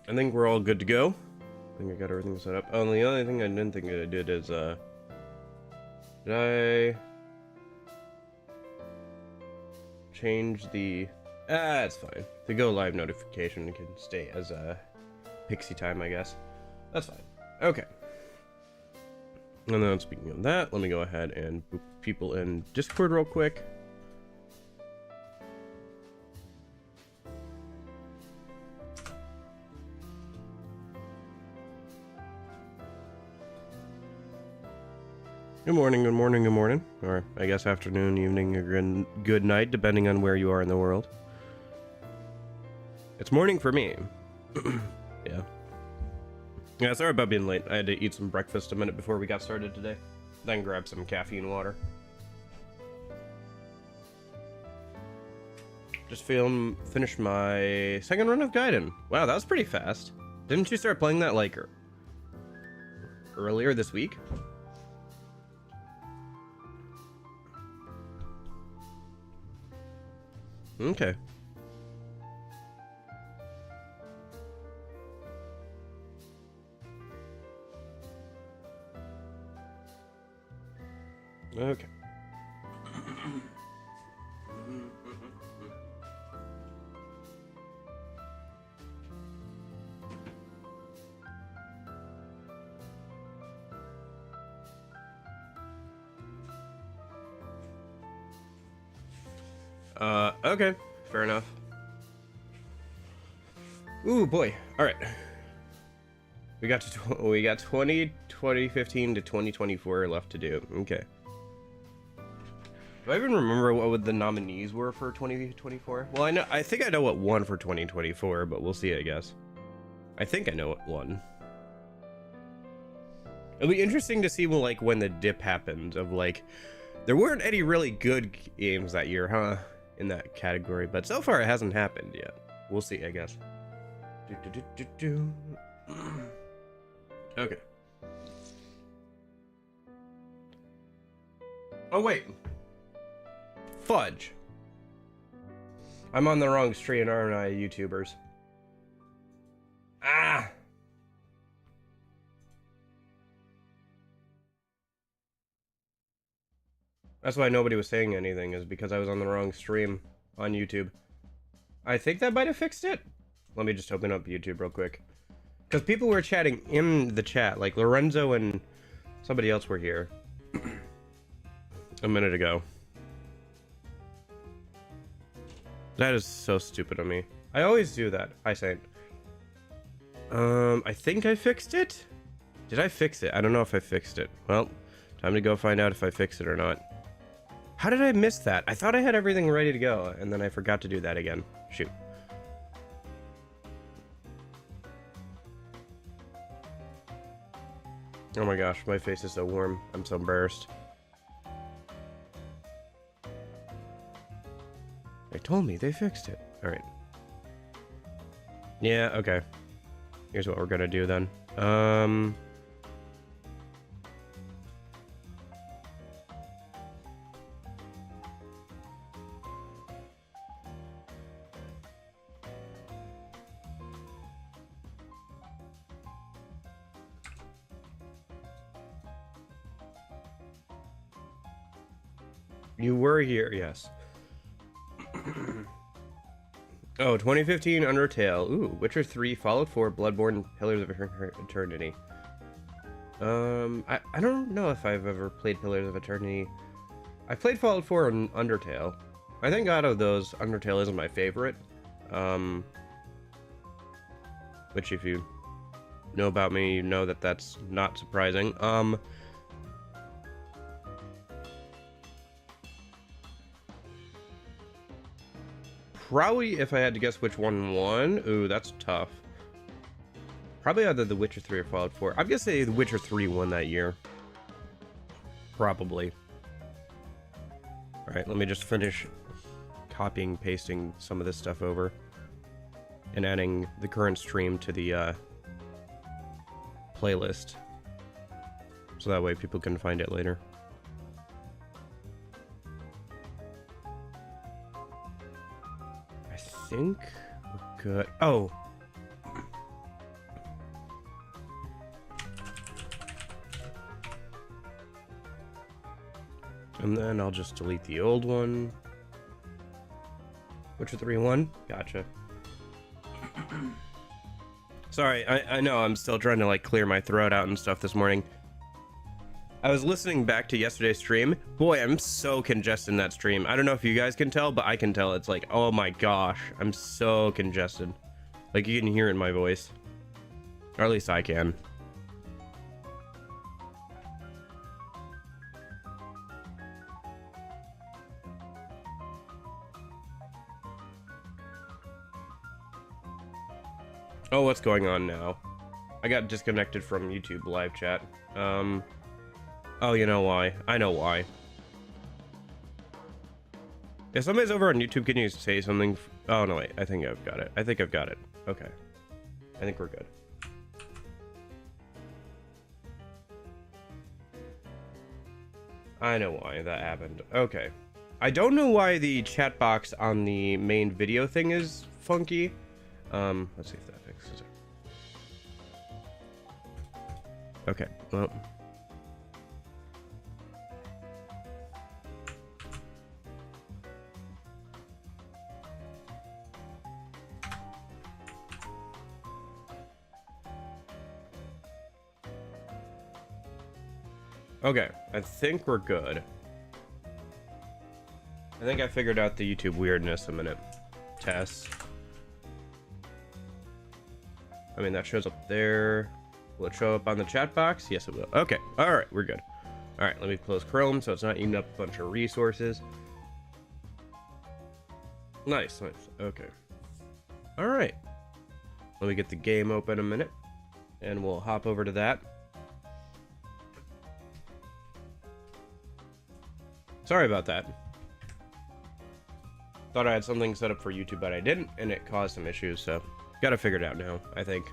I think we're all good to go. I think I got everything set up. Oh, and the only thing I didn't think I did is, did I change the... it's fine. The go live notification can stay as a Pixie time, I guess. That's fine. Okay. And then speaking of that, let me go ahead and boop people in Discord real quick. Good morning, good morning, good morning. Or I guess afternoon, evening, or good night, depending on where you are in the world. It's morning for me. Yeah. Yeah, sorry about being late. I had to eat some breakfast a minute before we got started today. Then grab some caffeine water. Just finished my second run of Gaiden. Wow, that was pretty fast. Didn't you start playing that like earlier this week? Okay. Okay. Okay. Fair enough. Ooh, boy. All right. We got 2015 to 2024 left to do. Okay. Do I even remember what the nominees were for 2024? Well, I think I know what won for 2024, but we'll see, I guess. I think I know what won. It'll be interesting to see when the dip happens of there weren't any really good games that year, huh? In that category, but so far it hasn't happened yet. We'll see, I guess. Okay. Oh wait. Fudge. I'm on the wrong stream, aren't I, YouTubers? Ah! That's why nobody was saying anything, is because I was on the wrong stream on YouTube. I think that might have fixed it. Let me just open up YouTube real quick. Because people were chatting in the chat, like Lorenzo and somebody else were here a minute ago. That is so stupid of me. I always do that. Hi, Saint. I think I fixed it? Did I fix it? I don't know if I fixed it. Well, time to go find out if I fixed it or not. How did I miss that? I thought I had everything ready to go, and then I forgot to do that again. Shoot. Oh my gosh, my face is so warm. I'm so embarrassed. They told me they fixed it. Alright. Yeah, okay. Here's what we're gonna do then. You were here, yes. Oh, 2015 Undertale. Ooh, Witcher 3, Fallout 4, Bloodborne, Pillars of Eternity. I don't know if I've ever played Pillars of Eternity. I played Fallout 4 and Undertale. I think out of those, Undertale isn't my favorite. Which if you know about me, you know that that's not surprising. Probably, if I had to guess which one won, ooh, that's tough. Probably either The Witcher 3 or Fallout 4. I'm gonna say The Witcher 3 won that year. Probably. Alright, let me just finish copying, pasting some of this stuff over. And adding the current stream to the playlist. So that way people can find it later. I think we're good. Oh! And then I'll just delete the old one. Witcher 3-1? Gotcha. Sorry, I know I'm still trying to like clear my throat out and stuff this morning. I was listening back to yesterday's stream. Boy, I'm so congested in that stream. I don't know if you guys can tell, but I can tell. It's like, oh my gosh, I'm so congested. Like you can hear it in my voice. Or at least I can. Oh, what's going on now? I got disconnected from YouTube live chat. Oh, you know why? I know why. If somebody's over on YouTube, can you say something? Oh, no, wait. I think I've got it. I think I've got it. Okay. I think we're good. I know why that happened. Okay. I don't know why the chat box on the main video thing is funky. Let's see if that fixes it. Okay, well. Okay, I think we're good. I think I figured out the YouTube weirdness a minute. Test. I mean, that shows up there. Will it show up on the chat box? Yes, it will. Okay, all right, we're good. All right, let me close Chrome so it's not eating up a bunch of resources. Nice, nice. Okay. All right. Let me get the game open a minute, and we'll hop over to that. Sorry about that. Thought I had something set up for YouTube, but I didn't, and it caused some issues, so gotta figure it out now, I think.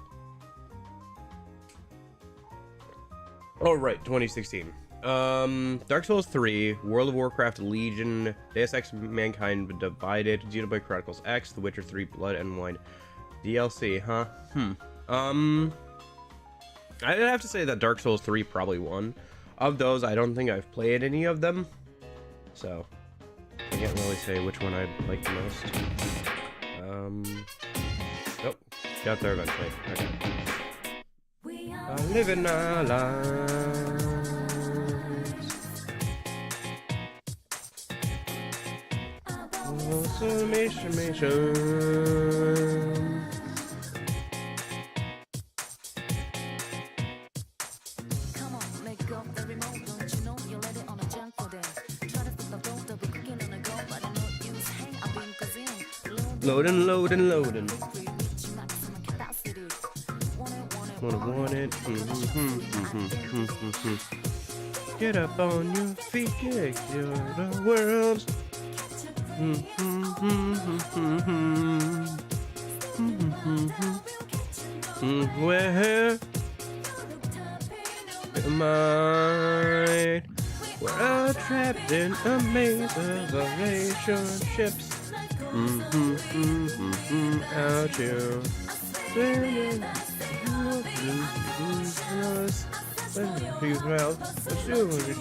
Oh, right, 2016. Dark Souls 3, World of Warcraft Legion, Deus Ex Mankind Divided, Xenoblade Chronicles X, The Witcher 3 Blood and Wine. DLC, huh? I'd have to say that Dark Souls 3 probably won. Of those, I don't think I've played any of them. So, I can't really say which one I like the most. Nope, got there eventually. Okay. We are living our lives. Loading, loading, loading. Want it. Get up on your feet, yeah, you're the world. Where am I? We're all trapped in a maze of relationships. Out you.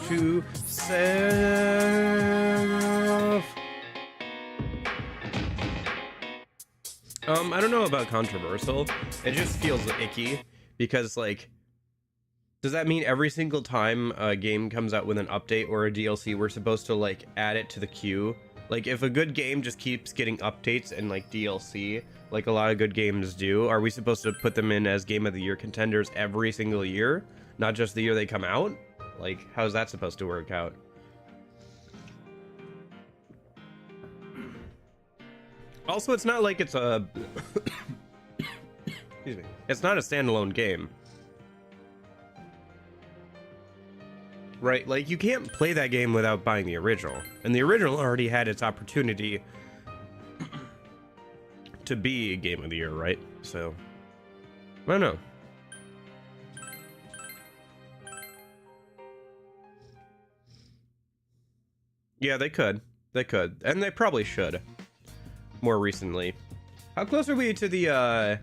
To self. I don't know about controversial. It just feels icky because, like, does that mean every single time a game comes out with an update or a DLC, we're supposed to like add it to the queue? Like, if a good game just keeps getting updates and like DLC, like a lot of good games do, are we supposed to put them in as Game of the Year contenders every single year, not just the year they come out? Like, how's that supposed to work out? Also, it's not like it's a excuse me, it's not a standalone game, right? Like, you can't play that game without buying the original, and the original already had its opportunity to be a Game of the Year, right? So I don't know. Yeah, they could, and they probably should. More recently. How close are we to the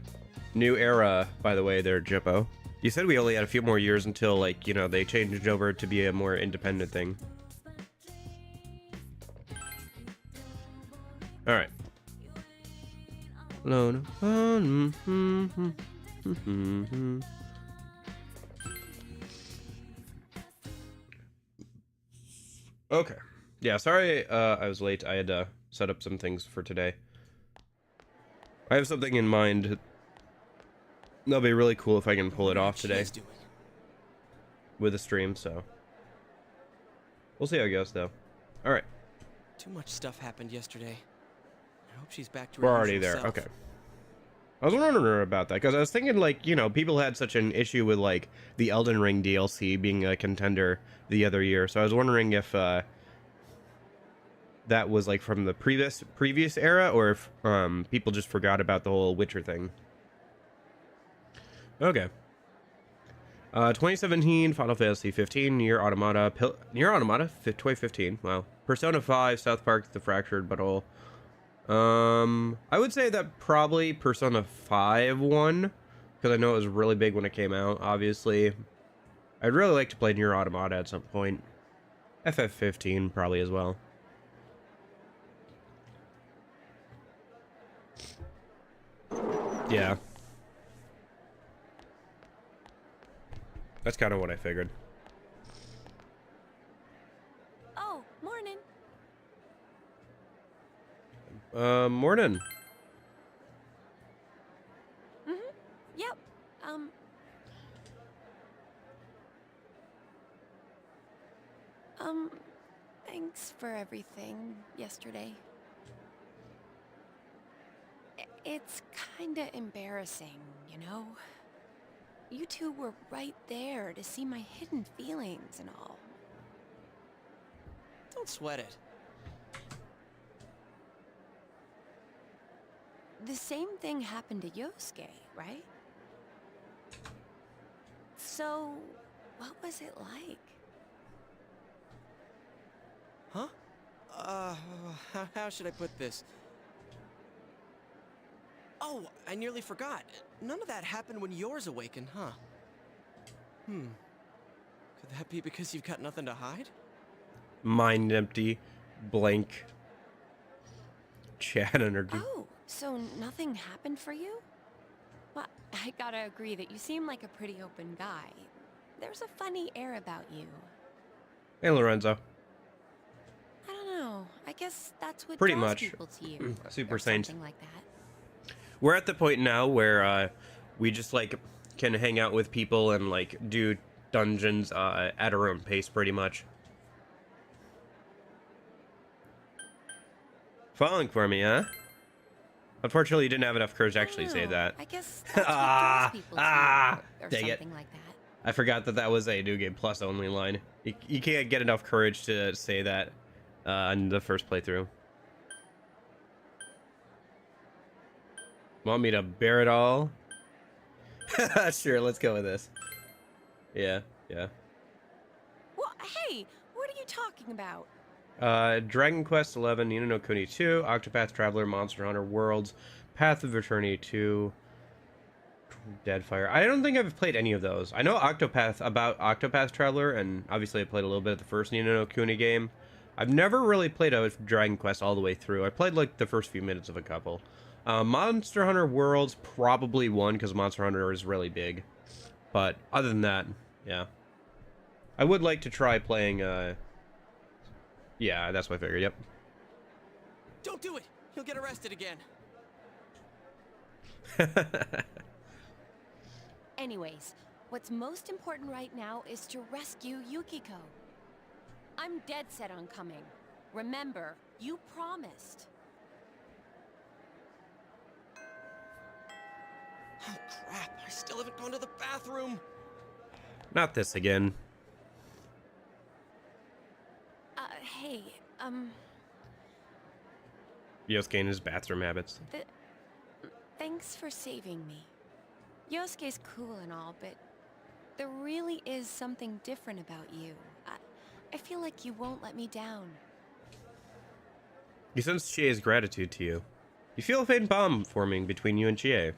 new era, by the way, there, Jippo? You said we only had a few more years until, like, you know, they changed over to be a more independent thing. All right. Alone. Okay. Yeah, sorry I was late. I had to set up some things for today. I have something in mind. That'll be really cool if I can pull it off today with a stream, so we'll see how it goes though. All right. Too much stuff happened yesterday. I hope she's back to her We're already usual there. self. Okay. I was wondering about that because I was thinking, like, you know, people had such an issue with like the Elden Ring DLC being a contender the other year, so I was wondering if that was like from the previous era, or if people just forgot about the whole Witcher thing. Okay. 2017, Final Fantasy 15, Nier Automata, 2015. Wow. Persona 5, South Park, The Fractured Butthole. I would say that probably Persona 5 won, because I know it was really big when it came out. Obviously, I'd really like to play Nier Automata at some point. FF15 probably as well. Yeah. That's kind of what I figured. Oh, morning. Morning. Yep. Thanks for everything yesterday. It's kinda embarrassing, you know? You two were right there to see my hidden feelings and all. Don't sweat it. The same thing happened to Yosuke, right? So, what was it like? Huh? How should I put this? Oh, I nearly forgot. None of that happened when yours awakened, huh? Could that be because you've got nothing to hide? Mind empty, blank chat energy. Oh, so nothing happened for you? Well, I gotta agree that you seem like a pretty open guy. There's a funny air about you. Hey, Lorenzo. I don't know. I guess that's what Pretty draws much. people to you. Super or Saint. something like that. We're at the point now where we just like can hang out with people and like do dungeons at our own pace, pretty much. Falling for me, huh? Unfortunately, you didn't have enough courage to actually say that. I guess that's what draws people to you, or dang it. something like that. I forgot that that was a New Game Plus only line. You can't get enough courage to say that in the first playthrough. Want me to bear it all? Sure, let's go with this. Yeah. Well, hey, what are you talking about? Dragon Quest 11, Ni no Kuni 2, Octopath Traveler, Monster Hunter Worlds, Path of Eternity 2, Deadfire. I don't think I've played any of those. I know Octopath Traveler, and obviously I played a little bit of the first Ni no Kuni game. I've never really played a Dragon Quest all the way through. I played like the first few minutes of a couple. Monster Hunter Worlds probably won because Monster Hunter is really big. But other than that, yeah. I would like to try playing, yeah, that's what I figured, yep. Don't do it! He'll get arrested again. Anyways, what's most important right now is to rescue Yukiko. I'm dead set on coming. Remember, you promised. Oh, crap. I still haven't gone to the bathroom. Not this again. Hey, Yosuke and his bathroom habits. thanks for saving me. Yosuke's cool and all, but there really is something different about you. I feel like you won't let me down. You sense Chie's gratitude to you. You feel a faint bond forming between you and Chie.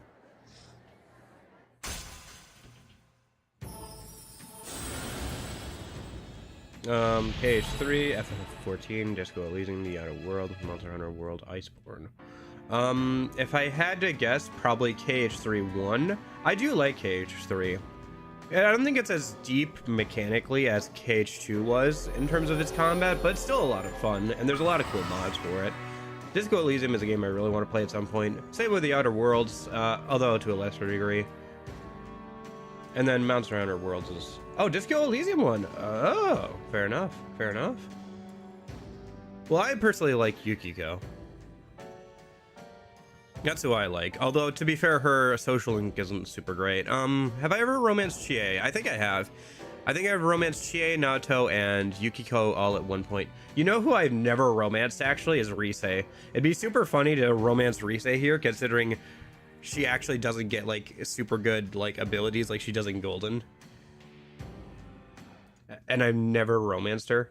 KH3, FF14, Disco Elysium, The Outer World, Monster Hunter World, Iceborne. If I had to guess, probably KH3 1. I do like KH3. I don't think it's as deep mechanically as KH2 was in terms of its combat, but it's still a lot of fun, and there's a lot of cool mods for it. Disco Elysium is a game I really want to play at some point. Same with The Outer Worlds, although to a lesser degree. And then Monster Hunter Worlds is... Oh, Disco Elysium one! Oh, fair enough, fair enough. Well, I personally like Yukiko. That's who I like. Although, to be fair, her social link isn't super great. Have I ever romanced Chie? I think I have. I think I've romanced Chie, Naoto, and Yukiko all at one point. You know who I've never romanced, actually, is Rise. It'd be super funny to romance Rise here, considering she actually doesn't get, like, super good, like, abilities like she does in Golden. And I've never romanced her.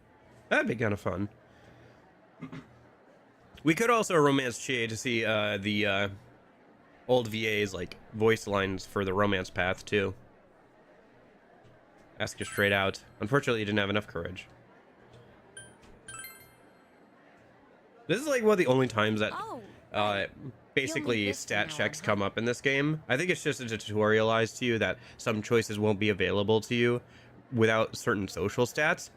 That'd be kind of fun. We could also romance Chie to see the old VA's like voice lines for the romance path too. Ask her straight out. Unfortunately, you didn't have enough courage. This is like one of the only times that basically stat checks come up in this game. I think it's just a tutorialize to you that some choices won't be available to you without certain social stats.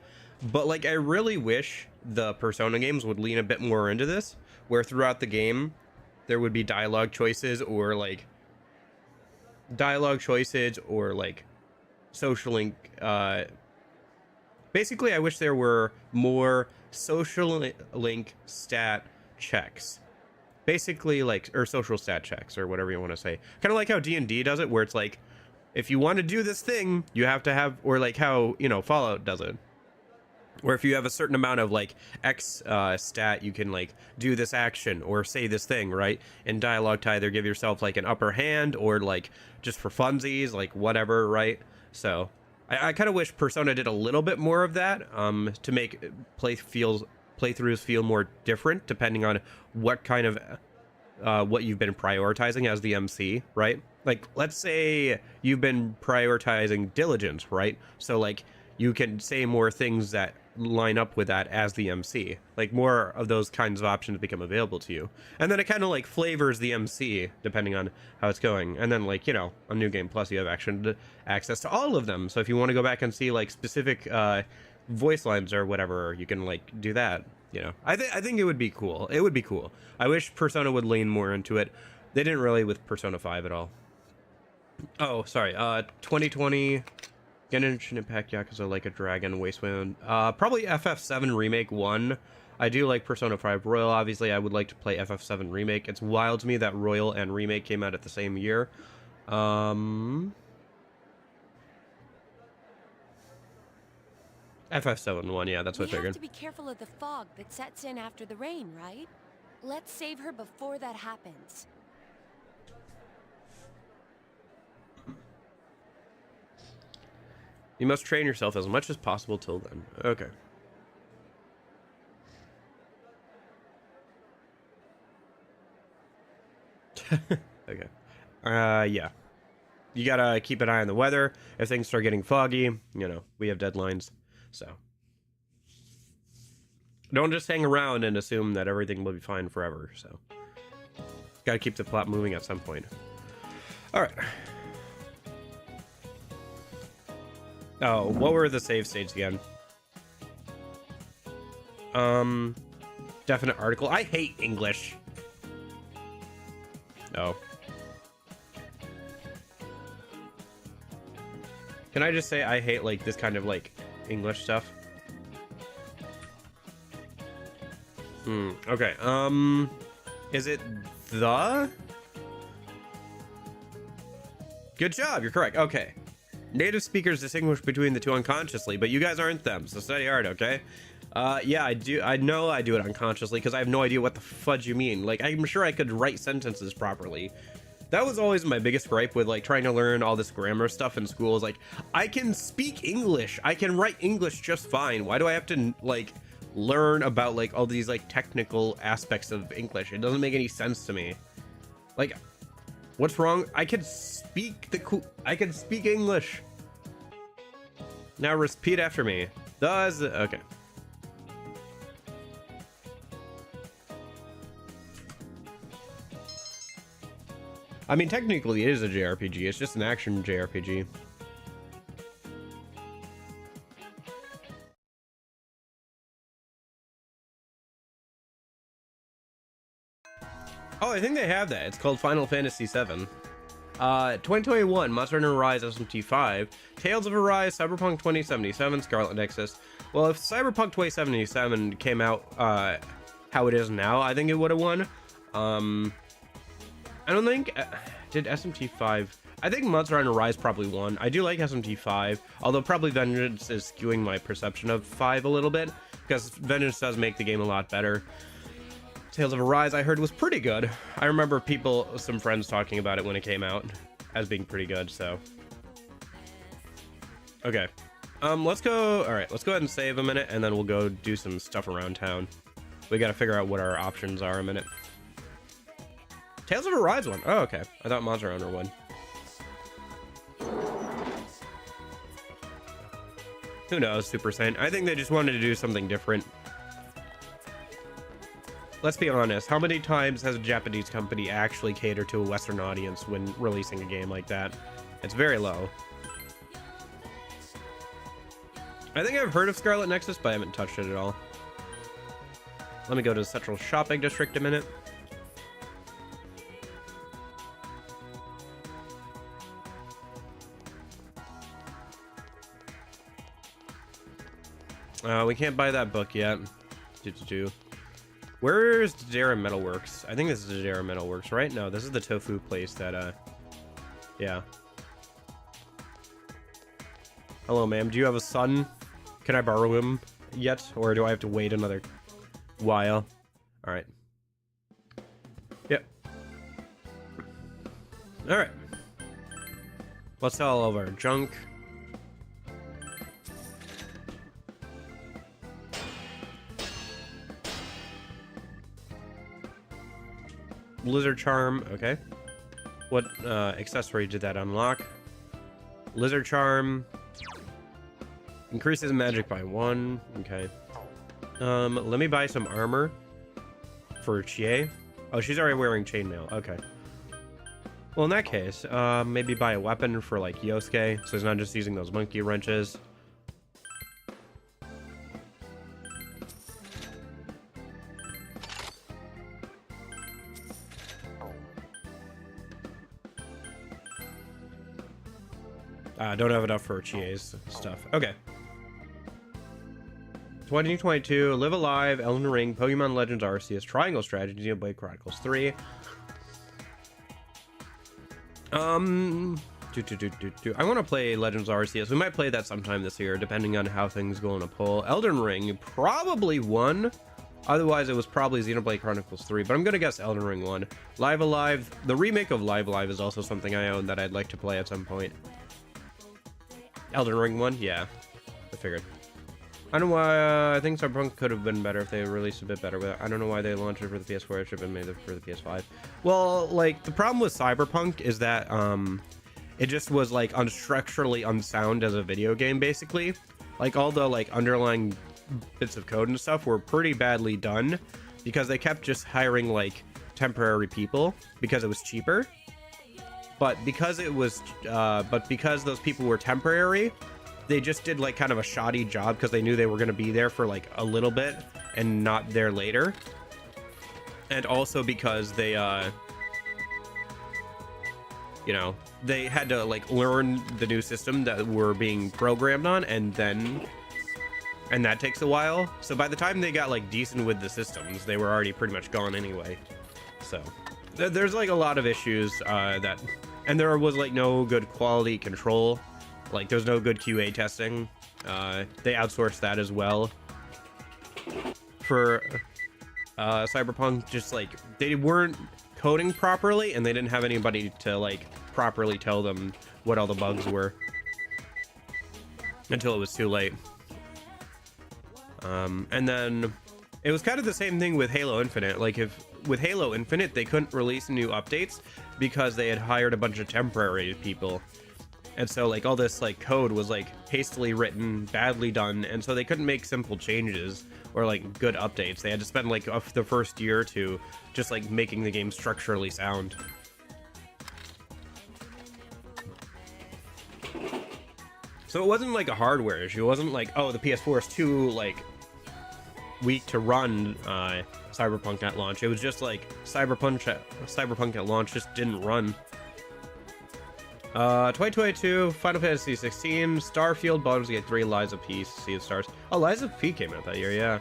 But like, I really wish the Persona games would lean a bit more into this, where throughout the game there would be dialogue choices or like social link. Basically, I wish there were more social link stat checks. Basically, like, or social stat checks, or whatever you want to say. Kind of like how D&D does it, where it's like, if you want to do this thing, you have to have, or like how, you know, Fallout does it. Where if you have a certain amount of like X stat, you can like do this action or say this thing, right? In dialogue to either give yourself like an upper hand or like just for funsies, like whatever, right? So I kind of wish Persona did a little bit more of that to make playthroughs feel more different depending on what kind of what you've been prioritizing as the MC, right? Like, let's say you've been prioritizing diligence, right? So like you can say more things that line up with that as the MC. Like, more of those kinds of options become available to you. And then it kind of like flavors the MC depending on how it's going. And then, like, you know, on New Game Plus, you have access to all of them. So if you want to go back and see like specific voice lines or whatever, you can like do that. You know, I think it would be cool. It would be cool. I wish Persona would lean more into it. They didn't really with Persona 5 at all. Oh, sorry. 2020... Genshin Impact, Yakuza Like a Dragon, Wasteland. Probably FF7 Remake 1. I do like Persona 5 Royal. Obviously, I would like to play FF7 Remake. It's wild to me that Royal and Remake came out at the same year. FF7 1, yeah, that's what I figured. We have to be careful of the fog that sets in after the rain, right? Let's save her before that happens. You must train yourself as much as possible till then. Okay. Okay. Yeah. You gotta keep an eye on the weather. If things start getting foggy, you know, we have deadlines. So. Don't just hang around and assume that everything will be fine forever, so. Gotta keep the plot moving at some point. Alright. Oh, what were the save states again? Definite article. I hate English. Oh. Can I just say I hate like this kind of like English stuff? Okay. Is it the? Good job, you're correct. Okay. Native speakers distinguish between the two unconsciously, but you guys aren't them, so study hard, okay? Yeah, I do. I know I do it unconsciously because I have no idea what the fudge you mean. Like, I'm sure I could write sentences properly. That was always my biggest gripe with like trying to learn all this grammar stuff in school. Is like, I can speak English. I can write English just fine. Why do I have to like learn about like all these like technical aspects of English? It doesn't make any sense to me. Like, what's wrong? I can speak English. Now repeat after me. Does okay. I mean, technically it is a JRPG. It's just an action JRPG. Oh, I think they have that. It's called Final Fantasy VII. 2021, Monster Hunter Rise SMT5, Tales of Arise, Cyberpunk 2077, Scarlet Nexus. Well, if Cyberpunk 2077 came out how it is now, I think it would have won. I don't think did SMT5. I think Monster Hunter Rise probably won. I do like SMT5, although probably Vengeance is skewing my perception of 5 a little bit, because Vengeance does make the game a lot better. Tales of Arise I heard was pretty good. I remember some friends talking about it when it came out as being pretty good, so. Okay. Let's go, alright, let's go ahead and save a minute, and then we'll go do some stuff around town. We gotta figure out what our options are a minute. Tales of Arise won. Oh, okay. I thought Monster Hunter won. Who knows, Super Saiyan. I think they just wanted to do something different. Let's be honest, how many times has a Japanese company actually catered to a Western audience when releasing a game like that? It's very low. I think I've heard of Scarlet Nexus, but I haven't touched it at all. Let me go to the Central Shopping District a minute. We can't buy that book yet. Where's Dara Metalworks? I think this is Dara Metalworks, right? No, this is the tofu place that, yeah. Hello, ma'am. Do you have a son? Can I borrow him yet? Or do I have to wait another while? Alright. Yep. Alright. Let's sell all of our junk. Lizard Charm, okay. What accessory did that unlock? Lizard Charm increases magic by 1. Okay. Let me buy some armor for Chie. Oh, she's already wearing chainmail. Okay. Well, in that case, maybe buy a weapon for like Yosuke, so he's not just using those monkey wrenches. Don't have enough for Chie's stuff. Okay. 2022, Live Alive, Elden Ring, Pokemon Legends Arceus, Triangle Strategy, Blade Chronicles 3. I want to play Legends Arceus. We might play that sometime this year, depending on how things go in a poll. Elden Ring probably won. Otherwise, it was probably Xenoblade Chronicles 3, but I'm gonna guess Elden Ring won. Live Alive, the remake of Live Alive is also something I own that I'd like to play at some point. Elden Ring won? Yeah, I figured. I don't know why, I think Cyberpunk could have been better if they released a bit better with it. I don't know why they launched it for the PS4, it should have been made for the PS5. Well, like, the problem with Cyberpunk is that, it just was, like, structurally unsound as a video game, basically. Like, all the, like, underlying bits of code and stuff were pretty badly done, because they kept just hiring, like, temporary people, because it was cheaper. But because it was, because those people were temporary, they just did like kind of a shoddy job because they knew they were going to be there for like a little bit and not there later. And also because they, you know, they had to like learn the new system that we're being programmed on, and that takes a while. So by the time they got like decent with the systems, they were already pretty much gone anyway. So there's like a lot of issues and there was like no good quality control. Like there's no good QA testing. They outsourced that as well for Cyberpunk. Just like they weren't coding properly, and they didn't have anybody to like properly tell them what all the bugs were until it was too late. And then it was kind of the same thing with Halo Infinite. Like with Halo Infinite, they couldn't release new updates because they had hired a bunch of temporary people. And so like all this like code was like hastily written, badly done, and so they couldn't make simple changes or like good updates. They had to spend like the first year or two just like making the game structurally sound. So it wasn't like a hardware issue. It wasn't like, oh, the PS4 is too like weak to run Cyberpunk at launch. It was just like Cyberpunk at launch just didn't run. 2022, Final Fantasy 16, Starfield, Baldur's Gate 3, Lies of P, Sea of Stars. Oh, Lies of P came out that year, yeah.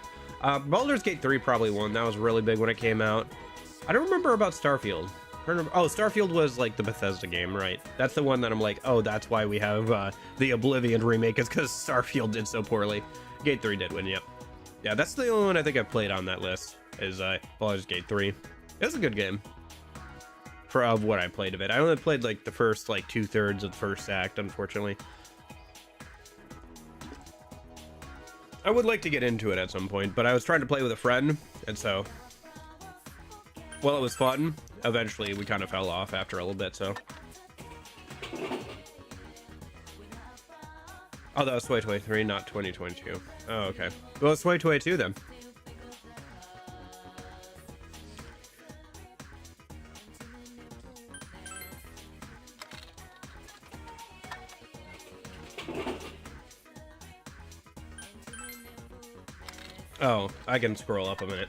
Baldur's Gate 3 probably won. That was really big when it came out. I don't remember about Starfield. Oh, Starfield was like the Bethesda game, right? That's the one that I'm like, oh, that's why we have the Oblivion remake, is because Starfield did so poorly. Gate 3 did win, yep. Yeah, that's the only one I think I played on that list, is Baldur's Gate 3. It was a good game. Of what I played of it. I only played like the first like 2/3 of the first act, unfortunately. I would like to get into it at some point, but I was trying to play with a friend, and so while it was fun, eventually we kind of fell off after a little bit, so. Oh, that was 2023, not 2022. Oh, okay. Well, it's 2022 then. Oh, I can scroll up a minute.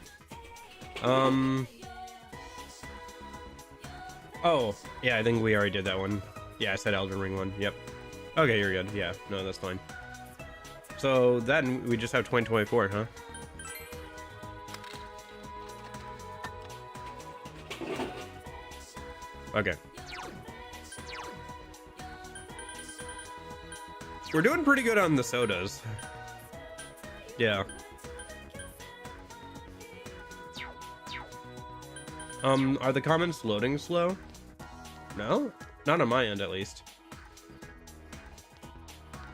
Oh, yeah, I think we already did that one. Yeah, I said Elden Ring one. Yep. Okay, you're good. Yeah, no, that's fine. So then we just have 2024, huh? Okay. We're doing pretty good on the sodas. Yeah. Are the comments loading slow? No? Not on my end, at least.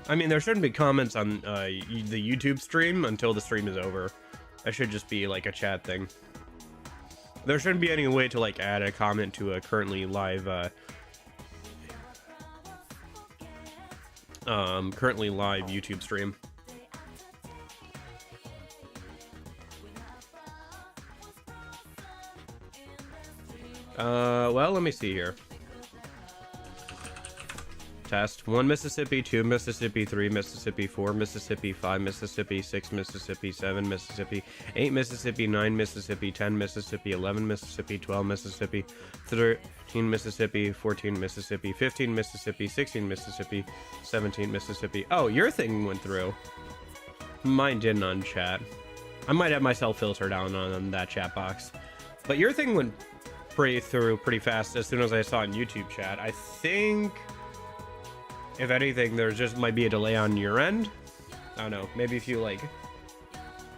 I mean, there shouldn't be comments on the YouTube stream until the stream is over. That should just be like a chat thing. There shouldn't be any way to like add a comment to a currently live YouTube stream. Well, let me see here. Test 1 Mississippi, 2 Mississippi, 3 Mississippi, 4 Mississippi, 5 Mississippi, 6 Mississippi, 7 Mississippi, 8 Mississippi, 9 Mississippi, 10 Mississippi, 11 Mississippi, 12 Mississippi, 13 Mississippi, 14 Mississippi, 15 Mississippi, 16 Mississippi, 17 Mississippi. Oh, your thing went through. Mine didn't on chat. I might have myself filter down on that chat box. But your thing went pretty fast as soon as I saw it in YouTube chat. I think, if anything, there just might be a delay on your end. I don't know. Maybe if you like...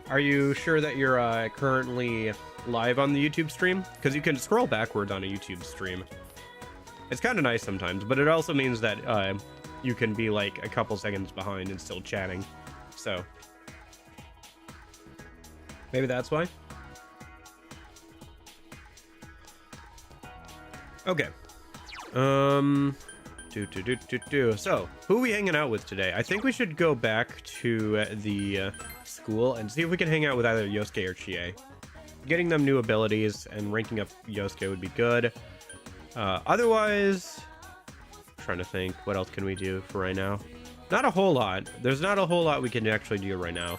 Are you sure that you're currently live on the YouTube stream? Because you can scroll backwards on a YouTube stream. It's kind of nice sometimes, but it also means that you can be like a couple seconds behind and still chatting. So maybe that's why. Okay. So, who are we hanging out with today? I think we should go back to the school and see if we can hang out with either Yosuke or Chie. Getting them new abilities and ranking up Yosuke would be good. Otherwise, I'm trying to think, what else can we do for right now? Not a whole lot. There's not a whole lot we can actually do right now,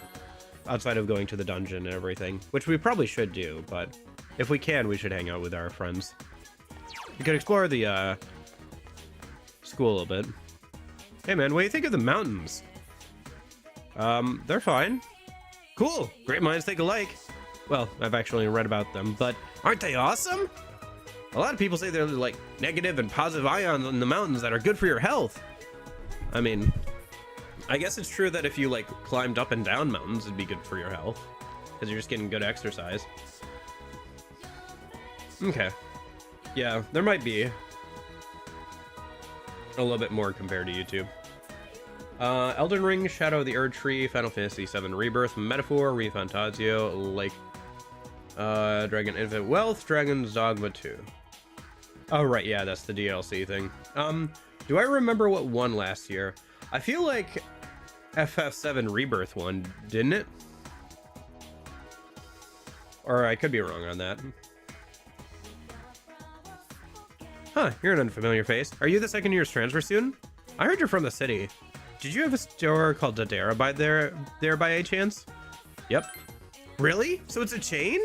outside of going to the dungeon and everything, which we probably should do, but if we can, we should hang out with our friends. We could explore the school a little bit. Hey man, what do you think of the mountains? They're fine. Cool. Great minds think alike. Well, I've actually read about them, but aren't they awesome? A lot of people say they're like negative and positive ions in the mountains that are good for your health. I mean, I guess it's true that if you like climbed up and down mountains, it'd be good for your health, because you're just getting good exercise. Okay. Yeah, there might be a little bit more compared to YouTube. Elden Ring, Shadow of the Erd Tree, Final Fantasy VII Rebirth, Metaphor, ReFantazio, Lake, Dragon Infinite Wealth, Dragon's Dogma 2. Oh, right, yeah, that's the DLC thing. Do I remember what won last year? I feel like FF7 Rebirth won, didn't it? Or I could be wrong on that. Huh, you're an unfamiliar face. Are you the second year's transfer student? I heard you're from the city. Did you have a store called Dodera by there by any chance? Yep. Really? So it's a chain?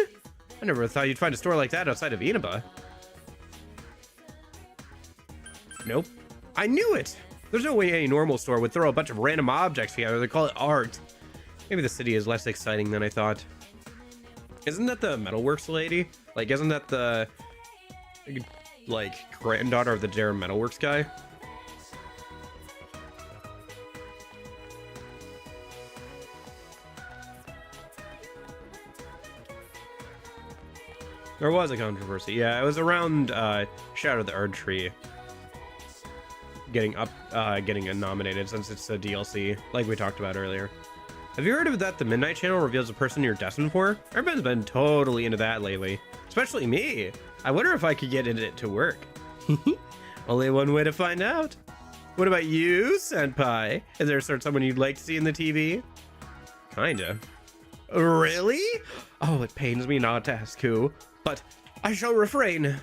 I never thought you'd find a store like that outside of Inaba. Nope. I knew it! There's no way any normal store would throw a bunch of random objects together. They call it art. Maybe the city is less exciting than I thought. Isn't that the metalworks lady? Like, isn't that the, like, granddaughter of the Dare Metalworks guy? There was a controversy. Yeah, it was around Shadow the Erd Tree getting nominated since it's a DLC, like we talked about earlier. Have you heard of that? The Midnight Channel reveals a person you're destined for? Everyone's been totally into that lately, especially me. I wonder if I could get it to work. Only one way to find out. What about you, Senpai? Is there sort of someone you'd like to see in the TV? Kinda. Really? Oh, it pains me not to ask who, but I shall refrain.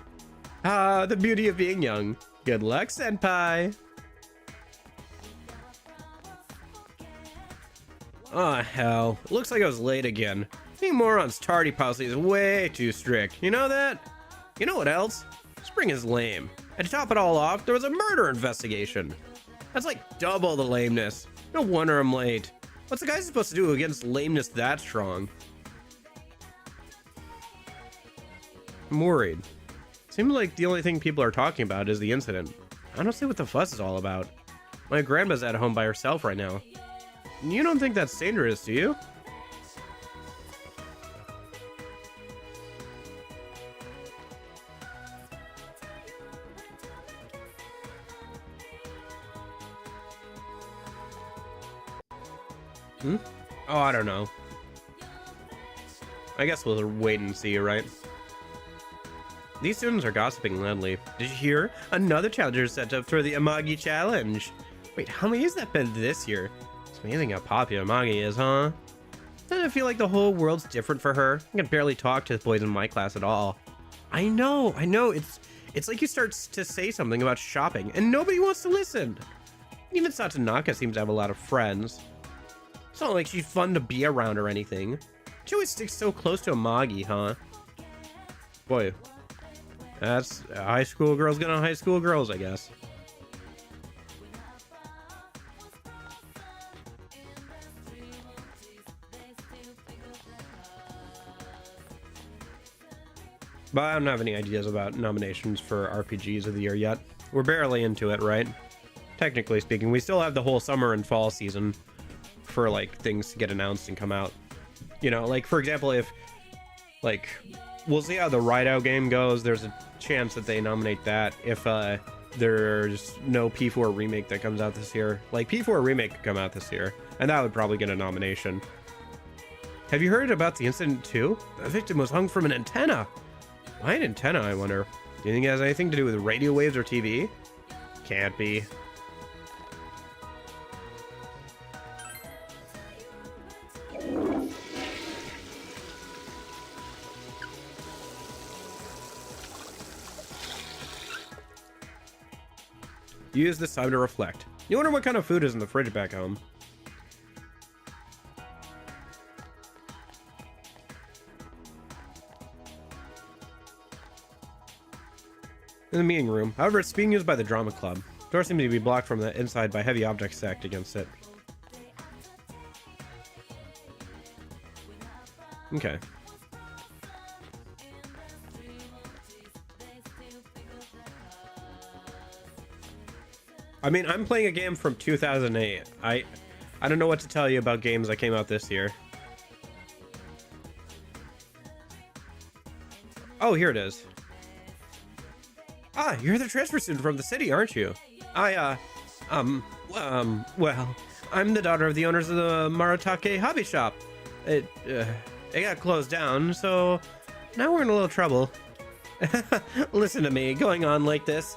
Ah, the beauty of being young. Good luck, Senpai. Oh, hell. It looks like I was late again. Being morons' tardy policy is way too strict. You know that? You know what else? Spring is lame. And to top it all off, there was a murder investigation. That's like double the lameness. No wonder I'm late. What's the guy supposed to do against lameness that strong? I'm worried. Seems like the only thing people are talking about is the incident. I don't see what the fuss is all about. My grandma's at home by herself right now. You don't think that's dangerous, do you? Oh, I don't know. I guess we'll wait and see, right? These students are gossiping loudly. Did you hear? Another challenger set up for the Amagi Challenge. Wait, how many has that been this year? It's amazing how popular Amagi is, huh? Doesn't it feel like the whole world's different for her? I can barely talk to the boys in my class at all. I know. It's like you start to say something about shopping and nobody wants to listen. Even Satonaka seems to have a lot of friends. It's not like she's fun to be around or anything. She always sticks so close to Amagi, huh? Boy, that's high school girls gonna high school girls, I guess. But I don't have any ideas about nominations for RPGs of the year yet. We're barely into it, right? Technically speaking, we still have the whole summer and fall season for like things to get announced and come out. You know, like for example, if like we'll see how the Rideout game goes. There's a chance that they nominate that if there's no P4 remake that comes out this year. Like P4 remake could come out this year, and that would probably get a nomination. Have you heard about the incident too? The victim was hung from an antenna. Why an antenna, I wonder? Do you think it has anything to do with radio waves or TV? Can't be. Use this time to reflect. You wonder what kind of food is in the fridge back home. In the meeting room. However, it's being used by the drama club. Door seems to be blocked from the inside by heavy objects stacked against it. Okay. I mean, I'm playing a game from 2008. I don't know what to tell you about games that came out this year. Oh, here it is. Ah, you're the transfer student from the city, aren't you? Well, I'm the daughter of the owners of the Maritake hobby shop. It got closed down, so now we're in a little trouble. Listen to me, going on like this.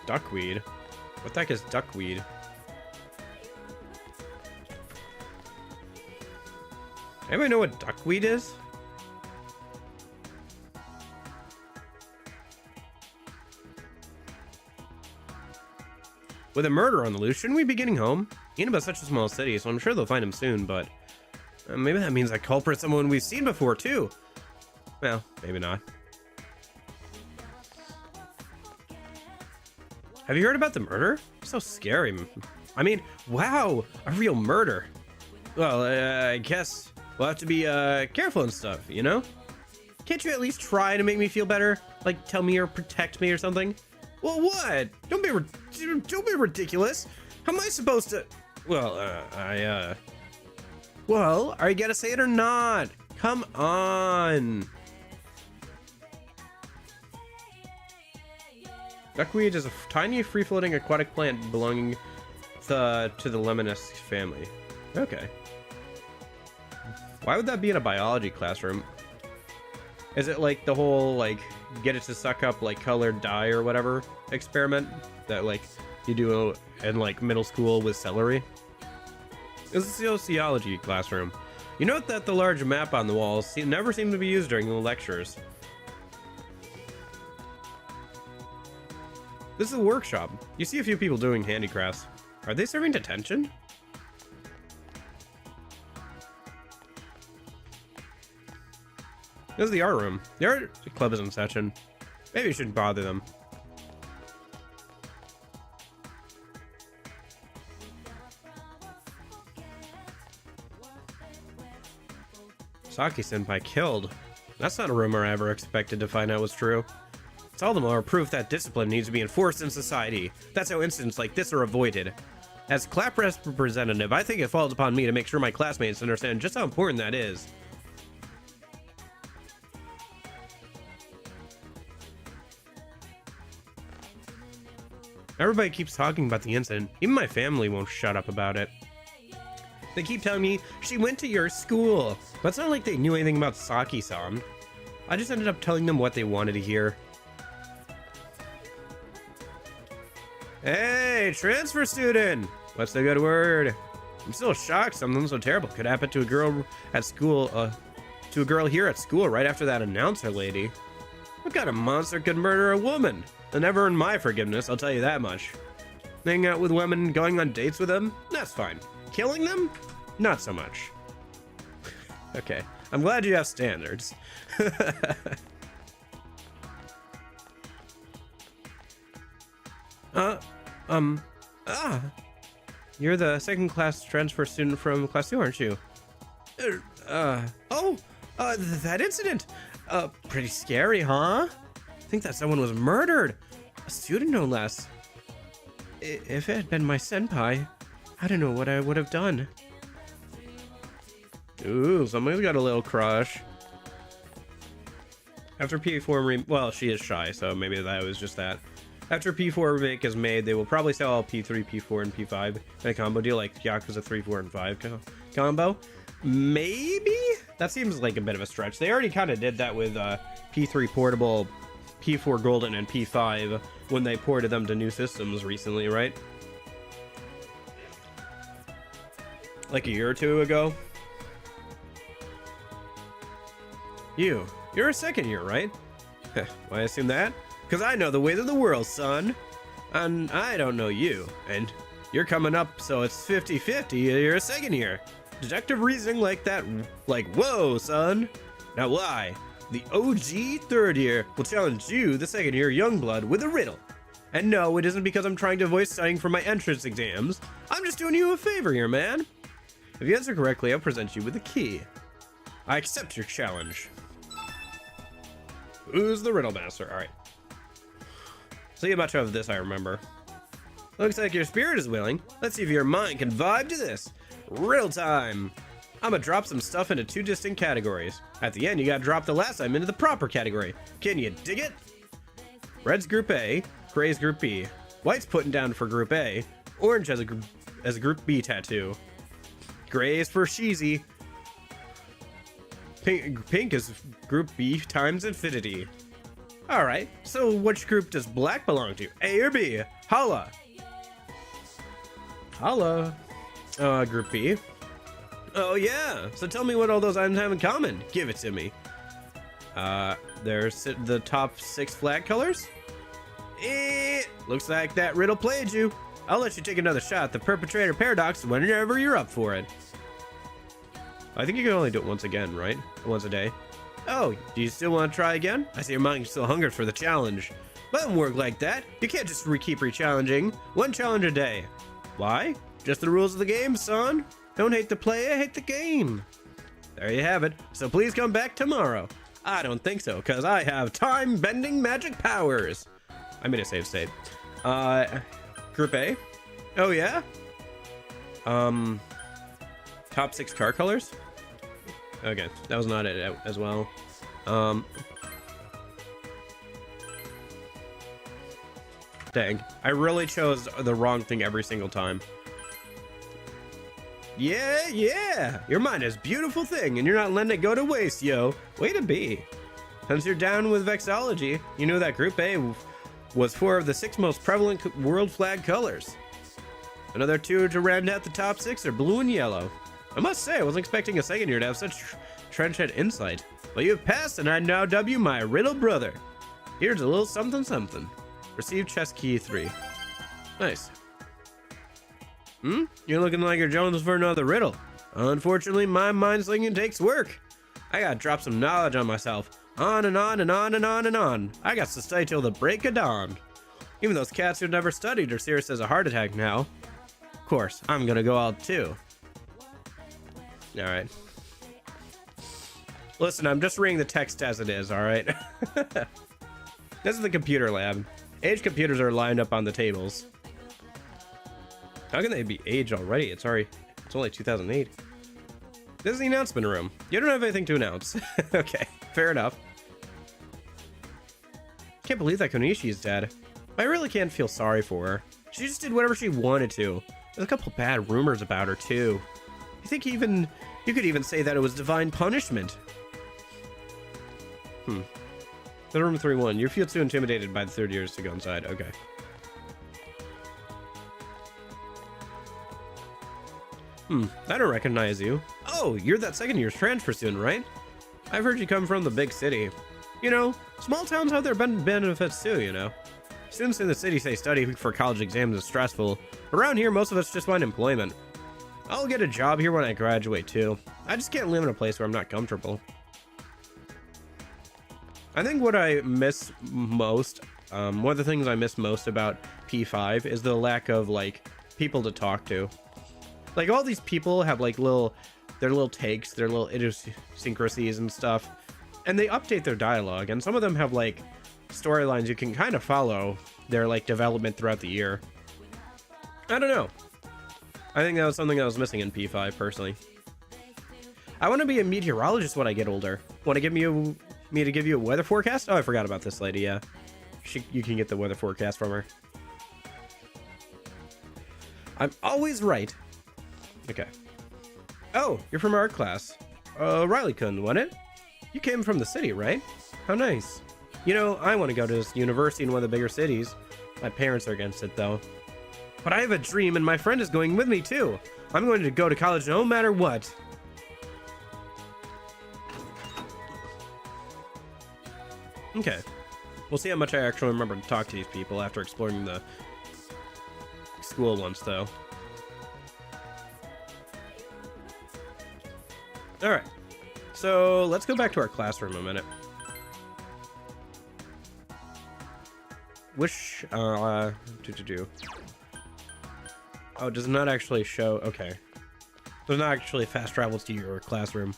Duckweed? What the heck is duckweed? Anybody know what duckweed is? With a murder on the loose, shouldn't we be getting home? Inaba's such a small city, so I'm sure they'll find him soon, but maybe that means that culprit's someone we've seen before, too. Well, maybe not. Have you heard about the murder? So scary. I mean, wow, a real murder. Well, I guess we'll have to be careful and stuff, you know? Can't you at least try to make me feel better? Like tell me or protect me or something? Well, what? Don't be ridiculous. How am I supposed to? Well, Well, are you gonna say it or not? Come on. Duckweed is a tiny free-floating aquatic plant belonging to the Lemonisk family. Okay. Why would that be in a biology classroom? Is it like the whole, like, get it to suck up, like, colored dye or whatever experiment that, like, you do in, like, middle school with celery? It's a sociology classroom. You note that the large map on the walls never seem to be used during the lectures. This is a workshop. You see a few people doing handicrafts. Are they serving detention? This is the art room. The art club is in session. Maybe you shouldn't bother them. Saki-senpai killed. That's not a rumor I ever expected to find out was true. It's all the more proof that discipline needs to be enforced in society. That's how incidents like this are avoided. As class representative, I think it falls upon me to make sure my classmates understand just how important that is. Everybody keeps talking about the incident. Even my family won't shut up about it. They keep telling me, she went to your school. But it's not like they knew anything about Saki-san. I just ended up telling them what they wanted to hear. Hey, transfer student! What's the good word? I'm still shocked something so terrible could happen to a girl at school, to a girl here at school right after that announcer lady. What kind of monster could murder a woman? They'll never earn my forgiveness, I'll tell you that much. Hanging out with women, going on dates with them? That's fine. Killing them? Not so much. Okay, I'm glad you have standards. You're the second class transfer student from class 2, aren't you? That incident. Pretty scary, huh? I think that someone was murdered. A student, no less. If it had been my senpai, I don't know what I would have done. Ooh, somebody's got a little crush. After P4 well, she is shy, so maybe that was just that. After P4 remake is made, they will probably sell all P3, P4, and P5 in a combo deal like Yakuza 3, 4, and 5 combo. Maybe? That seems like a bit of a stretch. They already kind of did that with P3 Portable, P4 Golden, and P5 when they ported them to new systems recently, right? Like a year or two ago. You're a second year, right? Why I assume that? Because I know the ways of the world, son. And I don't know you. And you're coming up, so it's 50-50. You're a second year. Deductive reasoning like that, like, whoa, son. Now why? The OG third year will challenge you, the second year youngblood, with a riddle. And no, it isn't because I'm trying to avoid studying for my entrance exams. I'm just doing you a favor here, man. If you answer correctly, I'll present you with a key. I accept your challenge. Who's the riddle master? All right. See how much of this I remember. Looks like your spirit is willing. Let's see if your mind can vibe to this. Riddle time. I'm gonna drop some stuff into 2 distinct categories. At the end, you gotta drop the last item into the proper category. Can you dig it? Red's Group A, Gray's Group B. White's putting down for Group A. Orange has a Group B tattoo. Gray is for Sheezy. Pink is group B times infinity. Alright, so which group does black belong to? A or B? Holla. Holla. Group B. Oh yeah, so tell me what all those items have in common. Give it to me. There's the top 6 flag colors? Looks like that riddle played you. I'll let you take another shot at the perpetrator paradox whenever you're up for it. I think you can only do it once again, right? Once a day. Oh, do you still want to try again? I see your mind still hungers for the challenge. But it won't work like that. You can't just keep re-challenging. One challenge a day. Why? Just the rules of the game, son. Don't hate the player, hate the game. There you have it. So please come back tomorrow. I don't think so, because I have time-bending magic powers. I made a save state. Group A? Oh, yeah? Top 6 car colors? Okay, that was not it as well. Dang, I really chose the wrong thing every single time. Yeah, your mind is a beautiful thing, and you're not letting it go to waste, yo. Way to be. Since you're down with vexology, you know that Group A was 4 of the 6 most prevalent world flag colors. Another 2 to round out the top 6 are blue and yellow. I must say, I wasn't expecting a second year to have such trenchant insight. But you've passed, and I now dub you my riddle brother. Here's a little something something. Receive chest key 3. Nice. You're looking like you're Jones for another riddle. Unfortunately, my mind slinging takes work. I gotta drop some knowledge on myself. On and on and on and on and on. I got to stay till the break of dawn. Even those cats who never studied are serious as a heart attack now. Of course, I'm gonna go out too. Alright. Listen, I'm just reading the text as it is, alright? This is the computer lab. Age computers are lined up on the tables. How can they be aged already? It's only 2008. This is the announcement room. You don't have anything to announce. Okay, fair enough. Can't believe that Konishi is dead. I really can't feel sorry for her. She just did whatever she wanted to. There's a couple bad rumors about her too. I think you could even say that it was divine punishment. The room 3-1. You feel too intimidated by the third years to go inside. Okay. I don't recognize you. Oh, you're that second year's transfer student, right? I've heard you come from the big city. You know, small towns have their benefits too, you know. Students in the city say studying for college exams is stressful. Around here, most of us just find employment. I'll get a job here when I graduate too. I just can't live in a place where I'm not comfortable. I think what I miss most, one of the things I miss most about P5 is the lack of, like, people to talk to. Like, all these people have, like, their little takes, their little idiosyncrasies and stuff, and they update their dialogue, and some of them have, like, storylines you can kind of follow their, like, development throughout the year. I don't know. I think that was something that was missing in P5, personally. I want to be a meteorologist when I get older. Want to give me to give you a weather forecast? Oh, I forgot about this lady, yeah. You can get the weather forecast from her. I'm always right. Okay. Oh, you're from art class. Riley-kun, wasn't it? You came from the city, right? How nice. You know, I want to go to this university in one of the bigger cities. My parents are against it, though. But I have a dream, and my friend is going with me, too. I'm going to go to college no matter what. Okay. We'll see how much I actually remember to talk to these people after exploring the school once, though. Alright. So, let's go back to our classroom a minute. Oh, does not actually show... Okay. Does not actually fast travel to your classroom.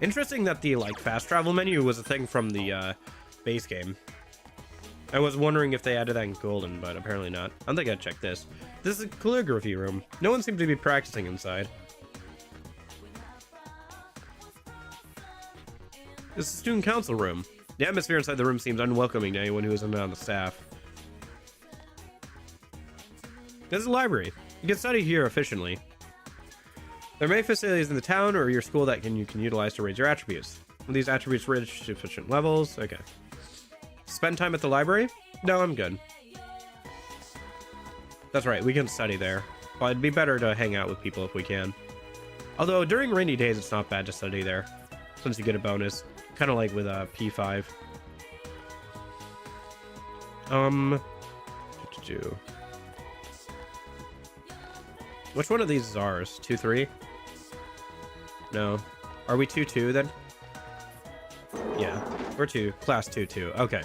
Interesting that the, like, fast travel menu was a thing from the, base game. I was wondering if they added that in Golden, but apparently not. I think I'd check this. This is a calligraphy room. No one seems to be practicing inside. This is the student council room. The atmosphere inside the room seems unwelcoming to anyone who isn't on the staff. This is a library. You can study here efficiently. There may be facilities in the town or your school that you can utilize to raise your attributes. When these attributes reach sufficient levels, okay. Spend time at the library? No, I'm good. That's right, we can study there. But it'd be better to hang out with people if we can. Although during rainy days, it's not bad to study there, since you get a bonus, kind of like with P5. What to do? Which one of these is ours? 2-3? No. Are we 2-2 then? Yeah, we're 2. Class 2-2. Okay.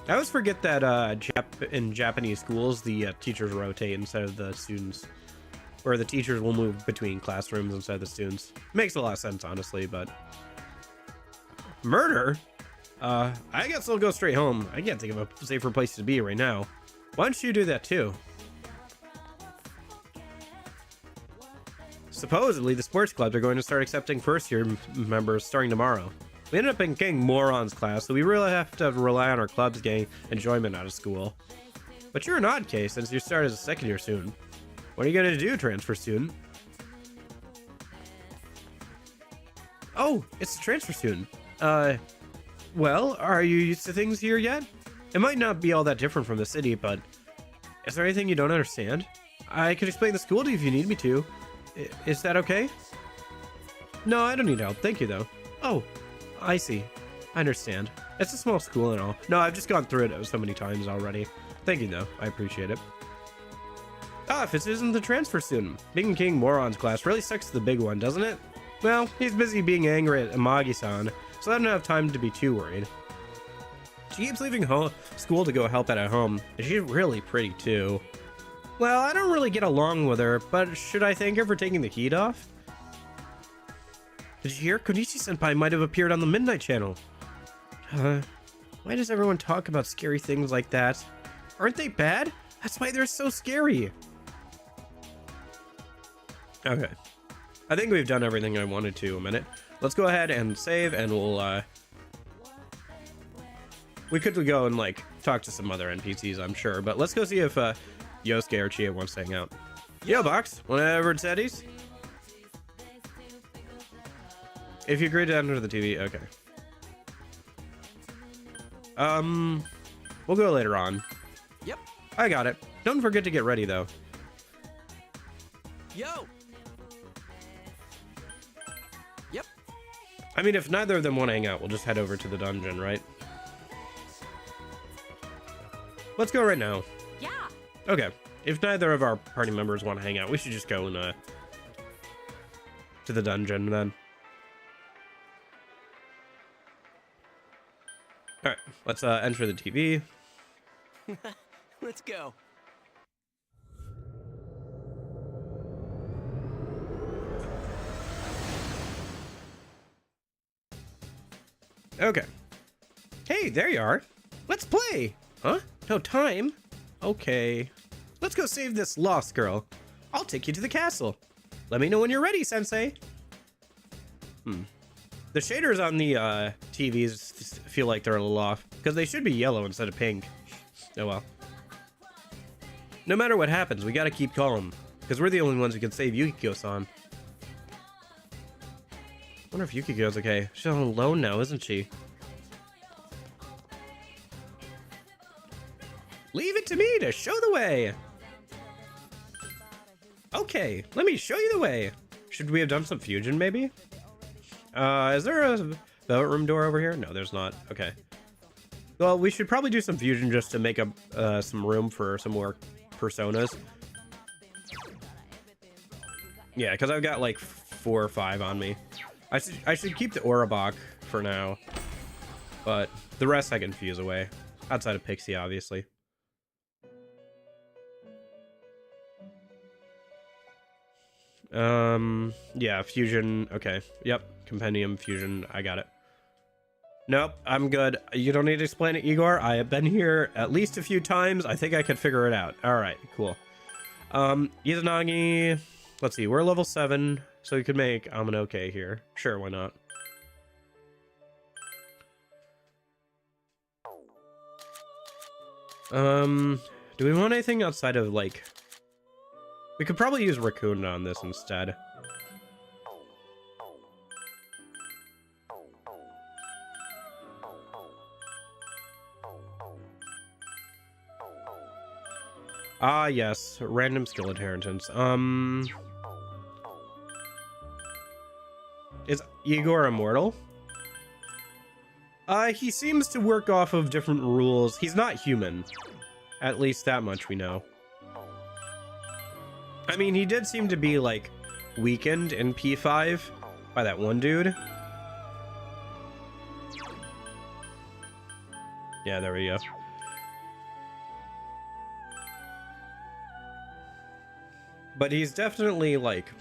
I always forget that in Japanese schools, the teachers rotate instead of the students. Or the teachers will move between classrooms instead of the students. Makes a lot of sense, honestly, but... Murder? I guess I'll go straight home. I can't think of a safer place to be right now. Why don't you do that too? Supposedly, the sports clubs are going to start accepting first-year members starting tomorrow. We ended up in getting morons class, so we really have to rely on our clubs getting enjoyment out of school. But you're an odd case since you start as a second year soon. What are you going to do, transfer student? Oh, it's a transfer student. Well, are you used to things here yet? It might not be all that different from the city, but is there anything you don't understand? I could explain the school to you if you need me to. Is that okay? No, I don't need help. Thank you, though. Oh, I see. I understand. It's a small school and all. No, I've just gone through it so many times already. Thank you, though. I appreciate it. Ah, if this isn't the transfer student. Being King Moron's class really sticks to the big one, doesn't it? Well, he's busy being angry at Amagi-san, so I don't have time to be too worried. She keeps leaving school to go help at home, and she's really pretty, too. Well, I don't really get along with her, but should I thank her for taking the heat off? Did you hear? Konishi-senpai might have appeared on the Midnight Channel. Why does everyone talk about scary things like that? Aren't they bad? That's why they're so scary. Okay. I think we've done everything I wanted to a minute. Let's go ahead and save, and we'll, we could go and, like, talk to some other NPCs, I'm sure, but let's go see if, Yosuke or Chie wants to hang out. Yo, Box, whenever it's Eddie's. If you agree to enter the TV, okay. We'll go later on. Yep. I got it. Don't forget to get ready, though. Yo. Yep. I mean, if neither of them want to hang out, we'll just head over to the dungeon, right? Let's go right now. Yeah. Okay. If neither of our party members want to hang out, we should just go and, to the dungeon, then. Alright, let's, enter the TV. Let's go. Okay. Hey, there you are. Let's play. Huh? No time? Okay. Let's go save this lost girl. I'll take you to the castle. Let me know when you're ready, Sensei. The shaders on the TVs feel like they're a little off, because they should be yellow instead of pink. Oh well. No matter what happens, we gotta keep calm, because we're the only ones who can save Yukiko-san. Wonder if Yukiko's okay. She's all alone now, isn't she? Leave it to me to show the way. Okay, let me show you the way. Should we have done some fusion, maybe? Is there a velvet room door over here? No, there's not. Okay. Well, we should probably do some fusion just to make up some room for some more personas. Yeah, because I've got like 4 or 5 on me. I should keep the Orabok for now, but the rest I can fuse away. Outside of Pixie, obviously. Yeah, fusion. Okay. Yep. Compendium, fusion. I got it. Nope, I'm good. You don't need to explain it, Igor. I have been here at least a few times. I think I could figure it out. All right, cool. Izanagi. Let's see. We're level 7, so we could make Amanoke here. Sure, why not? Do we want anything outside of, like... We could probably use Raccoon on this instead. Ah, yes. Random skill inheritance. Is Igor immortal? He seems to work off of different rules. He's not human. At least that much we know. I mean, he did seem to be, like, weakened in P5 by that one dude. Yeah, there we go. But he's definitely, like,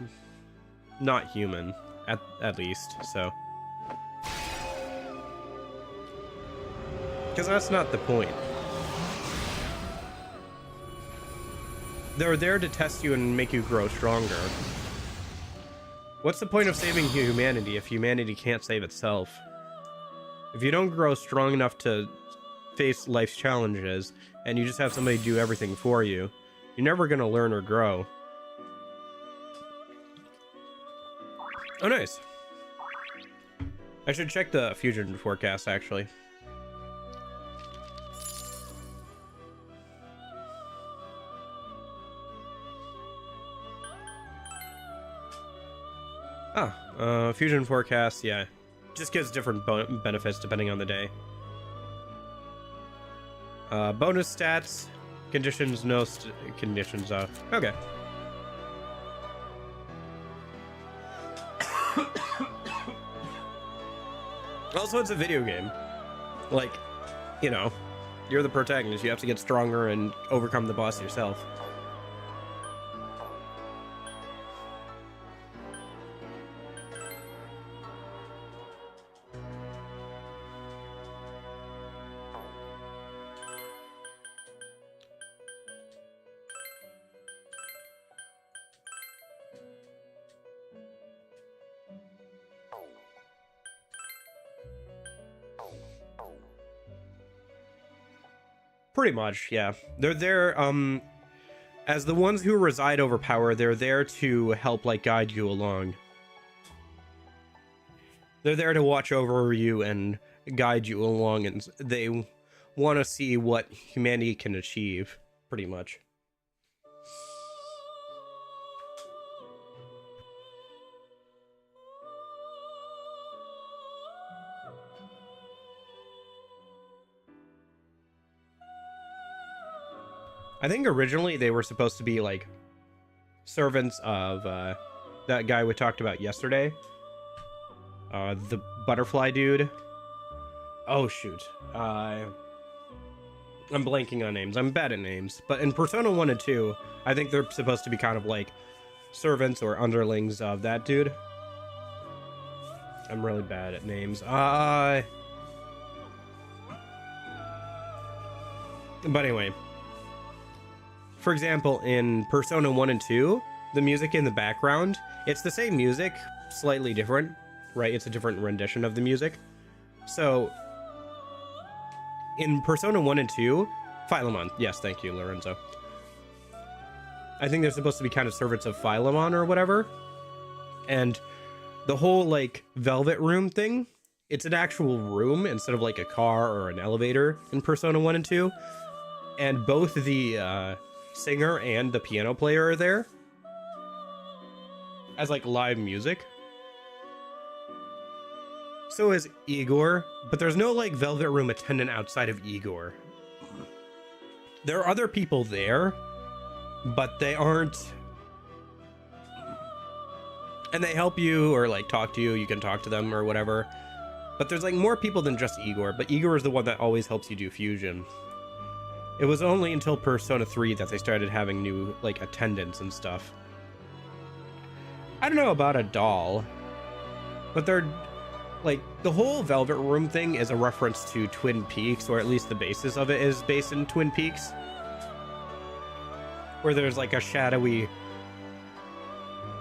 not human, at least, so. Because that's not the point. They're there to test you and make you grow stronger. What's the point of saving humanity if humanity can't save itself? If you don't grow strong enough to face life's challenges, and you just have somebody do everything for you, you're never gonna learn or grow. Oh, nice. I should check the fusion forecast, actually. Fusion forecast, yeah. Just gives different benefits depending on the day. Bonus stats, conditions, no conditions, okay. Also, it's a video game. Like, you know, you're the protagonist. You have to get stronger and overcome the boss yourself. Pretty much, yeah. They're there, as the ones who reside over power, they're there to help, like, guide you along. They're there to watch over you and guide you along, and they want to see what humanity can achieve, pretty much. I think originally they were supposed to be, like, servants of that guy we talked about yesterday. The butterfly dude. Oh, shoot. I'm blanking on names. I'm bad at names. But in Persona 1 and 2, I think they're supposed to be kind of like servants or underlings of that dude. I'm really bad at names. But anyway. For example, in Persona 1 and 2, the music in the background, it's the same music, slightly different, right? It's a different rendition of the music. So, in Persona 1 and 2, Philemon, yes, thank you, Lorenzo. I think they're supposed to be kind of servants of Philemon or whatever. And the whole, like, Velvet Room thing, it's an actual room instead of, like, a car or an elevator in Persona 1 and 2. And both the, singer and the piano player are there as like live music. So is Igor, but there's no like Velvet Room attendant outside of Igor. There are other people there, but they aren't, and they help you or like talk to you. You can talk to them or whatever, but there's like more people than just Igor. But Igor is the one that always helps you do fusion. It was only until Persona 3 that they started having new, like, attendants and stuff. I don't know about a doll, but they're, like, the whole Velvet Room thing is a reference to Twin Peaks, or at least the basis of it is based in Twin Peaks. Where there's, like, a shadowy,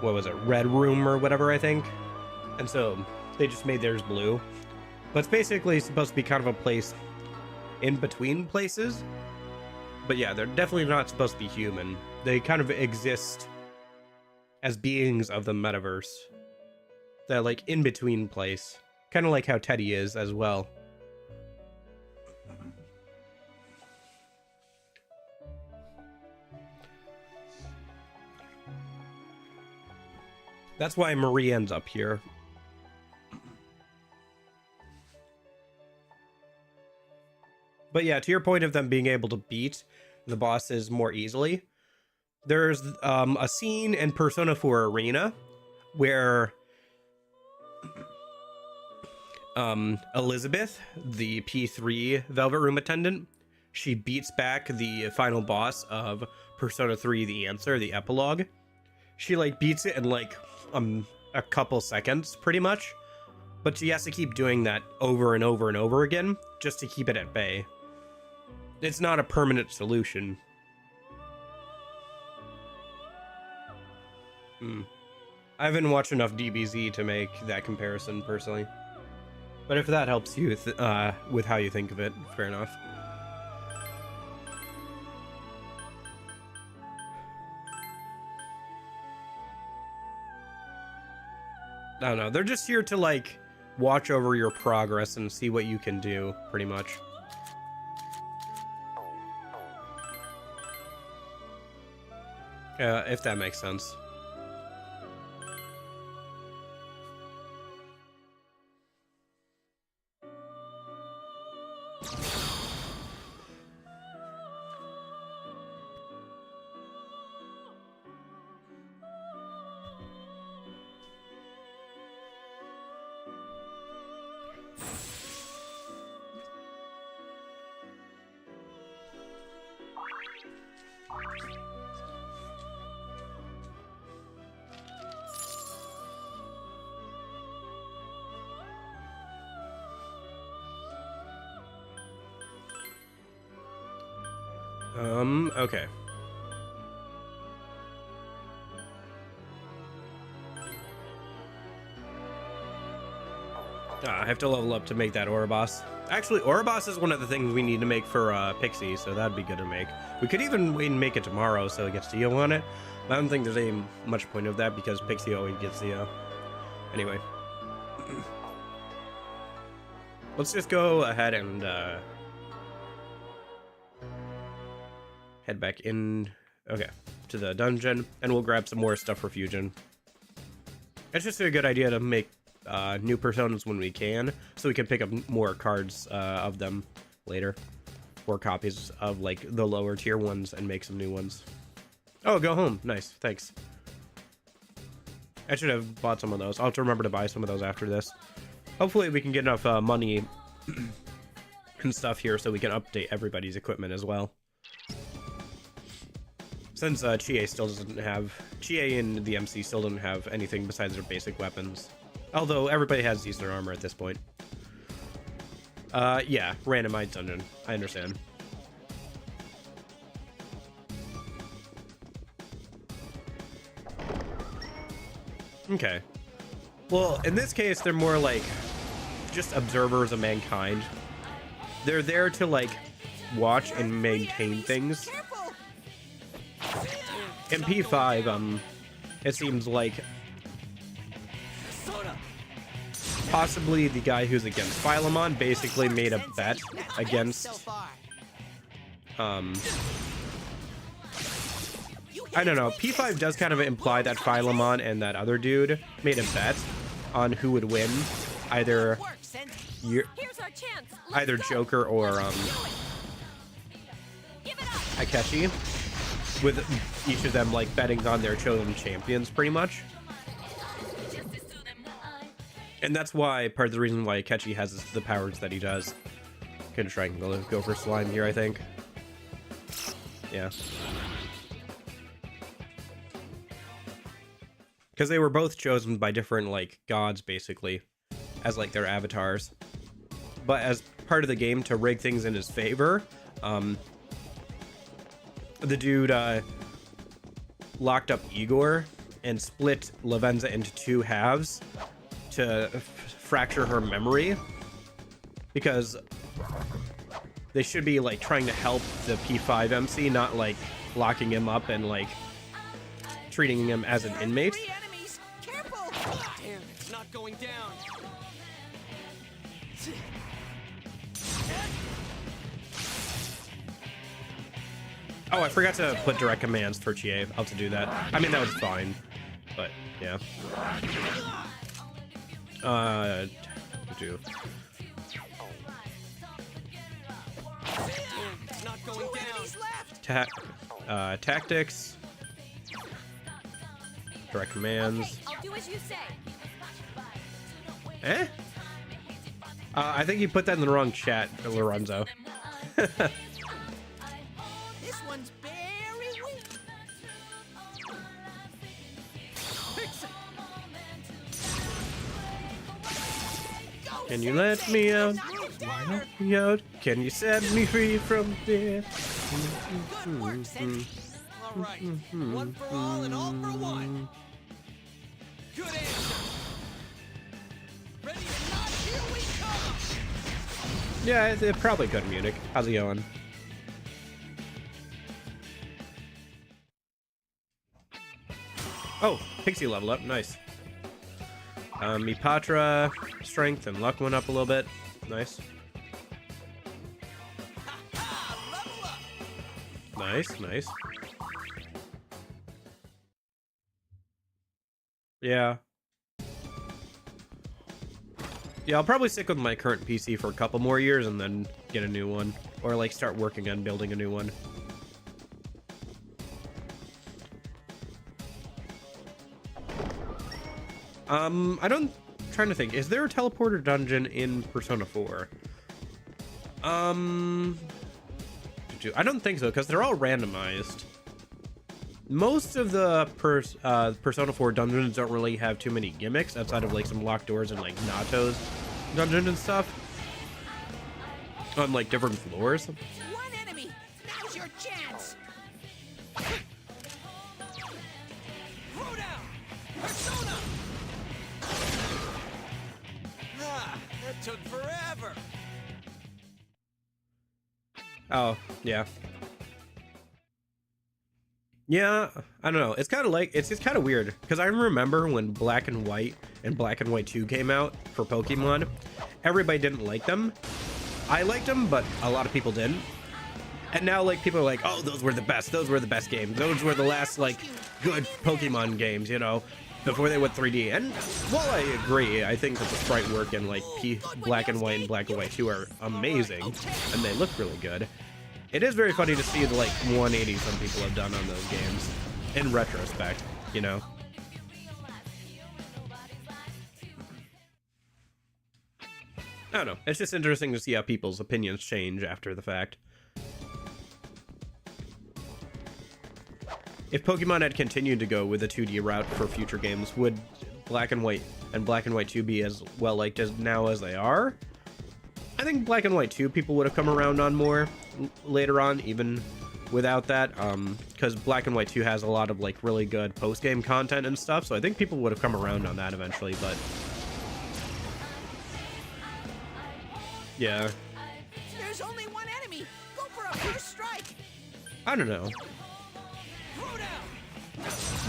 what was it, red room or whatever, I think. And so they just made theirs blue. But it's basically supposed to be kind of a place in between places. But yeah, they're definitely not supposed to be human. They kind of exist as beings of the metaverse. That like in between place, kind of like how Teddy is as well. That's why Marie ends up here. But yeah, to your point of them being able to beat the bosses more easily, there's a scene in Persona 4 Arena where Elizabeth, the P3 Velvet Room attendant, she beats back the final boss of Persona 3 The Answer, the epilogue. She like beats it in like a couple seconds pretty much, but she has to keep doing that over and over and over again just to keep it at bay. It's not a permanent solution. I haven't watched enough DBZ to make that comparison personally, but if that helps you with how you think of it, fair enough. I don't know, they're just here to like watch over your progress and see what you can do, pretty much. If that makes sense. Okay. I have to level up to make that Ouroboros. Actually, Ouroboros is one of the things we need to make for Pixie, so that'd be good to make. We could even wait and make it tomorrow so it gets Dio on it. But I don't think there's any much point of that because Pixie always gets Dio. Anyway. Let's just go ahead and head back in, okay, to the dungeon, and we'll grab some more stuff for Fusion. It's just a good idea to make new personas when we can, so we can pick up more cards of them later, or copies of like the lower tier ones and make some new ones. Oh, go home. Nice, thanks. I should have bought some of those. I'll have to remember to buy some of those after this. Hopefully we can get enough money and stuff here so we can update everybody's equipment as well. Since Chie still doesn't have... Chie and the MC still don't have anything besides their basic weapons. Although everybody has Eastern armor at this point. Yeah, randomized dungeon. I understand. Okay. Well, in this case, they're more like just observers of mankind. They're there to like watch and maintain things. In P5, it seems like possibly the guy who's against Philemon basically made a bet against I don't know, P5 does kind of imply that Philemon and that other dude made a bet on who would win, either Joker or Akechi, with each of them like betting on their chosen champions pretty much. And that's why part of the reason why Akechi has the powers that he does. Gonna try and go for slime here, I think. Yeah. Because they were both chosen by different like gods basically as like their avatars. But as part of the game to rig things in his favor, the dude locked up Igor and split Lavenza into two halves to fracture her memory, because they should be like trying to help the P5 MC, not like locking him up and like treating him as an inmate. 3 enemies! Careful! Damn, it's not going down. Oh, I forgot to put direct commands for Chie. I'll have to do that. I mean, that was fine, but yeah. Do. Damn, it's not going down. Tactics. Direct commands. I'll do as you say. Eh? I think you put that in the wrong chat, Lorenzo. This one's very weak. Pixie. Can you let me out? Let me out. Can you set me free from this? Good work, Senshi. All right, one for all and all for one. Good answer. Ready or not, here we come. Yeah, it probably could, Munich. How's it going? Oh, Pixie level up. Nice. Mipatra, strength and luck went up a little bit. Nice. Level up. Nice, nice. Yeah. Yeah, I'll probably stick with my current PC for a couple more years and then get a new one. Or, like, start working on building a new one. Trying to think. Is there a teleporter dungeon in Persona 4? I don't think so, because they're all randomized. Most of the Persona 4 dungeons don't really have too many gimmicks outside of like some locked doors and like Nato's dungeon and stuff on like different floors. One enemy. Now's your chance. Throw down. Persona. Ah, that took forever. Oh, yeah. Yeah, I don't know. It's kind of like, it's kind of weird because I remember when Black and White and Black and White 2 came out for Pokemon, everybody didn't like them. I liked them, but a lot of people didn't. And now like people are like, oh, those were the best. Those were the best games. Those were the last like good Pokemon games, you know, before they went 3D. And while I agree, I think that the sprite work in like Black and White and Black and White 2 are amazing and they look really good. It is very funny to see the like 180 some people have done on those games in retrospect, you know. I don't know. It's just interesting to see how people's opinions change after the fact. If Pokemon had continued to go with a 2D route for future games, would Black and White and Black and White 2 be as well liked as now as they are? I think Black and White 2 people would have come around on more later on, even without that, because Black and White 2 has a lot of like really good post-game content and stuff, so I think people would have come around on that eventually, but yeah. There's only one enemy. Go for a first strike. I don't know. Throw down.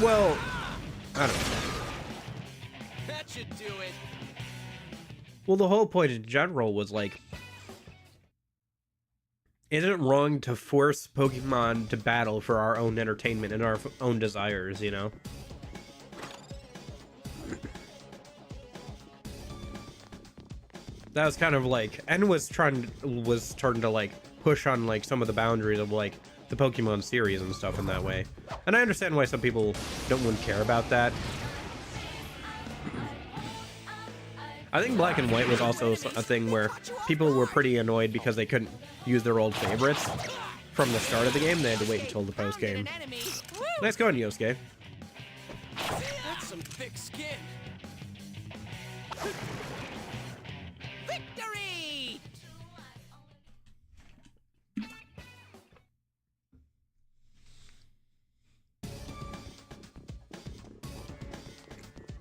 Well, I don't know. That should do it. Well, the whole point in general was like, isn't it wrong to force Pokemon to battle for our own entertainment and our own desires, you know? That was kind of like, and was starting to like push on like some of the boundaries of like the Pokemon series and stuff in that way. And I understand why some people wouldn't care about that. I think Black and White was also a thing where people were pretty annoyed because they couldn't use their old favorites from the start of the game. They had to wait until the post game. Nice going, Yosuke. That's some thick skin. Victory!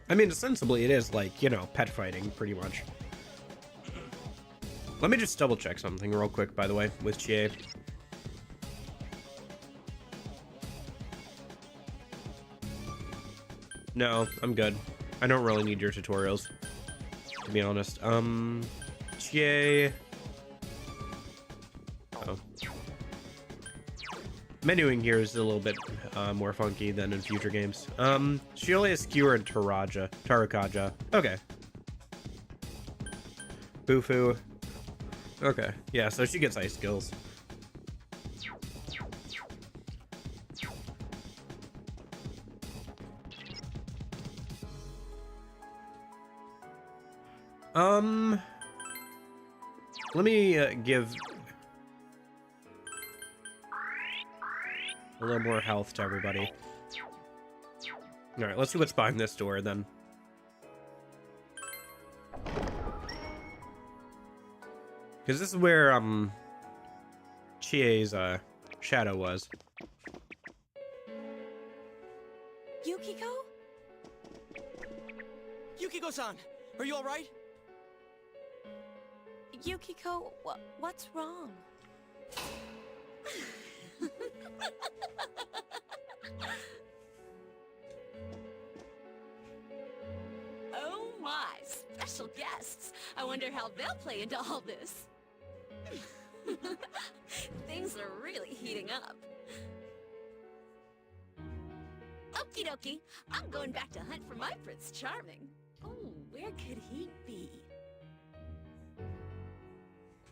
I mean, ostensibly it is like, you know, pet fighting, pretty much. Let me just double check something real quick, by the way, with Chie. No, I'm good. I don't really need your tutorials, to be honest. Chie. Oh. Menuing here is a little bit more funky than in future games. She only has Skewer and Tarakaja. Okay. Bufu. Okay. Yeah, so she gets ice skills. Let me give a little more health to everybody. Alright, let's see what's behind this door then. Because this is where, Chie's, shadow was. Yukiko? Yukiko-san, are you alright? Yukiko, what's wrong? Oh my, special guests. I wonder how they'll play into all this. Things are really heating up. Okie dokie, I'm going back to hunt for my Prince Charming. Oh, where could he be?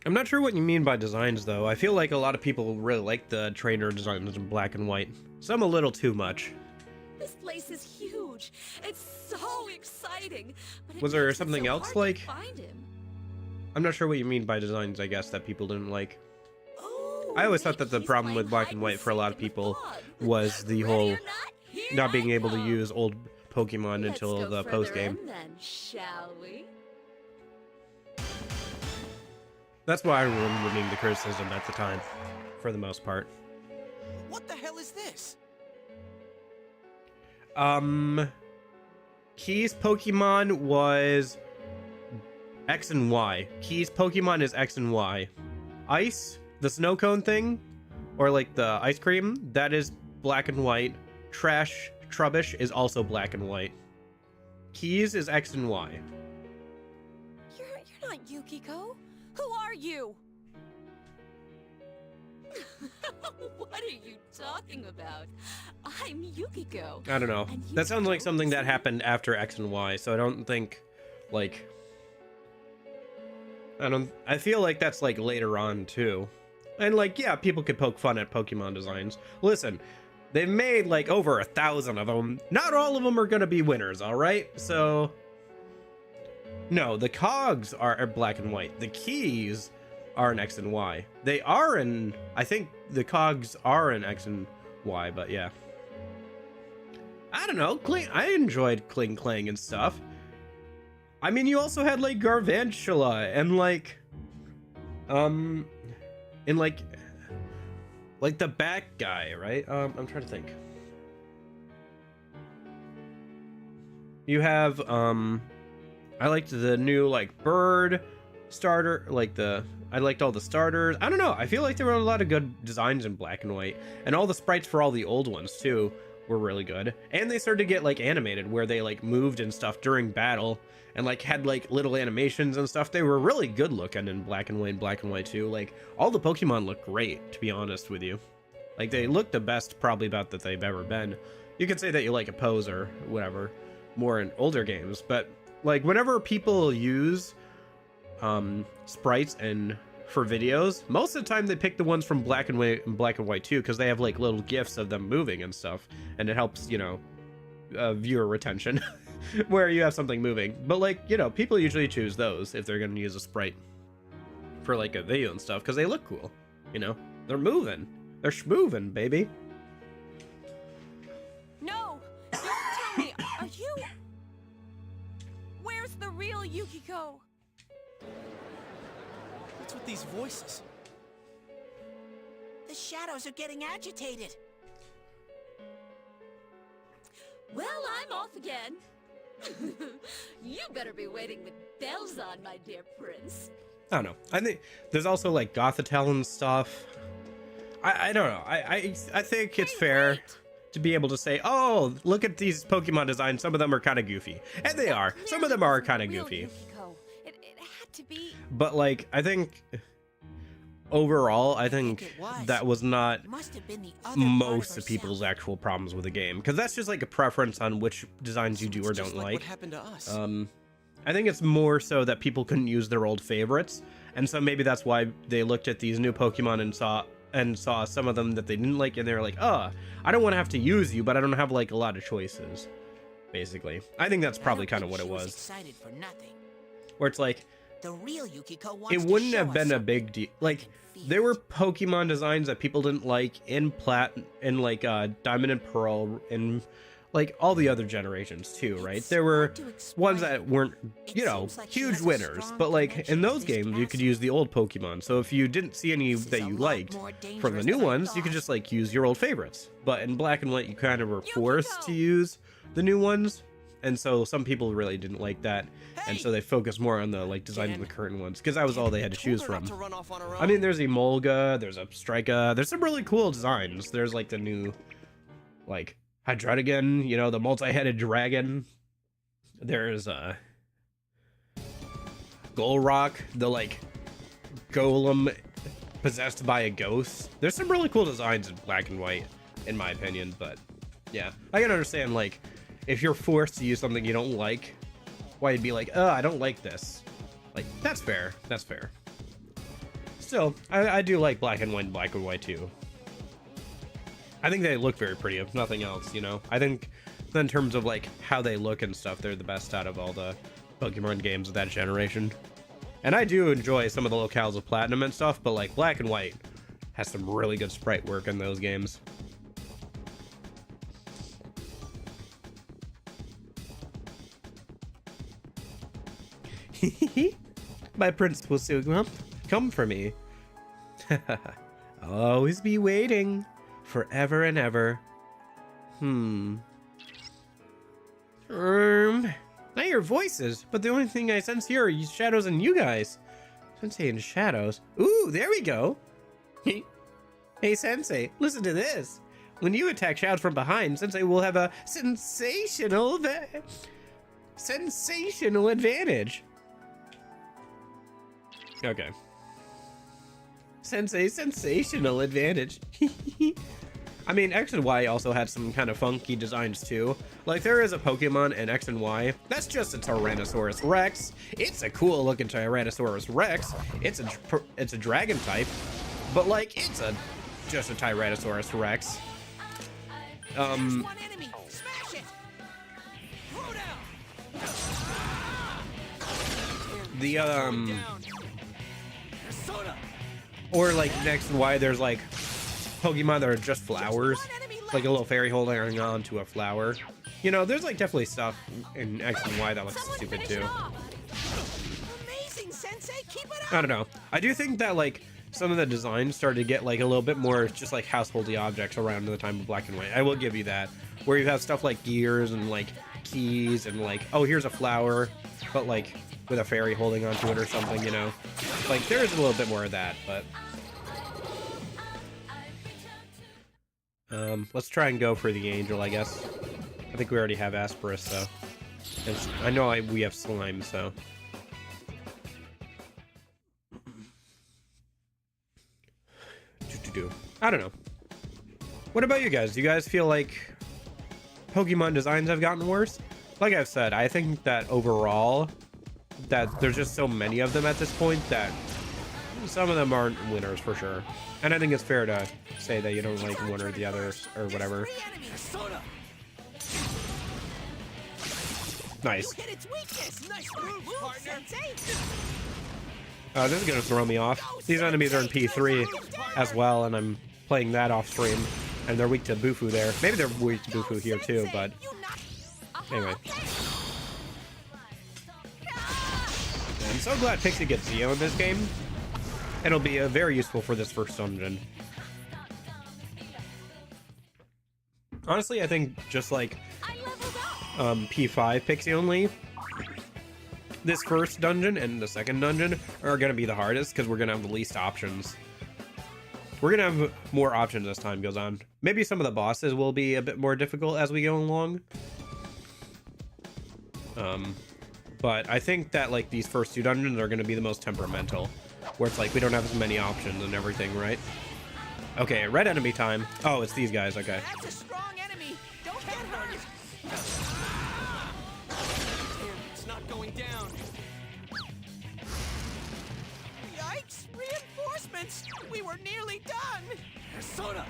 I'm not sure what you mean by designs, though. I feel like a lot of people really like the trainer designs in black and white. Some a little too much. This place is huge. It's so exciting. But Was there something else, like... Find him. I'm not sure what you mean by designs, I guess, that people didn't like. Oh, I always thought that the problem with black and white for a lot of people was the whole not being able to use old Pokemon until the post-game. Then, shall we? That's why I remember the criticism at the time, for the most part. What the hell is this? Key's Pokemon was X and Y. Key's Pokemon is X and Y. Ice, the snow cone thing, or like the ice cream, that is black and white. Trash, Trubbish is also black and white. Keys is X and Y. You're not Yukiko. Who are you? What are you talking about? I'm Yukiko. I don't know. And That sounds like Yukiko something is- that happened after X and Y, so I don't think, like... I feel like that's, like, later on, too. And, like, yeah, people could poke fun at Pokemon designs. Listen, they've made, like, over 1,000 of them. Not all of them are gonna be winners, alright? So... No, the cogs are black and white. The keys are in X and Y. They are in... I think the cogs are in X and Y, but yeah. I don't know. I enjoyed Kling Clang and stuff. I mean, you also had, like, Garvantula and, like... and, like the bat guy, right? I'm trying to think. You have, I liked the new, like, bird starter, like I liked all the starters. I don't know, I feel like there were a lot of good designs in black and white, and all the sprites for all the old ones, too, were really good. And they started to get, like, animated, where they, like, moved and stuff during battle, and, like, had, like, little animations and stuff. They were really good looking in black and white, too. Like, all the Pokemon look great, to be honest with you. Like, they look the best, probably, about that they've ever been. You could say that you like a pose or whatever, more in older games, but... Like, whenever people use sprites and for videos, most of the time they pick the ones from black and white too, because they have like little gifs of them moving and stuff, and it helps, you know, viewer retention where you have something moving. But like, you know, people usually choose those if they're going to use a sprite for like a video and stuff, because they look cool, you know, they're moving, they're schmoving, baby. No! Don't tell me! Are you... Where's the real Yukiko? What's with these voices? The shadows are getting agitated. Well, I'm off again. You better be waiting with bells on, my dear prince. I don't know. I think there's also like Gothitelle and stuff. I don't know. I think it's fair to be able to say, oh, look at these Pokemon designs. Some of them are kind of goofy. And they are. Some of them are kind of goofy. Yukiko. It had to be. But, like, I think overall, I think that was not Must have been the other most of people's actual problems with the game. Because that's just, like, a preference on which designs you do or don't like. What happened to us? I think it's more so that people couldn't use their old favorites. And so maybe that's why they looked at these new Pokemon and saw some of them that they didn't like, and they were like, oh, I don't want to have to use you, but I don't have like a lot of choices, basically. I think that's probably kind of what it was. Excited for nothing. Where it's like, The real Yukiko wants it to wouldn't show have us been a something big deal. Like, and there were feel. Pokemon designs that people didn't like in like Diamond and Pearl, and like all the other generations too, right? It's There were hard to explain. ones that weren't, It you know, seems like she huge has a winners, strong but like connection in to those this games you could castle. use the old Pokemon. So if you didn't see any This is that a you lot liked more from the dangerous new than I ones, you could thought. just like use your old favorites. But in Black and White, you kind of were forced Yukiko! to use the new ones, and so some people really didn't like that, and so they focused more on the like design of the current ones, because that was all they had to choose from. I mean, there's Emolga, there's a Strika, there's some really cool designs. There's like the new, like, Hydreigon, you know, the multi-headed dragon. There's Golrock, the like golem possessed by a ghost. There's some really cool designs in Black and White, in my opinion, but yeah. I can understand, like, if you're forced to use something you don't like, why you'd be like, oh, I don't like this. Like, that's fair. That's fair. Still, I do like Black and White too. I think they look very pretty, if nothing else, you know? I think in terms of, like, how they look and stuff, they're the best out of all the Pokemon games of that generation. And I do enjoy some of the locales of Platinum and stuff, but, like, Black and White has some really good sprite work in those games. My prince will soon come for me. I'll always be waiting forever and ever. Not your voices, but the only thing I sense here are shadows and you guys. Sensei and shadows. Ooh, there we go. Hey, Sensei, listen to this. When you attack shadows from behind, Sensei will have a sensational advantage. Okay. Sensei, sensational advantage. I mean, X and Y also had some kind of funky designs too. Like, there is a Pokemon in X and Y that's just a Tyrannosaurus Rex. It's a cool looking Tyrannosaurus Rex. It's a dragon type, but like, it's just a Tyrannosaurus Rex. There's one enemy. Smash it. Throw down. The Persona. or like in X and Y, there's like Pokemon that are just flowers, like a little fairy holding on to a flower. You know, there's like definitely stuff in X and Y that looks stupid too. Amazing, Sensei. Keep it up. I don't know. I do think that like some of the designs started to get like a little bit more just like householdy objects around the time of Black and White. I will give you that. Where you have stuff like gears and like keys and like, oh, here's a flower, but like with a fairy holding onto it or something, you know? Like, there is a little bit more of that, but let's try and go for the angel, I guess. I think we already have Asperus, so. I know we have slime, so. I don't know. What about you guys? Do you guys feel like Pokemon designs have gotten worse? Like I've said, I think that overall, that there's just so many of them at this point that some of them aren't winners for sure. And I think it's fair to say that you don't like one or the other or whatever. Persona. Nice. You hit its weakness. Nice move, partner. Sensei. This is gonna throw me off. These enemies are in P3 as well, and I'm playing that off stream, and they're weak to Bufu there. Maybe they're weak to Bufu here too, but anyway. I'm so glad Pixie gets Zeo in this game. It'll be very useful for this first dungeon. Honestly, I think just like P5 Pixie only, this first dungeon and the second dungeon are going to be the hardest because we're going to have the least options. We're gonna have more options as time goes on. Maybe some of the bosses will be a bit more difficult as we go along. But I think that like these first 2 dungeons are gonna be the most temperamental, where it's like we don't have as many options and everything, right? Okay, red enemy time. Oh, it's these guys. Okay. That's a strong enemy. Don't get hurt. Damn, it's not going down. Yikes! Reinforcements. We were nearly done. Persona!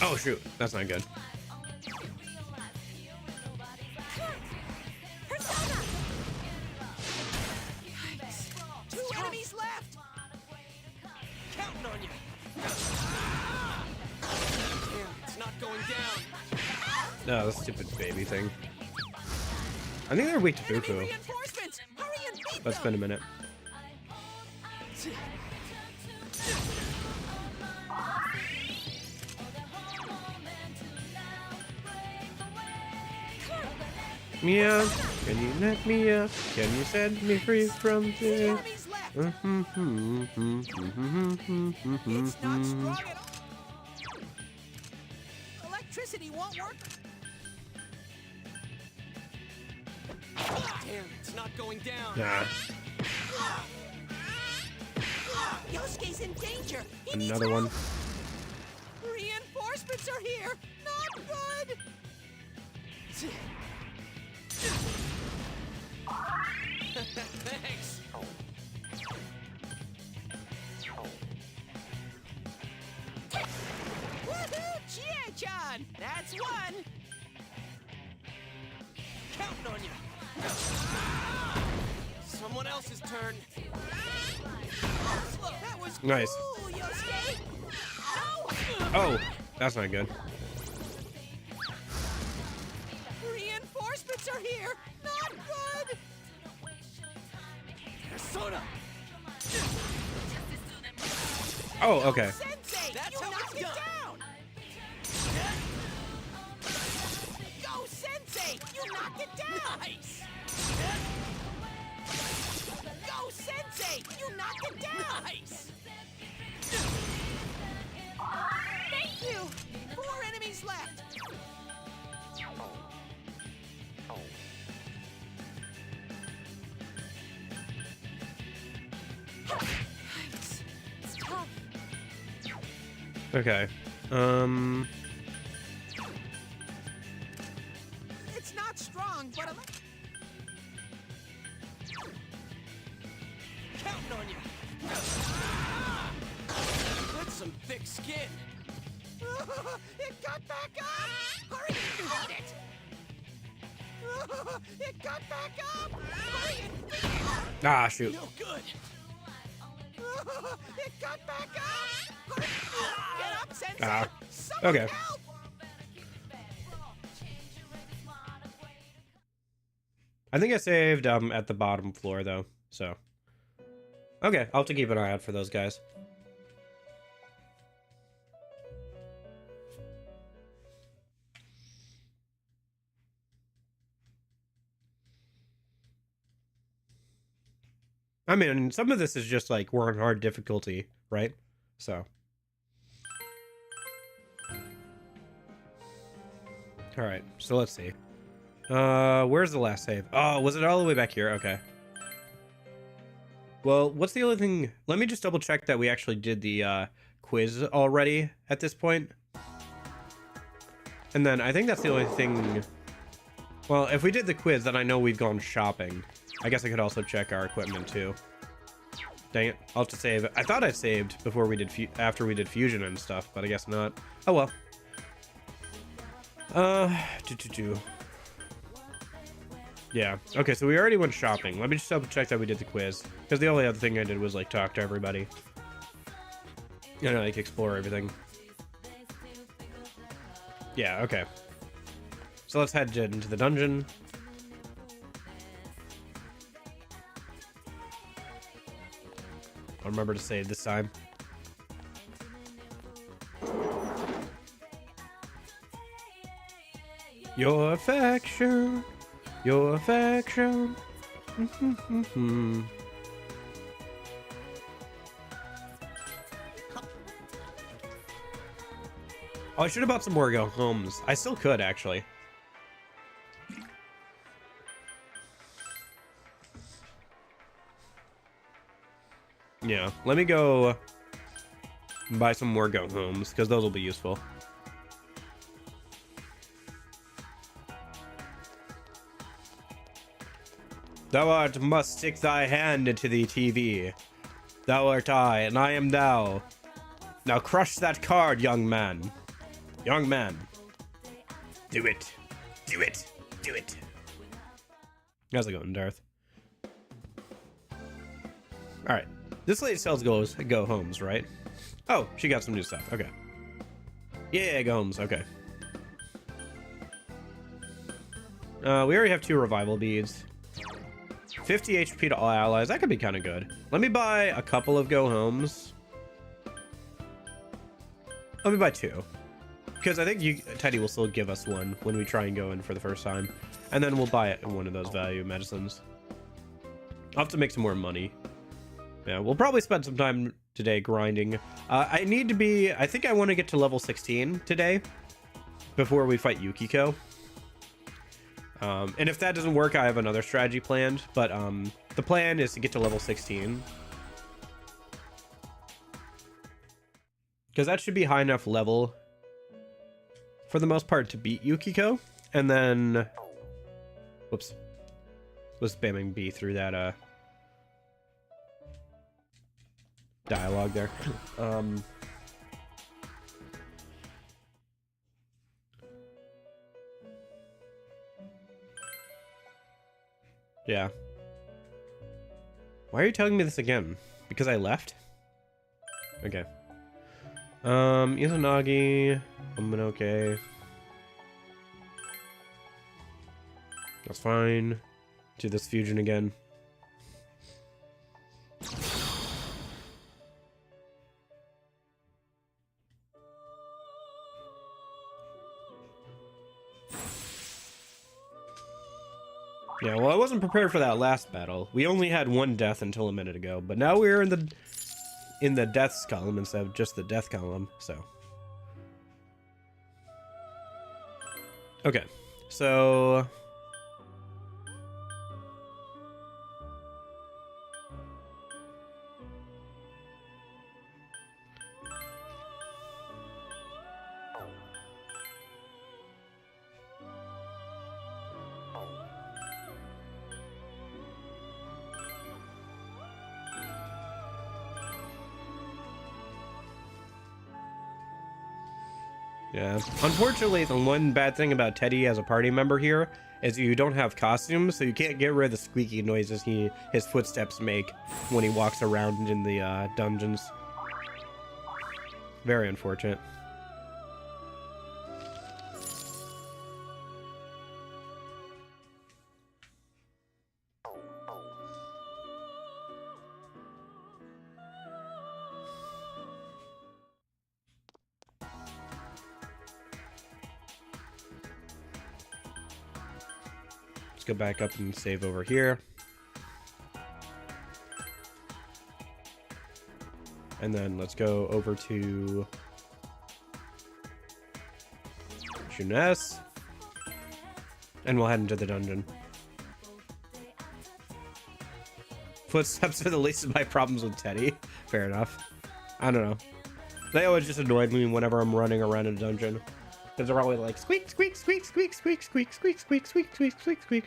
Oh shoot, that's not good. Persona! 2 enemies left. Counting on you. Damn, it's not going down. No, the stupid baby thing. I think they're weak to Enemy Buku. reinforcements. Hurry and beat Let's them. spend a minute. Mia, can you let me up? Can you set me free from 2 this? enemies left. It's not strong at all. Electricity won't work. Damn, it's not going down. Nah, Yosuke's in danger. He needs another one. help. Reinforcements are here. Not good. Thanks. Woohoo! Chie-chan! That's one. Counting on you. Someone else's turn. That was Nice. cool, Yosuke. Oh, that's not good. Reinforcements are here. Not good. Persona! Oh, okay. Sensei, That's you how knocked it's it done. down. Go, Sensei! You knocked it down. Nice! Go, Sensei! You knocked it down. Nice! Thank you. 4 enemies left. Yikes. It's tough. Okay. It's not strong, but Counting on you. That's some thick skin. it got back up. Hurry and beat it. It got back up. Hurry and beat it. Ah, shoot. No good. It got back up. Hurry. Get up, Sensei. Ah, Someone okay. help. I think I saved at the bottom floor though, so. Okay, I'll have to keep an eye out for those guys. I mean, some of this is just like we're on hard difficulty, right? So. Alright, so let's see. Where's the last save? Oh, was it all the way back here? Okay. Well, what's the other thing? Let me just double check that we actually did the quiz already at this point. And then I think that's the only thing. Well, if we did the quiz, then I know we've gone shopping. I guess I could also check our equipment too. Dang it, I'll have to save. I thought I saved before we did after we did fusion and stuff, but I guess not. Oh well. Yeah. Okay, so we already went shopping. Let me just double check that we did the quiz, because the only other thing I did was like talk to everybody. You know, like explore everything. Yeah. Okay. So let's head into the dungeon. I'll remember to save this time. Your affection. Your affection. Oh, I should have bought some more Go Homes. I still could, actually. Yeah, let me go buy some more Go Homes, because those will be useful. Thou art must stick thy hand into the TV. Thou art I, and I am thou. Now crush that card, young man. Young man. Do it. Do it. Do it. How's it going, Darth? Alright. This lady sells Go Homes, right? Oh, she got some new stuff. Okay. Yeah, Go Homes. Okay. We already have 2 revival beads. 50 HP to all allies. That could be kind of good. Let me buy a couple of Go Homes. Let me buy 2. Because I think Teddy will still give us one when we try and go in for the first time. And then we'll buy it in one of those value medicines. I'll have to make some more money. Yeah, we'll probably spend some time today grinding. I need to be... I think I want to get to level 16 today. Before we fight Yukiko. And if that doesn't work, I have another strategy planned. But the plan is to get to level 16. Because that should be high enough level for the most part to beat Yukiko. And then... Whoops. Was spamming B through that dialogue there. Yeah. Why are you telling me this again? Because I left? Okay. Izanagi. Okay. That's fine. Do this fusion again. Yeah, well, I wasn't prepared for that last battle. We only had 1 death until a minute ago, but now we're in the deaths column instead of just the death column, so. Okay, so... Yeah. Unfortunately, the one bad thing about Teddy as a party member here is you don't have costumes, so you can't get rid of the squeaky noises his footsteps make when he walks around in the dungeons. Very unfortunate. Go back up and save over here. And then let's go over to Juness. And we'll head into the dungeon. Footsteps are the least of my problems with Teddy. Fair enough. I don't know. They always just annoyed me whenever I'm running around in a dungeon. Because they're always like, squeak, squeak, squeak, squeak, squeak, squeak, squeak, squeak, squeak, squeak, squeak, squeak.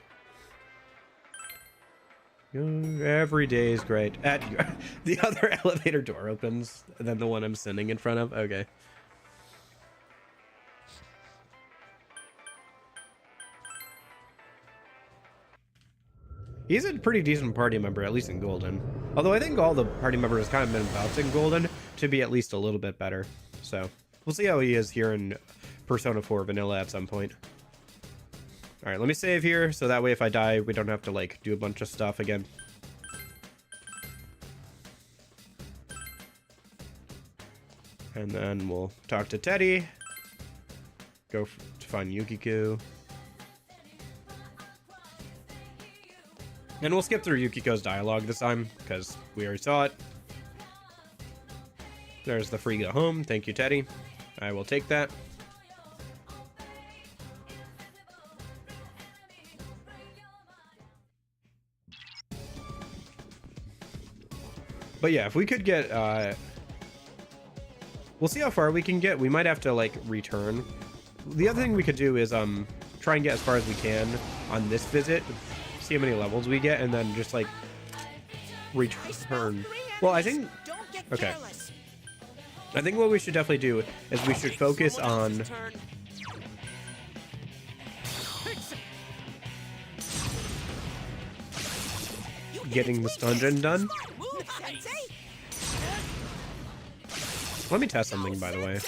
Every day is great. The other elevator door opens than the one I'm sitting in front of. Okay. He's a pretty decent party member, at least in Golden. Although I think all the party members kind of been bouncing Golden to be at least a little bit better. So we'll see how he is here in Persona 4 Vanilla at some point. Alright, let me save here, so that way if I die, we don't have to, like, do a bunch of stuff again. And then we'll talk to Teddy. Go to find Yukiko. And we'll skip through Yukiko's dialogue this time, because we already saw it. There's the free go home. Thank you, Teddy. I will take that. But yeah, if we could get, we'll see how far we can get. We might have to like return. The other thing we could do is try and get as far as we can on this visit, see how many levels we get, and then just like return. Well, I think, okay. I think what we should definitely do is we should focus on getting this dungeon done. Let me test something, by the way.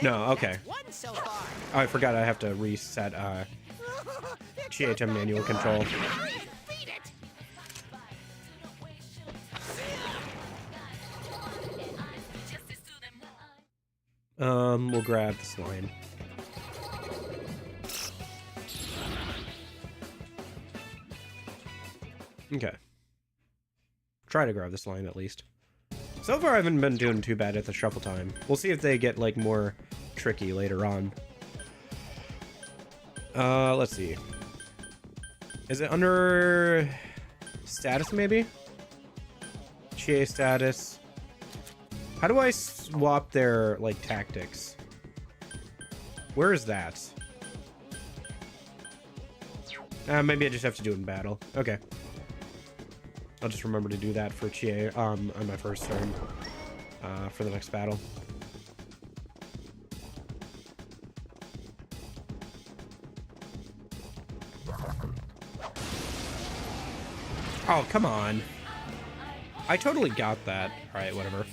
No, okay. Oh, I forgot I have to reset GHM manual control. We'll grab this line. Okay. Try to grab this line at least. So far I haven't been doing too bad at the shuffle time. We'll see if they get like more tricky later on. Let's see. Is it under status maybe? Chie status. How do I swap their like tactics? Where is that? Maybe I just have to do it in battle. Okay. I'll just remember to do that for Chie on my first turn for the next battle. Oh, come on. I totally got that. All right, whatever.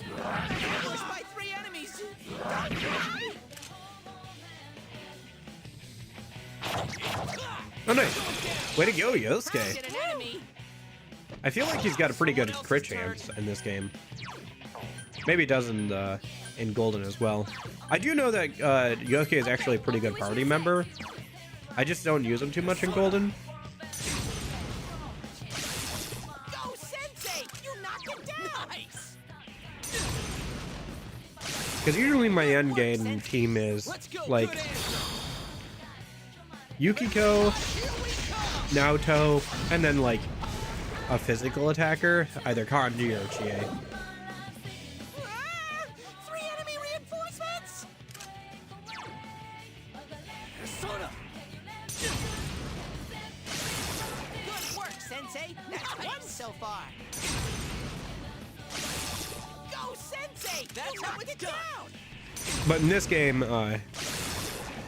Oh, nice. Way to go, Yosuke. I feel like he's got a pretty good crit chance in this game. Maybe he does in Golden as well. I do know that Yosuke is actually a pretty good party member. I just don't use him too much in Golden. Because usually my end game team is like Yukiko, Naoto, and then like a physical attacker, either Kanji or Chie. 3 enemy reinforcements! Good work, Sensei! That's one so far! Go, Sensei! That's how it's done! But in this game,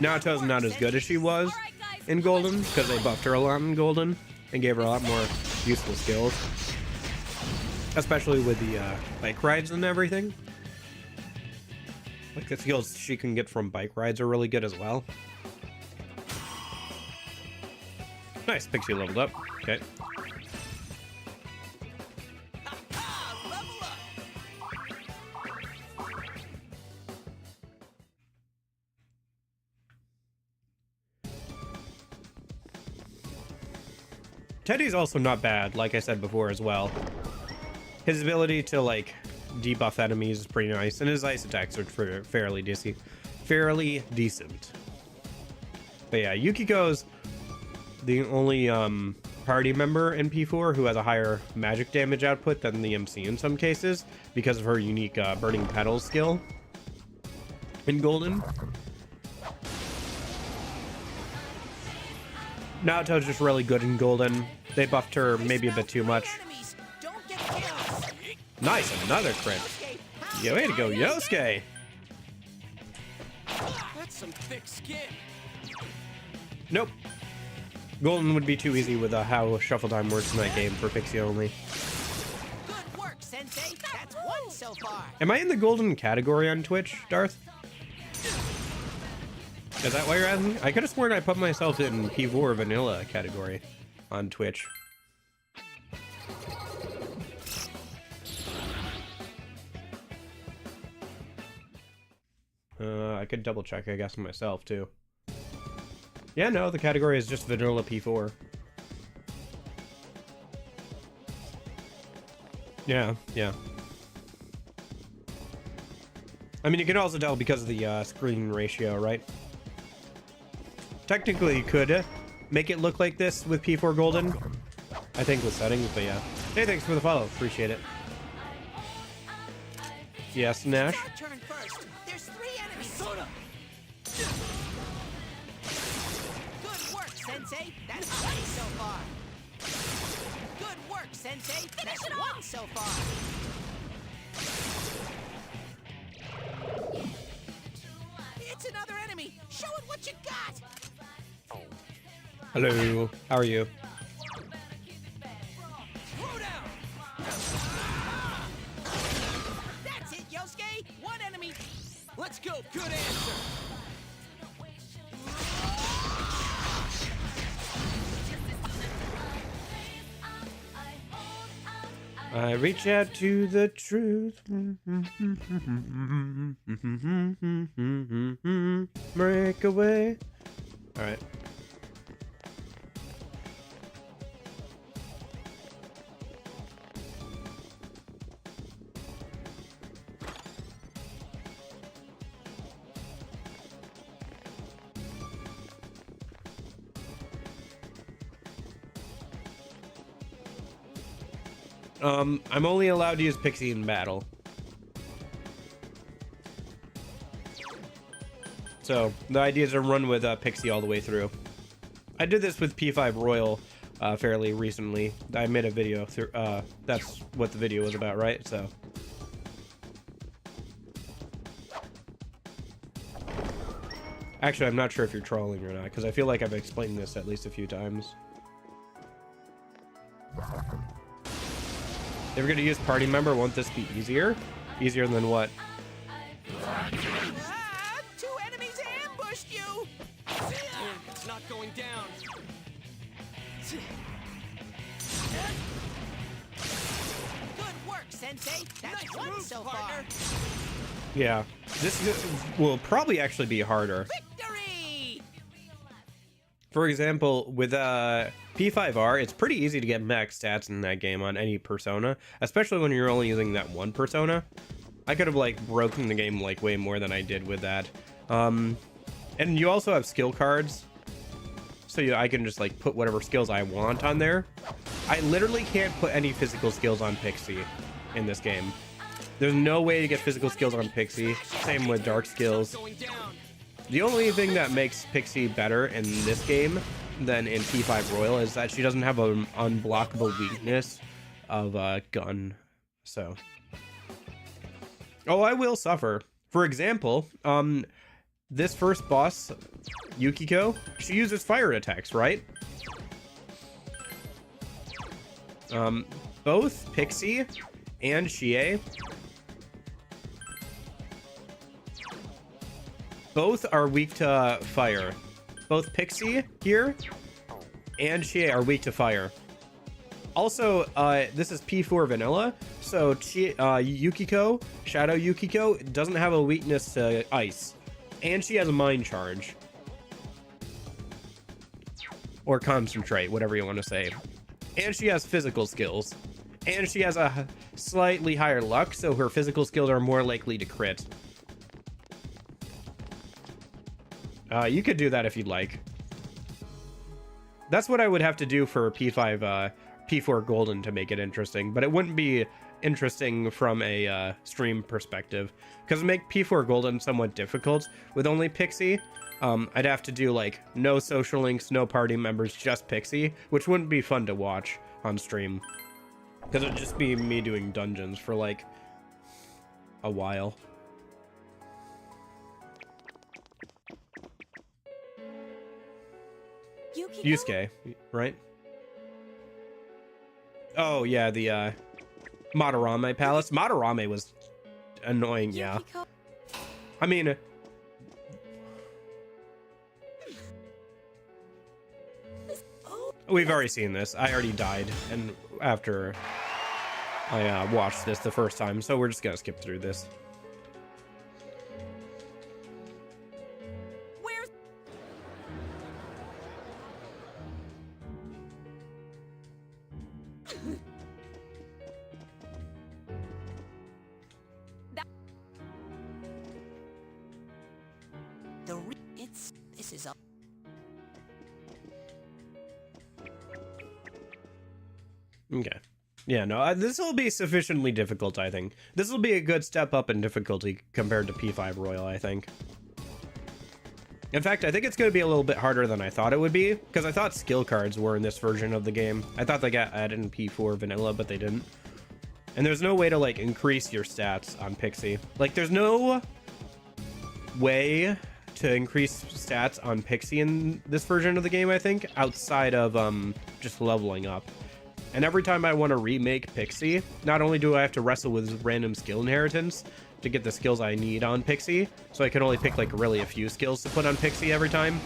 Naoto's not as good as she was in Golden, because they buffed her a lot in Golden and gave her a lot more useful skills, especially with the bike rides and everything. Like the skills she can get from bike rides are really good as well. Nice, Pixie leveled up. Okay. Teddy's also not bad, like I said before as well. His ability to like debuff enemies is pretty nice, and his ice attacks are fairly decent. But yeah, Yukiko's the only party member in P4 who has a higher magic damage output than the MC in some cases because of her unique burning petals skill in Golden. Naoto's just really good in Golden. They buffed her maybe a bit too much. Nice, another crit. Yeah, way to go, Yosuke. That's some thick skin. Nope. Golden would be too easy with how shuffle time works in that game for Pixie only. Good work, Sensei. That's one so far. Am I in the Golden category on Twitch, Darth? Is that why you're asking? I could have sworn I put myself in P4 vanilla category on Twitch. I could double check, I guess, myself too. Yeah, no, the category is just vanilla P4. Yeah. I mean, you can also tell because of the screen ratio, right? Technically, you could make it look like this with P4 Golden. I think with settings, but yeah. Hey, thanks for the follow. Appreciate it. Yes, Nash. It's our turn first. There's 3 enemies. Soda! Good work, Sensei. That's 1 so far. Good work, Sensei. That's 1 so far. It's another enemy. Show it what you got. Hello. How are you? Throw down! That's it, Yosuke. 1 enemy. Let's go! Good answer! I reach out to the truth. Break away. All right. I'm only allowed to use Pixie in battle. So the idea is to run with Pixie all the way through. I did this with P5 Royal fairly recently. I made a video through. That's what the video was about, right? So. Actually, I'm not sure if you're trolling or not, because I feel like I've explained this at least a few times. If you're gonna use party member, won't this be easier? Easier than what? Ah, 2 enemies ambushed you. It's not going down. Good work, Sensei. That's Nice 1 move, so partner. far. Yeah, this will probably actually be harder. Victory! For example, with P5R, it's pretty easy to get max stats in that game on any persona, especially when you're only using that one persona. I could have like broken the game like way more than I did with that. And you also have skill cards, so I can just like put whatever skills I want on there. I literally can't put any physical skills on Pixie in this game. There's no way to get physical skills on Pixie. Same with dark skills. Going down. The only thing that makes Pixie better in this game than in P5 Royal is that she doesn't have an unblockable weakness of a gun. So. Oh, I will suffer. For example, this first boss, Yukiko, she uses fire attacks, right? Both Pixie and Chie both are weak to fire. Both Pixie here and Chie are weak to fire. Also, this is P4 vanilla, so Yukiko, Shadow Yukiko, doesn't have a weakness to ice. And she has a mind charge. Or concentrate, whatever you want to say. And she has physical skills. And she has a slightly higher luck, so her physical skills are more likely to crit. You could do that if you'd like. That's what I would have to do for P4 Golden to make it interesting, but it wouldn't be interesting from a stream perspective, because make P4 Golden somewhat difficult with only Pixie. I'd have to do like no social links, no party members, just Pixie, which wouldn't be fun to watch on stream, because it'd just be me doing dungeons for like a while. Yukiko? Yusuke, right? Oh yeah, the Madarame Palace. Madarame was annoying, yeah. Yukiko? I mean, we've already seen this. I already died, and after I watched this the first time, so we're just gonna skip through this. Where's... This is a... Okay. Yeah, no, this will be sufficiently difficult, I think. This will be a good step up in difficulty compared to P5 Royal, I think. In fact, I think it's going to be a little bit harder than I thought it would be, because I thought skill cards were in this version of the game. I thought they got added in P4 Vanilla, but they didn't. And there's no way to, like, increase your stats on Pixie. Like, there's no way to increase stats on Pixie in this version of the game, I think, outside of just leveling up. And every time I want to remake Pixie, not only do I have to wrestle with random skill inheritance to get the skills I need on Pixie, so I can only pick like really a few skills to put on Pixie every time,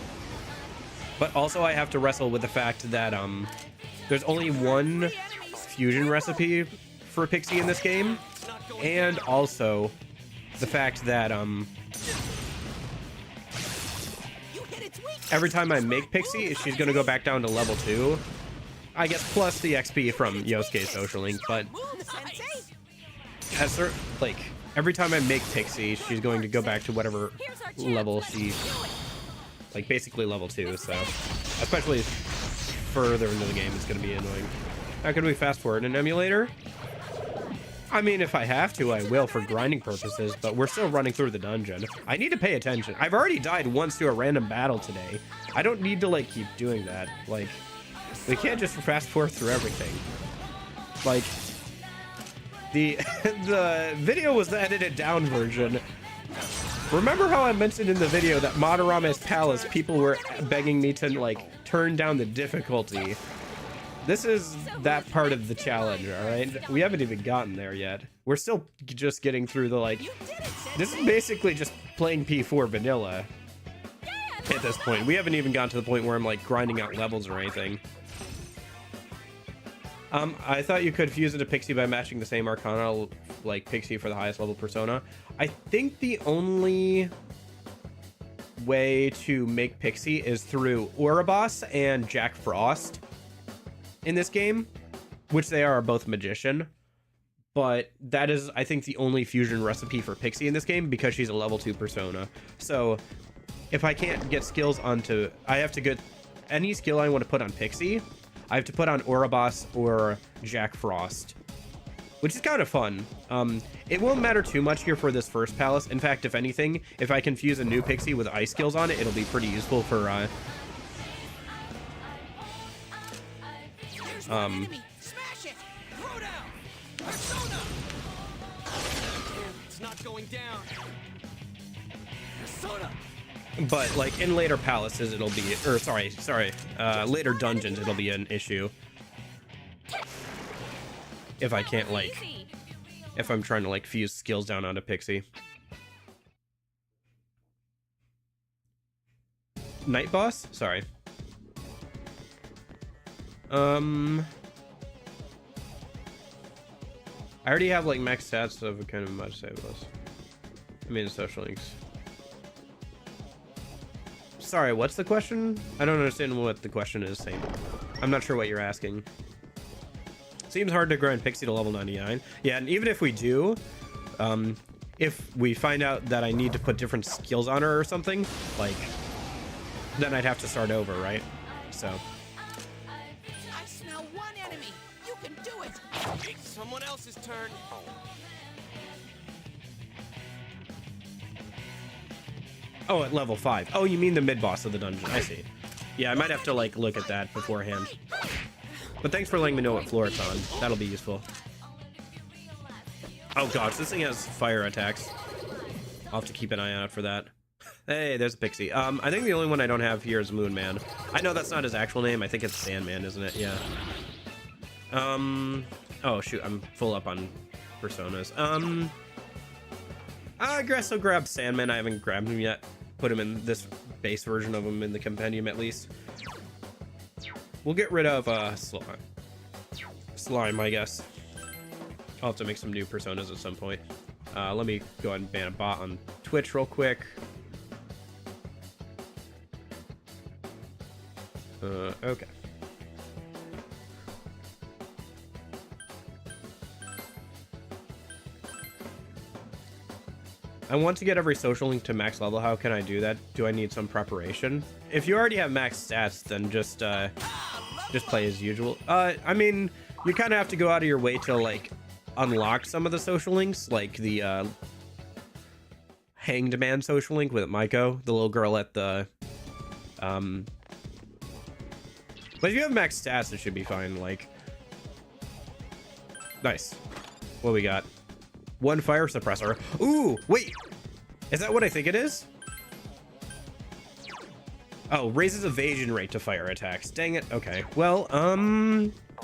but also I have to wrestle with the fact that there's only one fusion recipe for Pixie in this game, and also the fact that every time I make Pixie, she's gonna go back down to level 2. I guess plus the XP from Yosuke's Social Link, but as like every time I make Pixie, she's going to go back to whatever level she, like basically level 2. So especially further into the game, it's going to be annoying. How can we fast forward an emulator? I mean, if I have to, I will for grinding purposes, but we're still running through the dungeon. I need to pay attention. I've already died once to a random battle today. I don't need to like keep doing that. Like, we can't just fast forward through everything. Like, the video was the edited down version. Remember how I mentioned in the video that Madarame's Palace, people were begging me to like turn down the difficulty? This is that part of the challenge, all right? We haven't even gotten there yet. We're still just getting through the like, this is basically just playing P4 vanilla at this point. We haven't even gotten to the point where I'm like grinding out levels or anything. I thought you could fuse it to Pixie by matching the same Arcana like Pixie for the highest level persona. I think the only way to make Pixie is through Ouroboros and Jack Frost in this game, which they are both magician. But that is, I think, the only fusion recipe for Pixie in this game because she's a level 2 persona. So if I can't get skills onto, I have to get any skill I want to put on Pixie, I have to put on Ouroboros or Jack Frost, which is kind of fun. It won't matter too much here for this first palace. In fact, if anything, if I can fuse a new Pixie with ice skills on it, it'll be pretty useful for Smash it! Throw down! Persona! It's not going down. Persona! but like in later palaces it'll be, or sorry, later dungeons it'll be an issue if I can't like, if I'm trying to like fuse skills down onto Pixie. Night boss? Sorry. I already have like max stats, so I kind of much save us. I mean, social links. Sorry, what's the question? I don't understand what the question is saying. I'm not sure what you're asking. Seems hard to grind Pixie to level 99. Yeah, and even if we do, if we find out that I need to put different skills on her or something, like, then I'd have to start over, right? So. I smell one enemy. You can do it. It's someone else's turn. Oh, at level 5. Oh, you mean the mid-boss of the dungeon. I see. Yeah, I might have to, like, look at that beforehand. But thanks for letting me know what floor it's on. That'll be useful. Oh, gosh, this thing has fire attacks. I'll have to keep an eye out for that. Hey, there's a Pixie. I think the only one I don't have here is Moon Man. I know that's not his actual name. I think it's Sandman, isn't it? Yeah. Oh, shoot. I'm full up on personas. I guess I'll grab Sandman. I haven't grabbed him yet. Put him in this base version of him in the compendium, at least. We'll get rid of Slime, I guess. I'll have to make some new personas at some point. Let me go ahead and ban a bot on Twitch real quick. Okay. I want to get every social link to max level. How can I do that? Do I need some preparation? If you already have max stats, then just play as usual. I mean, You kind of have to go out of your way to like unlock some of the social links, like the Hanged Man social link with Maiko, the little girl at the but if you have max stats, it should be fine. Like, nice. What we got? One fire suppressor. Ooh, wait, is that what I think it is? Oh, raises evasion rate to fire attacks. Dang it. Okay, well,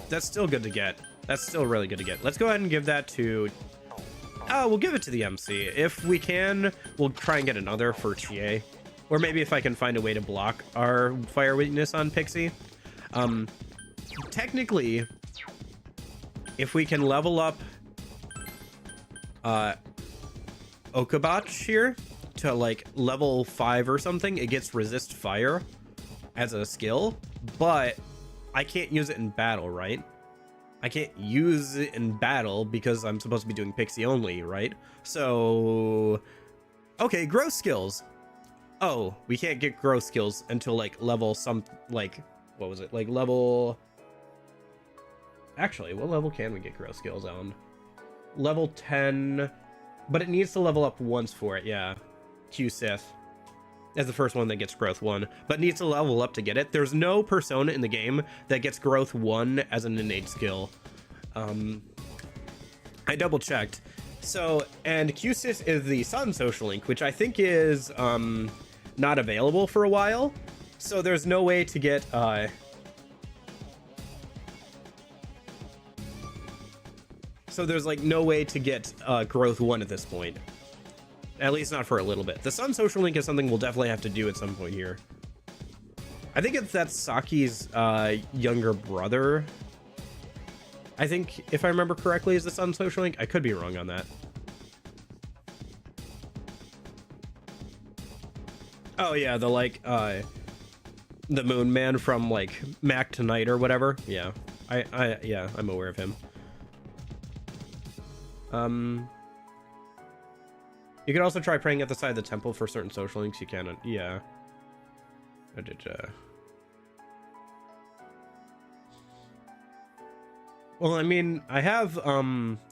that's still good to get. That's still really good to get. Let's go ahead and give that to we'll give it to the MC. If we can, we'll try and get another for Chie, or maybe if I can find a way to block our fire weakness on Pixie. Technically, if we can level up Okabach here to like level 5 or something, it gets resist fire as a skill, but I can't use it in battle, right? I can't use it in battle because I'm supposed to be doing Pixie only, right? So, okay, growth skills. Oh, we can't get growth skills until like level some, like, what was it? Like level, actually, what level can we get growth skills on? Level 10, but it needs to level up once for it, yeah. Q Sith as the first one that gets growth 1, but needs to level up to get it. There's no persona in the game that gets growth 1 as an innate skill. I double checked. So, and Q Sith is the Sun social link, which I think is not available for a while. So there's no way to get so there's like no way to get growth 1 at this point. At least not for a little bit. The Sun social link is something we'll definitely have to do at some point here. I think that's Saki's younger brother. I think, if I remember correctly, is the Sun social link. I could be wrong on that. Oh yeah, the like the Moon Man from like Mac Tonight or whatever. Yeah, yeah, I'm aware of him. You could also try praying at the side of the temple for certain social links. You can, yeah. I did, well, I mean, I have,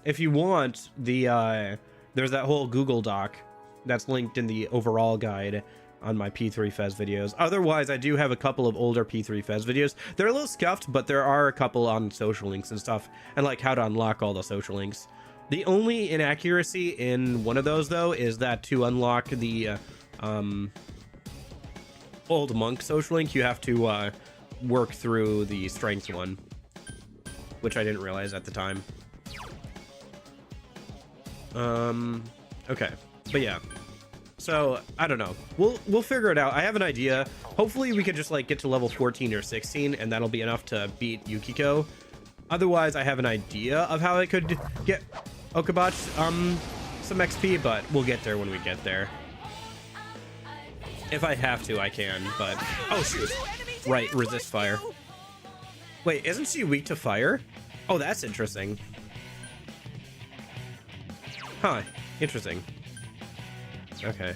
if you want, the, there's that whole Google Doc that's linked in the overall guide on my P3 Fez videos. Otherwise, I do have a couple of older P3 Fez videos. They're a little scuffed, but there are a couple on social links and stuff, and like how to unlock all the social links. The only inaccuracy in one of those, though, is that to unlock the old monk social link, you have to work through the strength one, which I didn't realize at the time. Okay, but yeah. So I don't know. We'll figure it out. I have an idea. Hopefully, we could just like get to level 14 or 16, and that'll be enough to beat Yukiko. Otherwise, I have an idea of how I could get Okabach some XP, but we'll get there when we get there. If I have to, I can, but... Oh, shoot. Right, resist fire. Wait, isn't she weak to fire? Oh, that's interesting. Huh, interesting. Okay.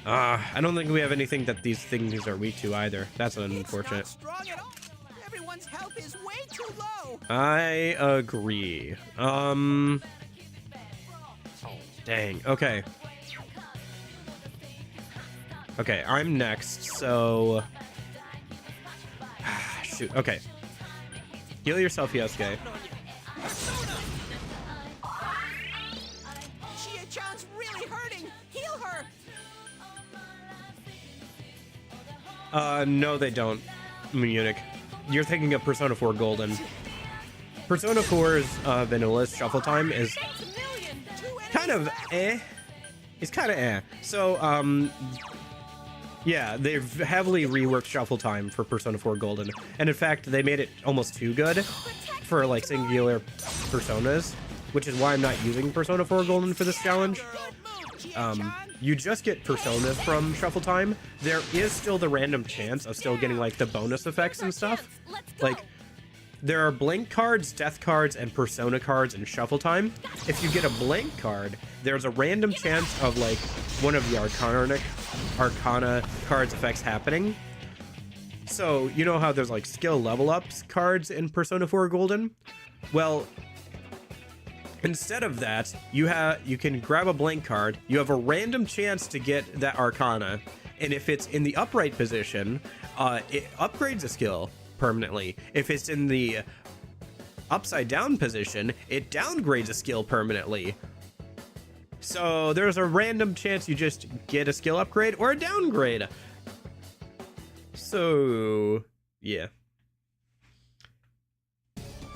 I don't think we have anything that these things are weak to either. That's unfortunate. Everyone's health is way too low. I agree. Dang. Okay. Okay, I'm next, so... Shoot, okay. Heal yourself, Yosuke. Chie-chan's really hurting. Heal her. No, they don't. Munich. You're thinking of Persona 4 Golden. Persona 4's Vanilla's shuffle time is kind of eh. It's kind of eh. So, yeah, they've heavily reworked shuffle time for Persona 4 Golden. And in fact, they made it almost too good for, like, singular personas, which is why I'm not using Persona 4 Golden for this challenge. You just get personas from shuffle time. There is still the random chance of still getting, like, the bonus effects and stuff. Like, there are blank cards, death cards, and persona cards in shuffle time. If you get a blank card, there's a random chance of, like, one of the Arcana cards effects happening. So, you know how there's like skill level ups cards in Persona 4 Golden? Well, instead of that, you can grab a blank card, you have a random chance to get that Arcana, and if it's in the upright position, it upgrades a skill permanently. If it's in the upside down position, it downgrades a skill permanently. So there's a random chance you just get a skill upgrade or a downgrade. So yeah,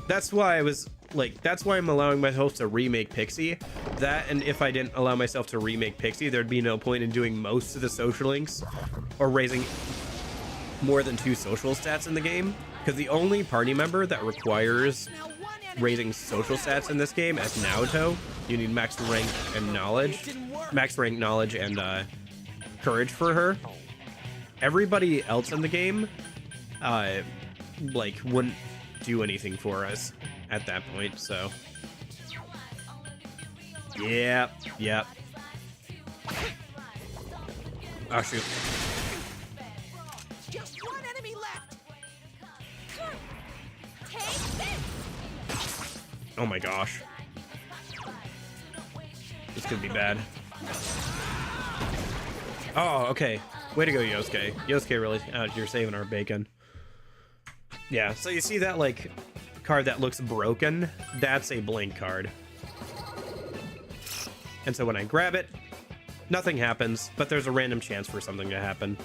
that's why I'm allowing myself to remake Pixie. That, and if I didn't allow myself to remake Pixie, there'd be no point in doing most of the social links or raising more than 2 social stats in the game, because the only party member that requires raising social stats in this game is Naoto. You need max rank and knowledge, max rank knowledge and courage for her. Everybody else in the game like wouldn't do anything for us at that point. So yeah. Oh shoot. Just one enemy left. Take this! Oh my gosh. This could be bad. Oh, okay. Way to go, Yosuke. Yosuke really, you're saving our bacon. Yeah, so you see that, like, card that looks broken? That's a blank card. And so when I grab it, nothing happens, but there's a random chance for something to happen.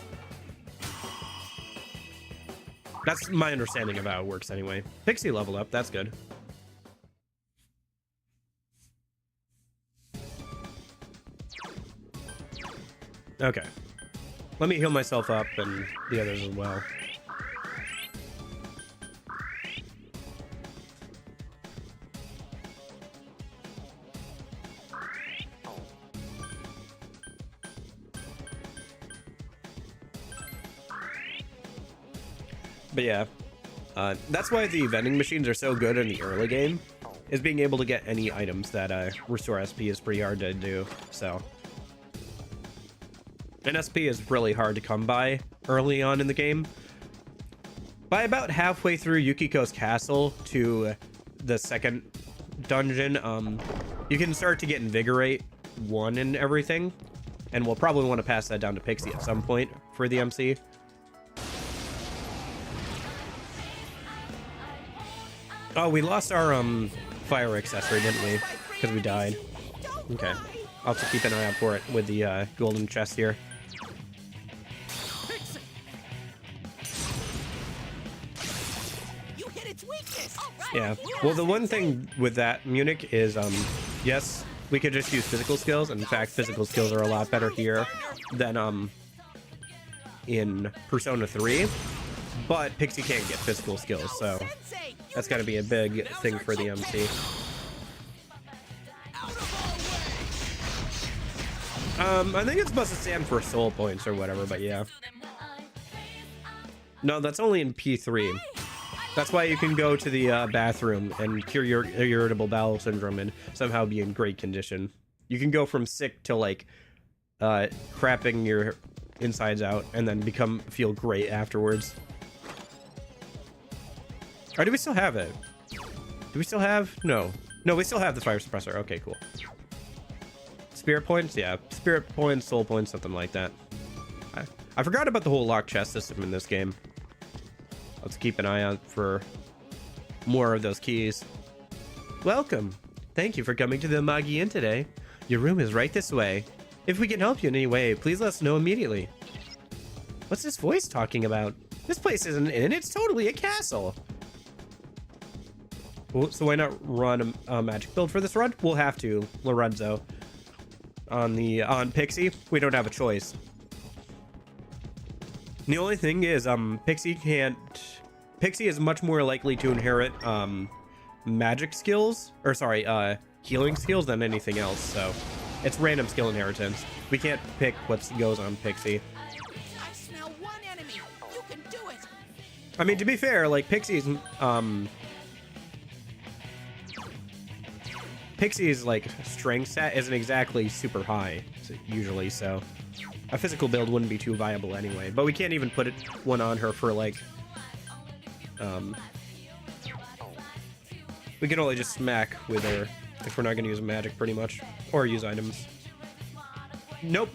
That's my understanding of how it works anyway. Pixie leveled up, that's good. Okay. Let me heal myself up and the others as well. But yeah, that's why the vending machines are so good in the early game, is being able to get any items that restore SP is pretty hard to do, so. And SP is really hard to come by early on in the game. By about halfway through Yukiko's castle to the second dungeon, you can start to get Invigorate 1 and everything. And we'll probably want to pass that down to Pixie at some point for the MC. Oh, we lost our fire accessory, didn't we? Because we died. Okay. I'll have to keep an eye out for it with the golden chest here. You hit its weakness. Yeah. Well, the one thing with that, Munich, is, yes, we could just use physical skills. In fact, physical skills are a lot better here than, in Persona 3. But Pixie can't get physical skills, so that's gotta be a big thing for the MC. I think it's supposed to stand for soul points or whatever, but yeah. No, that's only in P3. That's why you can go to the bathroom and cure your irritable bowel syndrome and somehow be in great condition. You can go from sick to like crapping your insides out and then feel great afterwards. Or do we still have it? Do we still have? No, we still have the fire suppressor. Okay, cool. Spirit points, yeah, spirit points, soul points, something like that. I forgot about the whole lock chest system in this game. Let's keep an eye out for more of those keys. Welcome. Thank you for coming to the Magi Inn today. Your room is right this way. If we can help you in any way, please let us know immediately. What's this voice talking about? This place isn't an inn, it's totally a castle. So why not run a magic build for this run? We'll have to, Lorenzo. On Pixie, we don't have a choice. The only thing is, Pixie is much more likely to inherit, magic skills, or sorry, healing skills than anything else, so it's random skill inheritance. We can't pick what goes on Pixie. I smell one enemy. You can do it. I mean, to be fair, like, Pixie's like strength stat isn't exactly super high usually, so a physical build wouldn't be too viable anyway. But we can't even put one on her for like, we can only just smack with her if we're not going to use magic pretty much, or use items. Nope,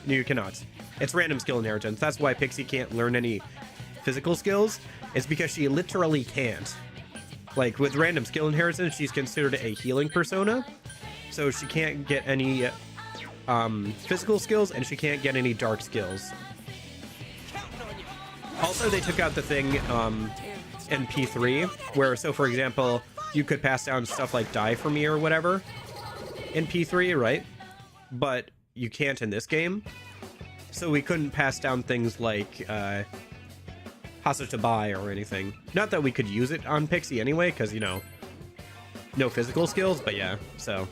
you cannot. It's random skill inheritance. That's why Pixie can't learn any physical skills. It's because she literally can't. Like with random skill inheritance, she's considered a healing persona, so she can't get any physical skills, and she can't get any dark skills. Also, they took out the thing in P3 where, so for example, you could pass down stuff like die for me or whatever in P3, right? But you can't in this game. So we couldn't pass down things like Hasa to buy or anything. Not that we could use it on Pixie anyway, because, you know, no physical skills, but yeah, so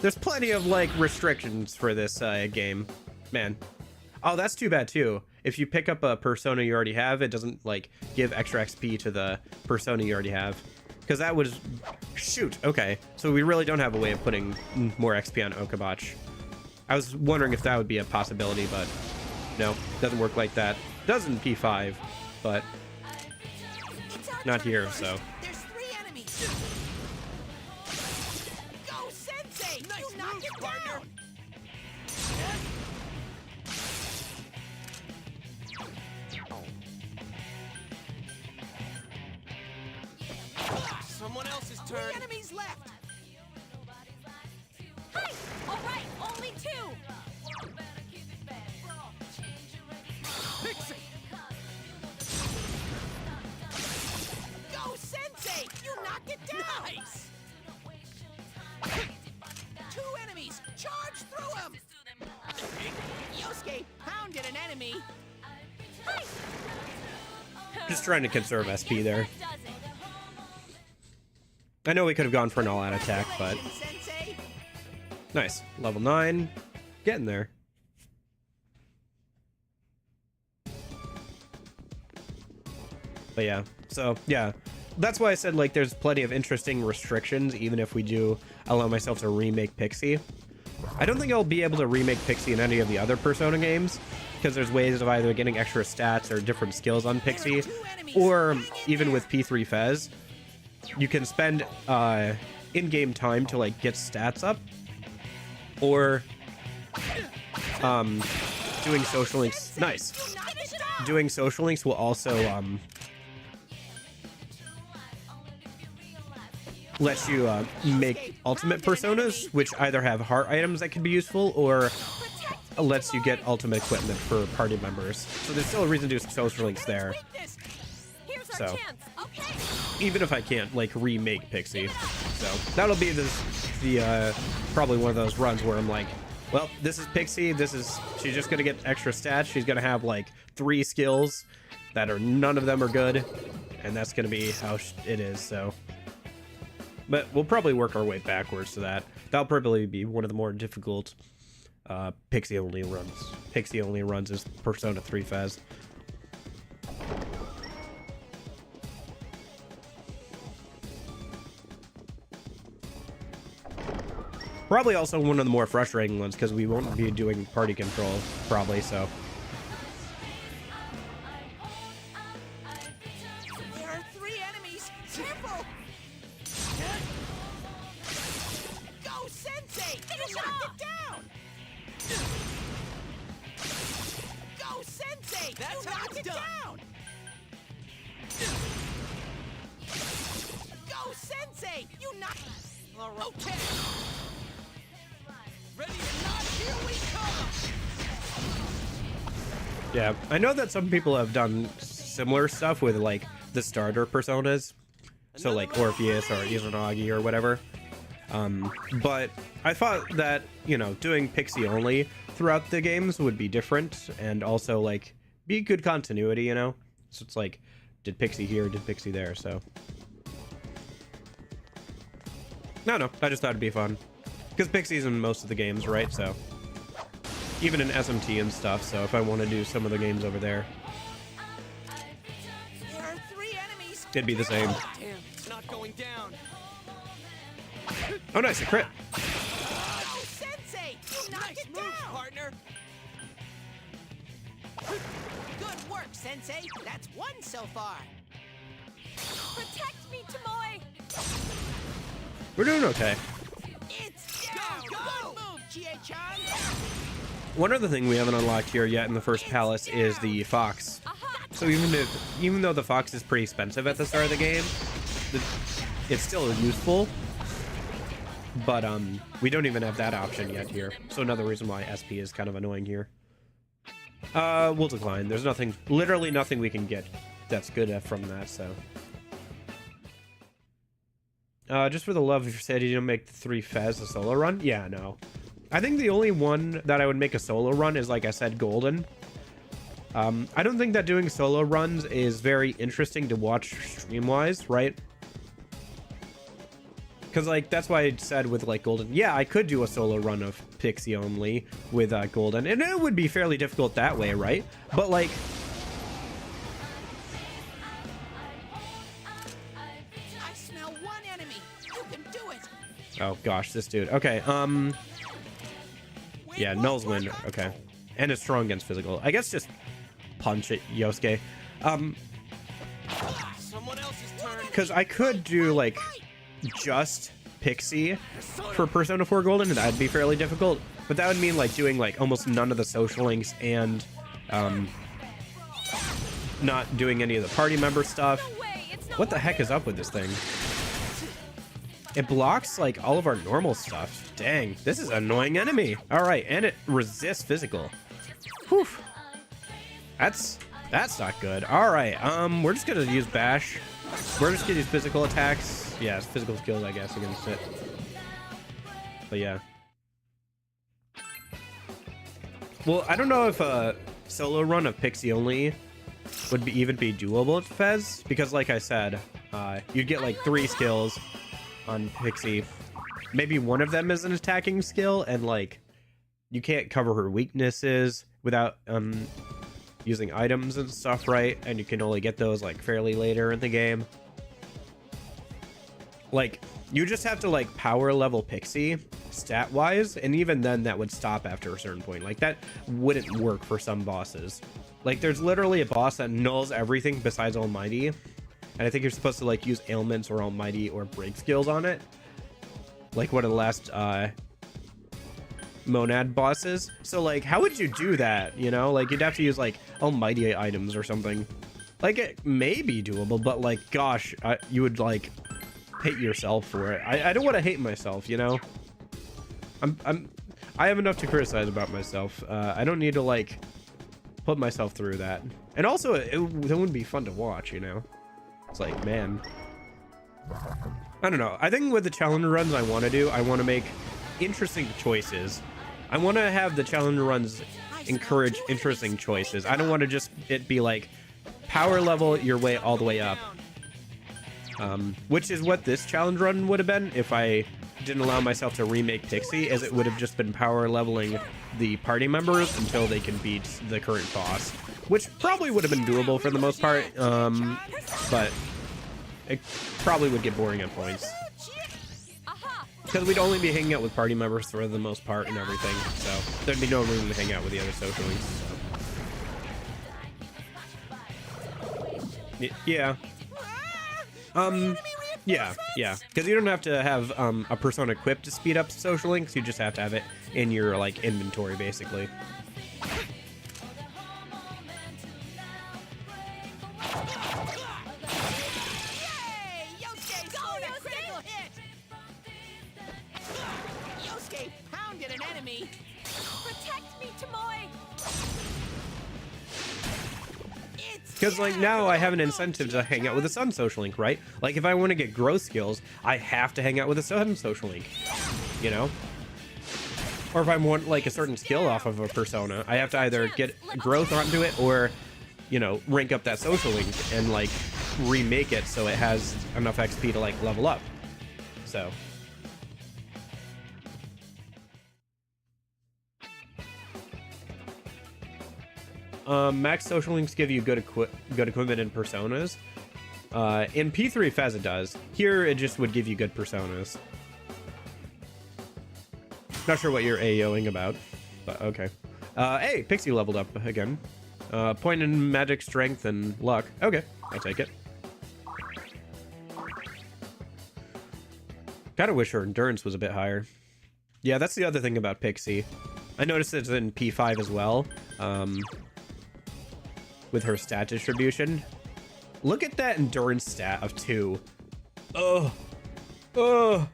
there's plenty of like restrictions for this game, man. Oh, that's too bad too. If you pick up a persona you already have, it doesn't like give extra XP to the persona you already have, because that was shoot. Okay, so we really don't have a way of putting more XP on Okabach. I was wondering if that would be a possibility, but no, doesn't work like that. Does in P5, but not here. So There's 3 enemies. Go, Sensei! You knocked it down. Someone else's 3 turn. enemies left. Hey! All right, only 2. Pixie. Go, Sensei! You knocked it down. Nice. 2 enemies. Charge through them. Yosuke pounded an enemy. Hey! just trying to conserve SP there. That does it. I know we could have gone for an all-out attack, but Sensei. nice. Level 9. Getting there. But yeah, so yeah. That's why I said, like, there's plenty of interesting restrictions, even if we do allow myself to remake Pixie. I don't think I'll be able to remake Pixie in any of the other Persona games, because there's ways of either getting extra stats or different skills on Pixie, or even with P3 Fez, you can spend in-game time to, like, get stats up, or doing social links. Nice. Doing social links will also lets you make ultimate personas, which either have heart items that can be useful, or lets you get ultimate equipment for party members. So there's still a reason to do social links there. Here's our So. chance. Okay. Even if I can't, like, remake Pixie. So that'll be the probably one of those runs where I'm like, well, this is Pixie, she's just gonna get extra stats, she's gonna have like 3 skills that are, none of them are good, and that's gonna be how it is, so. But we'll probably work our way backwards to that. That'll probably be one of the more difficult Pixie only runs. Pixie only runs is Persona 3 Fez. Probably also one of the more frustrating ones, because we won't be doing party control, probably, so. There are 3 enemies. Careful. Go, Sensei! You knocked it down. Go, Sensei! That's You how knocked it's it done. down. Go, Sensei! You knocked. All right. Okay. Ready or not, here we come. Yeah, I know that some people have done similar stuff with, like, the starter personas. So, like, Orpheus or Izanagi or whatever. But I thought that, you know, doing Pixie only throughout the games would be different, and also, like, be good continuity, you know? So it's like, did Pixie here, did Pixie there, so. No, I just thought it'd be fun. Because Pixie's in most of the games, right? So. Even in SMT and stuff, so if I want to do some of the games over there, There are 3 enemies. it'd be the same. Damn, it's not going down. Oh, nice, a crit. Go, Sensei! You knocked Nice it move, down. partner. Good work, Sensei. That's one so far. Protect me, Tomoe! We're doing okay. It's down. Good move, Chie-chan. One other thing we haven't unlocked here yet in the first palace is the fox. So even though the fox is pretty expensive at the start of the game, it's still useful. But we don't even have that option yet here. So another reason why SP is kind of annoying here. We'll decline. There's nothing, literally nothing we can get that's good from that, so. Just for the love of your sanity, you don't make the 3 Fez a solo run? Yeah, no. I think the only one that I would make a solo run is, like I said, Golden. I don't think that doing solo runs is very interesting to watch stream-wise, right? Because, like, that's why I said with, like, Golden. Yeah, I could do a solo run of Pixie only with Golden, and it would be fairly difficult that way, right? But, like... I smell one enemy. You can do it. Oh, gosh, this dude. Okay, yeah, Null's win. Okay. And it's strong against physical. I guess just punch it, Yosuke. Someone else's turn. Because I could do, like... just Pixie for Persona 4 Golden, and that'd be fairly difficult, but that would mean like doing like almost none of the social links and not doing any of the party member stuff. What the heck is up with this thing? It blocks like all of our normal stuff. Dang, this is an annoying enemy. All right, and it resists physical. Whew. That's not good. All right, we're just gonna use bash. We're just gonna use physical attacks. Yeah, it's physical skills, I guess, against it. But yeah. Well, I don't know if a solo run of Pixie only would even be doable at Fez, because like I said, you'd get like 3 skills on Pixie. Maybe one of them is an attacking skill, and like you can't cover her weaknesses without using items and stuff, right? And you can only get those like fairly later in the game. Like, you just have to, like, power level Pixie stat-wise, and even then that would stop after a certain point. Like, that wouldn't work for some bosses. Like, there's literally a boss that nulls everything besides Almighty, and I think you're supposed to, like, use ailments or Almighty or break skills on it. Like one of the last, Monad bosses. So, like, how would you do that, you know? Like, you'd have to use, like, Almighty items or something. Like, it may be doable, but, like, gosh, you would, like... hate yourself for it. I don't want to hate myself, you know. I have enough to criticize about myself. I don't need to like put myself through that. And also, it wouldn't be fun to watch, you know. It's like, man, I don't know. I think with the challenge runs I want to do, I want to make interesting choices. I want to have the challenge runs encourage interesting choices. I don't want to just it be like power level your way all the way up. Which is what this challenge run would have been if I didn't allow myself to remake Pixie, as it would have just been power leveling the party members until they can beat the current boss, which probably would have been doable for the most part, but it probably would get boring at points. Because we'd only be hanging out with party members for the most part and everything, so there'd be no reason to hang out with the other social links. So. Yeah. Yeah, because you don't have to have a persona equipped to speed up social links. You just have to have it in your like inventory, basically. Yosuke pounded an enemy. Protect me, Tomoe! Because, like, now I have an incentive to hang out with a Sun social link, right? Like, if I want to get growth skills, I have to hang out with a Sun social link, you know? Or if I want, like, a certain skill off of a persona, I have to either get growth onto it or, you know, rank up that social link and, like, remake it so it has enough XP to, like, level up. So... max social links give you good equipment in personas. In P3 Fez it does. Here it just would give you good personas. Not sure what you're AOing about, but okay. Hey, Pixie leveled up again. Point in magic, strength, and luck. Okay, I'll take it. Kind of wish her endurance was a bit higher. Yeah, that's the other thing about Pixie. I noticed it's in P5 as well, with her stat distribution. Look at that endurance stat of 2. Oh, oh,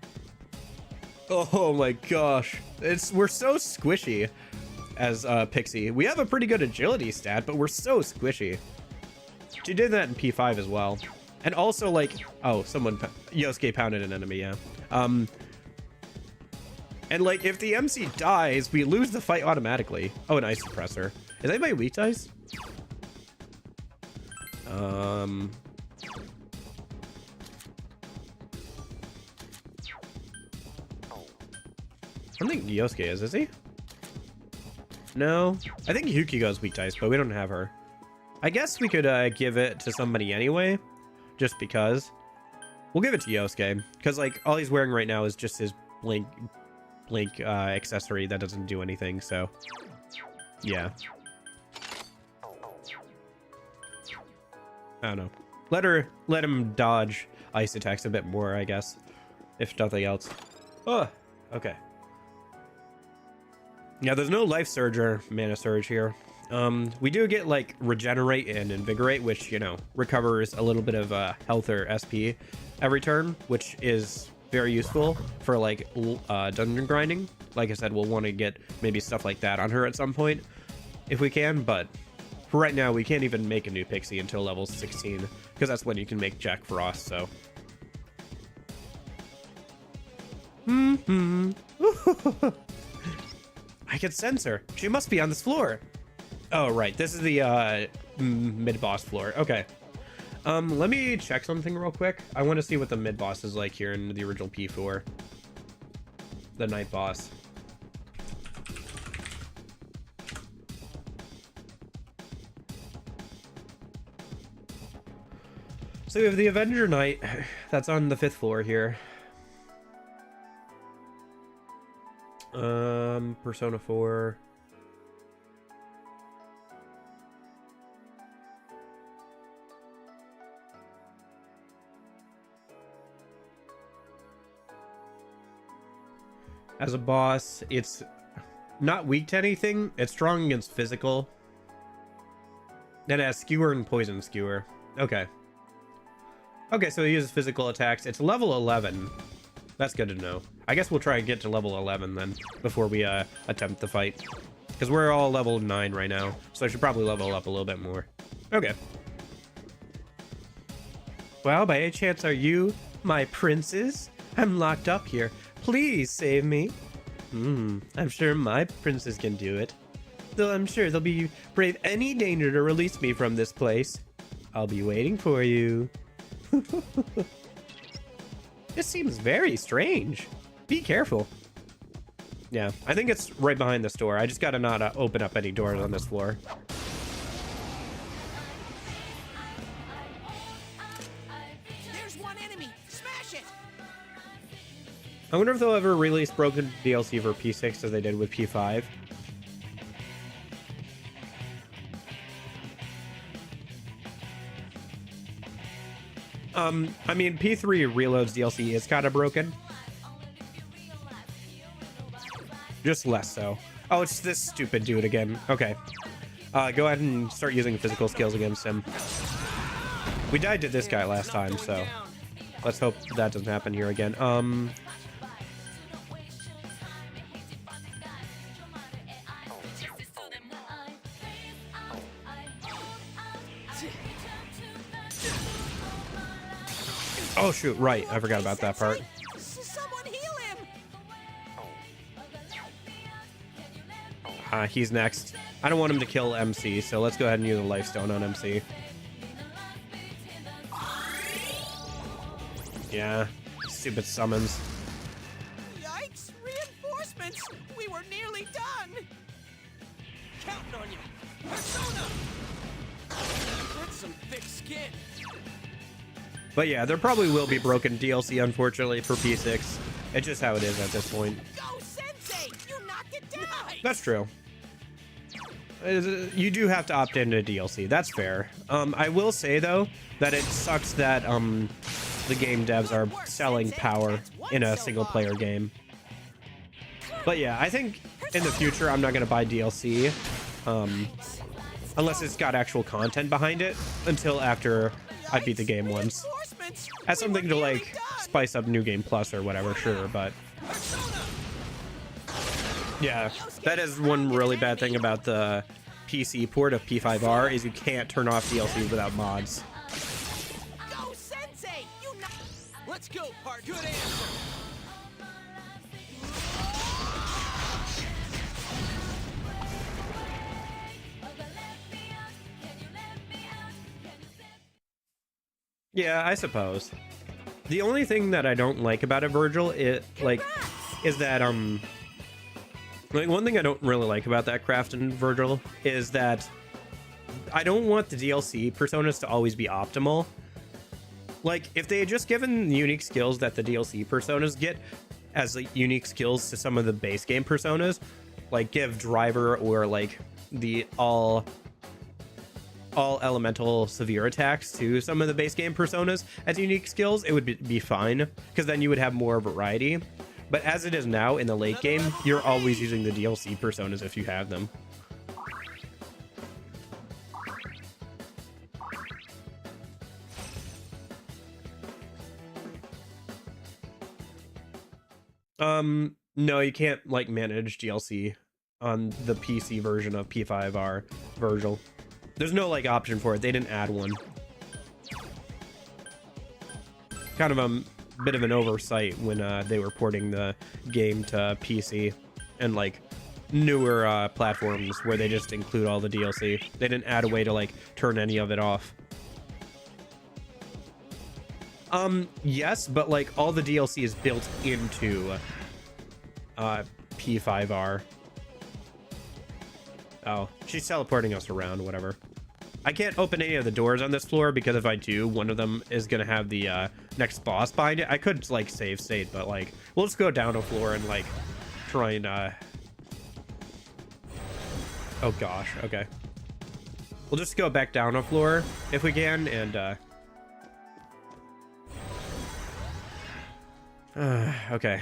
oh my gosh! We're so squishy as Pixie. We have a pretty good agility stat, but we're so squishy. She did that in P5 as well, and also like, oh, Yosuke pounded an enemy, yeah. And like, if the MC dies, we lose the fight automatically. Oh, an ice suppressor. Is anybody weak to ice? I don't think Yosuke is he? No. I think Yukigo's weak to ice, but we don't have her. I guess we could give it to somebody anyway, just because. We'll give it to Yosuke, because like all he's wearing right now is just his blink accessory that doesn't do anything, so yeah. I don't know. Let him dodge ice attacks a bit more, I guess, if nothing else. Oh, okay. Yeah, there's no life surge or mana surge here. We do get like regenerate and invigorate, which, you know, recovers a little bit of health or SP every turn, which is very useful for like dungeon grinding. Like I said, we'll want to get maybe stuff like that on her at some point if we can, but for right now we can't even make a new Pixie until level 16, because that's when you can make Jack Frost. So I can sense her. She must be on this floor. Oh right, this is the mid-boss floor. Okay. Let me check something real quick. I want to see what the mid-boss is like here in the original P4. The night boss. So we have the Avenger Knight. That's on the 5th floor here. Persona 4. As a boss, it's not weak to anything. It's strong against physical. Then it has Skewer and Poison Skewer. Okay. Okay, so he uses physical attacks. It's level 11. That's good to know. I guess we'll try and get to level 11 then, before we attempt the fight. Because we're all level 9 right now, so I should probably level up a little bit more. Okay. Well, by any chance are you my princes? I'm locked up here. Please save me. I'm sure my princes can do it. Though I'm sure they'll be brave any danger to release me from this place. I'll be waiting for you. This seems very strange. Be careful. Yeah, I think it's right behind this door. I just gotta not open up any doors on this floor. There's one enemy. Smash it. I wonder if they'll ever release Broken DLC for P6 as they did with P5. I mean, P3 Reloads DLC is kind of broken. Just less so. Oh, it's this stupid dude again. Okay. Go ahead and start using physical skills against him. We died to this guy last time, so let's hope that doesn't happen here again. Oh shoot, right. I forgot about that part. Someone heal him. He's next. I don't want him to kill MC, so let's go ahead and use a life stone on MC. Yeah, stupid summons. Yikes! Reinforcements! We were nearly done. Counting on you. Persona. That's some thick skin. But yeah, there probably will be broken DLC, unfortunately, for P6. It's just how it is at this point. Go, Sensei! You knocked it down. That's true. You do have to opt into DLC. That's fair. I will say though that it sucks that the game devs are selling power in a single player game. But yeah, I think in the future I'm not gonna buy DLC unless it's got actual content behind it until after I beat the game once. As something to like spice up New Game Plus or whatever, sure, but yeah, that is one really bad thing about the PC port of P5R is you can't turn off DLC without mods. Go, Sensei! Let's go, part. Good answer. Yeah, I suppose. The only thing that I don't like about it, Virgil, is that like one thing I don't really like about that Crafton, Virgil, is that I don't want the DLC personas to always be optimal. Like, if they had just given the unique skills that the DLC personas get as like unique skills to some of the base game personas, like give driver or like the all elemental severe attacks to some of the base game personas as unique skills, it would be fine, because then you would have more variety. But as it is now in the late game, you're always using the DLC personas if you have them. No, you can't like manage DLC on the PC version of P5R, Virgil. There's no like option for it. They didn't add one. Kind of a bit of an oversight when they were porting the game to PC and like newer platforms where they just include all the DLC. They didn't add a way to like turn any of it off. Yes, but like all the DLC is built into P5R. Oh, she's teleporting us around, whatever. I can't open any of the doors on this floor because if I do, one of them is gonna have the next boss behind it. I could like save state, but like we'll just go down a floor and like try and oh gosh, okay. We'll just go back down a floor if we can, and okay.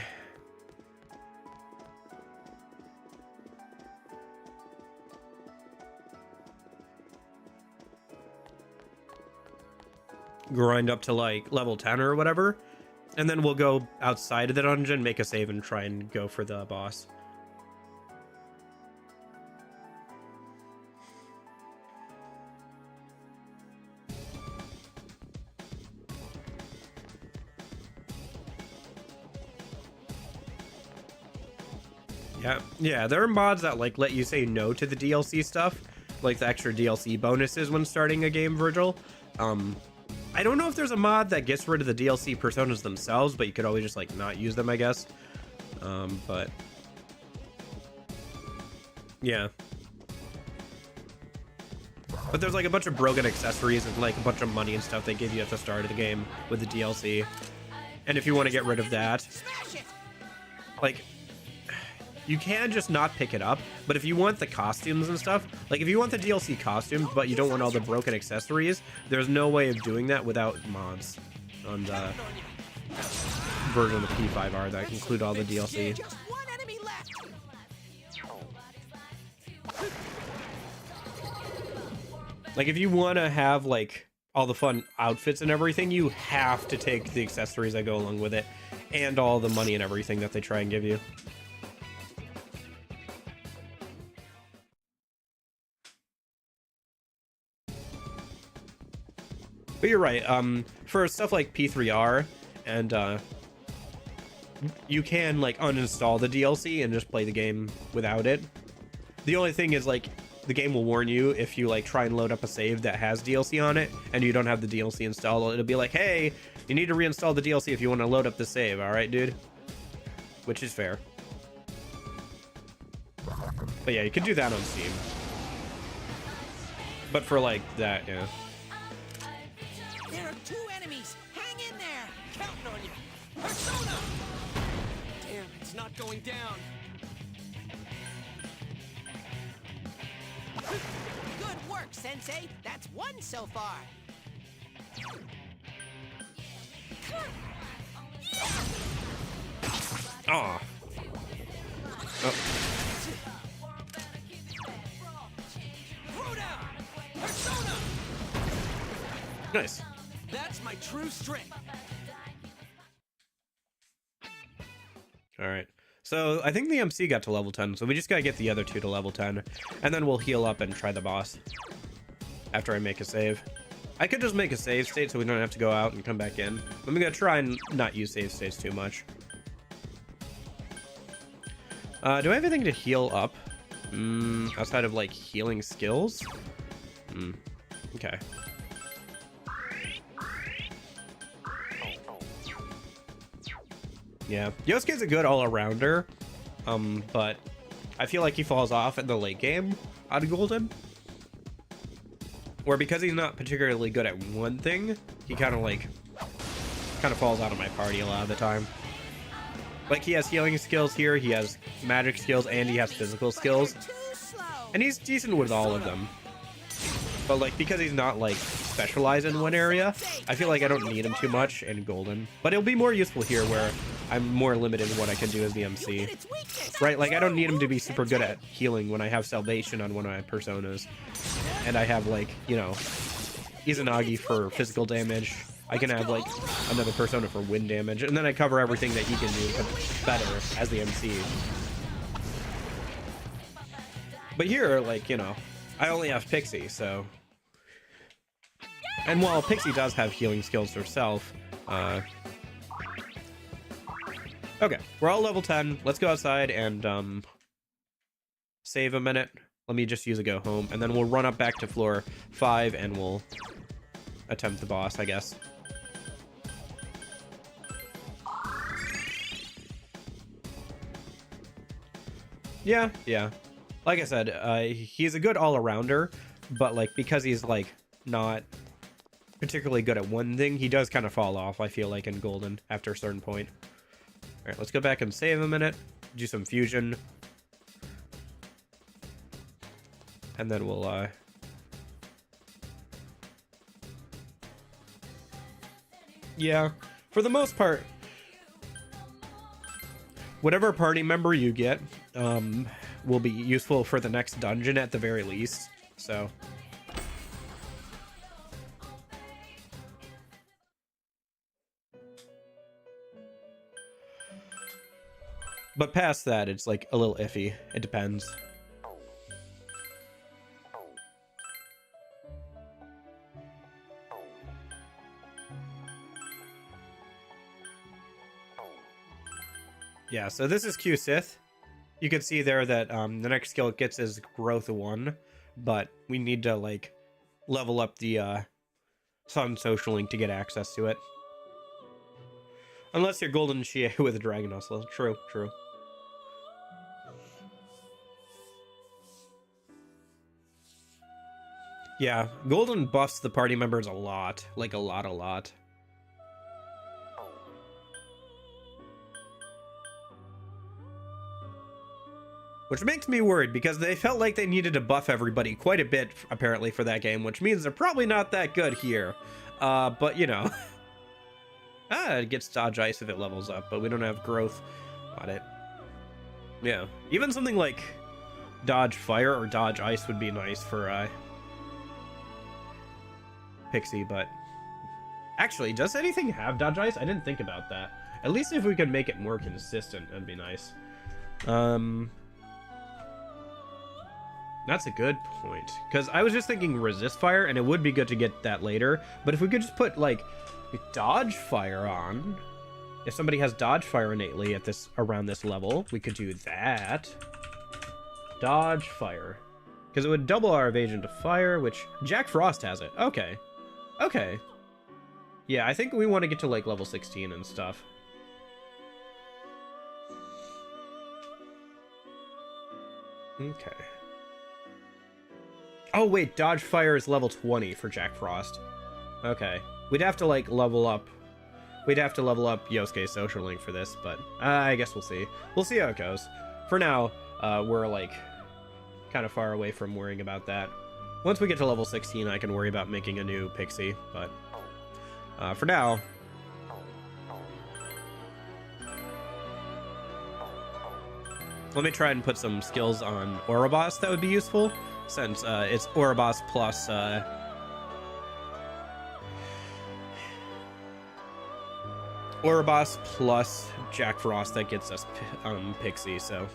Grind up to like level 10 or whatever, and then we'll go outside of the dungeon, make a save, and try and go for the boss. Yeah, there are mods that like let you say no to the DLC stuff, like the extra DLC bonuses when starting a game, Virgil. I don't know if there's a mod that gets rid of the DLC personas themselves, but you could always just like not use them, I guess. But yeah. But there's like a bunch of broken accessories and like a bunch of money and stuff they give you at the start of the game with the DLC. And if you want to get rid of that, like, you can just not pick it up, but if you want the costumes and stuff, like if you want the DLC costumes, but you don't want all the broken accessories, there's no way of doing that without mods on the version of P5R that include all the DLC. Just one enemy left. Like if you want to have like all the fun outfits and everything, you have to take the accessories that go along with it and all the money and everything that they try and give you. But you're right, for stuff like P3R, and you can like uninstall the DLC and just play the game without it. The only thing is like the game will warn you if you like try and load up a save that has DLC on it and you don't have the DLC installed. It'll be like, hey, you need to reinstall the DLC if you want to load up the save, alright dude? Which is fair. But yeah, you can do that on Steam. But for like that, yeah. There are two enemies. Hang in there. Counting on you. Persona! Damn, it's not going down. Good work, Sensei. That's one so far. Oh. Oh. Persona! Nice. That's my true strength. All right. So I think the MC got to level 10, so we just gotta get the other two to level 10, and then we'll heal up and try the boss after I make a save. I could just make a save state so we don't have to go out and come back in. I'm gonna try and not use save states too much. Do I have anything to heal up? Outside of like healing skills? Okay. Yeah, Yosuke's a good all-arounder, but I feel like he falls off in the late game on Golden. Where because he's not particularly good at one thing, he kind of falls out of my party a lot of the time. Like, he has healing skills here, he has magic skills, and he has physical skills. And he's decent with all of them. But, like, because he's not, like, specialized in one area, I feel like I don't need him too much in Golden. But it'll be more useful here where I'm more limited in what I can do as the MC. Right, like, I don't need him to be super good at healing when I have Salvation on one of my personas. And I have, like, you know, Izanagi for physical damage. I can have, like, another persona for wind damage. And then I cover everything that he can do better as the MC. But here, like, you know, I only have Pixie, so... And while Pixie does have healing skills herself, okay, we're all level 10. Let's go outside and, save a minute. Let me just use a go home, and then we'll run up back to floor 5, and we'll attempt the boss, I guess. Yeah. Like I said, he's a good all-arounder, but, like, because he's, like, not particularly good at one thing, he does kind of fall off, I feel like, in Golden after a certain point. Alright, let's go back and save a minute, do some fusion. And then we'll, yeah, for the most part, whatever party member you get, will be useful for the next dungeon at the very least, so... But past that, it's, like, a little iffy. It depends. Yeah, so this is Q Sith. You can see there that the next skill it gets is Growth 1, but we need to, like, level up the Sun Social Link to get access to it. Unless you're Golden Shie with a Dragon Hustle. True. Yeah, Golden buffs the party members a lot. Like, a lot. Which makes me worried, because they felt like they needed to buff everybody quite a bit, apparently, for that game, which means they're probably not that good here. But, you know. It gets Dodge Ice if it levels up, but we don't have Growth on it. Yeah, even something like Dodge Fire or Dodge Ice would be nice for, Pixie, but... Actually, does anything have Dodge Ice? I didn't think about that. At least if we could make it more consistent, that'd be nice. That's a good point. Because I was just thinking Resist Fire, and it would be good to get that later. But if we could just put, like, Dodge Fire on... If somebody has Dodge Fire innately at around this level, we could do that. Dodge Fire. Because it would double our evasion to fire, which... Jack Frost has it. Okay. Yeah, I think we want to get to, like, level 16 and stuff. Okay. Oh, wait, Dodge Fire is level 20 for Jack Frost. Okay. We'd have to, like, level up... We'd have to level up Yosuke's Social Link for this, but I guess we'll see. We'll see how it goes. For now, we're, like... kind of far away from worrying about that. Once we get to level 16, I can worry about making a new Pixie, but for now... Let me try and put some skills on Ouroboros that would be useful, since it's Ouroboros plus... Ouroboros plus Jack Frost that gets us Pixie, so...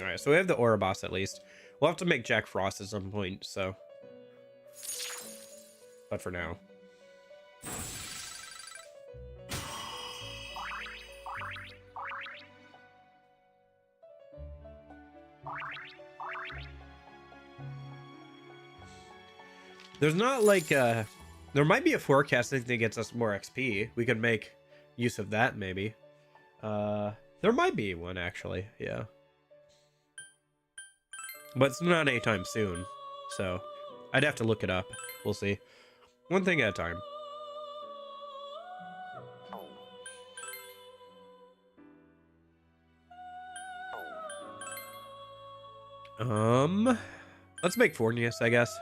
Alright, so we have the Ouroboros at least. We'll have to make Jack Frost at some point, so... But for now. There's not like there might be a forecasting that gets us more XP. We could make use of that maybe. There might be one actually, yeah. But it's not anytime soon, so I'd have to look it up. We'll see. One thing at a time. Let's make Fornius, I guess.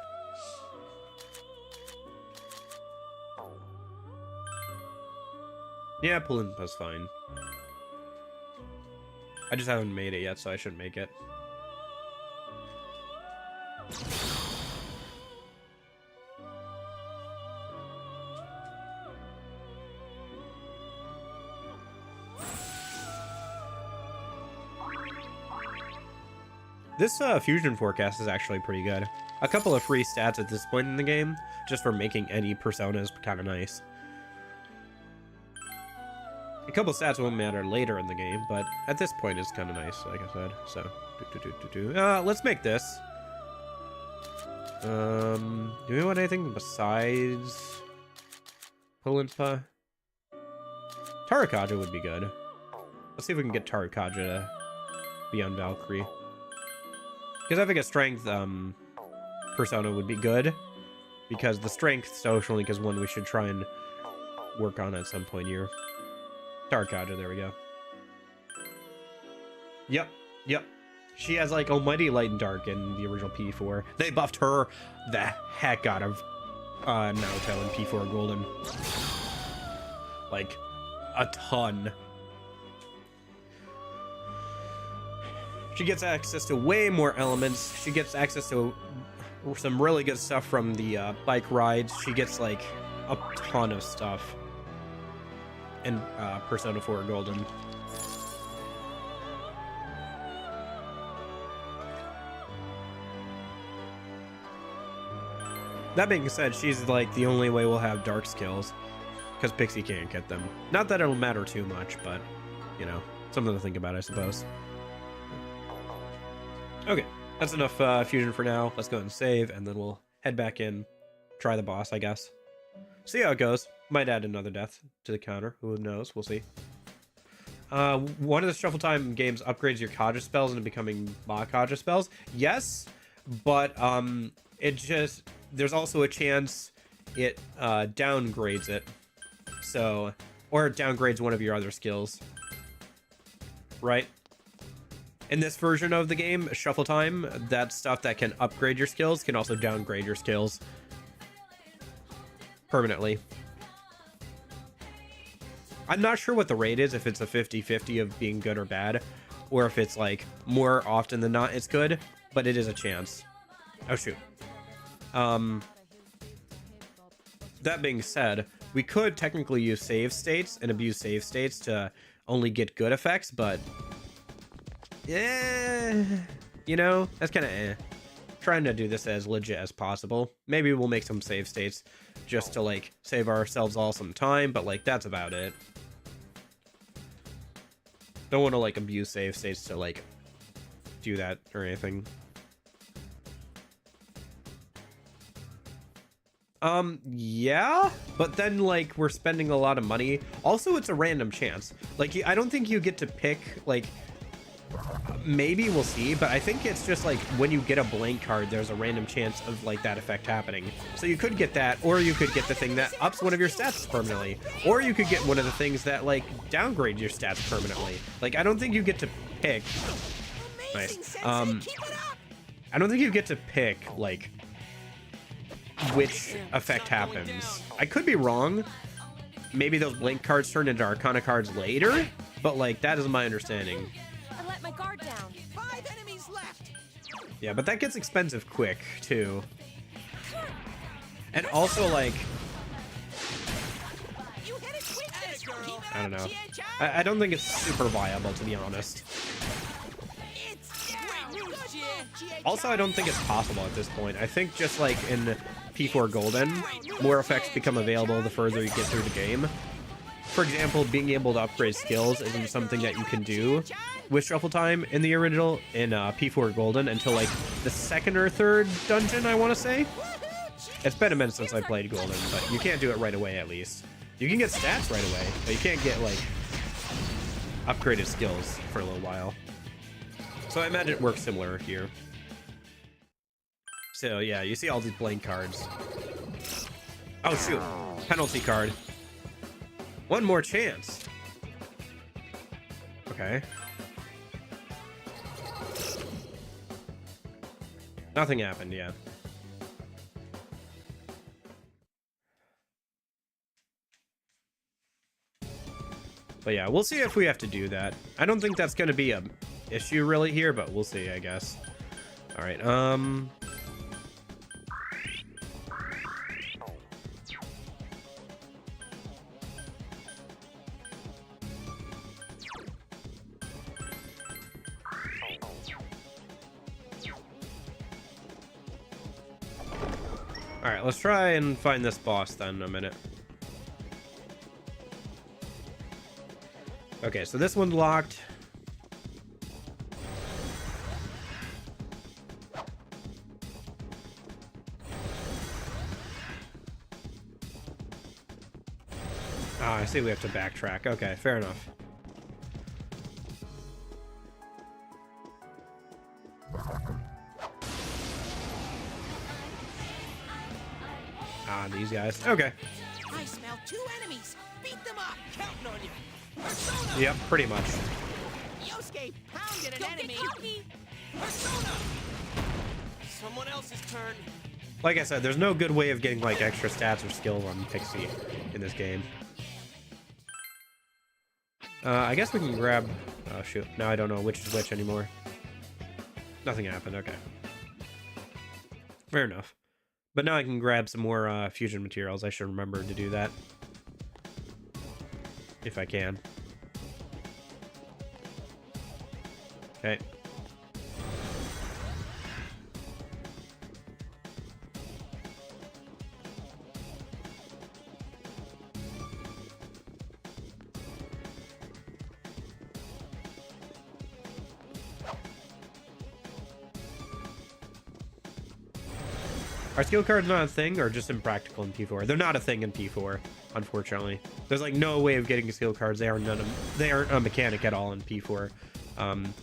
Yeah, Palimpa's fine. I just haven't made it yet, so I shouldn't make it. This fusion forecast is actually pretty good. A couple of free stats at this point in the game, just for making any persona is kind of nice. A couple stats won't matter later in the game, but at this point it's kind of nice, like I said. So, let's make this. Do we want anything besides Palimpa? Tarakaja would be good. Let's see if we can get Tarakaja to be on Valkyrie. Because I think a strength persona would be good. Because the strength social link is one we should try and work on at some point here. Tarakaja, there we go. Yep. She has like Almighty Light and Dark in the original P4. They buffed her the heck out of Naruto in P4 Golden. Like, a ton. She gets access to way more elements. She gets access to some really good stuff from the bike rides. She gets like a ton of stuff in Persona 4 Golden. That being said, she's like the only way we'll have dark skills, because Pixie can't get them. Not that it'll matter too much, but you know, something to think about, I suppose. Okay, that's enough fusion for now. Let's go ahead and save, and then we'll head back in, try the boss, I guess. See how it goes. Might add another death to the counter. Who knows? We'll see. One of the Shuffle Time games upgrades your Kaja spells into becoming Kaja spells. Yes, but it just... There's also a chance it downgrades it. So... Or it downgrades one of your other skills. Right? In this version of the game, Shuffle Time, that stuff that can upgrade your skills can also downgrade your skills. Permanently. I'm not sure what the rate is, if it's a 50-50 of being good or bad, or if it's like more often than not it's good, but it is a chance. Oh shoot. That being said, we could technically use save states and abuse save states to only get good effects, but yeah, you know, that's kind of trying to do this as legit as possible. Maybe we'll make some save states just to like save ourselves all some time, but like that's about it. Don't want to like abuse save states to like do that or anything. Yeah, but then like we're spending a lot of money. Also, it's a random chance. Like I don't think you get to pick like Maybe we'll see, but I think it's just like when you get a blank card, there's a random chance of like that effect happening. So you could get that, or you could get the thing that ups one of your stats permanently, or you could get one of the things that like downgrade your stats permanently. Like I don't think you get to pick. Nice. I don't think you get to pick like which effect happens. I could be wrong. Maybe those blank cards turn into Arcana cards later, but like that is my understanding. I let my guard down. 5 enemies left. Yeah, but that gets expensive quick too. And also like You hit it quick, girl. I don't know. I don't think it's super viable, to be honest. It's down. Good move, G.I. Also, I don't think it's possible at this point. I think just like in P4 Golden, more effects become available the further you get through the game. For example, being able to upgrade skills isn't something that you can do with Shuffle Time in the original in P4 Golden until like the second or third dungeon, I want to say. It's been a minute since I played Golden, but you can't do it right away at least. You can get stats right away, but you can't get like upgraded skills for a little while. So I imagine it works similar here. So yeah, you see all these blank cards. Oh shoot, penalty card. One more chance. Okay. Nothing happened yet. But yeah, we'll see if we have to do that. I don't think that's going to be an issue really here, but we'll see, I guess. All right, All right, let's try and find this boss then in a minute. Okay, so this one's locked. Ah, I see we have to backtrack. Okay, fair enough. Ah, these guys. Okay. I smell 2 enemies. Beat them up. Counting on you. Persona. Yep, pretty much. Yosuke pounded an Don't enemy. get cocky. Persona. Someone else's turn. Like I said, there's no good way of getting like extra stats or skills on Pixie in this game. I guess we can grab... Oh shoot, now I don't know which is which anymore. Nothing happened, okay. Fair enough. But now I can grab some more fusion materials. I should remember to do that. If I can. Okay. Are skill cards not a thing or just impractical in P4? They're not a thing in P4, unfortunately. There's like no way of getting skill cards. They aren't a mechanic at all in P4.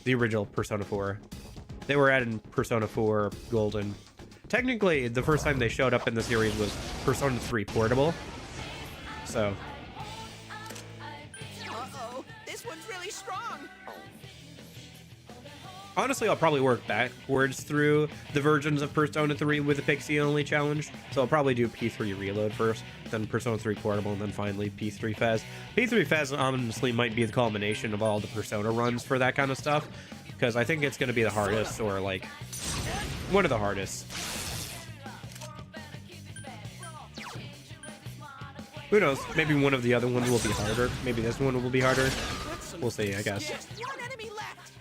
The original Persona 4. They were added in Persona 4 Golden. Technically, the first time they showed up in the series was Persona 3 Portable. So. Uh-oh. This one's really strong. Honestly, I'll probably work backwards through the versions of Persona 3 with the Pixie only challenge. So I'll probably do P3 Reload first, then Persona 3 Portable, and then finally P3 Fez. P3 Fez honestly might be the culmination of all the Persona runs for that kind of stuff, because I think it's going to be the hardest, or like one of the hardest. Who knows? Maybe one of the other ones will be harder. Maybe this one will be harder. We'll see, I guess. Just 1 enemy left.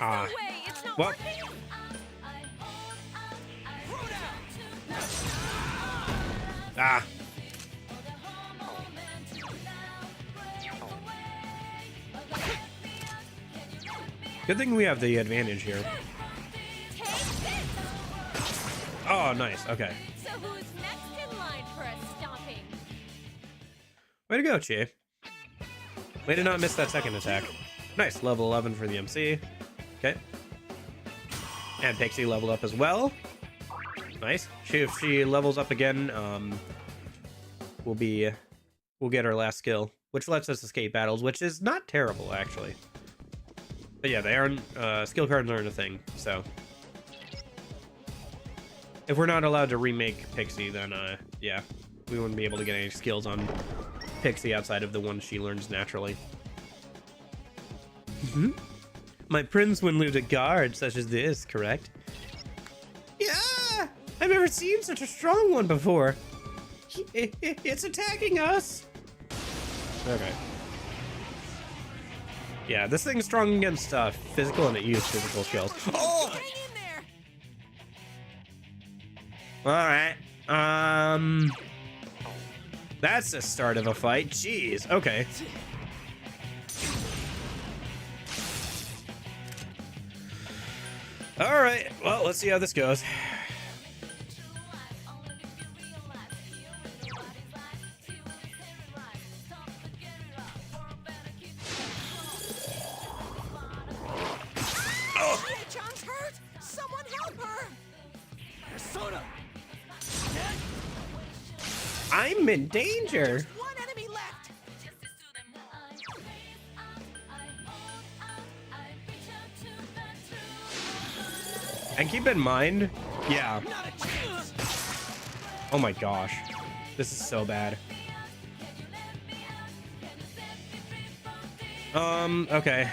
Ah. No way, it's not What? working. Ah. Good thing we have the advantage here. Take this. Oh, nice. Okay. So who's next in line for a stomping? Way to go, Che. Way to not miss that second attack. Nice, level 11 for the MC. Okay. And Pixie leveled up as well. Nice. If she levels up again, we'll get our last skill, which lets us escape battles, which is not terrible, actually. But yeah, they aren't, skill cards aren't a thing, so. If we're not allowed to remake Pixie, then, yeah, we wouldn't be able to get any skills on Pixie outside of the ones she learns naturally. My prince wouldn't lose a guard such as this, correct? Yeah! I've never seen such a strong one before. It's attacking us! Okay. Yeah, this thing's strong against physical, and it uses physical skills. Oh! Hang in there. Alright. That's the start of a fight. Jeez, okay. Alright, well, let's see how this goes. Chie-chan's hurt. Someone help her. Persona. I'm in danger. Just one enemy left. And keep in mind, yeah. Not a chance. Oh my gosh. This is so bad. Okay.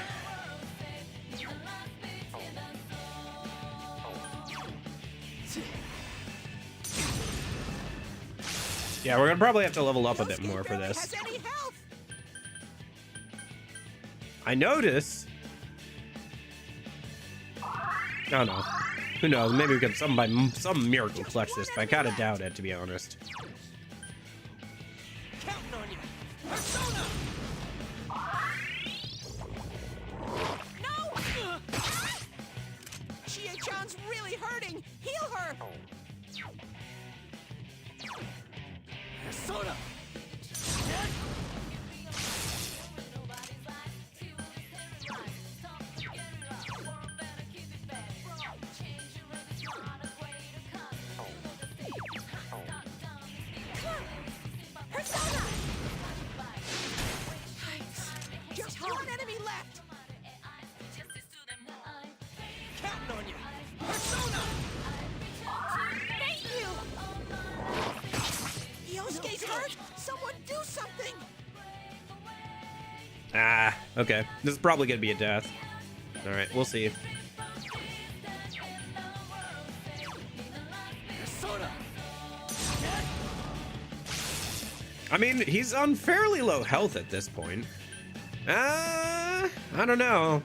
Yeah, we're gonna probably have to level up a bit more for this. Has any health? I notice. Oh no. Who knows? Maybe we could by some miracle clutch this, but I kinda doubt it, to be honest. Counting on you. Persona. No! Chie-chan's really hurting. Heal her. Persona. Persona! Just one enemy left. Counting on you. Persona. Thank you. Yosuke's hurt. Someone do something. Ah, okay. This is probably gonna be a death. Alright, we'll see. Persona. I mean, he's on fairly low health at this point. I don't know.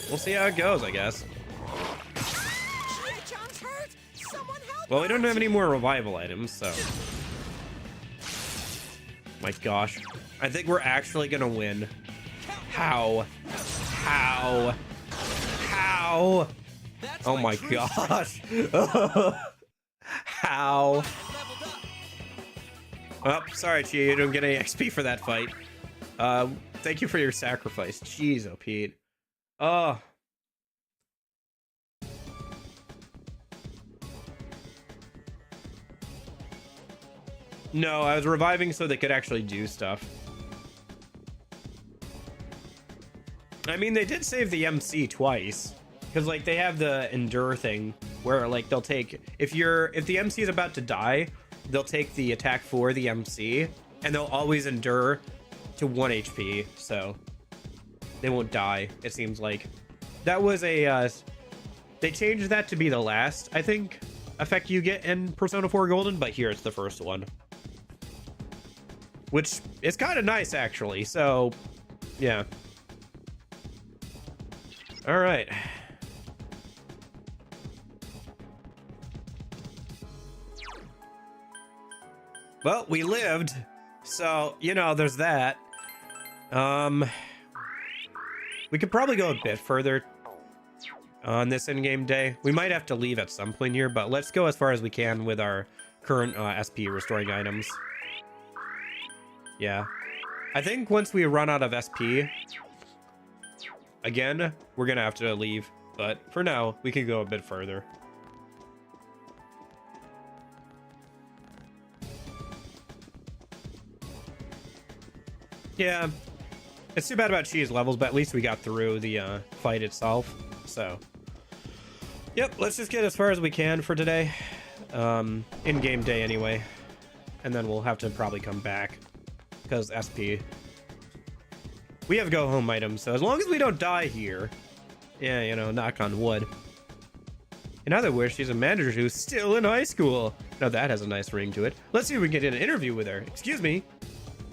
We'll see how it goes, I guess. Chie-chan's hurt. Someone help Well, we her. don't have any more revival items, so. My gosh. I think we're actually gonna win. How? How? How? That's Oh my true gosh. How? leveled up. Oh, sorry, Chi. You don't get any XP for that fight. Thank you for your sacrifice. Jeez, oh, Pete. Oh. No, I was reviving so they could actually do stuff. I mean, they did save the MC twice. Because, like, they have the endure thing where, like, they'll take... If the MC is about to die, they'll take the attack for the MC, and they'll always endure to 1 HP, so they won't die, it seems like. That was a... they changed that to be the last, I think, effect you get in Persona 4 Golden, but here it's the first one. Which is kind of nice, actually, so, yeah. Alright. Well, we lived, so, you know, there's that. We could probably go a bit further on this in-game day. We might have to leave at some point here, but let's go as far as we can with our current SP restoring items. Yeah. I think once we run out of SP, again, we're gonna have to leave. But for now, we can go a bit further. Yeah, it's too bad about cheese levels, but at least we got through the fight itself. So, yep, let's just get as far as we can for today. In-game day anyway. And then we'll have to probably come back. Because SP. We have go-home items, so as long as we don't die here. Yeah, you know, knock on wood. In other words, she's a manager who's still in high school. Now that has a nice ring to it. Let's see if we can get an interview with her. Excuse me.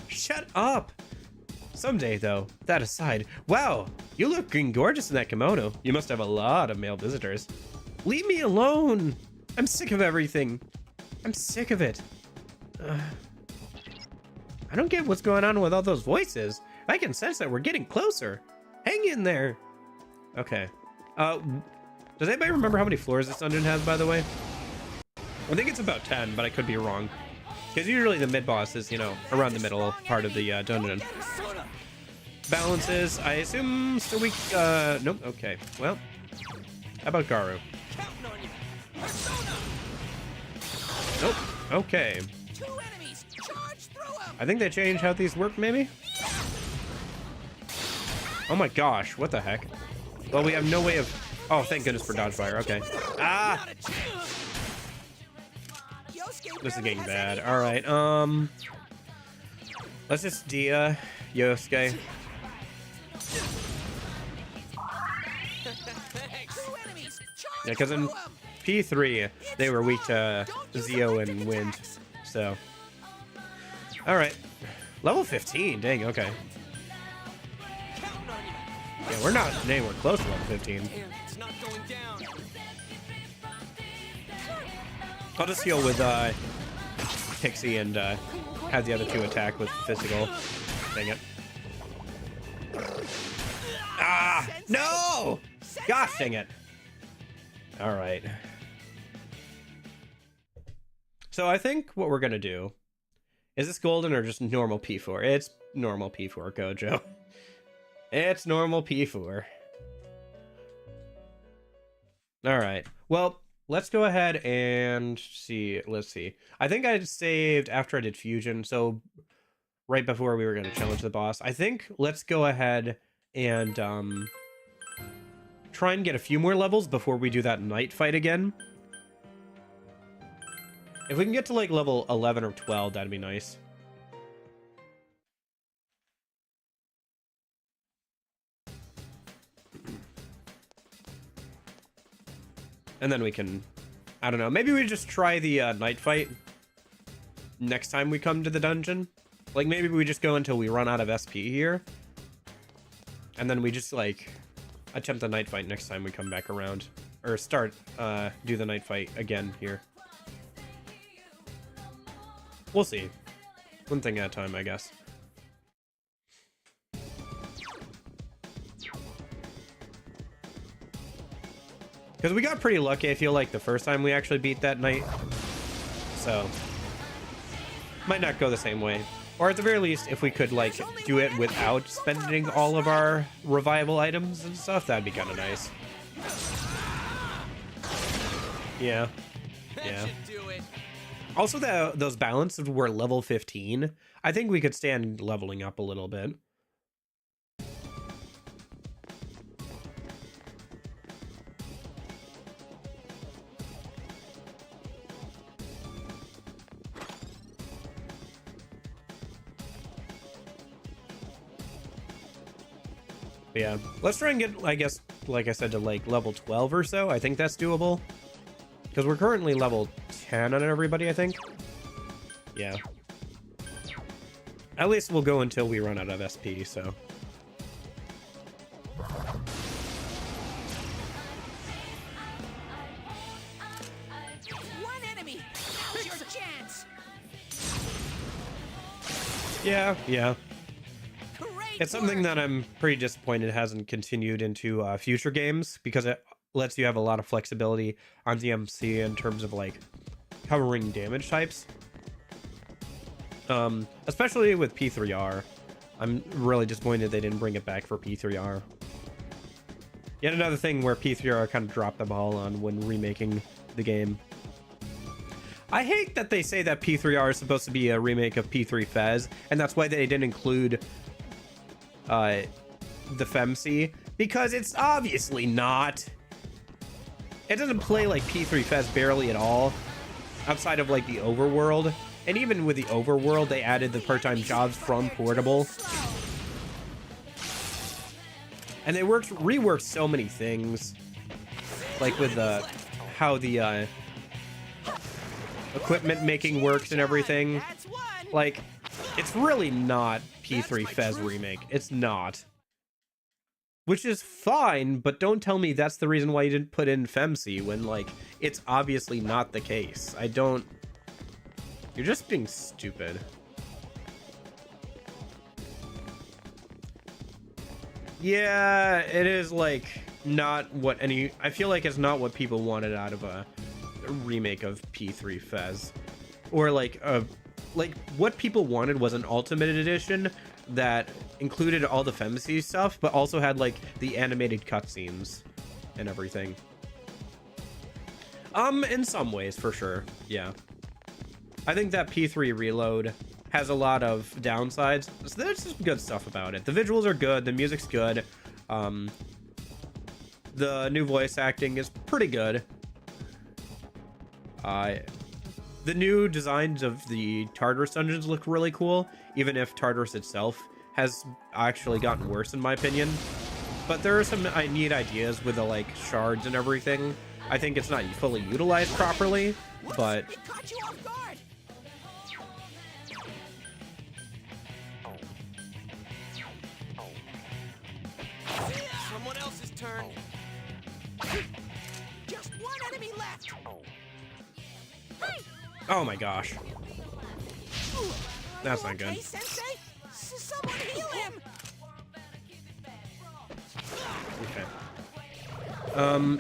Shut up. Someday, though, that aside, wow, you look gorgeous in that kimono. You must have a lot of male visitors. Leave me alone. I'm sick of everything. I'm sick of it. I don't get what's going on with all those voices. I can sense that we're getting closer. Hang in there. Okay. Does anybody remember how many floors this dungeon has, by the way? I think it's about 10, but I could be wrong. Because usually the mid-boss is, you know, around the middle part of the dungeon. Balances, I assume still weak. Nope, okay. Well, how about Garu? Nope, okay. I think they changed how these work, maybe? Oh my gosh, what the heck? Well, we have no way of... Oh, thank goodness for dodge fire, okay. Ah! This is getting bad. Alright, let's just Dia Yosuke. Yeah, because in P3, they were weak to Zio and Wind, so... Alright. Level 15, dang, okay. Yeah, we're not anywhere close to level 15. I'll just heal with Pixie and have the other two attack with physical. Dang it. Ah! No! Gosh dang it. Alright. So I think what we're gonna do... Is this golden or just normal P4? It's normal P4, Gojo. It's normal P4. Alright. Well, let's go ahead and see. Let's see. I think I saved after I did fusion, so right before we were going to challenge the boss. I think let's go ahead and try and get a few more levels before we do that night fight again. If we can get to like level 11 or 12, that'd be nice. And then we can, I don't know, maybe we just try the night fight next time we come to the dungeon. Like maybe we just go until we run out of SP here. And then we just like attempt the night fight next time we come back around. Or start, do the night fight again here. We'll see. One thing at a time, I guess. Because we got pretty lucky, I feel like, the first time we actually beat that night. So, might not go the same way. Or at the very least, if we could, like, do it without spending all of our revival items and stuff, that'd be kind of nice. Yeah. Yeah. Also, those balances were level 15. I think we could stand leveling up a little bit. But yeah, let's try and get, I guess, like I said, to like level 12 or so. I think that's doable. Because we're currently level 10 on everybody, I think. Yeah. At least we'll go until we run out of SP, so. One enemy. Now's your chance. Yeah, yeah. Great It's something work. that I'm pretty disappointed hasn't continued into future games, because it lets you have a lot of flexibility on the MC in terms of like covering damage types. Especially with P3R. I'm really disappointed they didn't bring it back for P3R. Yet another thing where P3R kind of dropped the ball on when remaking the game. I hate that they say that P3R is supposed to be a remake of P3 Fez, and that's why they didn't include the FemC, because it's obviously not. It doesn't play like P3 Fez barely at all, outside of like the overworld. And even with the overworld, they added the part-time jobs from Portable. And they reworked so many things, like with how the equipment making works and everything. Like, it's really not P3 Fez remake. It's not. Which is fine, but don't tell me that's the reason why you didn't put in FemC when, like, it's obviously not the case. I don't... You're just being stupid. Yeah, it is, like, not what any... I feel like it's not what people wanted out of a remake of P3 Fez. Or, like, what people wanted was an Ultimate Edition that included all the FemC stuff, but also had, like, the animated cutscenes and everything. In some ways, for sure, yeah. I think that P3 Reload has a lot of downsides. So there's some good stuff about it. The visuals are good. The music's good. The new voice acting is pretty good. The new designs of the Tartarus dungeons look really cool, even if Tartarus itself has actually gotten worse in my opinion. But there are some neat ideas with the, like, shards and everything. I think it's not fully utilized properly, but... It caught you off guard. Someone else's turn. Just one enemy left. Oh my gosh. That's not Okay, good. Sensei? Someone heal him. Okay.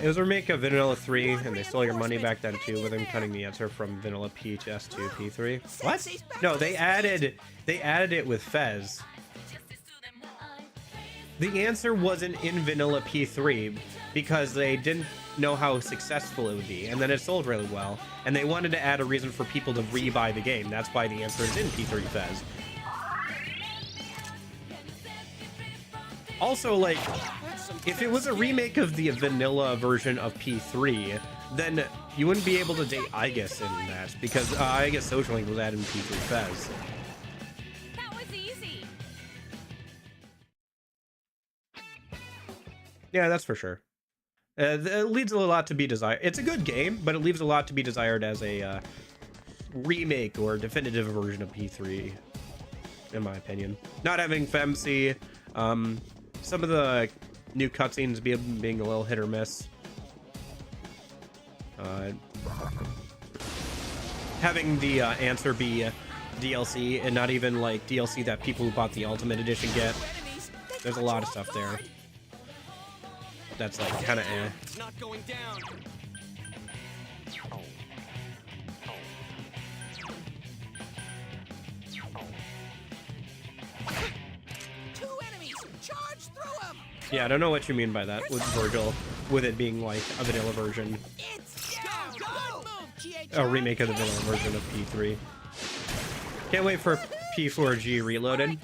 It was a remake of Vanilla 3, and they stole your money back then too, with them cutting the answer from Vanilla P to S2 P3. What? No, they added it with Fez. The answer wasn't in Vanilla P3 because they didn't know how successful it would be, and then it sold really well, and they wanted to add a reason for people to rebuy the game. That's why the answer is in P3 Fez. Also, like, if it was a remake of the vanilla version of P3, then you wouldn't be able to date Aegis in that, because Aegis Social Link was added in P3 Fez. That was easy. Yeah, that's for sure. It leaves a lot to be desired. It's a good game, but it leaves a lot to be desired as a remake or definitive version of P3, in my opinion. Not having FemC, some of the new cutscenes being a little hit or miss. Having the answer be DLC and not even like DLC that people who bought the Ultimate Edition get. There's a lot of stuff there. That's like kind of eh. It's not going down. Two enemies. Charge through him. Yeah, I don't know what you mean by that with Virgil, with it being like a vanilla version, It's go. Good move, GH. a remake of the vanilla version of P3. Can't wait for P4G Reloaded.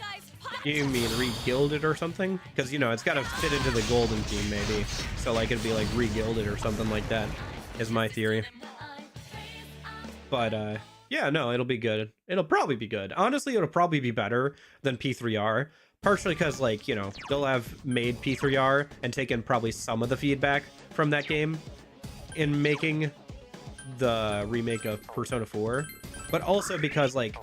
You mean re-gilded or something? Because, you know, it's got to fit into the golden theme, maybe. So, like, it'd be, like, re-gilded or something like that, is my theory. But, yeah, no, it'll be good. It'll probably be good. Honestly, it'll probably be better than P3R. Partially because, like, you know, they'll have made P3R and taken probably some of the feedback from that game in making the remake of Persona 4. But also because, like,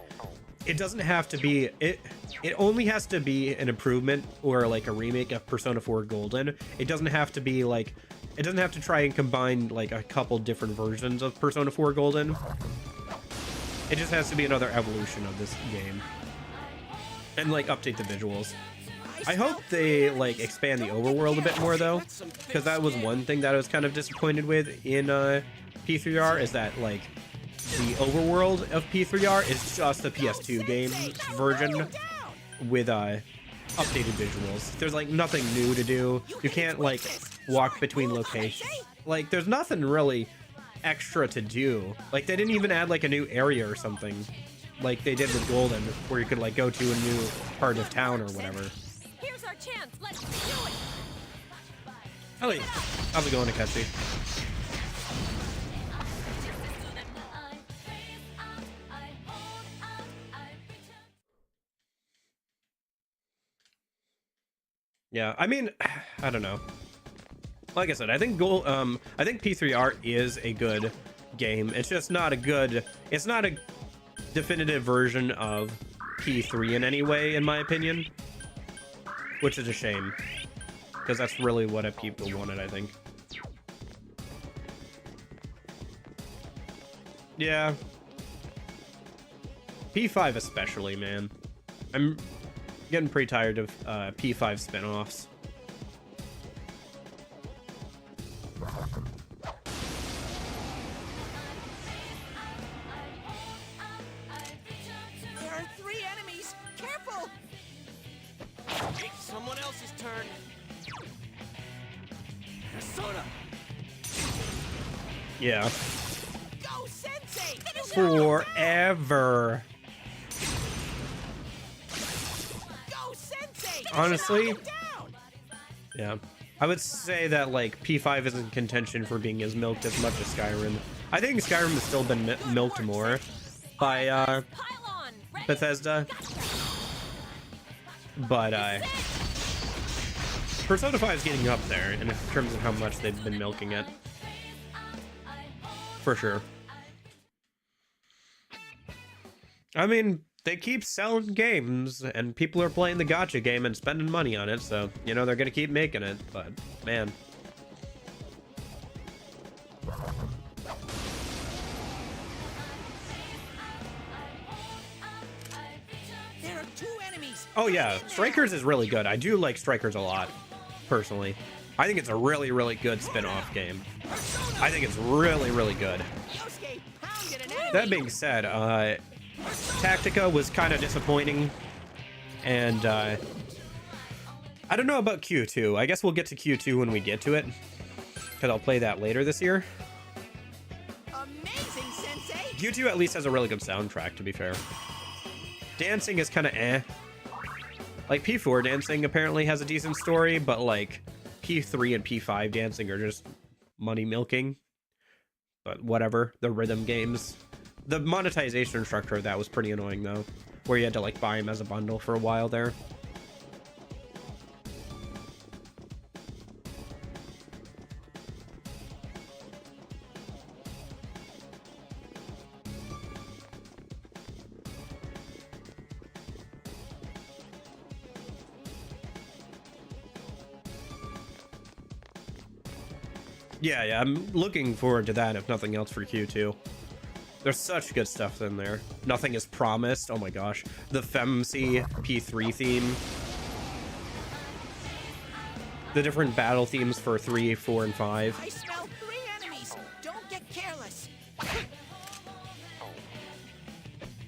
it doesn't have to be... It only has to be an improvement or like a remake of Persona 4 Golden. It doesn't have to be like... It doesn't have to try and combine like a couple different versions of Persona 4 Golden. It just has to be another evolution of this game. And like update the visuals. I hope they like expand the overworld a bit more though. Because that was one thing that I was kind of disappointed with in P3R, is that like the overworld of P3R is just the PS2 game version with updated visuals. There's like nothing new to do. You can't like walk between locations. Like there's nothing really extra to do. Like they didn't even add like a new area or something like they did with Golden, where you could like go to a new part of town or whatever. Here's our chance. Let's do it. Ellie, how's it going, Akechi? Yeah, I mean, I don't know. Like I said, I think I think P3R is a good game. It's just not a good. It's not a definitive version of P3 in any way, in my opinion, which is a shame, because that's really what people wanted, I think. Yeah. P5 especially, man. I'm getting pretty tired of P5 spin-offs. There are 3 enemies. Careful. It's someone else's turn. Persona. Yeah. Go, Sensei. Forever. Go, Sensei. Honestly, Knock him down. yeah. I would say that like P5 is in contention for being as milked as much as Skyrim. I think Skyrim has still been milked more by Pylon. Ready? Bethesda, but Persona 5 is getting up there in terms of how much they've been milking it, for sure. I mean, they keep selling games, and people are playing the gacha game and spending money on it, so, you know, they're gonna keep making it, but, man. There are 2 enemies. Oh yeah, Strikers is really good. I do like Strikers a lot, personally. I think it's a really, really good spin-off game. I think it's really, really good. Yosuke pounded an enemy. That being said, Tactica was kind of disappointing, and I don't know about Q2. I guess we'll get to Q2 when we get to it, because I'll play that later this year. Amazing, Sensei. Q2 at least has a really good soundtrack, to be fair. Dancing is kind of eh. Like, P4 dancing apparently has a decent story, but like P3 and P5 dancing are just money milking. But whatever, the rhythm games. The monetization structure of that was pretty annoying, though, where you had to like buy them as a bundle for a while there. Yeah, I'm looking forward to that, if nothing else, for Q2. There's such good stuff in there. Nothing is promised. Oh my gosh. The FemC P3 theme. The different battle themes for 3, 4, and 5. I smell 3 enemies. Don't get careless.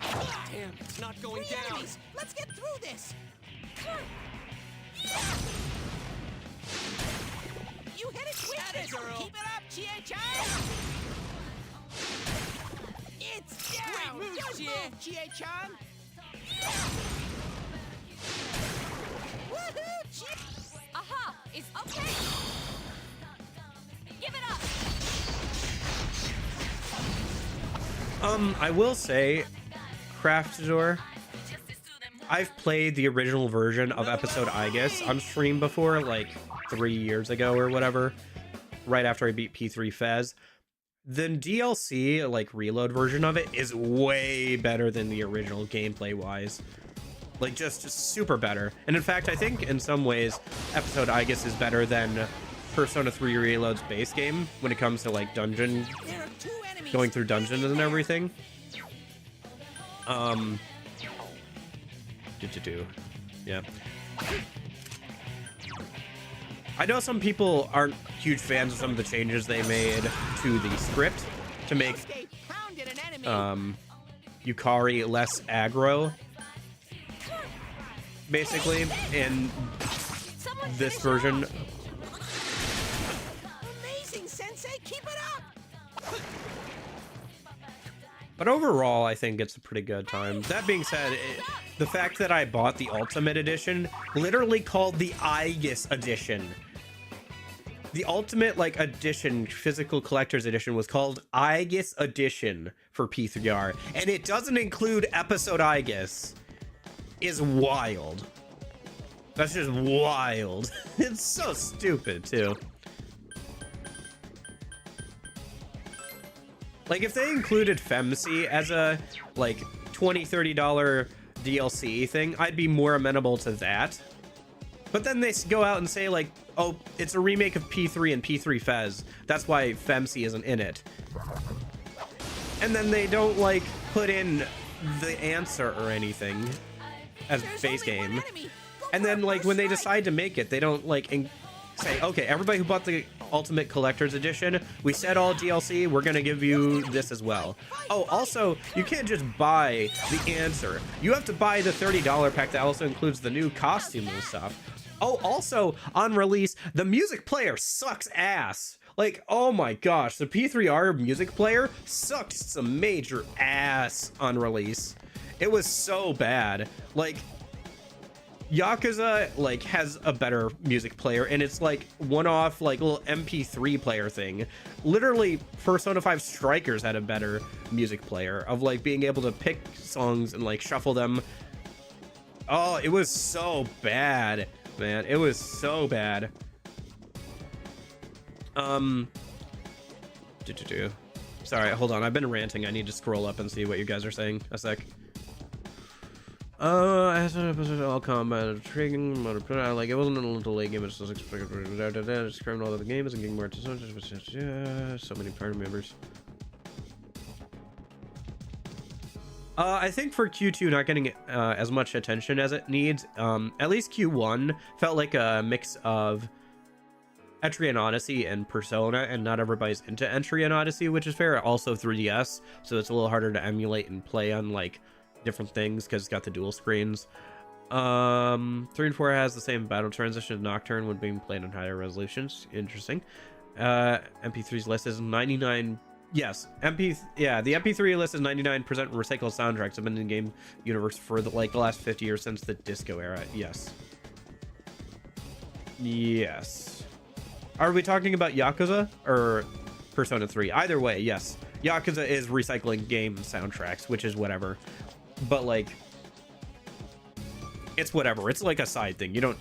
Damn, it's not going 3 down. enemies. Let's get through this. You hit it quick. girl. Keep it up, Chie-chan. It's down. Great move, Good Chie. move, Chie-chan. Woohoo, Chie. Aha! Is okay. Give it up. I will say, Craftador, I've played the original version of episode I guess on stream before, like 3 years ago or whatever, right after I beat P3 Fez. The DLC, like reload version of it, is way better than the original gameplay wise. Like just super better. And in fact, I think in some ways episode I guess is better than Persona 3 Reload's base game when it comes to like dungeon, There are 2 enemies. going through dungeons and everything. Yeah. I know some people aren't huge fans of some of the changes they made to the script to make Yosuke pounded an enemy. Yukari less aggro. basically, in Someone this finish version. Amazing, Sensei! Keep it up! But overall, I think it's a pretty good time. That being said, the fact that I bought the Ultimate Edition, literally called the Aegis Edition. The Ultimate, like, edition, physical collector's edition, was called Aegis Edition for P3R. And it doesn't include episode Aegis. Is wild. That's just wild. It's so stupid, too. Like, if they included Femc as a, like, $20-$30 DLC thing, I'd be more amenable to that. But then they go out and say, like, oh, it's a remake of P3 and P3 Fez. That's why Femc isn't in it. And then they don't, like, put in the answer or anything as base game. And then, like, when they decide to make it, they don't, like, say, okay, everybody who bought the Ultimate Collector's Edition, we said all DLC, we're gonna give you this as well. Oh, also, you can't just buy the answer. You have to buy the $30 pack that also includes the new costume and stuff. Oh, also, on release, the music player sucks ass. Like, oh my gosh, the P3R music player sucked some major ass on release. It was so bad. Like, Yakuza, like, has a better music player, and it's like one-off, like, little MP3 player thing. Literally, Persona 5 Strikers had a better music player of, like, being able to pick songs and, like, shuffle them. Oh, it was so bad, man. It was so bad. Sorry, hold on. I've been ranting. I need to scroll up and see what you guys are saying. A sec. As an all combat, intriguing, like, it wasn't a little late game, it's just expected. Describing all of the games and getting more to so many party members. I think for Q2 not getting as much attention as it needs, at least Q1 felt like a mix of Entry and Odyssey and Persona, and not everybody's into Entry and Odyssey, which is fair. Also 3DS, so it's a little harder to emulate and play on, like, different things because it's got the dual screens. 3 and 4 has the same battle transition as Nocturne when being played on higher resolutions. Interesting. MP3's list is 99. Yes, the MP3 list is 99% recycled soundtracks have been in the game universe for the last 50 years since the disco era. Yes. Yes. Are we talking about Yakuza or Persona 3? Either way, yes. Yakuza is recycling game soundtracks, which is whatever. But, like, it's whatever. It's like a side thing. You don't,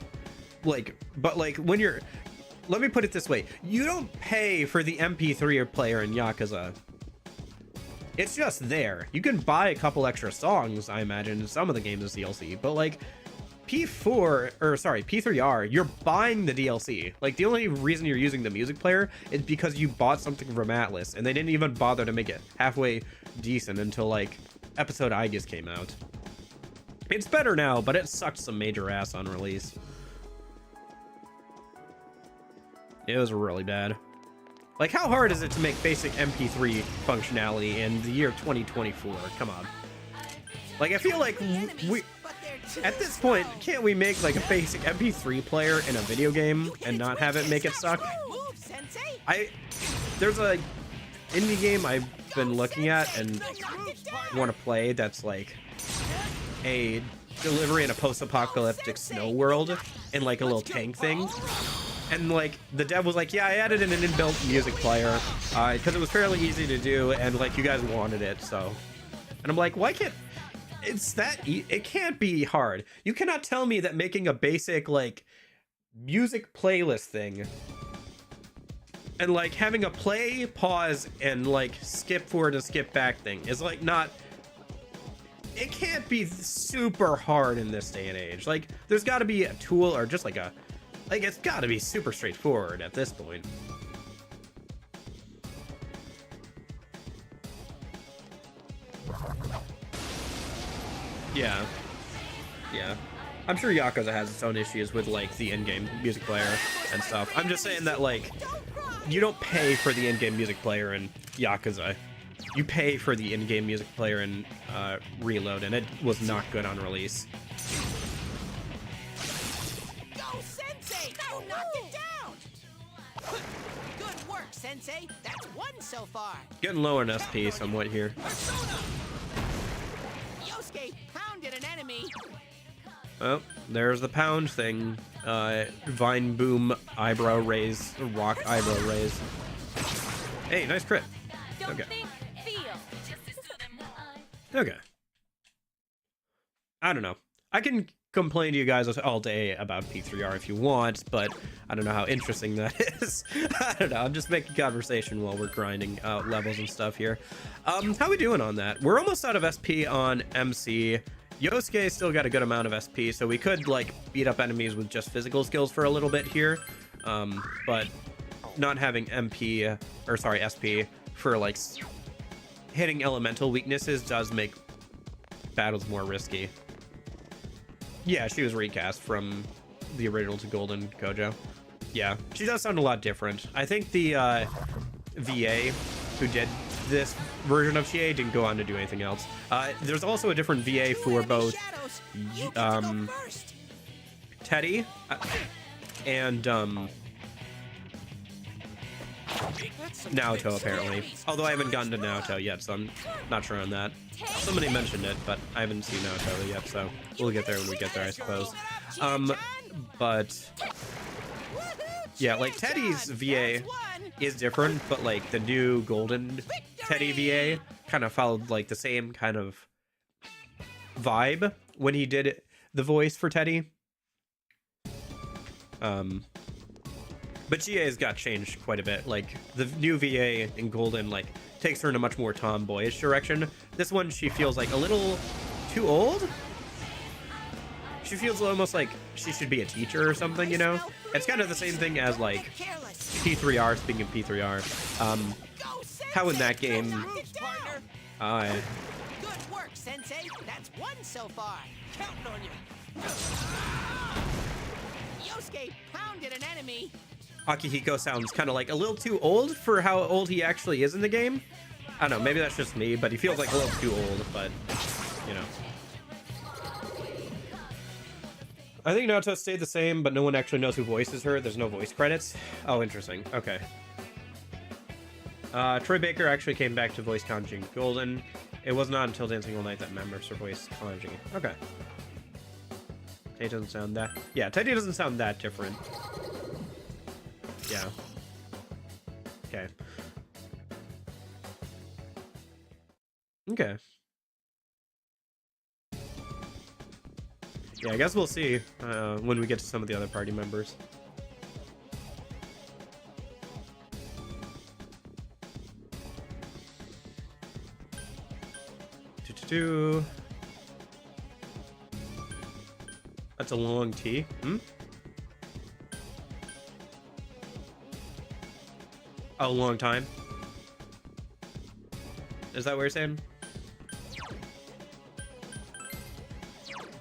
like, but, like, when you're, let me put it this way. You don't pay for the MP3 player in Yakuza. It's just there. You can buy a couple extra songs, I imagine, in some of the games as DLC. But, like, P3R, you're buying the DLC. Like, the only reason you're using the music player is because you bought something from Atlas, and they didn't even bother to make it halfway decent until, like, episode Aegis came out. It's better now, but it sucked some major ass on release. It was really bad. Like, how hard is it to make basic MP3 functionality in the year 2024? Come on. Like, I feel like we, at this point, can't we make, like, a basic MP3 player in a video game and not have it make it suck? There's a indie game I've been looking at and want to play that's like a delivery in a post-apocalyptic snow world in, like, a little tank thing. And, like, the dev was like, yeah, I added in an inbuilt music player because it was fairly easy to do, and, like, you guys wanted it, so. And I'm like, why can't, it's that, it can't be hard. You cannot tell me that making a basic, like, music playlist thing and, like, having a play, pause, and, like, skip forward and skip back thing is, like, not, it can't be super hard in this day and age. Like, there's got to be a tool or just, like, a, like, it's got to be super straightforward at this point. Yeah. Yeah. I'm sure Yakuza has its own issues with, like, the in-game music player and stuff. I'm just saying that, like, you don't pay for the in-game music player in Yakuza. You pay for the in-game music player in Reload, and it was not good on release. Sensei! You knocked it down! Good work, Sensei! That's one so far! Getting low on SP somewhat here. Persona! Yosuke pounded an enemy! Oh, there's the pound thing. Vine boom, eyebrow raise, rock eyebrow raise. Hey, nice crit. Don't Okay. think, feel. Okay. I don't know. I can complain to you guys all day about P3R if you want, but I don't know how interesting that is. I don't know. I'm just making conversation while we're grinding out levels and stuff here. How we doing on that? We're almost out of SP on MC. Yosuke still got a good amount of SP, so we could like beat up enemies with just physical skills for a little bit here. But not having SP for like hitting elemental weaknesses does make battles more risky. Yeah, she was recast from the original to Golden Kojo. Yeah, she does sound a lot different. I think the VA who did this version of Chie didn't go on to do anything else. There's also a different VA for both Teddy and Naoto, apparently. Although I haven't gotten to Naoto yet, so I'm not sure on that. Somebody mentioned it, but I haven't seen Naoto yet, so we'll get there when we get there, I suppose. But yeah, like Teddy's VA is different, but like the new Golden Teddy VA kind of followed like the same kind of vibe when he did the voice for Teddy. But GA's got changed quite a bit. Like the new VA in Golden like takes her in a much more tomboyish direction. This one she feels like a little too old. She feels almost like she should be a teacher or something, you know? It's kind of the same thing as like P3R, speaking of P3R. How in that game Good work, Sensei. That's one so far. Counting on you. Yosuke pounded an enemy. Akihiko sounds kind of like a little too old for how old he actually is in the game. I don't know, maybe that's just me, but he feels like a little too old, but you know. I think Naoto stayed the same, but no one actually knows who voices her. There's no voice credits. Oh, interesting. Okay. Troy Baker actually came back to voice Kanji Golden. It was not until Dancing All Night that members for voice Kanji. Okay. Teddy doesn't sound that... Yeah, Teddy doesn't sound that different. Yeah. Okay. Okay. Yeah, I guess we'll see when we get to some of the other party members. That's a long T. A long time. Is that what you're saying?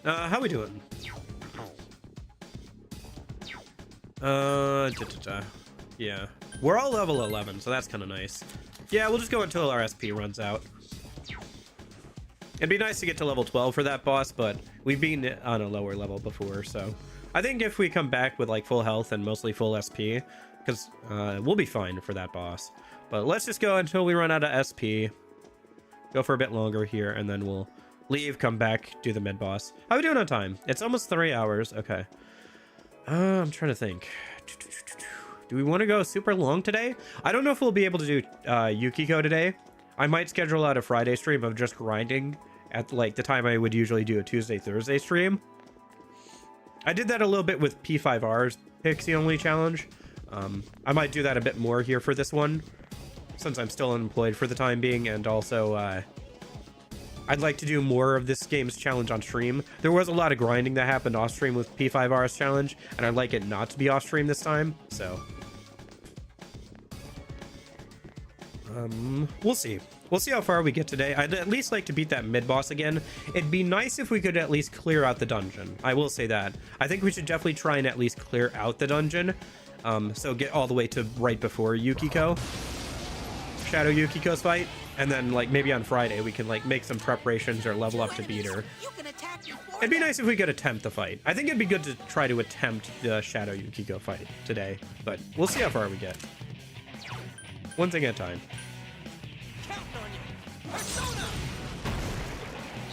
How we doing? Yeah. We're all level 11, so that's kind of nice. Yeah, we'll just go until our SP runs out. It'd be nice to get to level 12 for that boss, but we've been on a lower level before, so... I think if we come back with, like, full health and mostly full SP, because we'll be fine for that boss. But let's just go until we run out of SP. Go for a bit longer here, and then we'll leave, come back, do the mid-boss. How are we doing on time? It's almost 3 hours. Okay. I'm trying to think. Do we want to go super long today? I don't know if we'll be able to do Yukiko today. I might schedule out a Friday stream of just grinding at like the time I would usually do a Tuesday, Thursday stream. I did that a little bit with P5R's Pixie only challenge. I might do that a bit more here for this one, since I'm still unemployed for the time being, and also I'd like to do more of this game's challenge on stream. There was a lot of grinding that happened off stream with P5R's challenge, and I'd like it not to be off stream this time, so we'll see. We'll see how far we get today. I'd at least like to beat that mid-boss again. It'd be nice if we could at least clear out the dungeon. I will say that. I think we should definitely try and at least clear out the dungeon. So get all the way to right before Yukiko. Shadow Yukiko's fight. And then, like, maybe on Friday we can, like, make some preparations or level up to beat her. You can attack It'd be nice if we could attempt the fight. I think it'd be good to try to attempt the Shadow Yukiko fight today, but we'll see how far we get. One thing at a time. Count on you. Persona.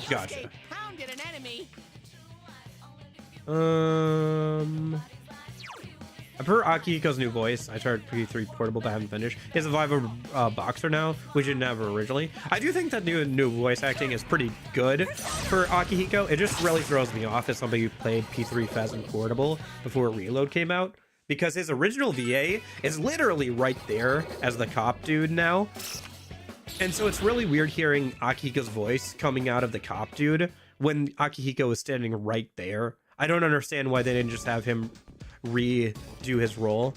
Gotcha. Yosuke pounded an enemy. I've heard Akihiko's new voice. I tried P3 Portable but haven't finished. He has a vibe of Boxer now, which he didn't have originally. I do think that new voice acting is pretty good for Akihiko. It just really throws me off as somebody who played P3 Fez and Portable before Reload came out, because his original VA is literally right there as the cop dude now. And so it's really weird hearing Akihiko's voice coming out of the cop dude when Akihiko is standing right there. I don't understand why they didn't just have him redo his role.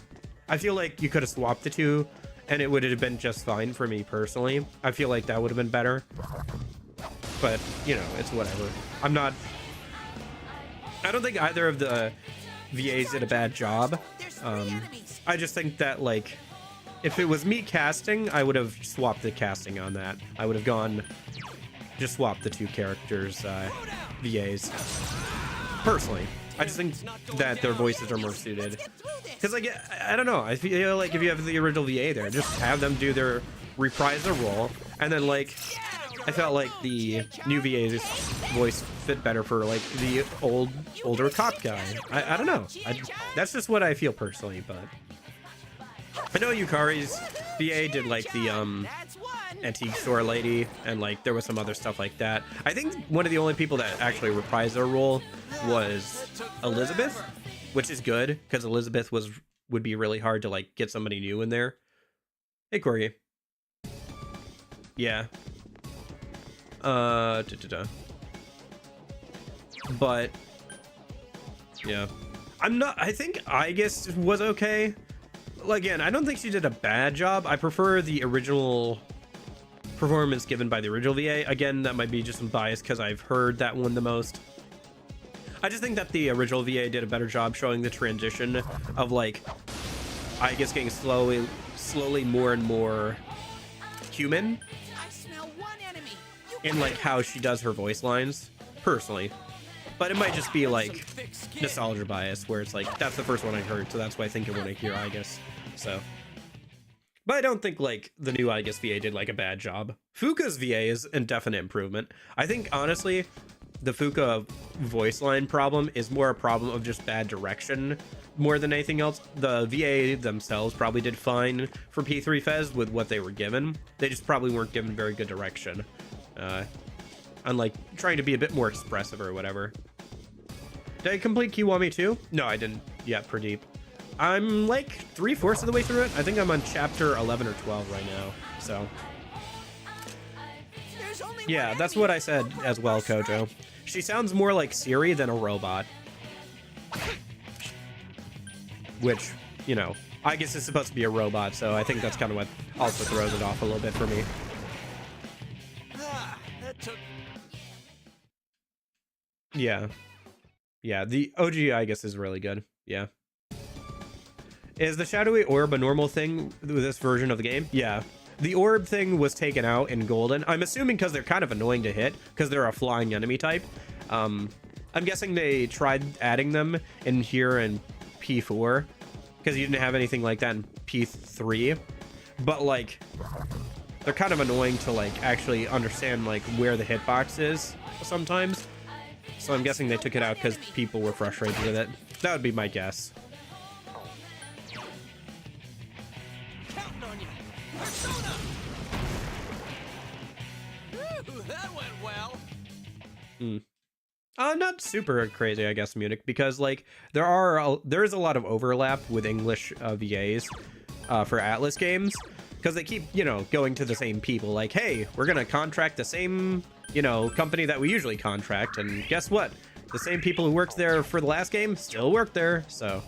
I feel like you could have swapped the two and it would have been just fine for me personally. I feel like that would have been better. But, you know, it's whatever. I don't think either of the VAs did a bad job. I just think that, like, if it was me casting, I would have swapped the casting on that. I would have just swapped the two characters' VAs. Personally, I just think that their voices are more suited. Because, like, I don't know. I feel like if you have the original VA there, just have them reprise their role. And then, like, I felt like the new VA's voice fit better for, like, the older cop guy. I don't know. That's just what I feel personally, but I know Yukari's VA did, like, the antique store lady, and, like, there was some other stuff like that. I think one of the only people that actually reprised their role was Elizabeth, which is good, because Elizabeth would be really hard to, like, get somebody new in there. Hey, Corey. Yeah. But yeah, I think Aigis was okay. Again, I don't think she did a bad job. I prefer the original performance given by the original VA. Again, that might be just some bias because I've heard that one the most. I just think that the original VA did a better job showing the transition of, like, Aigis getting slowly more and more human in, like, how she does her voice lines, personally. But it might just be, like, nostalgia bias, where it's like, that's the first one I heard, so that's why I think it when I hear Aigis. So, but I don't think, like, the new Aigis VA did, like, a bad job. Fuka's VA is a definite improvement. I think, honestly, the Fuka voice line problem is more a problem of just bad direction more than anything else. The VA themselves probably did fine for P3 Fez with what they were given. They just probably weren't given very good direction. Unlike trying to be a bit more expressive or whatever. Did I complete Kiwami 2? No, I didn't yet, Pradeep. I'm like 3/4 of the way through it. I think I'm on chapter 11 or 12 right now. So yeah, that's what I said as well, Kojo. She sounds more like Siri than a robot. Which, you know, I guess it's supposed to be a robot, so I think that's kind of what also throws it off a little bit for me. Yeah. Yeah, the OG, I guess, is really good. Yeah. Is the shadowy orb a normal thing with this version of the game? Yeah. The orb thing was taken out in Golden. I'm assuming because they're kind of annoying to hit, because they're a flying enemy type. I'm guessing they tried adding them in here in P4, because you didn't have anything like that in P3. But, like, they're kind of annoying to, like, actually understand, like, where the hitbox is sometimes. So I'm guessing they took it out because people were frustrated with it. That would be my guess. Counting on you. Persona. Ooh, that went well. Not super crazy, I guess, Munich, because, like, there is a lot of overlap with English VAs for Atlas games, because they keep, you know, going to the same people, like, hey, we're gonna contract the same, you know, company that we usually contract, and guess what? The same people who worked there for the last game still work there, so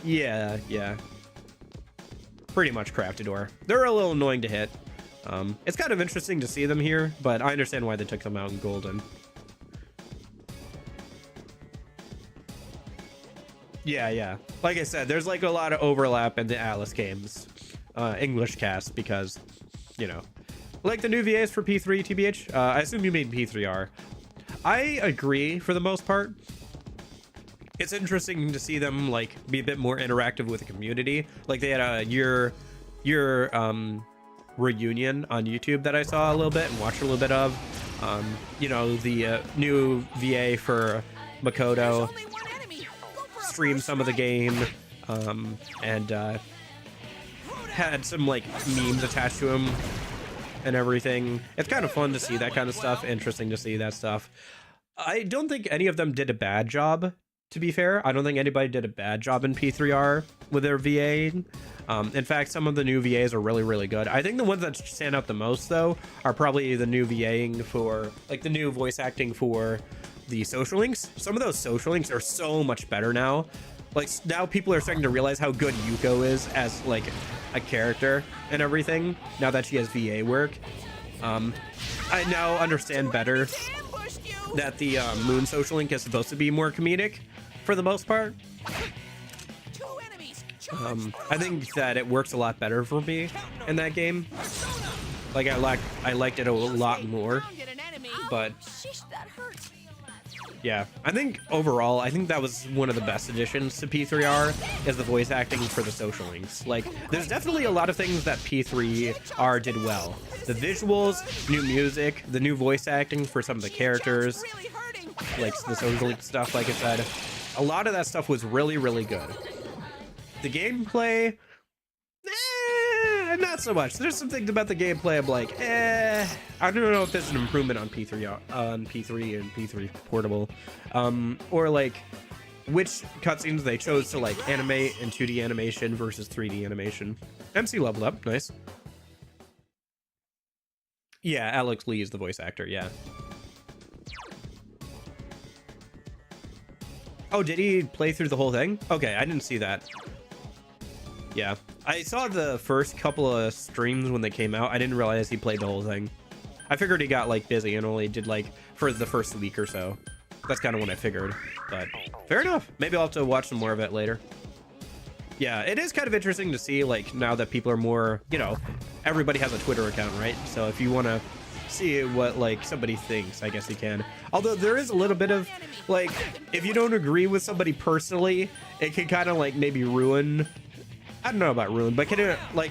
yeah. Pretty much Craftador. They're a little annoying to hit. It's kind of interesting to see them here, but I understand why they took them out in Golden. Yeah. Like I said, there's, like, a lot of overlap in the Atlas games, English cast, because, you know, like the new VAs for P3, TBH. I assume you mean P3R. I agree for the most part. It's interesting to see them like be a bit more interactive with the community. Like they had a your reunion on YouTube that I saw a little bit and watched a little bit of. You know, the new VA for Makoto streamed some of the game, and had some like memes attached to him and everything. It's kind of fun to see that kind of stuff. Interesting to see that stuff. I don't think any of them did a bad job, to be fair. I don't think anybody did a bad job in P3R with their VA. In fact, some of the new VAs are really, really good. I think the ones that stand out the most, though, are probably the new VAing for, like, the new voice acting for the social links. Some of those social links are so much better now. Like, now people are starting to realize how good Yuko is as, like, a character and everything, now that she has VA work. I now understand better that the Moon social link is supposed to be more comedic, for the most part. I think that it works a lot better for me in that game. Like I liked it a lot more, but yeah, I think overall, I think that was one of the best additions to P3R is the voice acting for the social links. Like, there's definitely a lot of things that P3R did well. The visuals, new music, the new voice acting for some of the characters, like the social link stuff, like I said. A lot of that stuff was really, really good. The gameplay, not so much. There's some things about the gameplay I'm like, I don't know if there's an improvement on P3 and P3 Portable, or like which cutscenes they chose to like animate in 2D animation versus 3D animation. MC leveled up, nice. Yeah, Alex Lee is the voice actor. Yeah. Oh, did he play through the whole thing? Okay, I didn't see that. Yeah, I saw the first couple of streams when they came out. I didn't realize he played the whole thing. I figured he got like busy and only did like for the first week or so. That's kind of what I figured, but fair enough. Maybe I'll have to watch some more of it later. Yeah, it is kind of interesting to see like now that people are more, you know, everybody has a Twitter account, right? So if you want to see what like somebody thinks, I guess you can. Although there is a little bit of like, if you don't agree with somebody personally, it can kind of like maybe ruin, I don't know about ruin, but can it like,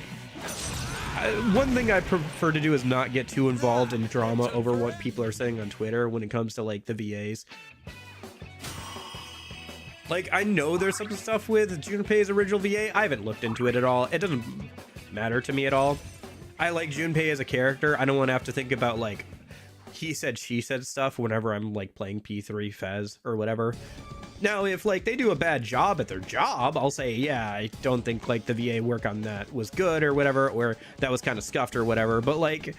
one thing I prefer to do is not get too involved in drama over what people are saying on Twitter when it comes to like the VAs. Like, I know there's some stuff with Junpei's original VA. I haven't looked into it at all. It doesn't matter to me at all. I like Junpei as a character. I don't want to have to think about like he said, she said stuff whenever I'm like playing P3 Fez or whatever. Now, if like they do a bad job at their job, I'll say, yeah, I don't think like the VA work on that was good or whatever, or that was kind of scuffed or whatever. But like,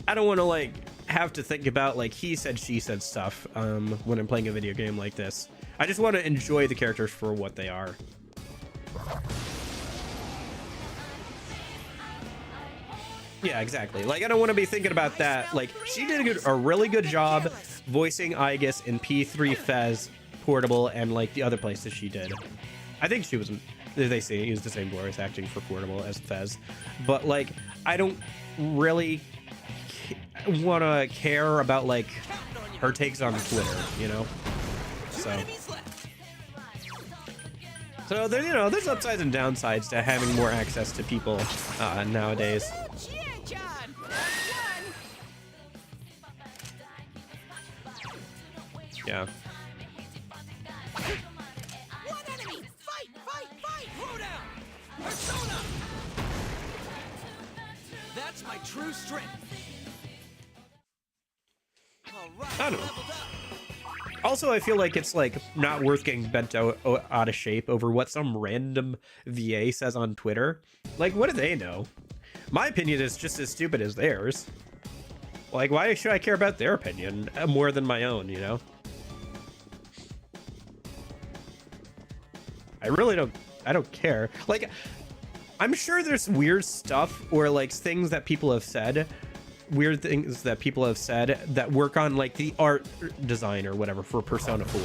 I don't want to like have to think about like he said, she said stuff when I'm playing a video game like this. I just want to enjoy the characters for what they are. Yeah, exactly. Like, I don't want to be thinking about that. Like, she did a really good job voicing Aigis in P3 Fez Portable and like the other places she did. I think she was, they say, used the same voice acting for Portable as Fez. But like, I don't really want to care about like her takes on Twitter, you know? So there, you know, there's upsides and downsides to having more access to people nowadays. Yeah. One enemy! Fight! Fight! Fight! Throw down! Persona! That's my true strength. All right, I don't know. leveled up. Also, I feel like it's like not worth getting bent out of shape over what some random VA says on Twitter. Like, what do they know? My opinion is just as stupid as theirs. Like, why should I care about their opinion more than my own, you know? I really don't, I don't care. Like, I'm sure there's weird stuff or like things that people have said, weird things that people have said that work on like the art design or whatever for Persona 4.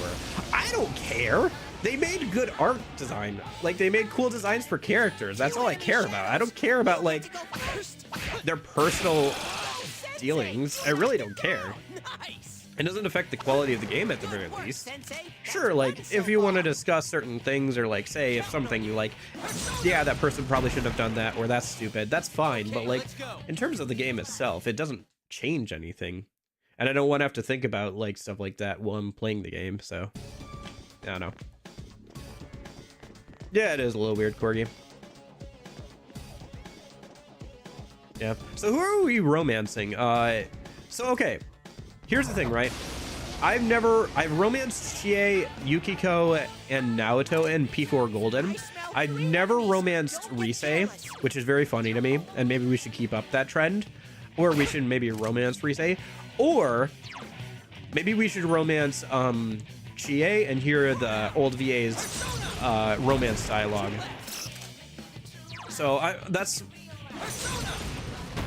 I don't care. They made good art design. Like, they made cool designs for characters. That's all I care about. I don't care about like their personal dealings. I really don't care. Nice. It doesn't affect the quality of the game at the very Good work, least. Sensei. That's Sure, like, nice so if you want to far. discuss certain things, or like, say, if something you like, yeah, that person probably shouldn't have done that, or that's stupid, that's fine, but Okay, like, let's go. in terms of the game itself, it doesn't change anything. And I don't want to have to think about, like, stuff like that while I'm playing the game, so, I don't know. Yeah, it is a little weird, Corgi. Yeah. So who are we romancing? So, okay. Here's the thing, right? I've romanced Chie, Yukiko, and Naoto in P4 Golden. I've never romanced Rise, which is very funny to me, and maybe we should keep up that trend. Or we should maybe romance Rise. Or maybe we should romance Chie and hear the old VA's romance dialogue. So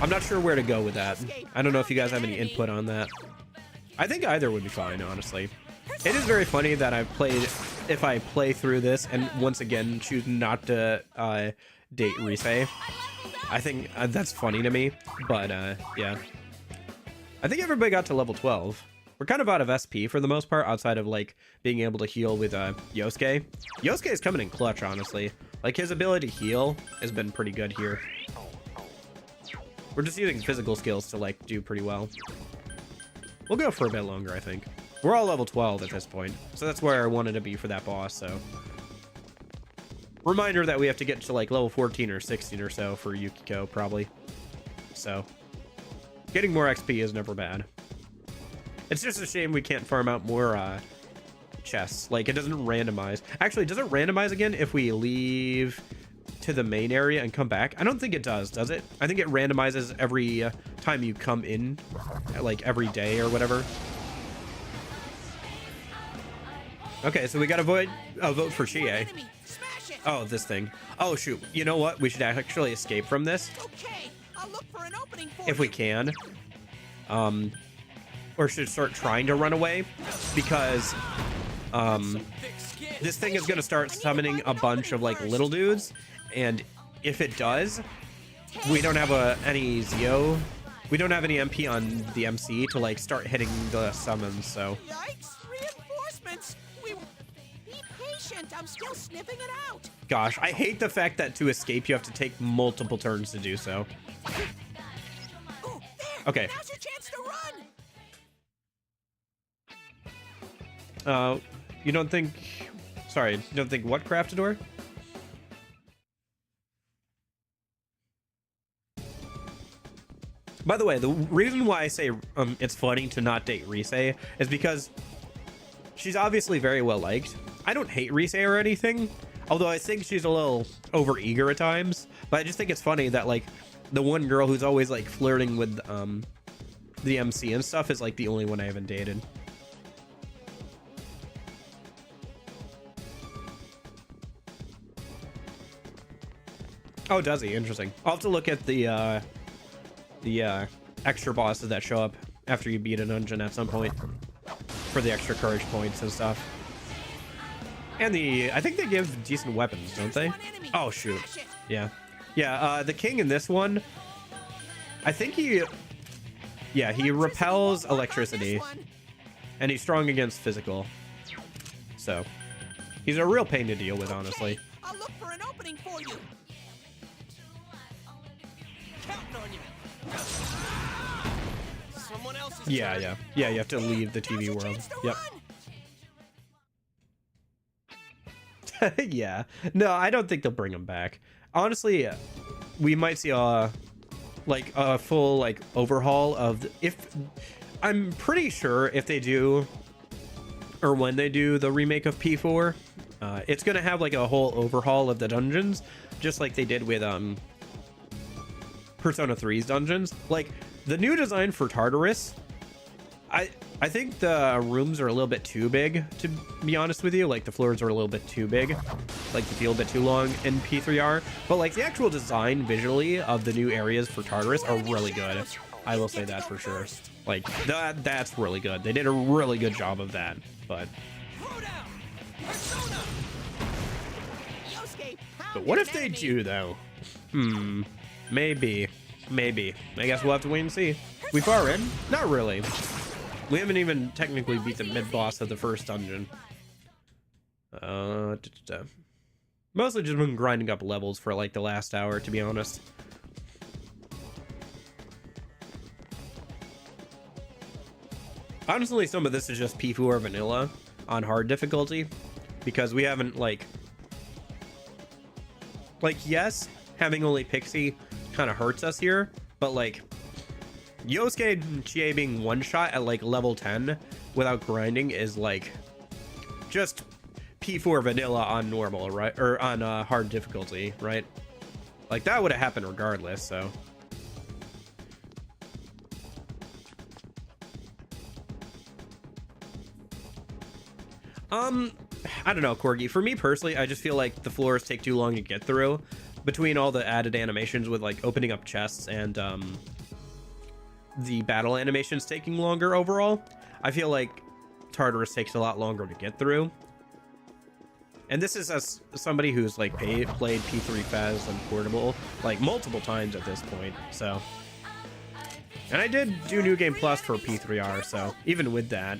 I'm not sure where to go with that. I don't know if you guys have any input on that. I think either would be fine, honestly. It is very funny that if I play through this and once again choose not to date Rise. I think that's funny to me, but yeah. I think everybody got to level 12. We're kind of out of SP for the most part, outside of like being able to heal with Yosuke. Yosuke is coming in clutch, honestly. Like his ability to heal has been pretty good here. We're just using physical skills to like do pretty well. We'll go for a bit longer, I think. We're all level 12 at this point, so that's where I wanted to be for that boss, so. Reminder that we have to get to like level 14 or 16 or so for Yukiko, probably. So, getting more XP is never bad. It's just a shame we can't farm out more chests. Like, it doesn't randomize. Actually, does it randomize again if we leave to the main area and come back? I don't think it does it? I think it randomizes every time you come in, like every day or whatever. Okay, so we gotta vote for Chie. Enemy. Smash it. Oh, this thing. Oh, shoot. You know what? We should actually escape from this Okay, I'll look for an opening for if we you. can. Or should start trying to run away because Thick skin. this thing is gonna start summoning a bunch of like little dudes, and if it does, we don't have any Zio. We don't have any MP on the MC to like start hitting the summons, so. Yikes! Reinforcements. Be patient. I'm still sniffing it out. Gosh, I hate the fact that to escape you have to take multiple turns to do so. Oh, there. Okay. Now's your chance to run. You don't think... Sorry, you don't think what Craftador? By the way, the reason why I say it's funny to not date Rise is because she's obviously very well liked. I don't hate Rise or anything, although I think she's a little overeager at times. But I just think it's funny that like the one girl who's always like flirting with the MC and stuff is like the only one I haven't dated. Oh, does he? Interesting. I'll have to look at the extra bosses that show up after you beat a dungeon at some point for the extra courage points and stuff. And I think they give decent weapons, don't they? Oh, shoot. Yeah. Yeah, the king in this one, I think he repels electricity, and he's strong against physical. So, he's a real pain to deal with, honestly. I'll look for an opening for you. Counting on you. Someone else's Yeah, turn. yeah. Yeah, you have to leave the Now's TV your world. chance to Yep. run. Yeah. No, I don't think they'll bring him back. Honestly, we might see a full like overhaul of I'm pretty sure if they do, or when they do the remake of P4, it's gonna have like a whole overhaul of the dungeons, just like they did with Persona 3's dungeons. Like the new design for Tartarus, I think the rooms are a little bit too big, to be honest with you. Like the floors are a little bit too big, like they feel a bit too long in P3R. But like the actual design visually of the new areas for Tartarus are really good. I will say that for sure. Like that's really good. They did a really good job of that. But what if they do though? Maybe. I guess we'll have to wait and see. We far in? Not really. We haven't even technically beat the mid-boss of the first dungeon. Mostly just been grinding up levels for like the last hour, to be honest. Honestly, some of this is just P4 vanilla on hard difficulty, because we haven't like yes, having only Pixie kind of hurts us here, but like Yosuke and Chie being one shot at like level 10 without grinding is like just P4 vanilla on normal, right? Or on hard difficulty, right? Like that would have happened regardless, so. I don't know, Corgi. For me personally, I just feel like the floors take too long to get through between all the added animations with like opening up chests and the battle animations taking longer overall. I feel like Tartarus takes a lot longer to get through. And this is as somebody who's like played P3 Faz and Portable like multiple times at this point, so. And I did do New Game Plus for P3R, so even with that,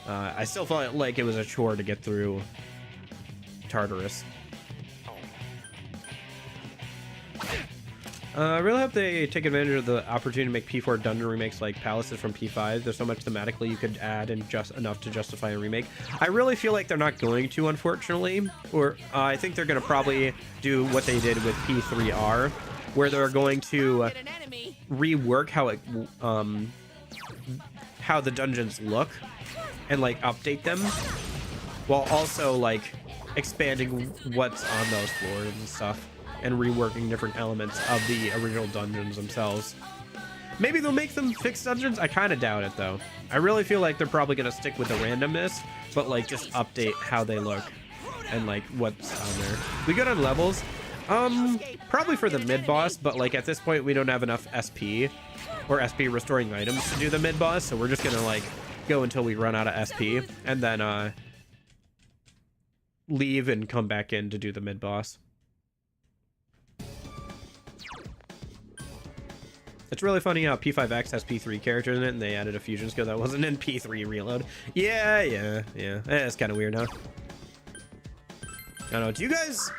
I still felt like it was a chore to get through Tartarus. I really hope they take advantage of the opportunity to make P4 dungeon remakes like Palaces from P5. There's so much thematically you could add and just enough to justify a remake. I really feel like they're not going to, unfortunately. Or I think they're going to probably do what they did with P3R, where they're going to rework how the dungeons look and like update them, while also like expanding what's on those floors and stuff, and reworking different elements of the original dungeons themselves. Maybe they'll make them fixed dungeons. I kind of doubt it though. I really feel like they're probably gonna stick with the randomness, but like just update how they look and like what's on there. We good on levels? Probably for the mid boss, but like at this point we don't have enough SP or SP restoring items to do the mid boss, so we're just gonna like go until we run out of SP and then leave and come back in to do the mid boss. It's really funny how P5X has P3 characters in it and they added a fusion skill that wasn't in P3 reload. Yeah. It's kind of weird, huh? I don't know. Do you guys...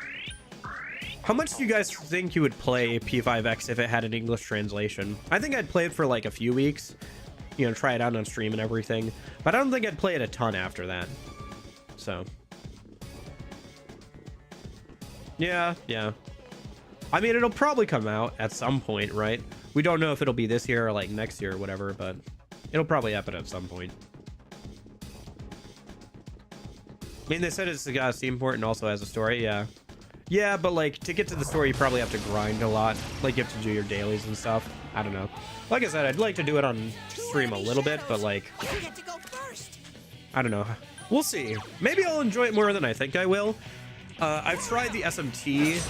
How much do you guys think you would play P5X if it had an English translation? I think I'd play it for like a few weeks, you know, try it out on stream and everything, but I don't think I'd play it a ton after that. So yeah. I mean, it'll probably come out at some point, right? We don't know if it'll be this year or like next year or whatever, but it'll probably happen at some point. I mean, they said it's got a Steam port and also has a story. Yeah, but like to get to the story you probably have to grind a lot, like you have to do your dailies and stuff. I don't know. Like I said, I'd like to do it on stream a little bit, but like, I don't know. We'll see. Maybe I'll enjoy it more than I think I will. I've tried the SMT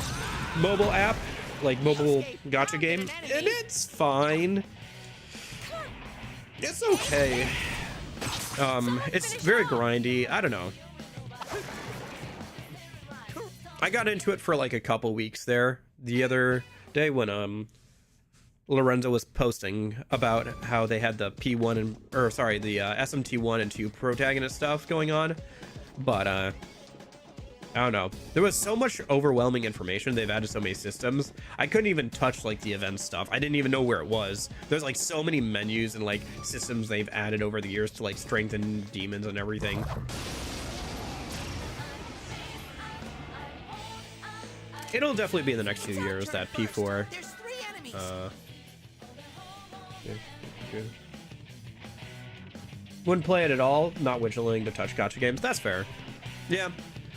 mobile app, like mobile gacha game, and it's fine. It's okay. It's very grindy. I don't know. I got into it for like a couple weeks there the other day when Lorenzo was posting about how they had the P1 and the SMT 1 and 2 protagonist stuff going on, but I don't know. There was so much overwhelming information. They've added so many systems. I couldn't even touch like the event stuff. I didn't even know where it was. There's like so many menus and like systems they've added over the years to like strengthen demons and everything. It'll definitely be in the next few years, that P4. Wouldn't play it at all. Not willing to touch gacha games. That's fair. Yeah.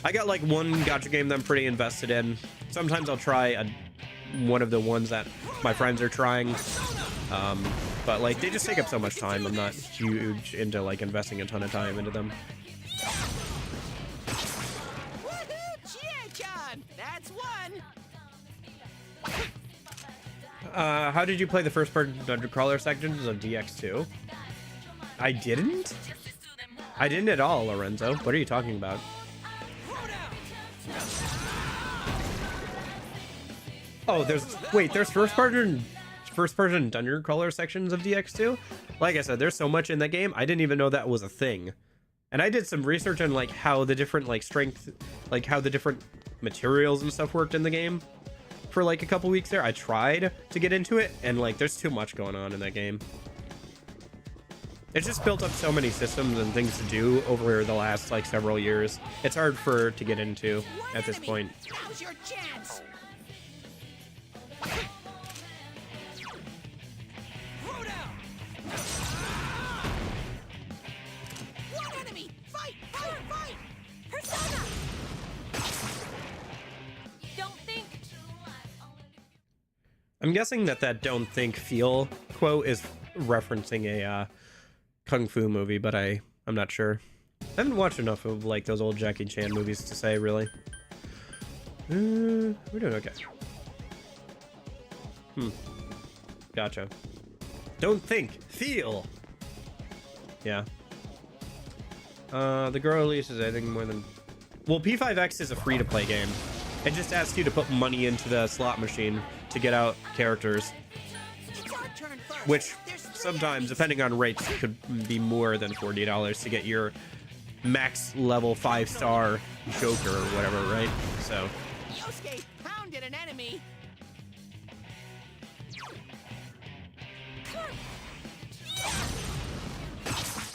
I got like one gacha game that I'm pretty invested in. Sometimes I'll try one of the ones that my friends are trying. But like they just take up so much time. I'm not huge into like investing a ton of time into them. That's one. How did you play the first part of Dungeon Crawler sections of DX2? I didn't? I didn't at all, Lorenzo. What are you talking about? first person dungeon crawler sections of DX2. Like I said, there's so much in that game. I didn't even know that was a thing. And I did some research on like how the different like strength, like how the different materials and stuff worked in the game for like a couple weeks there. I tried to get into it, and like there's too much going on in that game. It's just built up so many systems and things to do over the last like several years. It's hard to get into at this point. Now's your chance. Throw down. One enemy. Fight, fight, fight. Persona! Don't think. I'm guessing that "don't think, feel" quote is referencing a kung fu movie, but I'm not sure. I haven't watched enough of like those old Jackie Chan movies to say really. We're doing okay. Gotcha. Don't think, feel. Yeah. The girl releases anything more than... Well, P5X is a free-to-play game. It just asks you to put money into the slot machine to get out characters. It's our turn first. Which There's 3 sometimes, enemies. depending on rates, could be more than $40 to get your max level 5-star Joker or whatever, right? So, Yosuke pounded an enemy.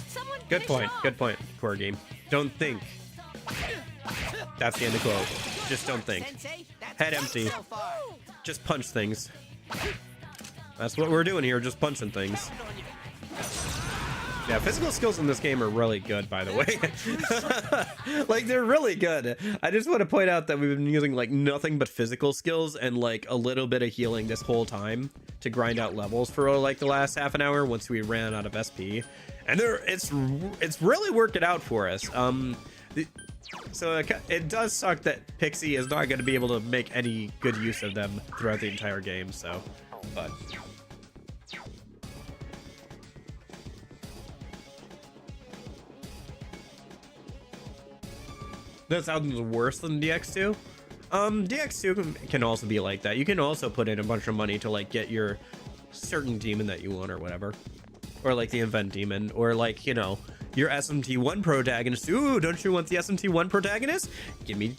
Someone good finish point. it off. Good point, Corgi. Don't think. That's the end of quote. Just don't think. Sensei, that's Head one empty. so far. Just punch things. That's what we're doing here, just punching things. Yeah, physical skills in this game are really good, by the way. Like, they're really good. I just want to point out that we've been using, like, nothing but physical skills and, like, a little bit of healing this whole time to grind out levels for, like, the last half an hour once we ran out of SP. And it's really working out for us. So it does suck that Pixie is not going to be able to make any good use of them throughout the entire game, so... But... That sounds worse than DX2. DX2 can also be like that. You can also put in a bunch of money to like get your certain demon that you want or whatever. Or like the event demon, or like, you know, your SMT1 protagonist. Ooh, don't you want the SMT1 protagonist? Give me,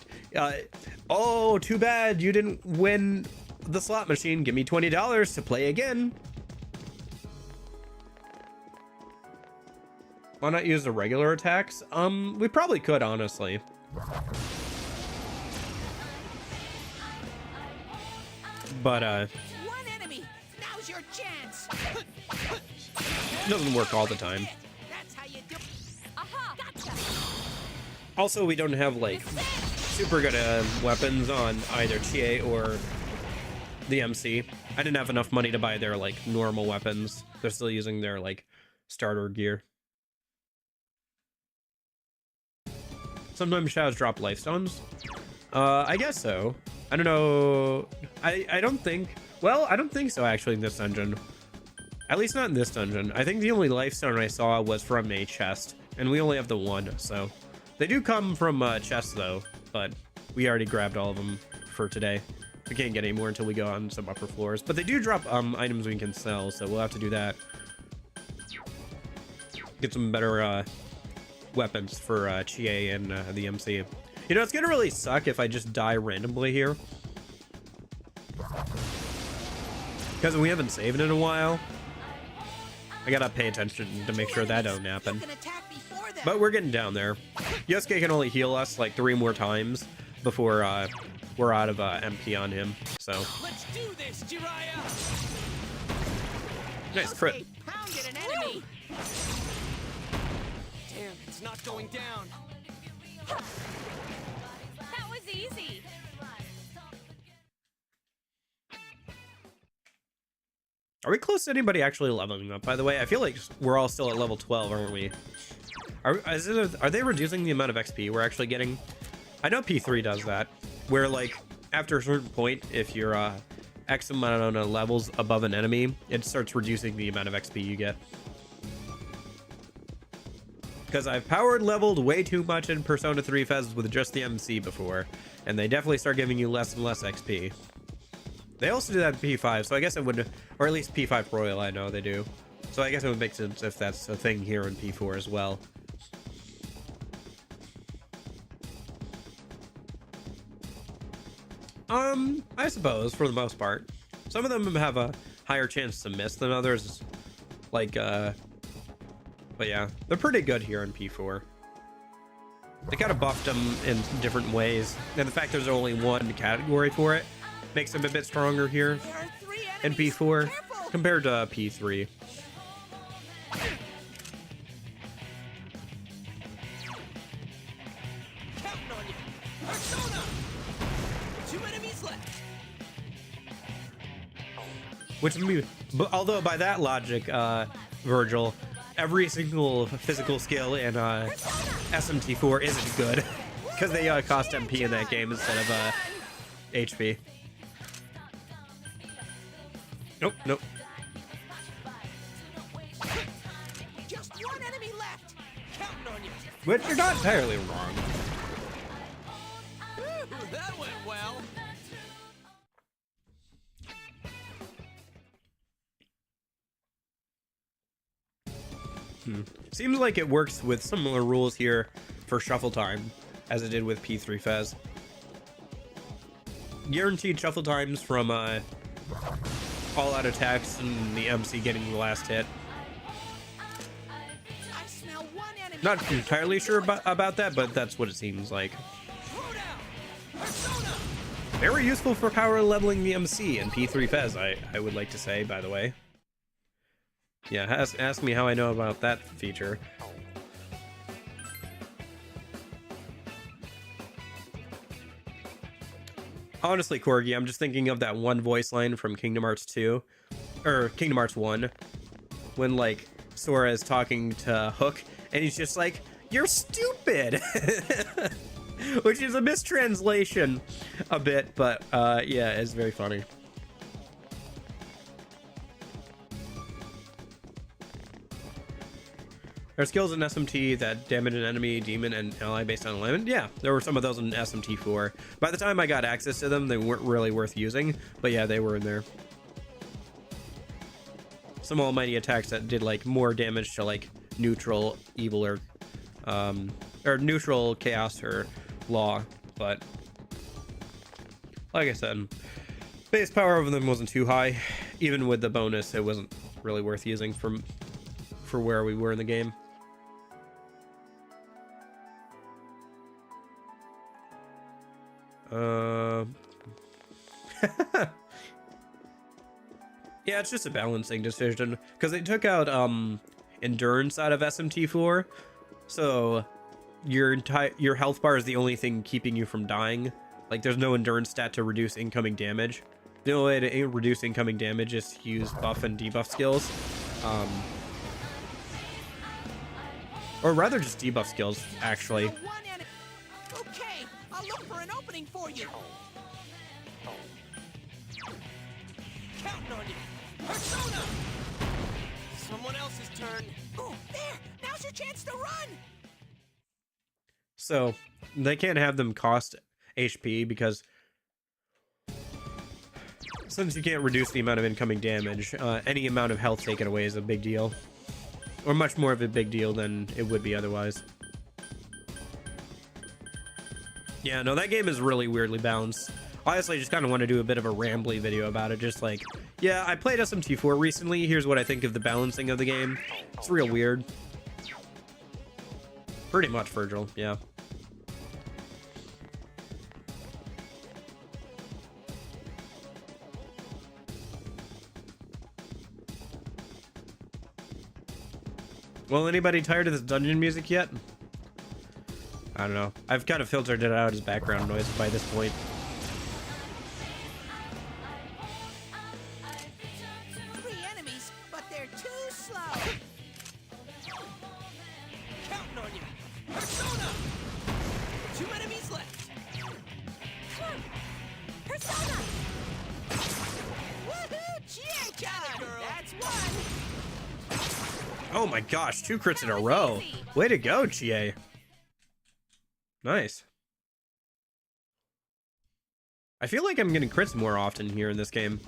oh, too bad you didn't win the slot machine. Give me $20 to play again. Why not use the regular attacks? We probably could, honestly. But, One enemy. Now's your chance. it doesn't work all the time. That's how you do. Aha! Gotcha! Also, we don't have, like, super good weapons on either Chie or the MC. I didn't have enough money to buy their, like, normal weapons. They're still using their, like, starter gear. Sometimes shadows drop life stones. I guess so. I don't know. I don't think... Well, I don't think so, actually, in this dungeon. At least not in this dungeon. I think the only life stone I saw was from a chest. And we only have the one, so... They do come from chests, though. But we already grabbed all of them for today. We can't get any more until we go on some upper floors. But they do drop items we can sell, so we'll have to do that. Get some better... weapons for Chie and the MC. You know, it's gonna really suck if I just die randomly here. Because we haven't saved in a while. I gotta pay attention to make sure that don't happen. You can attack before them. But we're getting down there. Yosuke can only heal us like 3 more times before we're out of MP on him. So, Let's do this, Jiraiya! nice crit. Yosuke pounded an enemy. Damn, it's not going down. That was easy. Are we close to anybody actually leveling up, by the way? I feel like we're all still at level 12, aren't we? Are they reducing the amount of XP we're actually getting? I know P3 does that, where, like, after a certain point, if you're X amount of levels above an enemy, it starts reducing the amount of XP you get. Because I've powered leveled way too much in Persona 3 Fez with just the MC before, and they definitely start giving you less and less XP. They also do that in P5, so I guess it would, or at least P5 Royal, I know they do. So I guess it would make sense if that's a thing here in P4 as well. I suppose, for the most part. Some of them have a higher chance to miss than others, like, but yeah, they're pretty good here in P4. They kind of buffed them in different ways, and the fact there's only one category for it makes them a bit stronger here There are 3 in enemies. P4 Careful. compared to P3. Counting on you. Persona. 2 enemies left. Which, but although by that logic, Virgil, every single physical skill in SMT4 isn't good because they cost MP in that game instead of HP. Nope, nope. Just 1 enemy left. Counting on you. Which you're not entirely wrong. Whew, that went well. Seems like it works with similar rules here for shuffle time as it did with P3 Fez. Guaranteed shuffle times from all-out attacks and the MC getting the last hit. I smell 1 enemy. Not entirely sure about that, but that's what it seems like. Throwdown. Persona. Very useful for power leveling the MC in P3 Fez, I would like to say, by the way. Yeah, ask me how I know about that feature. Honestly, Corgi, I'm just thinking of that one voice line from Kingdom Hearts 2, or Kingdom Hearts 1, when, like, Sora is talking to Hook, and he's just like, "You're stupid!" Which is a mistranslation a bit, but, yeah, it's very funny. There are skills in SMT that damage an enemy, demon, and ally based on alignment. Yeah, there were some of those in SMT4. By the time I got access to them, they weren't really worth using, but yeah, they were in there. Some almighty attacks that did like more damage to like neutral, evil, or neutral, chaos, or law. But like I said, base power of them wasn't too high. Even with the bonus, it wasn't really worth using for where we were in the game. Yeah, it's just a balancing decision because they took out endurance out of SMT4, so your health bar is the only thing keeping you from dying. Like, there's no endurance stat to reduce incoming damage. The only way to reduce incoming damage is to use buff and debuff skills, or rather just debuff skills, actually. One enemy. Okay, I'll look for an opening for you. Counting on you. Persona. Someone else's turn. Oh, there! Now's your chance to run! So they can't have them cost HP because since you can't reduce the amount of incoming damage, any amount of health taken away is a big deal, or much more of a big deal than it would be otherwise. Yeah, no, that game is really weirdly balanced. Honestly, I just kind of want to do a bit of a rambly video about it. Just like, yeah, I played SMT4 recently. Here's what I think of the balancing of the game. It's real weird. Pretty much, Virgil, yeah. Well, anybody tired of this dungeon music yet? I don't know. I've kind of filtered it out as background noise by this point. Three enemies, but they're too slow. Counting on you. Persona. 2 enemies left. Come on! Persona! Woohoo! GA girl. That's one! Oh my gosh, 2 crits in a row. Way to go, GA. Nice. I feel like I'm getting crits more often here in this game.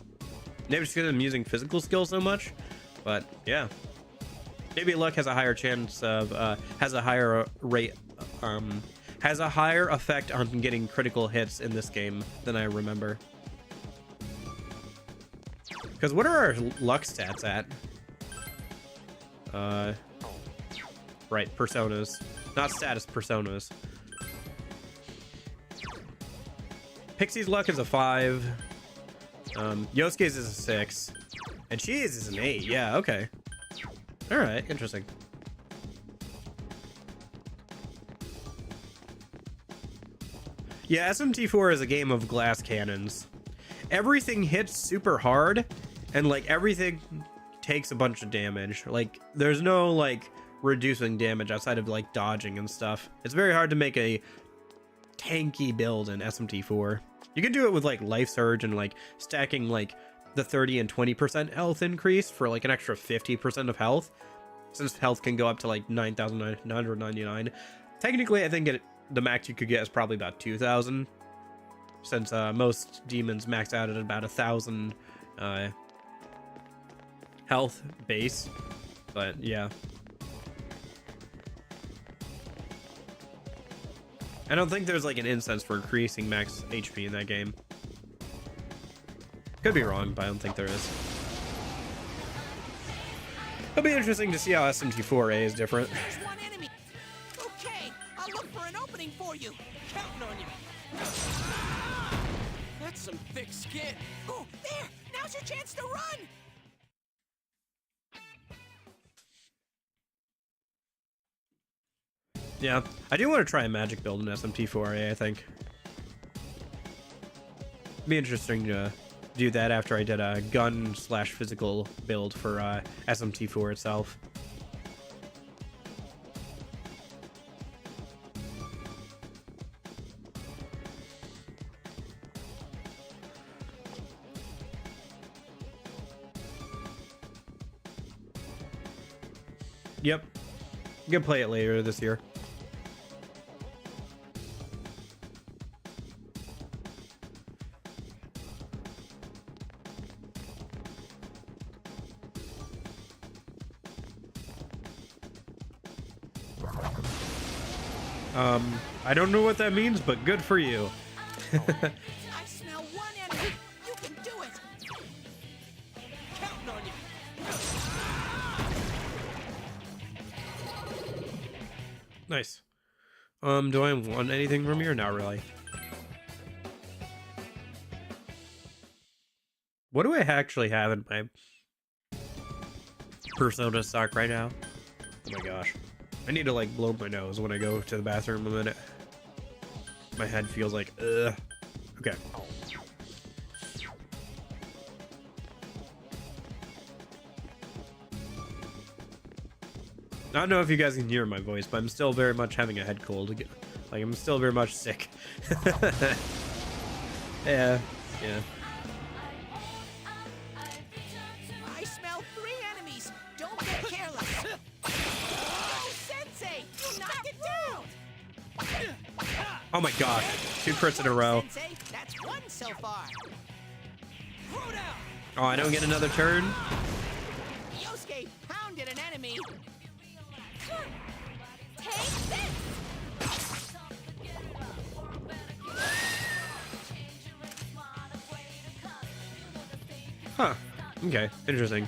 Maybe it's because I'm using physical skill so much, but yeah. Maybe luck has a higher chance of, has a higher rate, has a higher effect on getting critical hits in this game than I remember. Because what are our luck stats at? Right, personas. Not status, personas. Pixie's luck is a 5. Yosuke's is a 6. And Chie's is an 8. Yeah, okay. Alright, interesting. Yeah, SMT4 is a game of glass cannons. Everything hits super hard, and like everything takes a bunch of damage. Like there's no like reducing damage outside of like dodging and stuff. It's very hard to make a tanky build in SMT4. You can do it with like life surge and like stacking like the 30 and 20% health increase for like an extra 50% of health, since health can go up to like 9,999. Technically I think the max you could get is probably about 2,000, since most demons max out at about 1,000 health base. But yeah, I don't think there's like an instance for increasing max HP in that game. Could be wrong, but I don't think there is. It'll be interesting to see how SMT4A is different. There's one enemy. Okay, I'll look for an opening for you. Counting on you. That's some thick skin. Oh, there! Now's your chance to run! Yeah, I do want to try a magic build in SMT4A, I think. It'd be interesting to do that after I did a gun / physical build for SMT4 itself. Yep, I'm gonna play it later this year. I don't know what that means, but good for you. I smell one enemy. You can do it. Counting on you. Nice. Do I want anything from here? Not really. What do I actually have in my Persona stock right now? Oh my gosh. I need to like blow my nose when I go to the bathroom a minute. My head feels like, ugh. Okay. I don't know if you guys can hear my voice, but I'm still very much having a head cold. Like, I'm still very much sick. Yeah. I smell 3 enemies. Don't get careless. Oh, Sensei! You knocked it down! Oh my gosh. 2 crits in a row. Sensei, that's 1 so far. Throw down. Oh, I don't get another turn? Yosuke pounded an enemy. Take this! Huh. Okay. Interesting.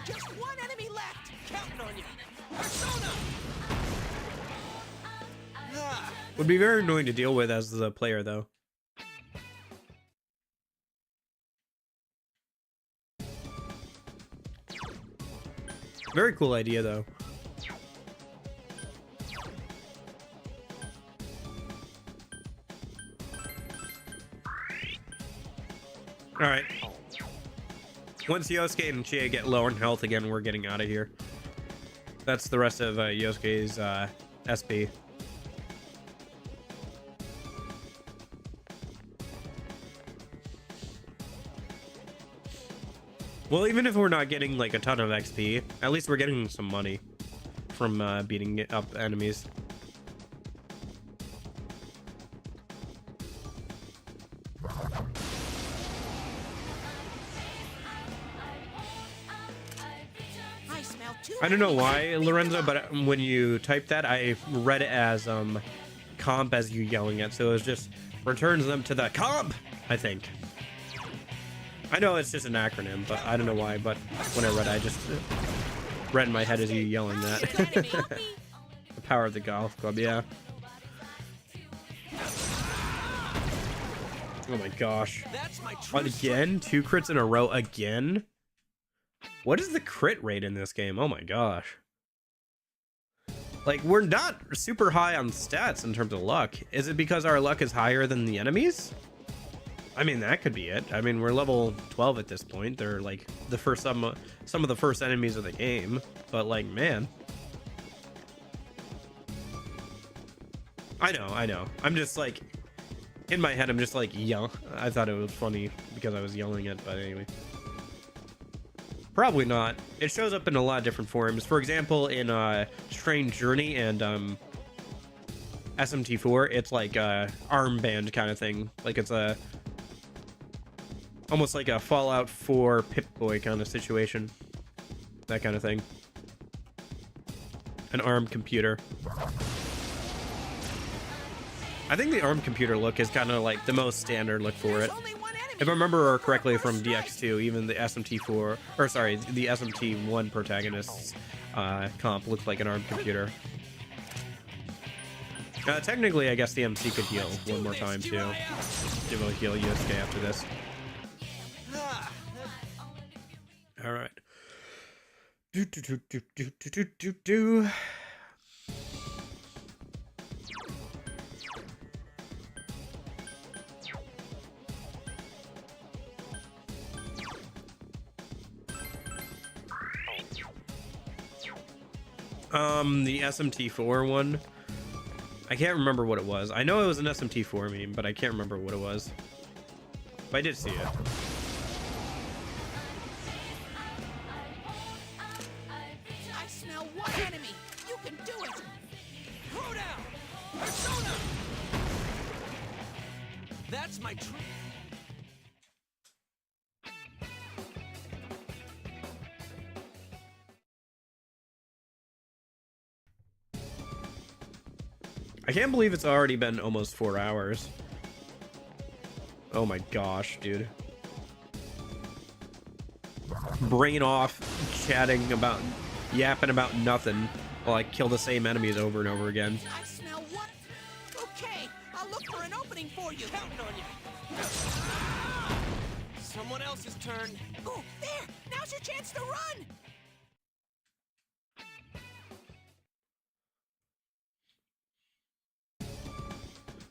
Just 1 enemy left. Counting on you. Persona. Ah, Would be very annoying to deal with as the player, though. Very cool idea, though. Alright. Once Yosuke and Chie get low on health again, we're getting out of here. That's the rest of Yosuke's SP. Well, even if we're not getting like a ton of XP, at least we're getting some money from beating up enemies. I don't know why, Lorenzo, but when you typed that, I read it as comp as you yelling it, so it was just returns them to the comp, I think. I know it's just an acronym, but I don't know why, but when I read it, I just read in my head as you yelling that. The power of the golf club, yeah. Oh my gosh. That's my true Again? 2 crits in a row again? What is the crit rate in this game? Oh my gosh. Like, we're not super high on stats in terms of luck. Is it because our luck is higher than the enemies? I mean, that could be it. I mean, we're level 12 at this point. They're like the first some of the first enemies of the game. But like, man. I know. I'm just like, in my head, I'm just like, yell. I thought it was funny because I was yelling it, but anyway. Probably not. It shows up in a lot of different forms. For example, in Strange Journey and SMT4, it's like a armband kind of thing. Like it's a almost like a Fallout 4 Pip-Boy kind of situation. That kind of thing. An ARM computer. I think the ARM computer look is kind of like the most standard look for it. If I remember correctly from DX2, even the SMT4, or sorry, the SMT1 protagonist's comp looked like an ARM computer. Technically, I guess the MC could heal one more time too. It will heal Yosuke after this. All right. Do. The SMT4 one. I can't remember what it was. I know it was an SMT4 meme, but I can't remember what it was. But I did see it. I smell one enemy. You can do it. Throw down. Persona. That's my true. I can't believe it's already been almost 4 hours. Oh my gosh, dude. Brain off, chatting about, yapping about nothing while I kill the same enemies over and over again. I smell one. Okay, I'll look for an opening for you. Counting on you. Someone else's turn. Oh, there! Now's your chance to run.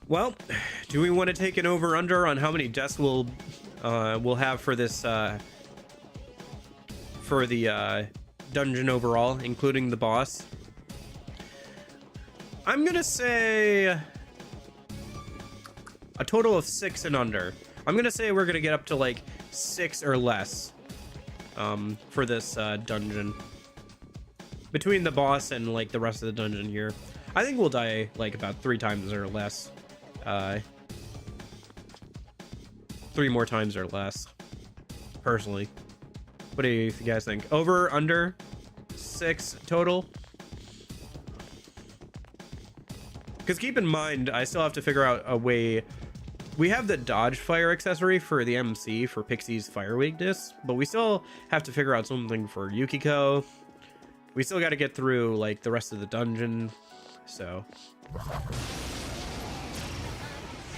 Well, do we want to take an over/under on how many deaths we'll have for this for the dungeon overall, including the boss? I'm gonna say a total of 6 and under. I'm gonna say we're gonna get up to like 6 or less for this dungeon, between the boss and like the rest of the dungeon here. I think we'll die like about 3 times or less. 3 more times or less, personally. What do you guys think? Over, under, 6 total? Because keep in mind, I still have to figure out a way. We have the dodge fire accessory for the MC for Pixie's fire weakness, but we still have to figure out something for Yukiko. We still got to get through like the rest of the dungeon, so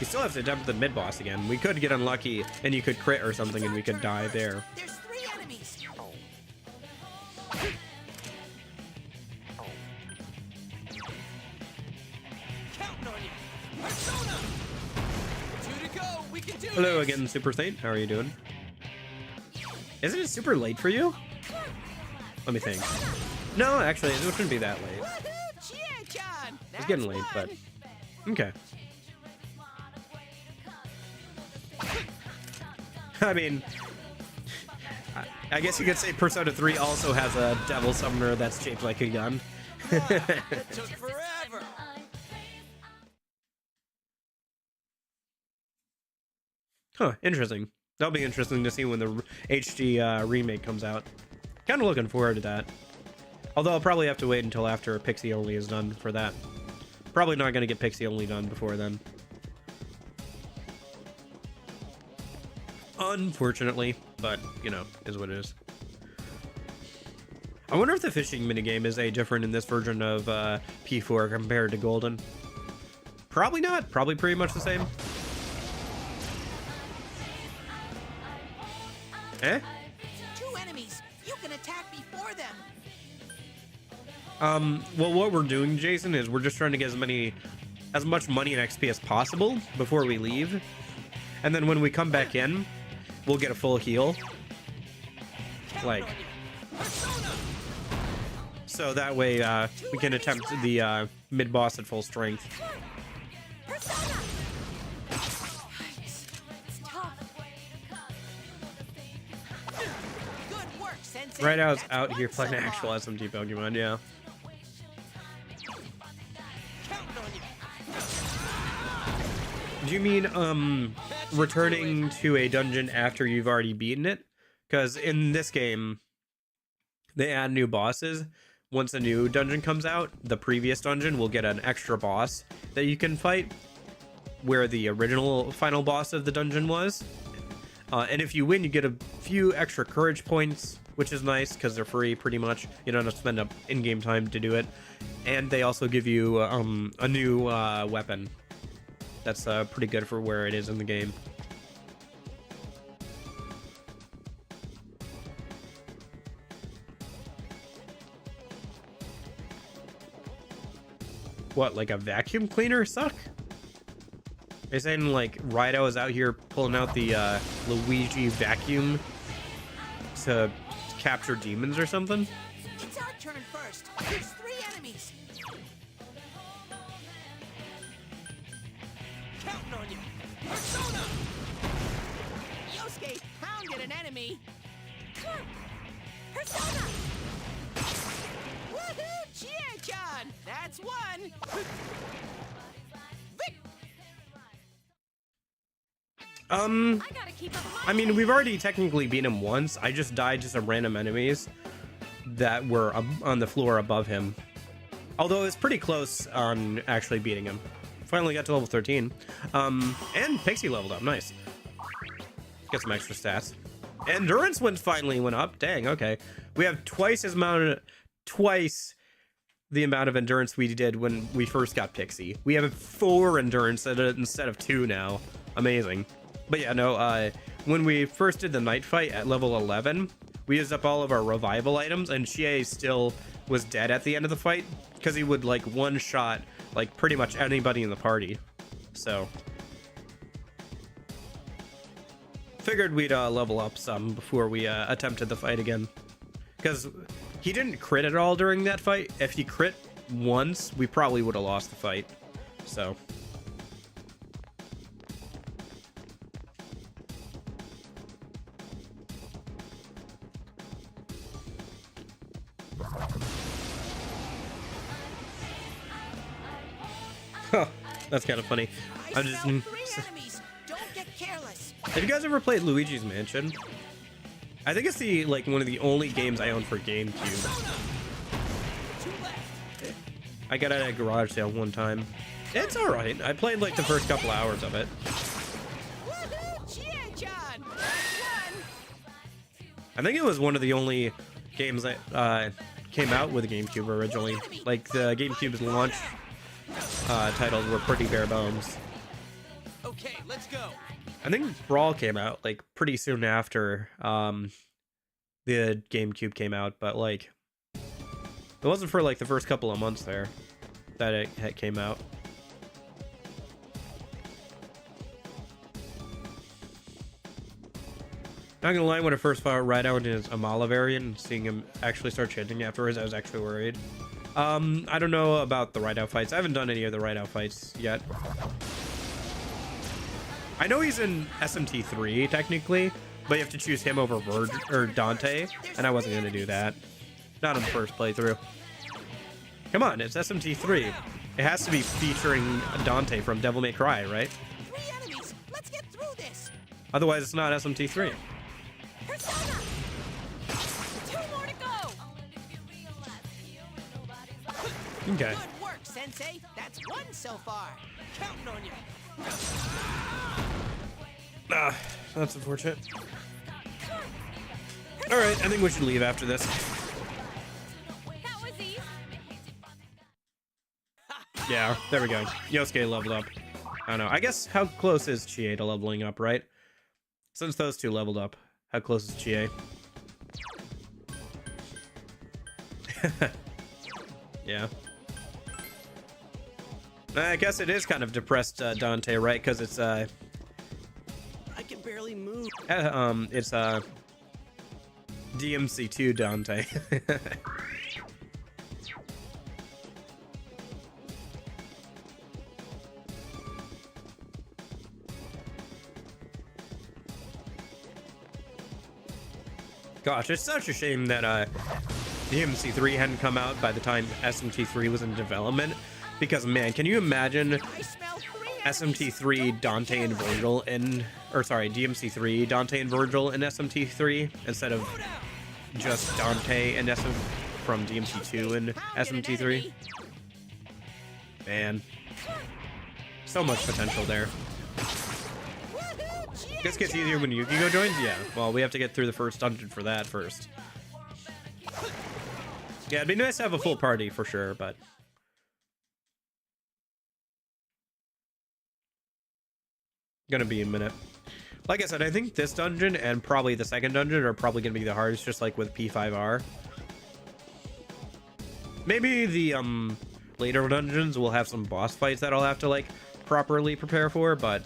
we still have to attempt the mid boss again. We could get unlucky and you could crit or something and we could die there. There's 3 enemies. Counting on you. Persona. 2 to go. We can do Hello this. again, Super Saint. How are you doing? Isn't it super late for you? Let me think. No, actually, it shouldn't be that late. Woohoo! Cheer, John. It's getting late, but okay. I mean, I guess you could say Persona 3 also has a devil summoner that's shaped like a gun. It took forever. Huh, interesting. That'll be interesting to see when the HD remake comes out. Kind of looking forward to that. Although I'll probably have to wait until after Pixie only is done for that. Probably not going to get Pixie only done before then. Unfortunately, but, you know, is what it is. I wonder if the fishing minigame is any different in this version of P4 compared to Golden. Probably not. Probably pretty much the same. Eh? 2 enemies. You can attack before them. Well, what we're doing, Jason, is we're just trying to get as much money and XP as possible before we leave. And then when we come back in, we'll get a full heal. Like, so that way, we can attempt the, mid-boss at full strength. Good work, Sensei. Right, I was That's out one here playing so actual far. SMT Pokemon, yeah. Counting on you. Do you mean, returning to a dungeon after you've already beaten it? Because in this game, they add new bosses. Once a new dungeon comes out, the previous dungeon will get an extra boss that you can fight, where the original final boss of the dungeon was. And if you win, you get a few extra courage points, which is nice because they're free pretty much. You don't have to spend up in-game time to do it. And they also give you a new weapon. That's pretty good for where it is in the game. What, like a vacuum cleaner suck? Are you saying like Rido is out here pulling out the Luigi vacuum to capture demons or something? It's our turn first. There's 3 enemies. Counting on you. Persona! Yosuke pounded an enemy. Persona! Woohoo! Chie-chan! That's one! Vic! I gotta keep up my I mean, we've already technically beat him once. I just died to some random enemies that were on the floor above him. Although it's pretty close on actually beating him. Finally got to level 13. And Pixie leveled up. Nice. Get some extra stats. Endurance finally went up. Dang, okay. We have twice the amount of endurance we did when we first got Pixie. We have 4 endurance instead of 2 now. Amazing. But yeah, no, when we first did the night fight at level 11, we used up all of our revival items, and Chie still was dead at the end of the fight because he would like one-shot like pretty much anybody in the party. So figured we'd level up some before we attempted the fight again, because he didn't crit at all during that fight. If he crit once, we probably would have lost the fight. So huh, that's kind of funny. I I'm just smell 3 enemies. Don't get careless. Have you guys ever played Luigi's Mansion? I think it's the like one of the only games I own for GameCube. 2 left. I got it at a garage sale one time. It's all right. I played like the first couple hours of it. Woohoo! Chie-chan! That's one. I think it was one of the only games that came out with a GameCube originally. Like the GameCube's launch titles were pretty bare bones. Okay, let's go. I think Brawl came out like pretty soon after the GameCube came out, but like it wasn't for like the first couple of months there that it came out. Not gonna lie, when I first fought Rido in his Amala variant and seeing him actually start chanting afterwards, I was actually worried. I don't know about the Rido fights. I haven't done any of the Rido fights yet. I know he's in SMT3 technically, but you have to choose him over Dante, and I wasn't gonna do that. Not in the first playthrough. Come on, it's SMT3. It has to be featuring Dante from Devil May Cry, right? 3 enemies. Let's get through this. Otherwise, it's not SMT3. Persona! 2 more to go. Okay. Good work, Sensei. That's one so far. Counting on you. Ah, that's unfortunate. Alright, I think we should leave after this. That was easy. Yeah, there we go. Yosuke leveled up. I don't know. I guess how close is Chie to leveling up, right? Since those two leveled up, how close is Chie? Yeah. I guess it is kind of depressed Dante, right? Because it's I can barely move. it's DMC2 Dante. Gosh, it's such a shame that DMC3 hadn't come out by the time SMT3 was in development. Because man, can you imagine I smell 3 enemies. SMT3 Dante and Virgil in, or sorry, DMC3 Dante and Virgil in SMT3 instead of just Dante and SM from DMC2 and SMT3? Man, so much potential there. Woohoo, This gets easier when Yukiko joins? Yeah, well, we have to get through the first dungeon for that first. Yeah, it'd be nice to have a full party for sure, but... Gonna be a minute. Like I said, I think this dungeon and probably the second dungeon are probably gonna be the hardest, just like with P5R. Maybe the later dungeons will have some boss fights that I'll have to like properly prepare for, but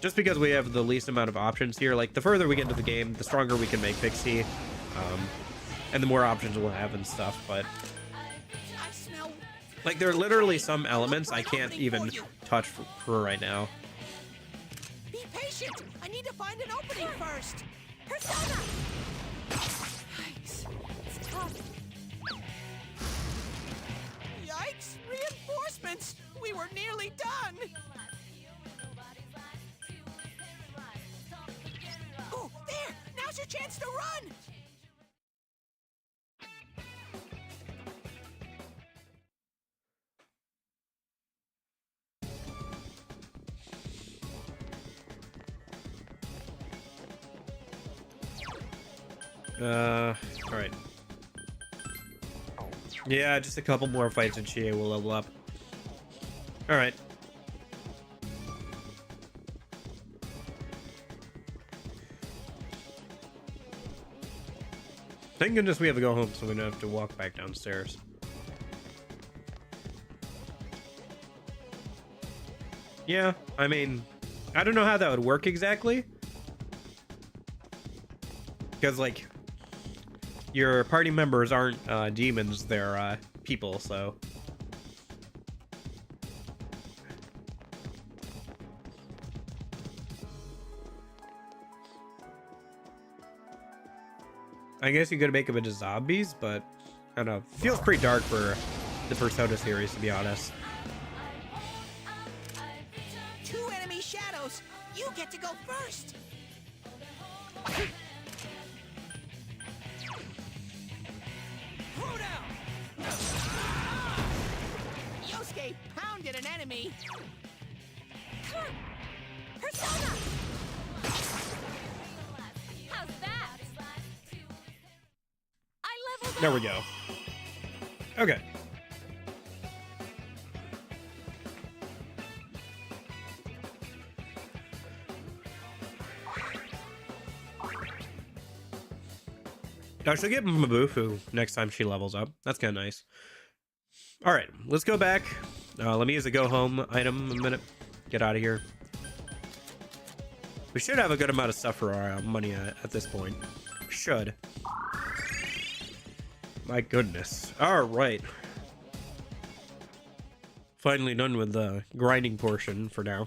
just because we have the least amount of options here, like the further we get into the game, the stronger we can make Pixie, and the more options we'll have and stuff. But I smell. like there are literally some elements I can't even touch for right now. Be patient. I need to find an opening first. Persona! Yikes. It's tough. Yikes! Reinforcements. We were nearly done. Oh, there! Now's your chance to run. Alright. Yeah, just a couple more fights and Chie will level up. Alright. Thank goodness we have to go home so we don't have to walk back downstairs. Yeah, I mean, I don't know how that would work exactly. Because, like, your party members aren't demons, they're people, so... I guess you could make them into zombies, but I don't know. Feels pretty dark for the Persona series, to be honest. 2 enemy shadows. You get to go first. Throw down. Yosuke pounded an enemy. Persona! How's that? I leveled There up. we go. Okay. I should get Mabufu next time she levels up. That's kind of nice. All right, let's go back. Let me use a go home item a minute. Get out of here. We should have a good amount of stuff for our money at this point. Should. My goodness. All right. Finally done with the grinding portion for now.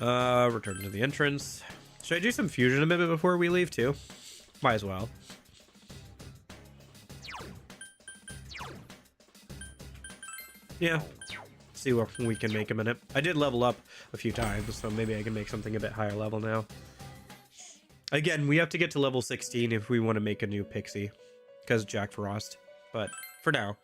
Return to the entrance. Should I do some fusion a bit before we leave too? Might as well. Yeah. See what we can make a minute. I did level up a few times, so maybe I can make something a bit higher level now. Again, we have to get to level 16 if we want to make a new Pixie. Because Jack Frost. But for now,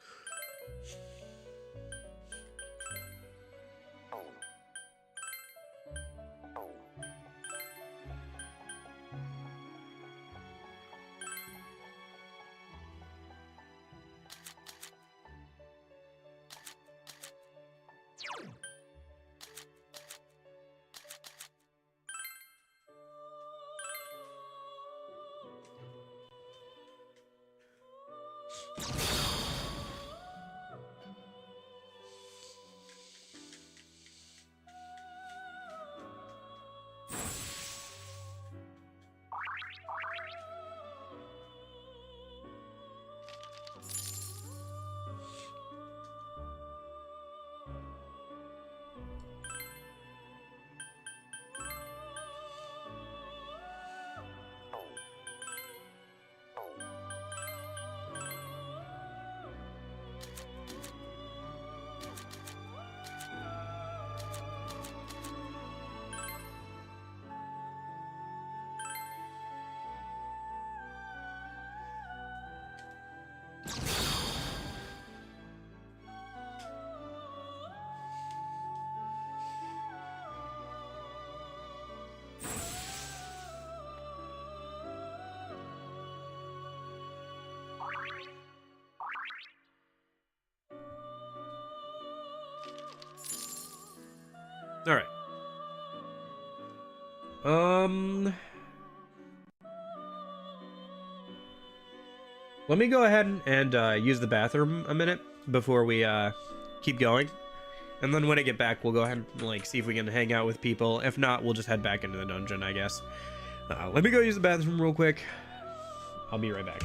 All right. Let me go ahead and use the bathroom a minute before we keep going. And then when I get back, we'll go ahead and like see if we can hang out with people. If not, we'll just head back into the dungeon, I guess. Let me go use the bathroom real quick. I'll be right back.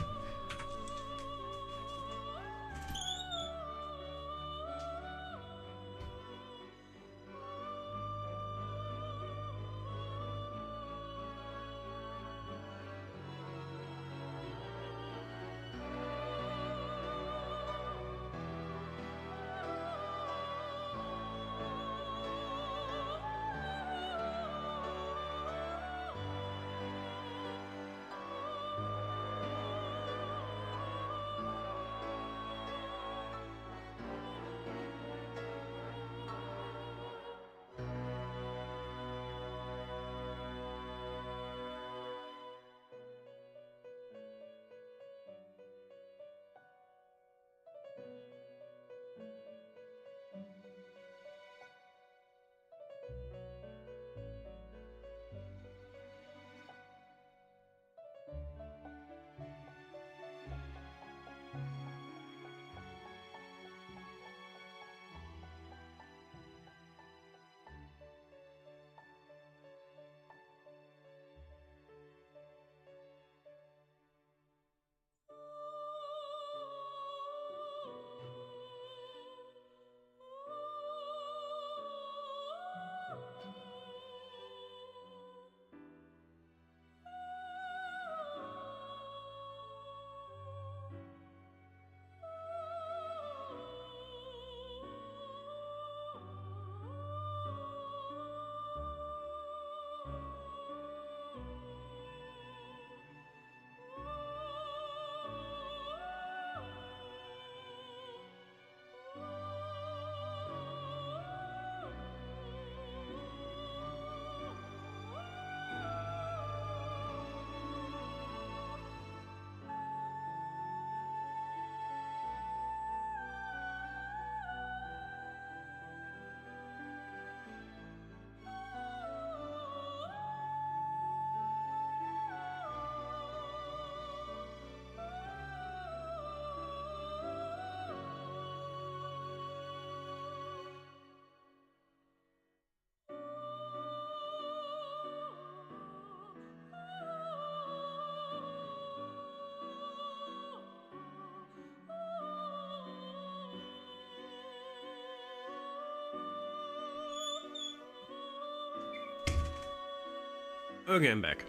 Okay, I'm back.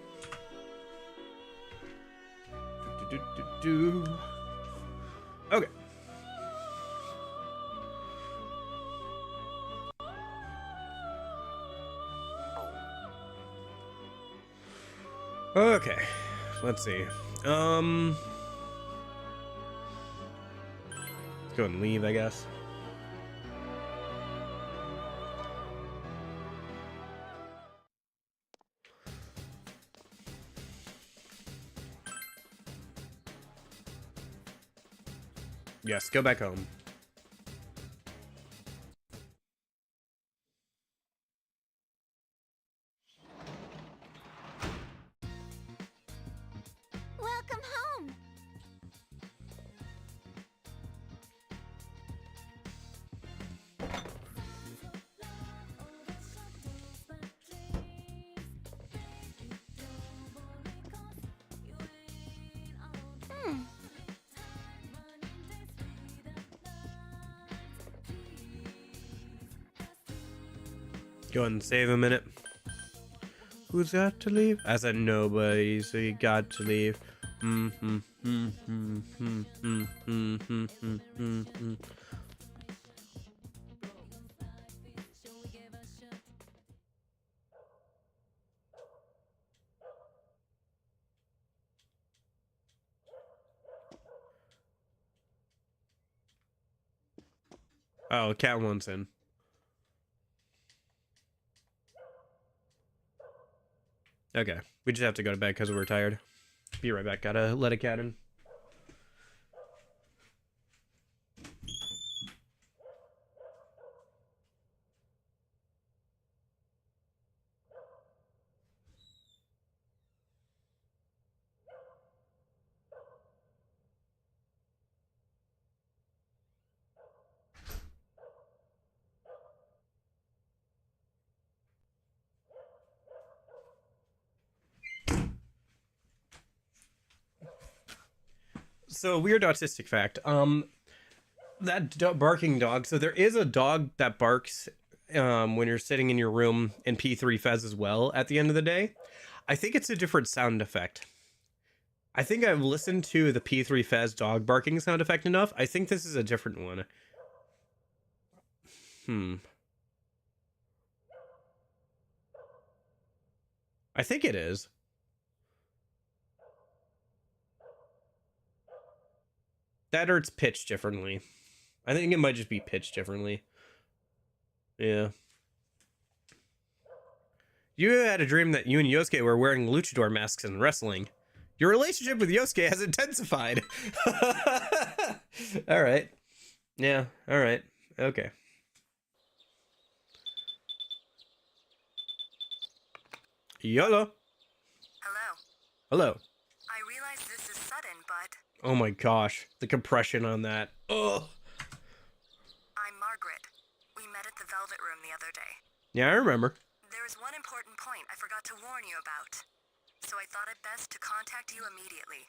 Okay. Okay. Let's see. Because go and leave, I guess. Yes, go back home. Welcome home. Go ahead and save a minute. Who's got to leave? I said nobody, so you got to leave. Oh, cat wants in. Okay, we just have to go to bed because we're tired. Be right back. Gotta let a cat in. So, weird autistic fact. That barking dog. So there is a dog that barks when you're sitting in your room in P3 Fez as well. At the end of the day, I think it's a different sound effect. I think I've listened to the P3 Fez dog barking sound effect enough. I think this is a different one. I think it is. That or it's pitched differently. I think it might just be pitched differently. Yeah. You had a dream that you and Yosuke were wearing luchador masks and wrestling. Your relationship with Yosuke has intensified. All right. Yeah, all right. Okay. YOLO. Hello. Hello. I realize this is sudden, but Oh my gosh. The compression on that. Ugh. I'm Margaret. We met at the Velvet Room the other day. Yeah, I remember. There is one important point I forgot to warn you about, so I thought it best to contact you immediately.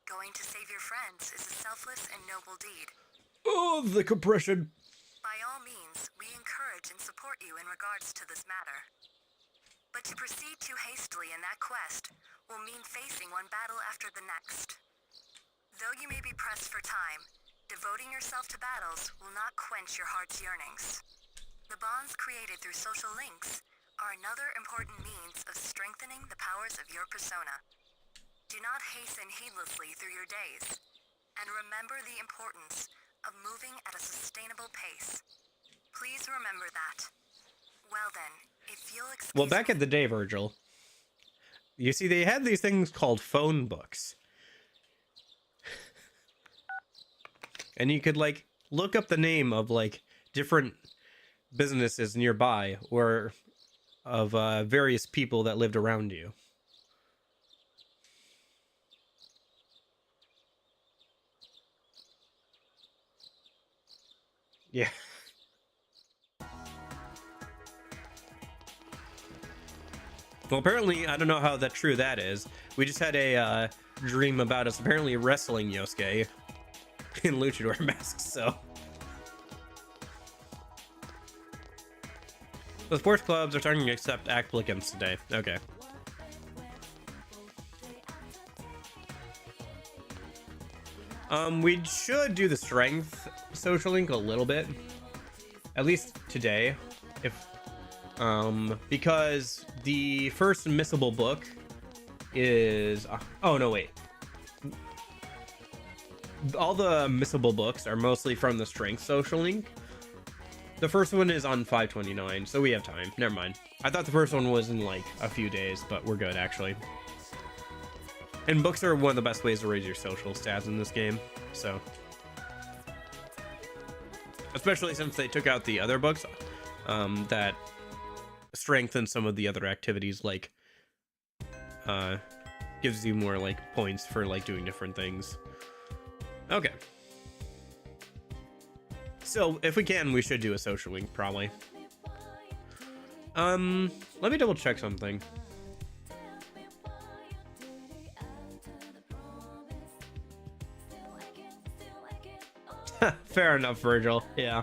Going to save your friends is a selfless and noble deed. Oh, the compression. By all means, we encourage and support you in regards to this matter. But to proceed too hastily in that quest will mean facing one battle after the next. Though you may be pressed for time, devoting yourself to battles will not quench your heart's yearnings. The bonds created through social links are another important means of strengthening the powers of your persona. Do not hasten heedlessly through your days, and remember the importance of moving at a sustainable pace. Please remember that. Well then, if you'll excuse Well, back in the day, Virgil, you see, they had these things called phone books. And you could, like, look up the name of, like, different businesses nearby or of various people that lived around you. Yeah. Well, apparently, I don't know how true that is. We just had a dream about us apparently wrestling Yosuke in luchador masks, so. The sports clubs are starting to accept applicants today. Okay. We should do the strength social link a little bit. At least today. Because the first missable book is... oh, no, wait. all the missable books are mostly from the Strength Social Link. The first one is on 5/29, so we have time. Never mind. I thought the first one was in like a few days, but we're good actually. And books are one of the best ways to raise your social stats in this game, so. Especially since they took out the other books that strengthen some of the other activities, like gives you more like points for like doing different things. Okay. So if we can, we should do a social link probably. Let me double check something. Fair enough, Virgil. Yeah.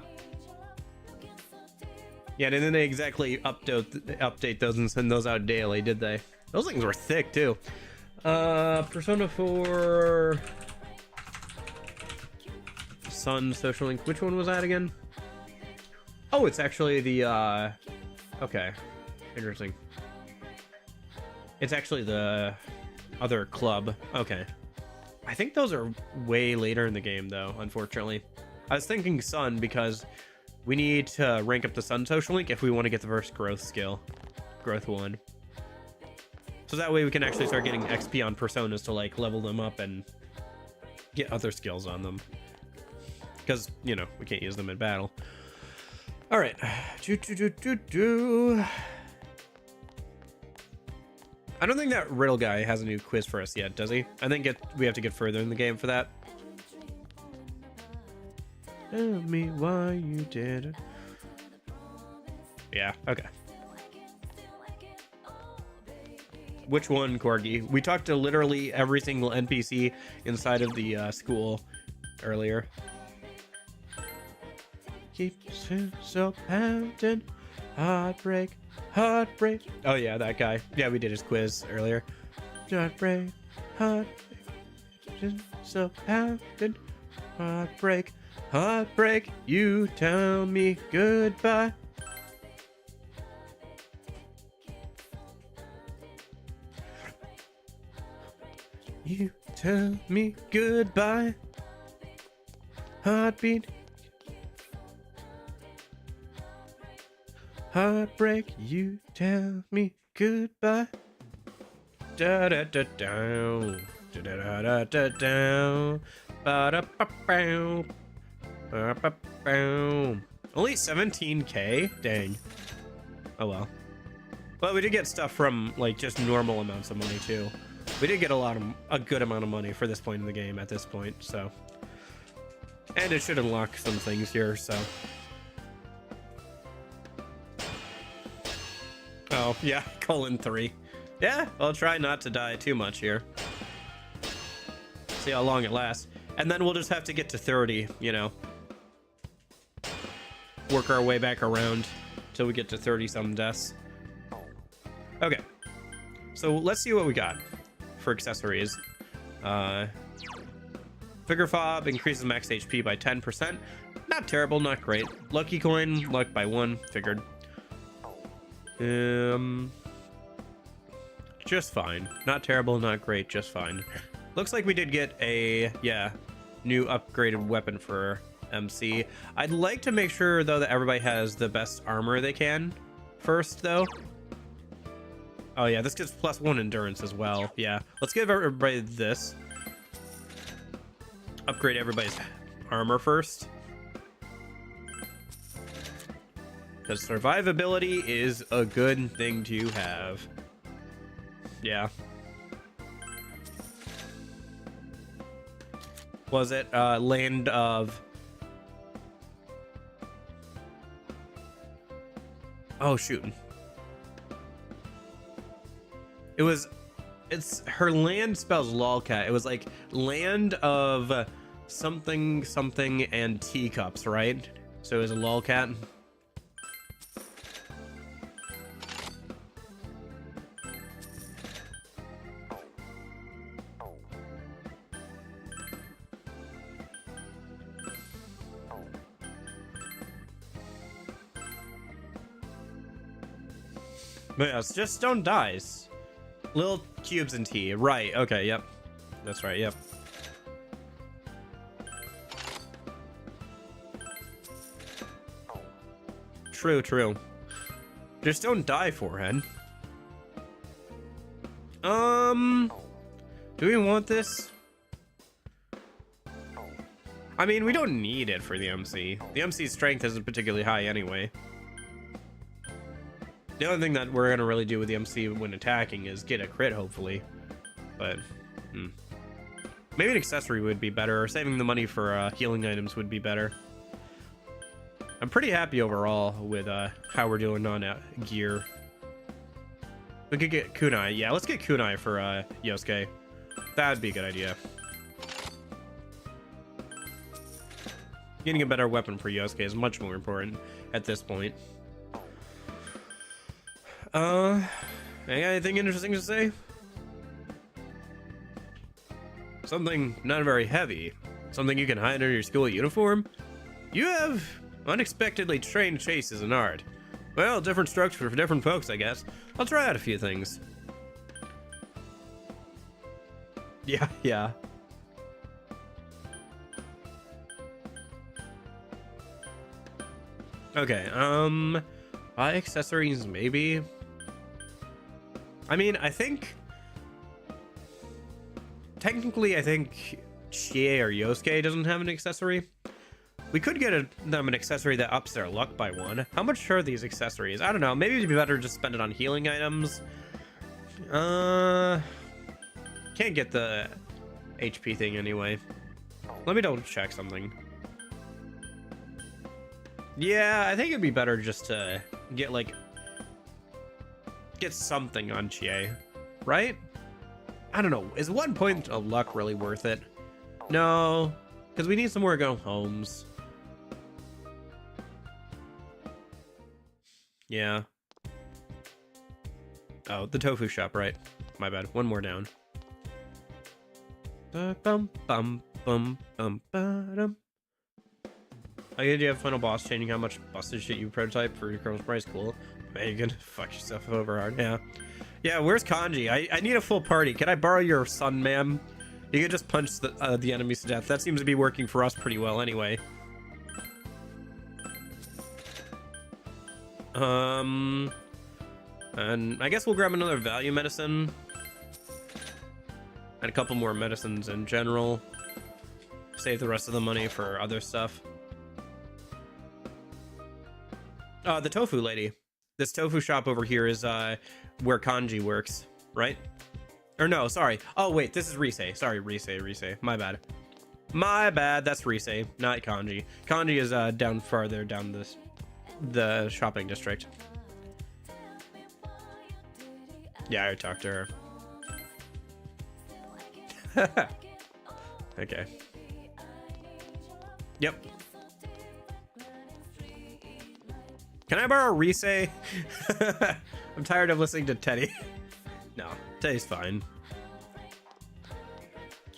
Yeah, and then they exactly update those and send those out daily, did they? Those things were thick too. Persona 4 Sun Social Link. Which one was that again? Oh, it's actually the okay. Interesting. It's actually the other club. Okay. I think those are way later in the game though, unfortunately. I was thinking Sun because we need to rank up the Sun Social Link if we want to get the first growth skill. Growth 1. So that way we can actually start getting XP on personas to like level them up and get other skills on them. Because, you know, we can't use them in battle. Alright. I don't think that riddle guy has a new quiz for us yet, does he? I think we have to get further in the game for that. Tell me why you did it. Yeah, okay. Which one, Corgi? We talked to literally every single NPC inside of the school earlier. Keeps him so pounding. Heartbreak, heartbreak. Oh yeah, that guy. Yeah, we did his quiz earlier. Heartbreak, heartbreak. So pounding. Heartbreak, heartbreak. You tell me goodbye. You tell me goodbye. Heartbeat. Heartbreak, you tell me goodbye. Da da da da da da da da da. Ba da ba bow. Ba ba bow. Only 17k? Dang. Oh well. But we did get stuff from like just normal amounts of money too. We did get a good amount of money for this point in the game at this point, so. And it should unlock some things here, so. Oh, yeah, colon 3. Yeah, I'll try not to die too much here. See how long it lasts. And then we'll just have to get to 30, you know. Work our way back around till we get to 30-some deaths. Okay. So let's see what we got for accessories. Figure Fob increases max HP by 10%. Not terrible, not great. Lucky Coin, luck by 1, figured. Just fine. Not terrible, not great, just fine. Looks like we did get a, yeah, new upgraded weapon for MC. I'd like to make sure, though, that everybody has the best armor they can first, though. Oh, yeah, this gives +1 endurance as well. Yeah, let's give everybody this. Upgrade everybody's armor first. Because survivability is a good thing to have. Yeah. Was it Land of... Oh, shoot. It was... It's... Her land spells lolcat. It was like Land of something, something, and teacups, right? So it was a lolcat. But yeah, it's just stone dies. Little cubes and tea. Right, okay, yep. That's right, yep. true, true. Just don't die, forehead. Do we want this? I mean, we don't need it for the MC. The MC's strength isn't particularly high anyway. The only thing that we're gonna really do with the MC when attacking is get a crit, hopefully. But, maybe an accessory would be better, or saving the money for healing items would be better. I'm pretty happy overall with how we're doing on gear. We could get kunai. Yeah, let's get kunai for Yosuke. That'd be a good idea. Getting a better weapon for Yosuke is much more important at this point. Anything interesting to say? Something not very heavy. Something you can hide under your school uniform? You have unexpectedly trained chase as an art. Well, different strokes for different folks, I guess. I'll try out a few things. Yeah. Okay, buy accessories, maybe? I mean, I think... Technically, I think Chie or Yosuke doesn't have an accessory. We could get them an accessory that ups their luck by 1. How much are these accessories? I don't know. Maybe it'd be better to just spend it on healing items. Can't get the HP thing anyway. Let me double check something. Yeah, I think it'd be better just to get something on Chie, right? I don't know. Is 1 point of luck really worth it? No, because we need some more go homes. Yeah. Oh, the tofu shop, right? My bad. One more down. Bum bum bum bum ba-dum. How good do you have final boss changing how much busted shit you prototype for your Colonel's price? Cool. Man, you're gonna fuck yourself over hard. Yeah, where's Kanji? I need a full party. Can I borrow your son, ma'am? You can just punch the enemies to death. That seems to be working for us pretty well anyway. And I guess we'll grab another value medicine. And a couple more medicines in general. Save the rest of the money for other stuff. The tofu lady. This tofu shop over here is where Kanji works, right? Or no, sorry. Oh wait, this is Rise. Sorry, Rise. My bad. That's Rise, not Kanji. Kanji is down farther down the shopping district. Yeah, I talked to her. Okay. Yep. Can I borrow Rise? I'm tired of listening to Teddy. No, Teddy's fine.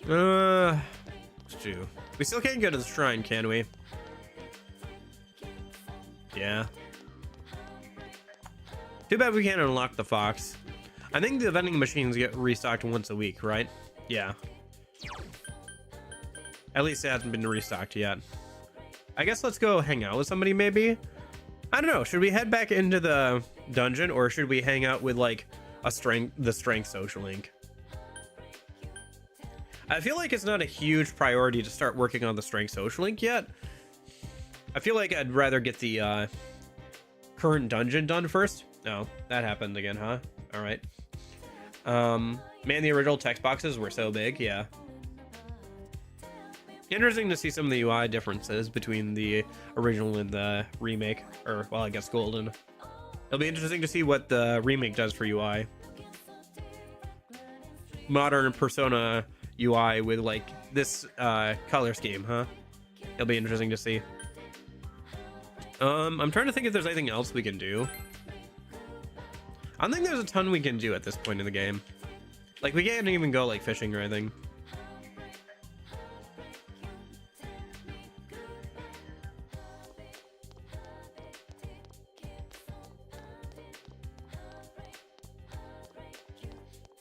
Shoot. We still can't go to the shrine, can we? Yeah. Too bad we can't unlock the fox. I think the vending machines get restocked once a week, right? Yeah. At least it hasn't been restocked yet. I guess let's go hang out with somebody, maybe? I don't know. Should we head back into the dungeon, or should we hang out with, like, the strength social link? I feel like it's not a huge priority to start working on the strength social link yet. I feel like I'd rather get the current dungeon done first. No, that happened again, huh? All right. Man, the original text boxes were so big. Yeah. Interesting to see some of the UI differences between the original and the remake, or, well, I guess Golden. It'll be interesting to see what the remake does for UI. Modern Persona UI with, like, this color scheme, huh? It'll be interesting to see. I'm trying to think if there's anything else we can do. I don't think there's a ton we can do at this point in the game. Like, we can't even go, like, fishing or anything.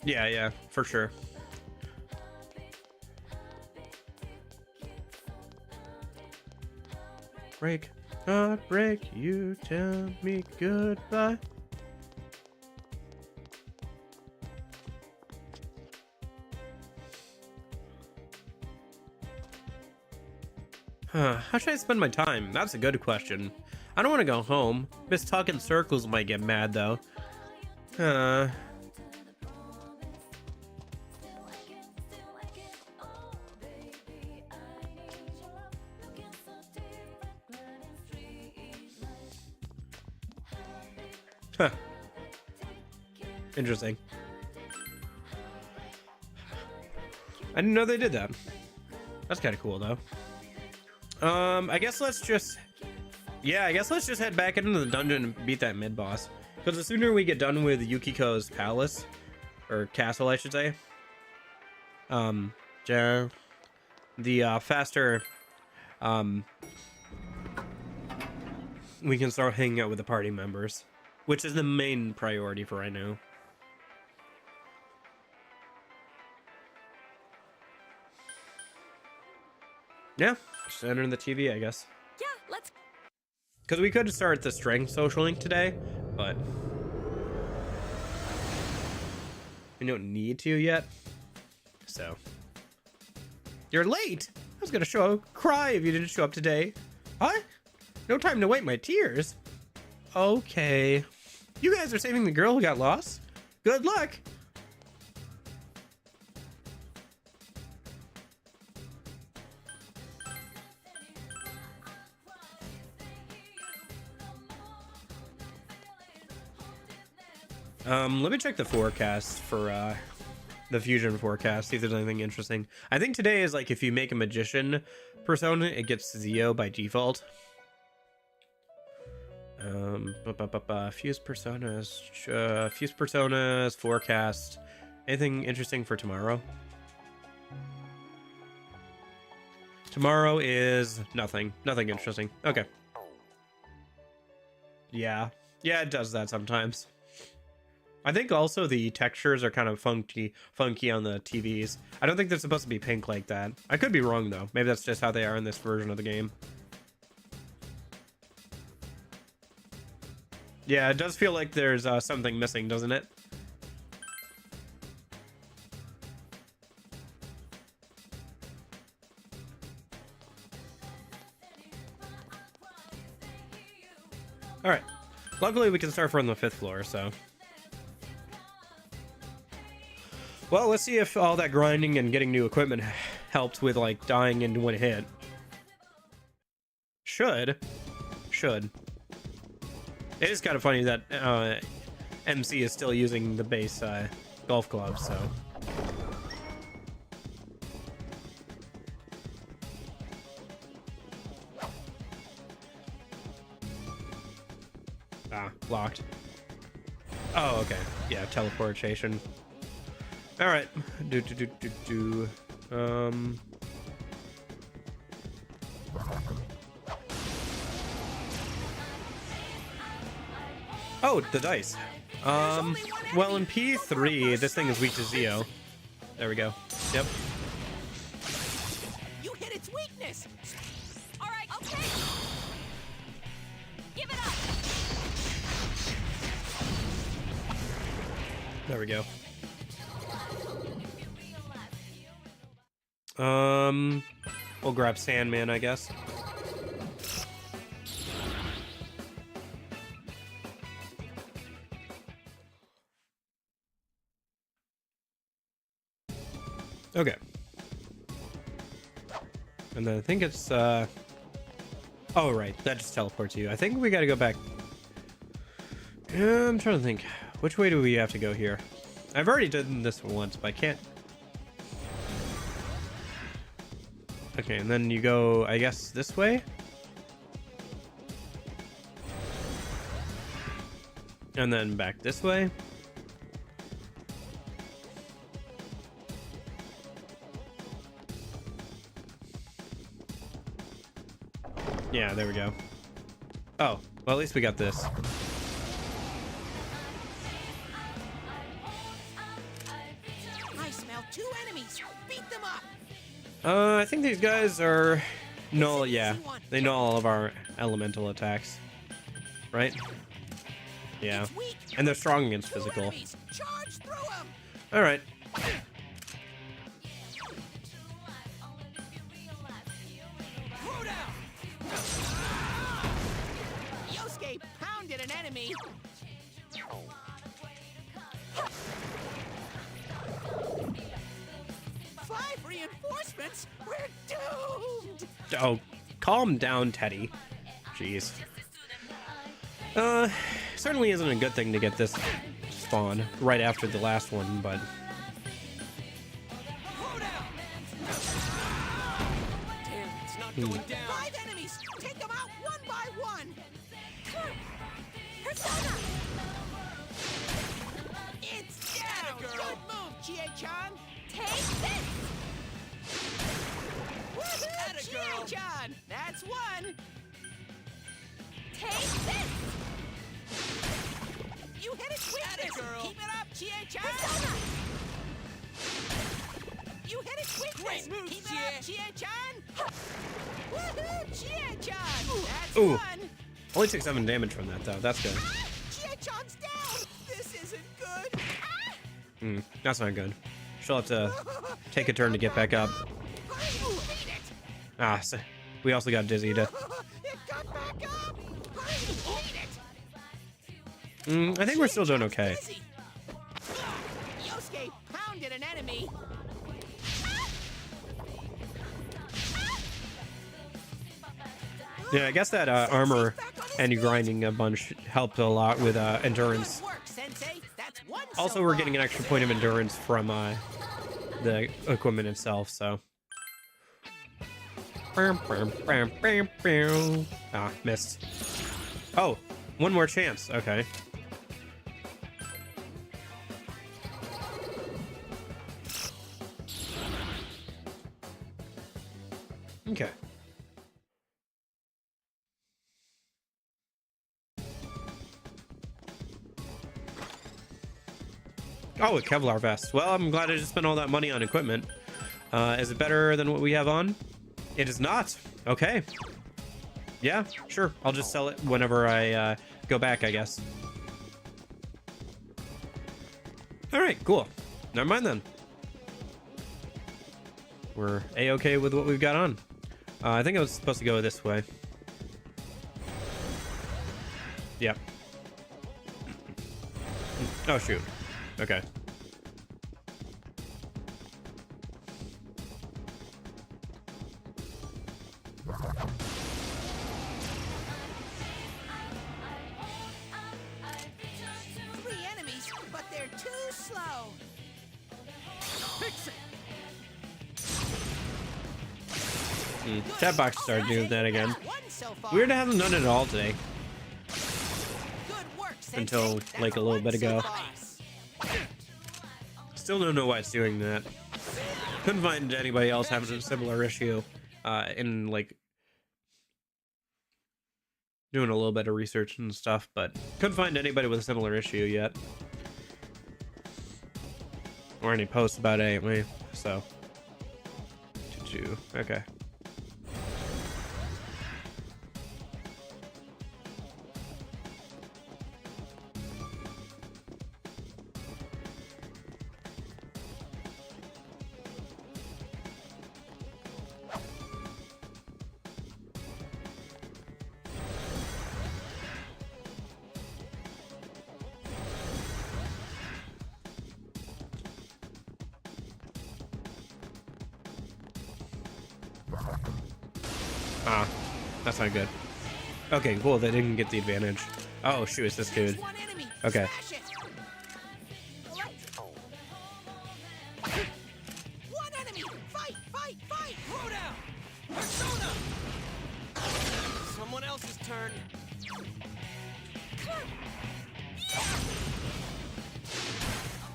Yeah, for sure. Break. Heartbreak, you tell me goodbye. How should I spend my time? That's a good question. I don't want to go home. Miss Talk in Circles might get mad though. Huh. Interesting. I didn't know they did that. That's kind of cool though. I guess let's just... Yeah, I guess let's just head back into the dungeon and beat that mid-boss. Because the sooner we get done with Yukiko's palace, or castle, I should say, the faster, we can start hanging out with the party members, which is the main priority for right now. Yeah, just enter the TV, I guess. Yeah, let's... Because we could start the strength social link today, but we don't need to yet. So, you're late. I was gonna cry if you didn't show up today. What? No time to wipe my tears. Okay. You guys are saving the girl who got lost? Good luck. Let me check the forecast for the fusion forecast, see if there's anything interesting. I think today is like if you make a magician persona, it gets Zio by default. Fuse personas forecast. Anything interesting for tomorrow? Tomorrow is nothing interesting. Okay. Yeah, it does that sometimes. I think also the textures are kind of funky on the TVs. I don't think they're supposed to be pink like that. I could be wrong though. Maybe that's just how they are in this version of the game. Yeah, it does feel like there's something missing, doesn't it? All right. Luckily, we can start from the 5th floor, so... Well, let's see if all that grinding and getting new equipment helped with, like, dying in one hit. Should. It is kind of funny that MC is still using the base golf club, so... Ah, locked. Oh, okay. Yeah, teleportation. All right. Oh, the dice. Well, in P3, this thing is weak to Zio. There we go. Yep. You hit its weakness. All right, okay. Give it up. There we go. We'll grab Sandman, I guess. Okay. And then I think it's, oh, right. That just teleports you. I think we gotta go back. I'm trying to think. Which way do we have to go here? I've already done this once, but I can't. Okay, and then you go, I guess, this way? And then back this way? Yeah, there we go. Oh, well, at least we got this. I smell 2 enemies. Beat them up. I think these guys are null, yeah. They null all of our elemental attacks. Right? Yeah. It's weak. And they're strong against Two physical. enemies. Charge through 'em. Alright. Throw down. Yosuke pounded an enemy. 5 reinforcements. We're doomed. Oh, calm down, Teddy. Jeez. Certainly isn't a good thing to get this spawn right after the last one, but... Throw down. Damn, it's not going down. 5 enemies. Take them out one by one. Persona! It's down. Atta girl. Good move, Chie-chan. Take this! Woohoo, Atta girl. Chie-chan. That's one. Take this! You hit it quickness. girl. Keep it up, Chie-chan. Persona! You hit it quickness. Great move, Keep Chie. it up, Chie-chan. Woohoo, Chie-chan. That's Ooh. one. Only took 7 damage from that, though. That's good. Ah, Chie-chan's down. This isn't good. That's not good. She'll have to take a turn to get back up. Hurry, beat it. Ah, so we also got dizzy to... It got back up. Hurry, beat it. I think we're still doing okay. Busy. Yosuke pounded an enemy. Yeah, I guess that armor and grinding a bunch helped a lot with endurance. Good work, Sensei. That's one Also, so we're far. getting an extra point of endurance from the equipment itself, so... Ah, missed. Oh, one more chance. Okay. Okay. Oh, a Kevlar vest. Well, I'm glad I just spent all that money on equipment. Is it better than what we have on? It is not. Okay. Yeah, sure. I'll just sell it whenever I go back, I guess. All right, cool. Never mind then. We're A-okay with what we've got on. I think I was supposed to go this way. Yep. Oh, shoot. Okay. Three enemies, but they're too slow. Pixie. Chat box started doing that again. That's one so far. Weird to have them done it at all today. Good work, Sensei. Until, That's like, a little one bit so ago. far. Still don't know why it's doing that. Couldn't find anybody else having a similar issue in, like, doing a little bit of research and stuff, but couldn't find anybody with a similar issue yet. Or any posts about it anyway, so. Okay. Ah, that's not good. Okay, cool, they didn't get the advantage. Oh, shoot, it's this dude. One enemy. Okay. Smash it. One enemy. Fight, fight, fight. Throw down. Persona. Someone else's turn.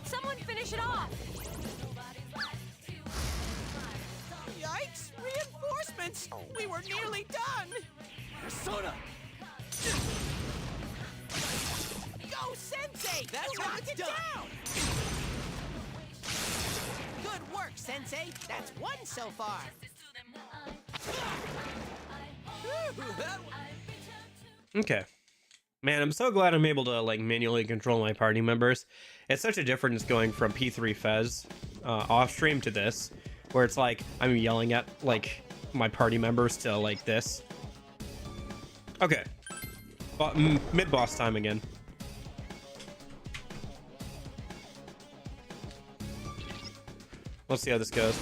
Someone finish it off! Yikes! Reinforcements. We were nearly done. Persona. Go, Sensei. That's You how knocked it's it done. down. Good work, Sensei. That's one so far. Okay. Man, I'm so glad I'm able to like manually control my party members. It's such a difference going from P3 Fez off stream to this, where it's like I'm yelling at like my party members to like this. Okay. Mid boss time again. Let's see how this goes.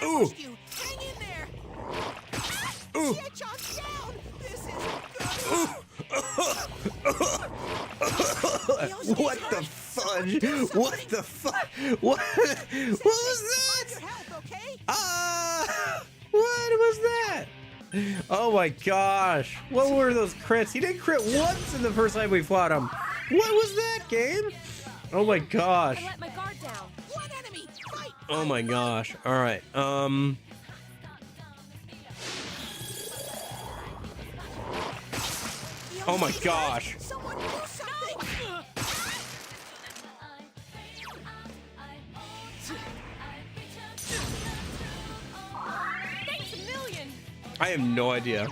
Ooh. You. Hang in there. Ooh. Get John's down. This is good. What the fudge? What the fuck? What? What was that? Your health, okay? What was that? Oh my gosh. What were those crits? He didn't crit once in the first time we fought him. What was that, game? Oh my gosh. I let my guard down. One enemy. Fight. Oh my gosh. All right. Oh my gosh. Someone do something. Thanks a million. I have no idea.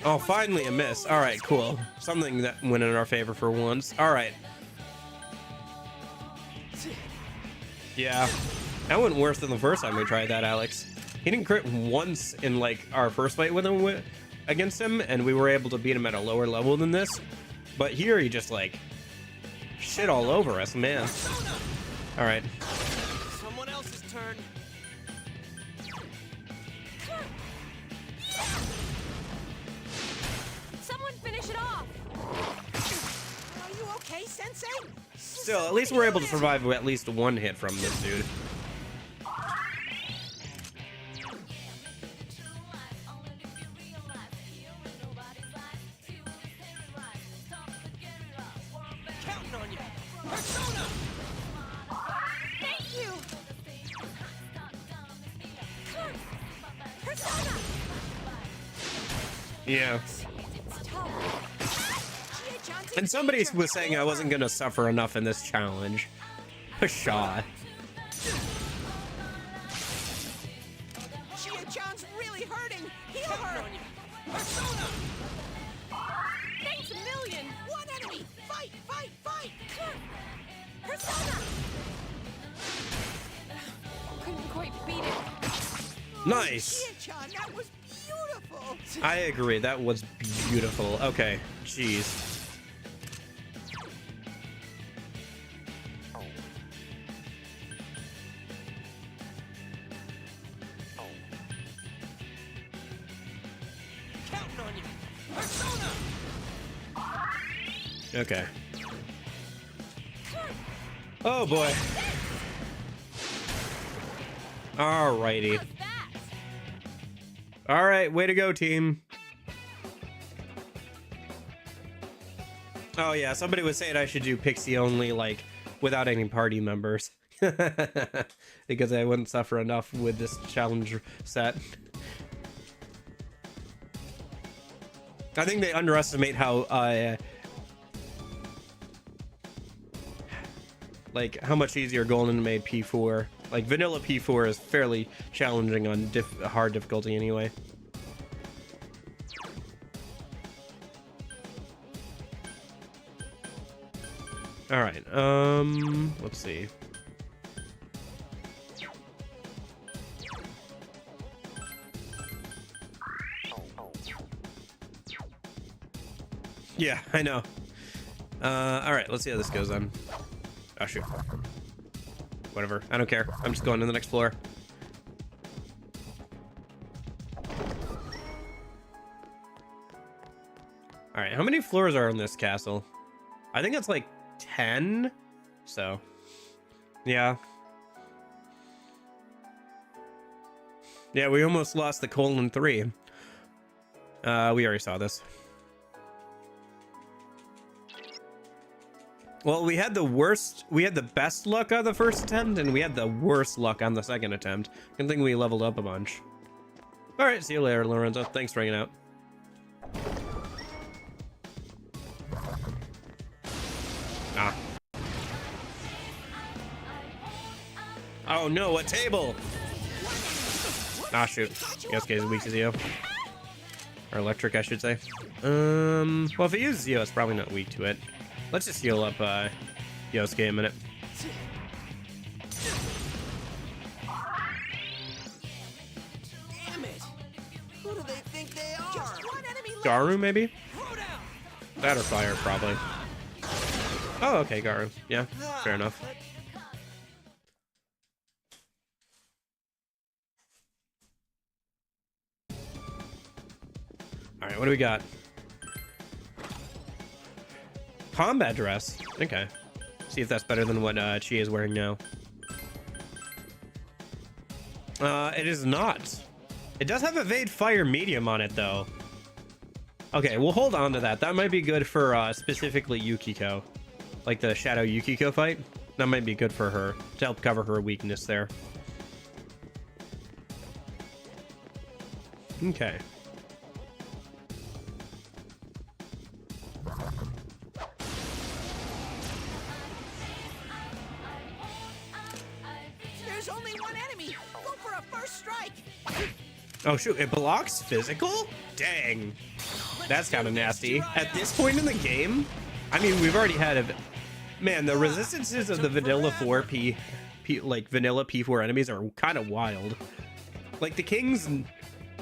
Oh, finally a miss. All right, cool. Something that went in our favor for once. All right. Yeah, that went worse than the first time we tried that, Alex. He didn't crit once in like our first fight with him against him, and we were able to beat him at a lower level than this. But here he just like shit all over us, man. All right. Someone else's turn. Someone finish it off. Are you okay, Sensei? Still, at least we're able to survive with at least one hit from this dude. Counting on you. Persona. Thank you. Persona. Yeah. It's tough. And somebody was saying I wasn't gonna suffer enough in this challenge. Pshaw. Chia-chan's really hurting. Heal Counting her. on you. Persona. Thanks a million. One enemy. Fight, fight, fight. Persona. Couldn't quite beat it. Nice. Chia-chan, that was beautiful. I agree. That was beautiful. Okay. Jeez. Counting on you. Persona. Okay. Oh boy. Alrighty. All right, way to go, team. Oh yeah, somebody was saying I should do Pixie only, like without any party members, because I wouldn't suffer enough with this challenge set. I think they underestimate how like how much easier Golden made P4. Like vanilla P4 is fairly challenging on hard difficulty anyway. All right, let's see. Yeah, I know. All right, let's see how this goes then. Oh shoot. Whatever, I don't care. I'm just going to the next floor. All right, how many floors are in this castle? I think it's like 10. So, yeah. Yeah, we almost lost the colon 3. We already saw this. Well, we had the best luck on the first attempt, and we had the worst luck on the second attempt. I think we leveled up a bunch. All right, see you later, Lorenzo. Thanks for hanging out. Oh no, a table! Ah, shoot. Yosuke is weak to Zio. Or electric, I should say. Well, if it uses Zio, it's probably not weak to it. Let's just heal up Yosuke a minute. Damn it! Who do they think they are? Just one enemy left. Garu, maybe? Throw down. That or fire, probably. Oh, okay, Garu. Yeah, fair enough. Alright, what do we got? Combat dress. Okay. See if that's better than what Chie is wearing now. It is not. It does have Evade Fire Medium on it, though. Okay, we'll hold on to that. That might be good for specifically Yukiko. Like the Shadow Yukiko fight. That might be good for her to help cover her weakness there. Okay. There's only one enemy. Go for a first strike. Oh shoot, it blocks physical? Dang. That's kind of nasty. At this point in the game, I mean, we've already had a... Man, the resistances of the vanilla like vanilla P4 enemies are kind of wild. Like the King's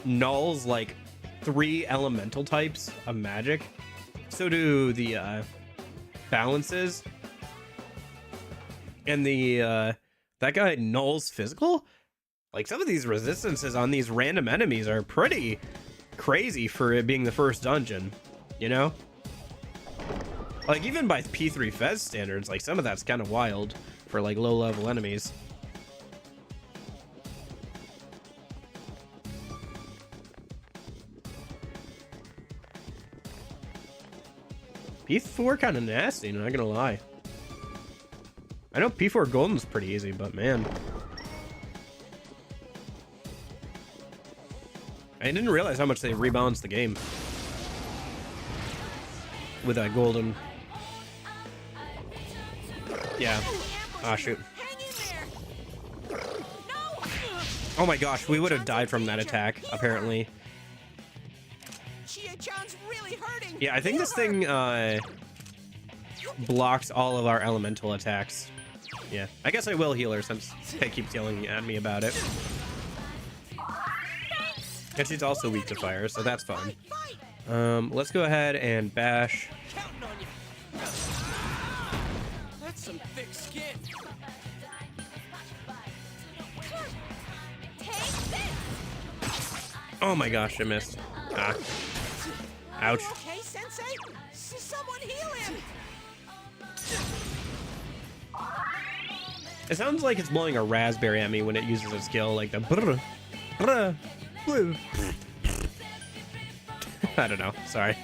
nulls like 3 elemental types of magic. So do the balances. And the that guy nulls physical. Like some of these resistances on these random enemies are pretty crazy for it being the first dungeon, you know? Like even by P3 Fez standards, like some of that's kind of wild for like low level enemies. P4 kind of nasty, not gonna lie. I know P4 Golden's pretty easy, but man. I didn't realize how much they rebalanced the game with that golden. Yeah. Ah, shoot. Oh my gosh, we would have died from that attack, apparently. Chie-chan's really hurting. Yeah, I think this thing blocks all of our elemental attacks. Yeah, I guess I will heal her since Pei keeps yelling at me about it. And she's also weak to fire, so that's fine. Let's go ahead and bash. Counting on you. That's some thick skin. Oh my gosh, I missed. Ah. Ouch. Okay, Sensei? Someone heal him. It sounds like it's blowing a raspberry at me when it uses a skill, like the brr, brr, blue. I don't know. Sorry.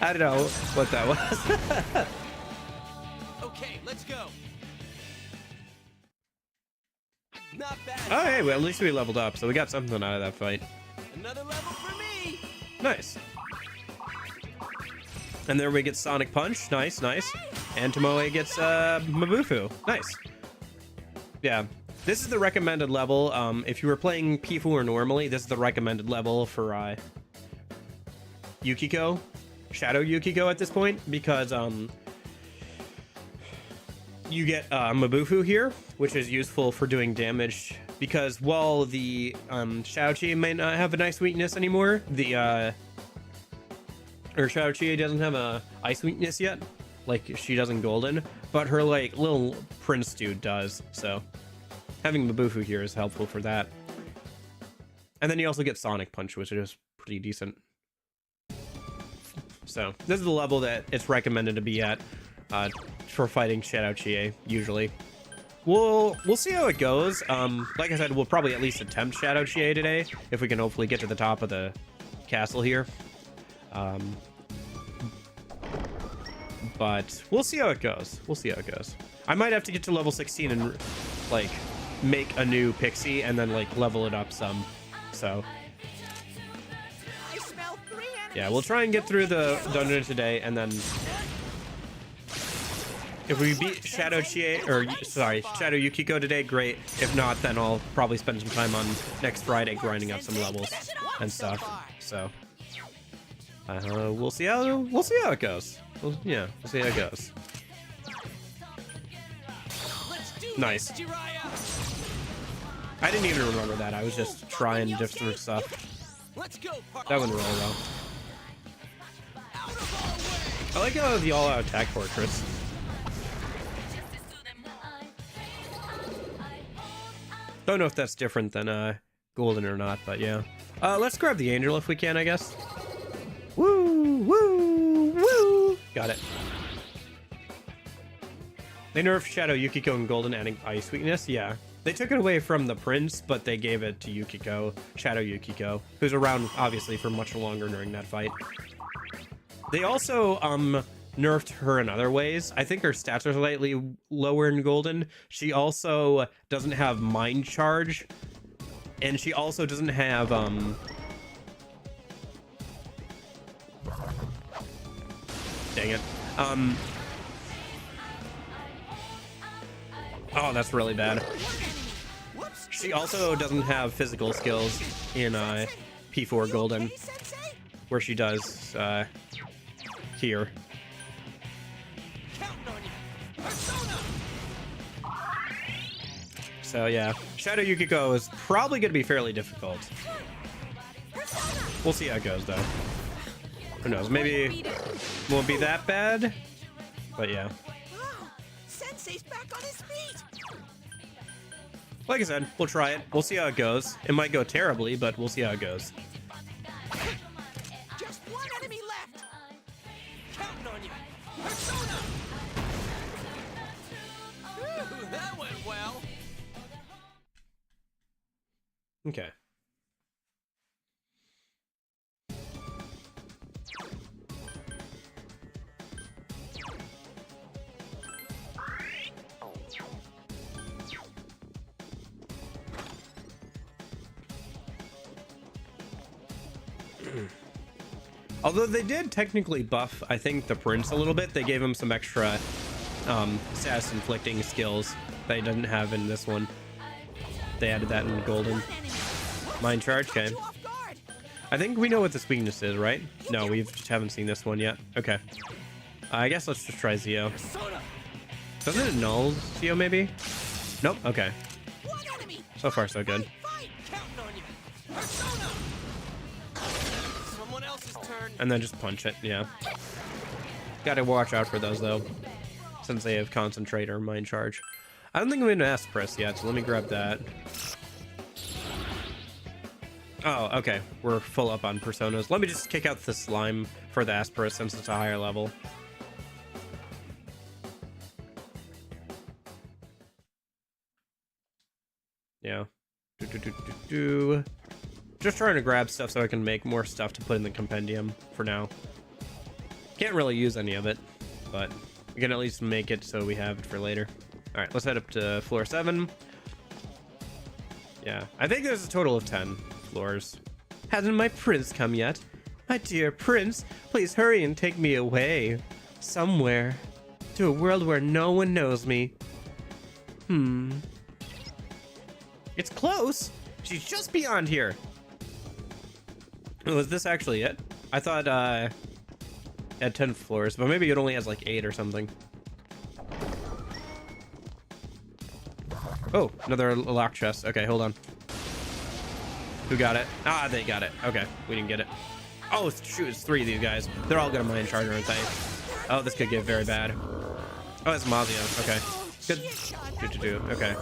I don't know what that was. Okay, let's go. Not bad. Oh, hey, well, at least we leveled up, so we got something out of that fight. Another level for me. Nice. And there we get Sonic Punch. Nice, nice. And Tomoe gets Mabufu. Nice. Yeah. This is the recommended level. If you were playing P4 normally, this is the recommended level for Yukiko. Shadow Yukiko at this point. Because you get Mabufu here, which is useful for doing damage. Because while the Shaoqi may not have a nice weakness anymore, the or Shaoqi doesn't have a ice weakness yet, like she does in Golden, but her like little prince dude does. So having Mabufu here is helpful for that. And then you also get Sonic Punch, which is pretty decent. So this is the level that it's recommended to be at for fighting Shadow-Chie usually. We'll see how it goes. Like I said, we'll probably at least attempt Shadow-Chie today if we can hopefully get to the top of the castle here. But we'll see how it goes. We'll see how it goes. I might have to get to level 16 and like make a new Pixie and then like level it up some. So I smell 3 enemies. yeah, we'll try and get through the dungeon today and then If we beat Shadow Chie, or sorry, Shadow Yukiko today, great. If not, then I'll probably spend some time on next Friday grinding up some levels and stuff. So, we'll see how it goes. We'll see how it goes. Nice. I didn't even remember that. I was just trying different stuff. That went really well. I like the all-out attack fortress. Don't know if that's different than Golden or not, but yeah. Let's grab the Angel if we can, I guess. Woo, woo, woo! Got it. They nerfed Shadow Yukiko and Golden, adding ice weakness. Yeah, they took it away from the Prince, but they gave it to Yukiko, Shadow Yukiko, who's around obviously for much longer during that fight. They also nerfed her in other ways. I think her stats are slightly lower in Golden. She also doesn't have Mind Charge, and she also doesn't have dang it. Oh, that's really bad. She also doesn't have physical skills in P4 Golden, where she does here. So yeah, Shadow Yukiko is probably going to be fairly difficult. We'll see how it goes though. Who knows? Maybe it won't be that bad, but yeah. Wow, Sensei's back on his feet. Like I said, we'll try it. We'll see how it goes. It might go terribly, but we'll see how it goes. Just one enemy left. Counting on you. Persona. Ooh, that went well. Okay. Although they did technically buff, I think, the Prince a little bit. They gave him some extra status inflicting skills that he doesn't have in this one. They added that in Golden. Mind Charge, okay. I think we know what this weakness is, right? No, we just haven't seen this one yet. Okay. I guess let's just try Zio. Doesn't it null Zio, maybe? Nope, okay. So far, so good. And then just punch it, yeah. Gotta watch out for those, though, since they have Concentrate or Mind Charge. I don't think I'm in Aspress yet, so let me grab that. Oh, okay. We're full up on Personas. Let me just kick out the Slime for the Aspress since it's a higher level. Yeah. Just trying to grab stuff so I can make more stuff to put in the compendium for now. Can't really use any of it, but we can at least make it so we have it for later. All right, let's head up to floor 7. Yeah, I think there's a total of 10 floors. Hasn't my prince come yet? My dear prince, please hurry and take me away. Somewhere. To a world where no one knows me. It's close. She's just beyond here. Was this actually it? I thought it had 10 floors, but maybe it only has like 8 or something. Oh, another lock chest. Okay, hold on. Who got it? Ah, they got it. Okay, we didn't get it. Oh, shoot, it's 3 of these guys. They're all gonna Mind Charge, aren't they? Oh, this could get very bad. Oh, it's Mazio. Okay. Good to do. Okay.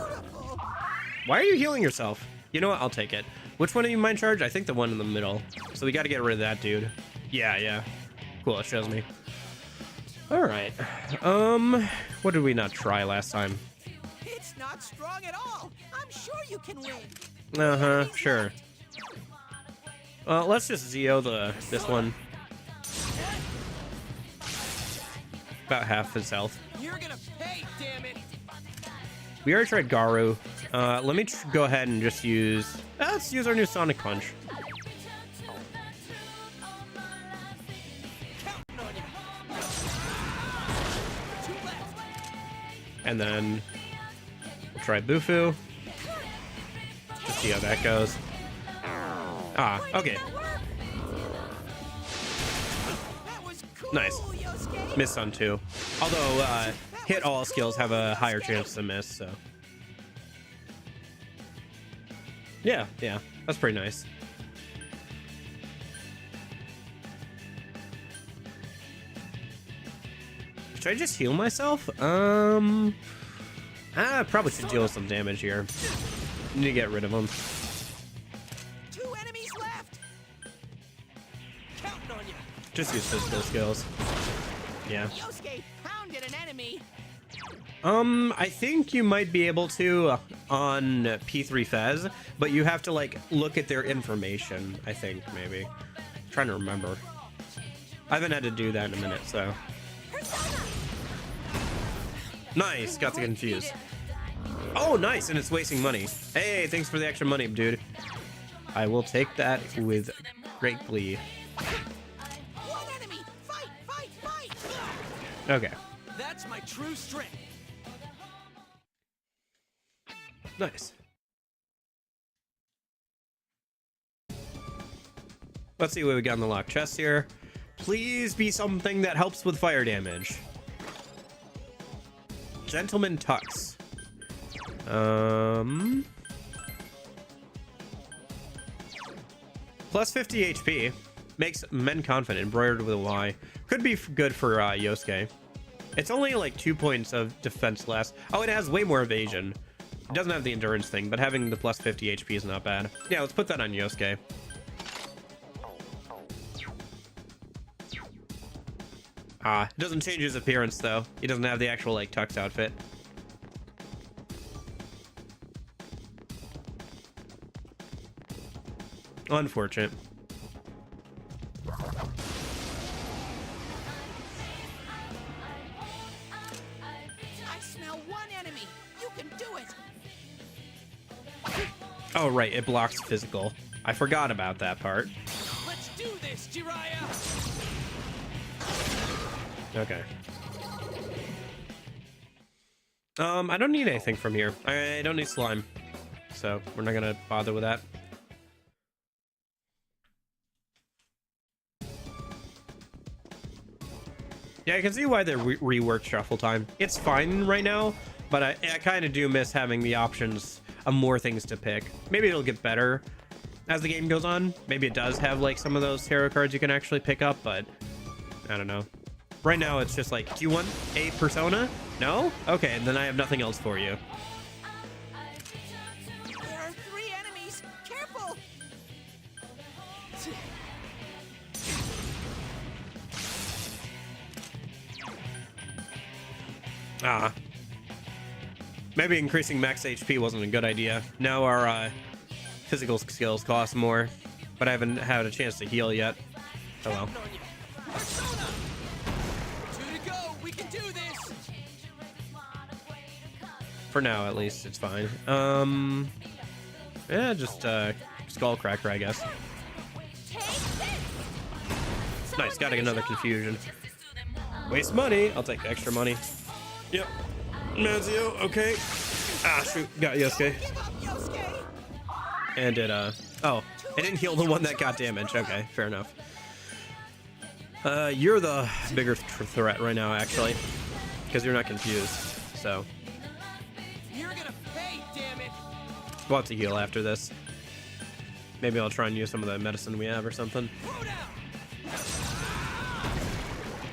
Why are you healing yourself? You know what? I'll take it. Which one of you Mind Charge? I think the one in the middle. So we got to get rid of that dude. Yeah. Cool, it shows me. All right. What did we not try last time? It's not strong at all. I'm sure you can win. Sure. Let's just Zio this one. About half his health. You're gonna pay, damn it. We already tried Garu. Let me go ahead and just use... let's use our new Sonic Punch. And then we'll try Bufu. Just see how that goes. Ah, okay. That was cool, Nice. Yosuke. Missed on 2. Although, hit all skills have a higher chance to miss, so. Yeah, that's pretty nice. Should I just heal myself? I probably should deal some damage here. Need to get rid of them. 2 enemies left. Counting on you. Just use physical skills. Yeah. Yosuke pounded an enemy. I think you might be able to on P3 Fez, but you have to like look at their information, I think, maybe. I'm trying to remember. I haven't had to do that in a minute, so. Nice, got to confuse. Oh, nice, and it's wasting money. Hey, thanks for the extra money, dude. I will take that with great glee. One enemy. Fight, fight, fight. Okay, That's my true strength. nice. Let's see what we got in the locked chest here. Please be something that helps with fire damage. Gentleman Tux. Plus 50 HP. Makes men confident, embroidered with a Y. Could be good for Yosuke. It's only like 2 points of defense less. Oh, it has way more evasion. It doesn't have the endurance thing, but having the plus 50 HP is not bad. Yeah, let's put that on Yosuke. Ah, it doesn't change his appearance though. He doesn't have the actual like tux outfit. Unfortunate. I smell 1 enemy. You can do it. Oh right, it blocks physical. I forgot about that part. Let's do this, Jiraiya. Okay. I don't need anything from here. I don't need slime. So we're not gonna bother with that. Yeah, I can see why they reworked shuffle time. It's fine right now, but I kind of do miss having the options of more things to pick. Maybe it'll get better as the game goes on. Maybe it does have like some of those tarot cards you can actually pick up, but I don't know. Right now, it's just like, do you want a persona? No? Okay, then I have nothing else for you. There are 3 enemies. Careful. Ah. Maybe increasing max HP wasn't a good idea. Now our physical skills cost more, but I haven't had a chance to heal yet. Oh well. Counting on you. Persona. 2 to go. We can do this. For now, at least, it's fine. Yeah, just skull cracker, I guess. Nice, got another confusion. Waste money. I'll take the extra money. Yep. Mazio, okay. Ah, shoot. Got Yosuke. Give up, Yosuke. And it, oh, it didn't heal the one that got damage. Okay, fair enough. You're the bigger threat right now, actually. Because you're not confused, so. You're gonna pay, damn it. We'll have to heal after this. Maybe I'll try and use some of the medicine we have or something. Throw down.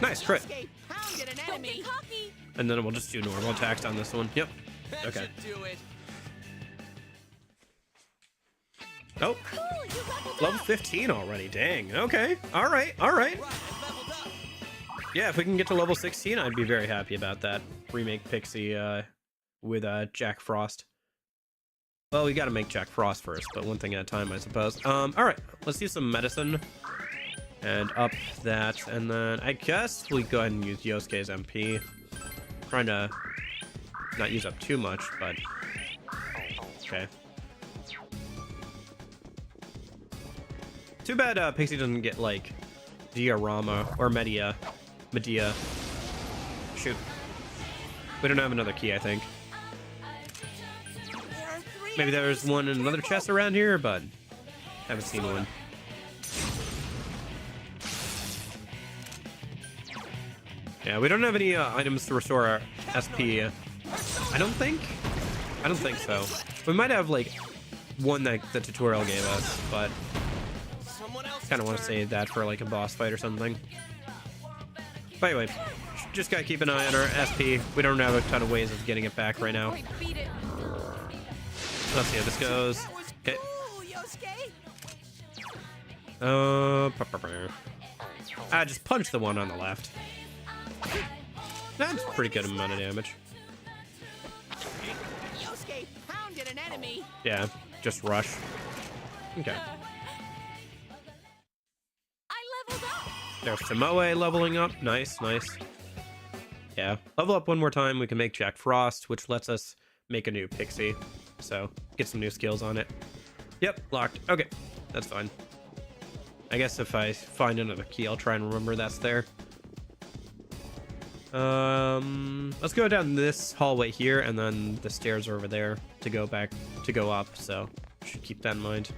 Nice, crit. Yosuke pounded an enemy. Cocky. And then we'll just do normal attacks on this one. Yep. That Okay. should do it. Oh, Cool, you leveled level up. 15 already. Dang. Okay. All right. All right. Right, leveled up. Yeah, if we can get to level 16, I'd be very happy about that. Remake Pixie with Jack Frost. Well, we got to make Jack Frost first, but one thing at a time, I suppose. All right. Let's use some medicine and up that, and then I guess we go ahead and use Yosuke's MP. Trying to not use up too much, but okay. Too bad Pixie doesn't get like Diorama or Medea. Shoot. We don't have another key, I think. There are 3 Maybe there's one in another chest around here, but haven't seen one. Yeah, we don't have any items to restore our SP. I don't think so. We might have like one that the tutorial gave us, but Someone else kind of want to save that for like a boss fight or something. But anyway, just gotta keep an eye on our SP. We don't have a ton of ways of getting it back right now. Wait, beat it. Let's see how this goes. That was Okay. cool, Yosuke. Just punch the one on the left. That's a pretty good amount of damage. Yosuke pounded an enemy. Yeah, just rush. Okay. I leveled up. There's Tomoe leveling up. Nice, nice. Yeah, level up one more time. We can make Jack Frost, which lets us make a new Pixie. So, get some new skills on it. Yep, locked. Okay, that's fine. I guess if I find another key, I'll try and remember that's there. Let's go down this hallway here, and then the stairs are over there to go up, so should keep that in mind.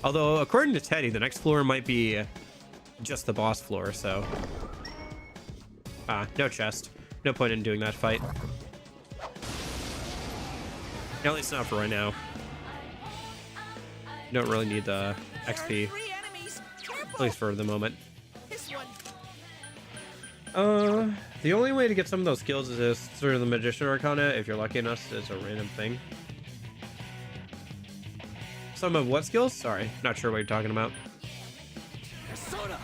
Although, according to Teddy, the next floor might be just the boss floor, so... no chest. No point in doing that fight. At least not for right now. Don't really need the XP, 3 enemies. at Careful. least for the moment. This one. The only way to get some of those skills is through the Magician Arcana, if you're lucky enough. It's a random thing. Some of what skills? Sorry, not sure what you're talking about. Persona.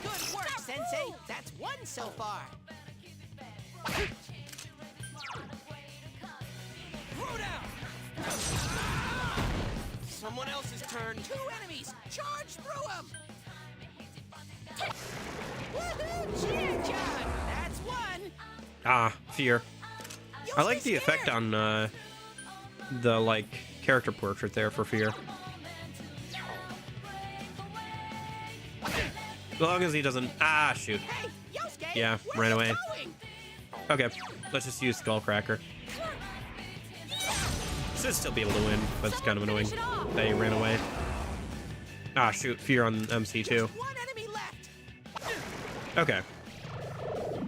Good work, Sensei. That's 1 so far. Throw down. Someone else's turn. 2 enemies. Charge through them. Woohoo! Cheer, John. That's 1. Fear. I like the effect on the like character portrait there for Fear. As long as he doesn't. Shoot. Hey, Yosuke. Yeah, where ran you away. going? Okay, let's just use Skullcracker. Should still be able to win, but it's kind of annoying that he ran away. Shoot, Fear on MC too. 1 enemy left. Okay.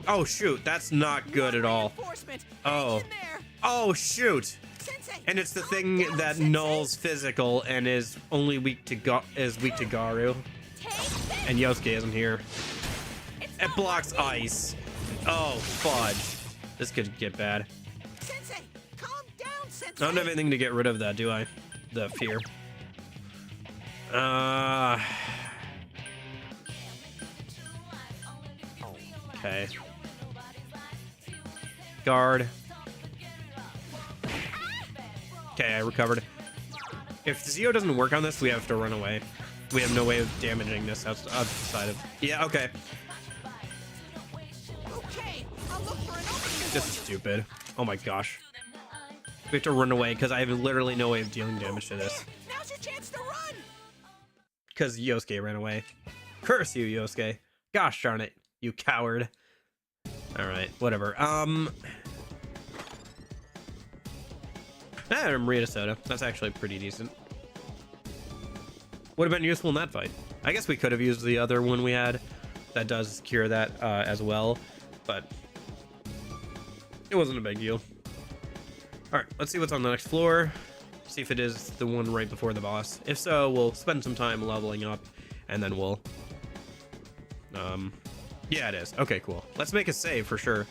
Oh shoot, that's not good at all. Reinforcement. Oh. Hang in there. Oh shoot. Sensei, And it's the calm thing down, that Sensei. nulls physical and is only weak to Garu. Take this. And Yosuke isn't here. It's It not blocks working. ice. Oh fudge. This could get bad. Sensei, calm down, Sensei. I don't have anything to get rid of that, do I? The Fear. Okay. Guard. Okay, I recovered. If Zio doesn't work on this, we have to run away. We have no way of damaging this outside of... Yeah, okay. Okay, I'll look for an opening. This is stupid. Oh my gosh. We have to run away because I have literally no way of dealing damage to this. Now's your chance to run. Because Yosuke ran away. Curse you, Yosuke. Gosh darn it, you coward. Alright, whatever. Marita Soda. That's actually pretty decent. Would have been useful in that fight. I guess we could have used the other one we had. That does cure that as well. But it wasn't a big deal. Alright, let's see what's on the next floor. See if it is the one right before the boss. If so, we'll spend some time leveling up. And then we'll... yeah, it is. Okay, cool. Let's make a save for sure.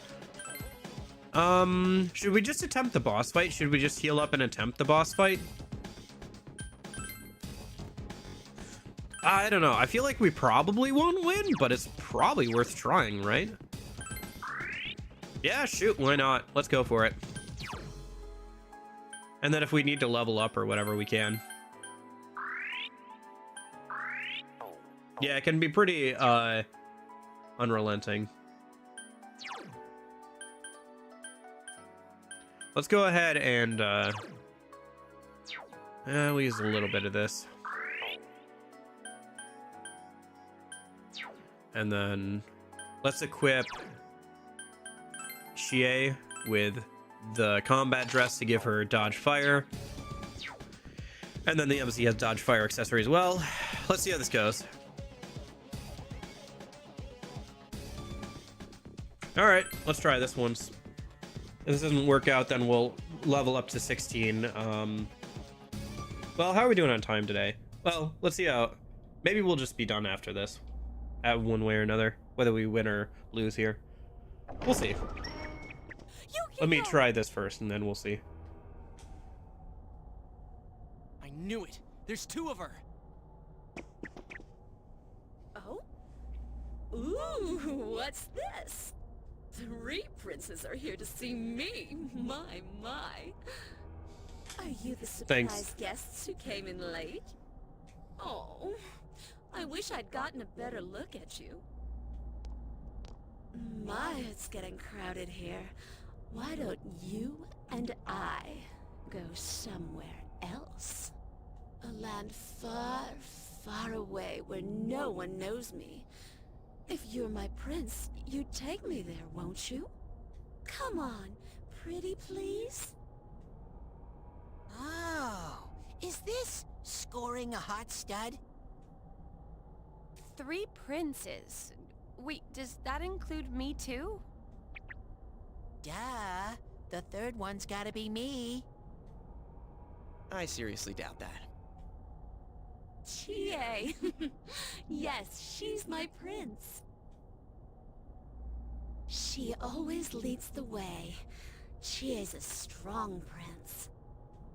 Should we just attempt the boss fight? Should we just heal up and attempt the boss fight? I don't know. I feel like we probably won't win, but it's probably worth trying, right? Yeah, shoot. Why not? Let's go for it. And then if we need to level up or whatever, we can. Yeah, it can be pretty, unrelenting. Let's go ahead and, we'll use a little bit of this. And then let's equip Chie with the combat dress to give her dodge fire. And then the MC has dodge fire accessory as well. Let's see how this goes. All right, let's try this once. If this doesn't work out, then we'll level up to 16. Well, how are we doing on time today? Well, let's see how... Maybe we'll just be done after this. At one way or another. Whether we win or lose here. We'll see. Let me try this first, and then we'll see. I knew it. There's two of her. Oh? Ooh, what's this? 3 princes are here to see me. My, my. Are you the surprise Thanks. guests who came in late? Oh, I wish I'd gotten a better look at you. My, it's getting crowded here. Why don't you and I go somewhere else? A land far, far away where no one knows me. If you're my prince, you'd take me there, won't you? Come on, pretty please? Oh, is this scoring a hot stud? 3 princes. Wait, does that include me too? Duh. The third one's gotta be me. I seriously doubt that. Chie. Yes, she's my prince. She always leads the way. Chie's a strong prince.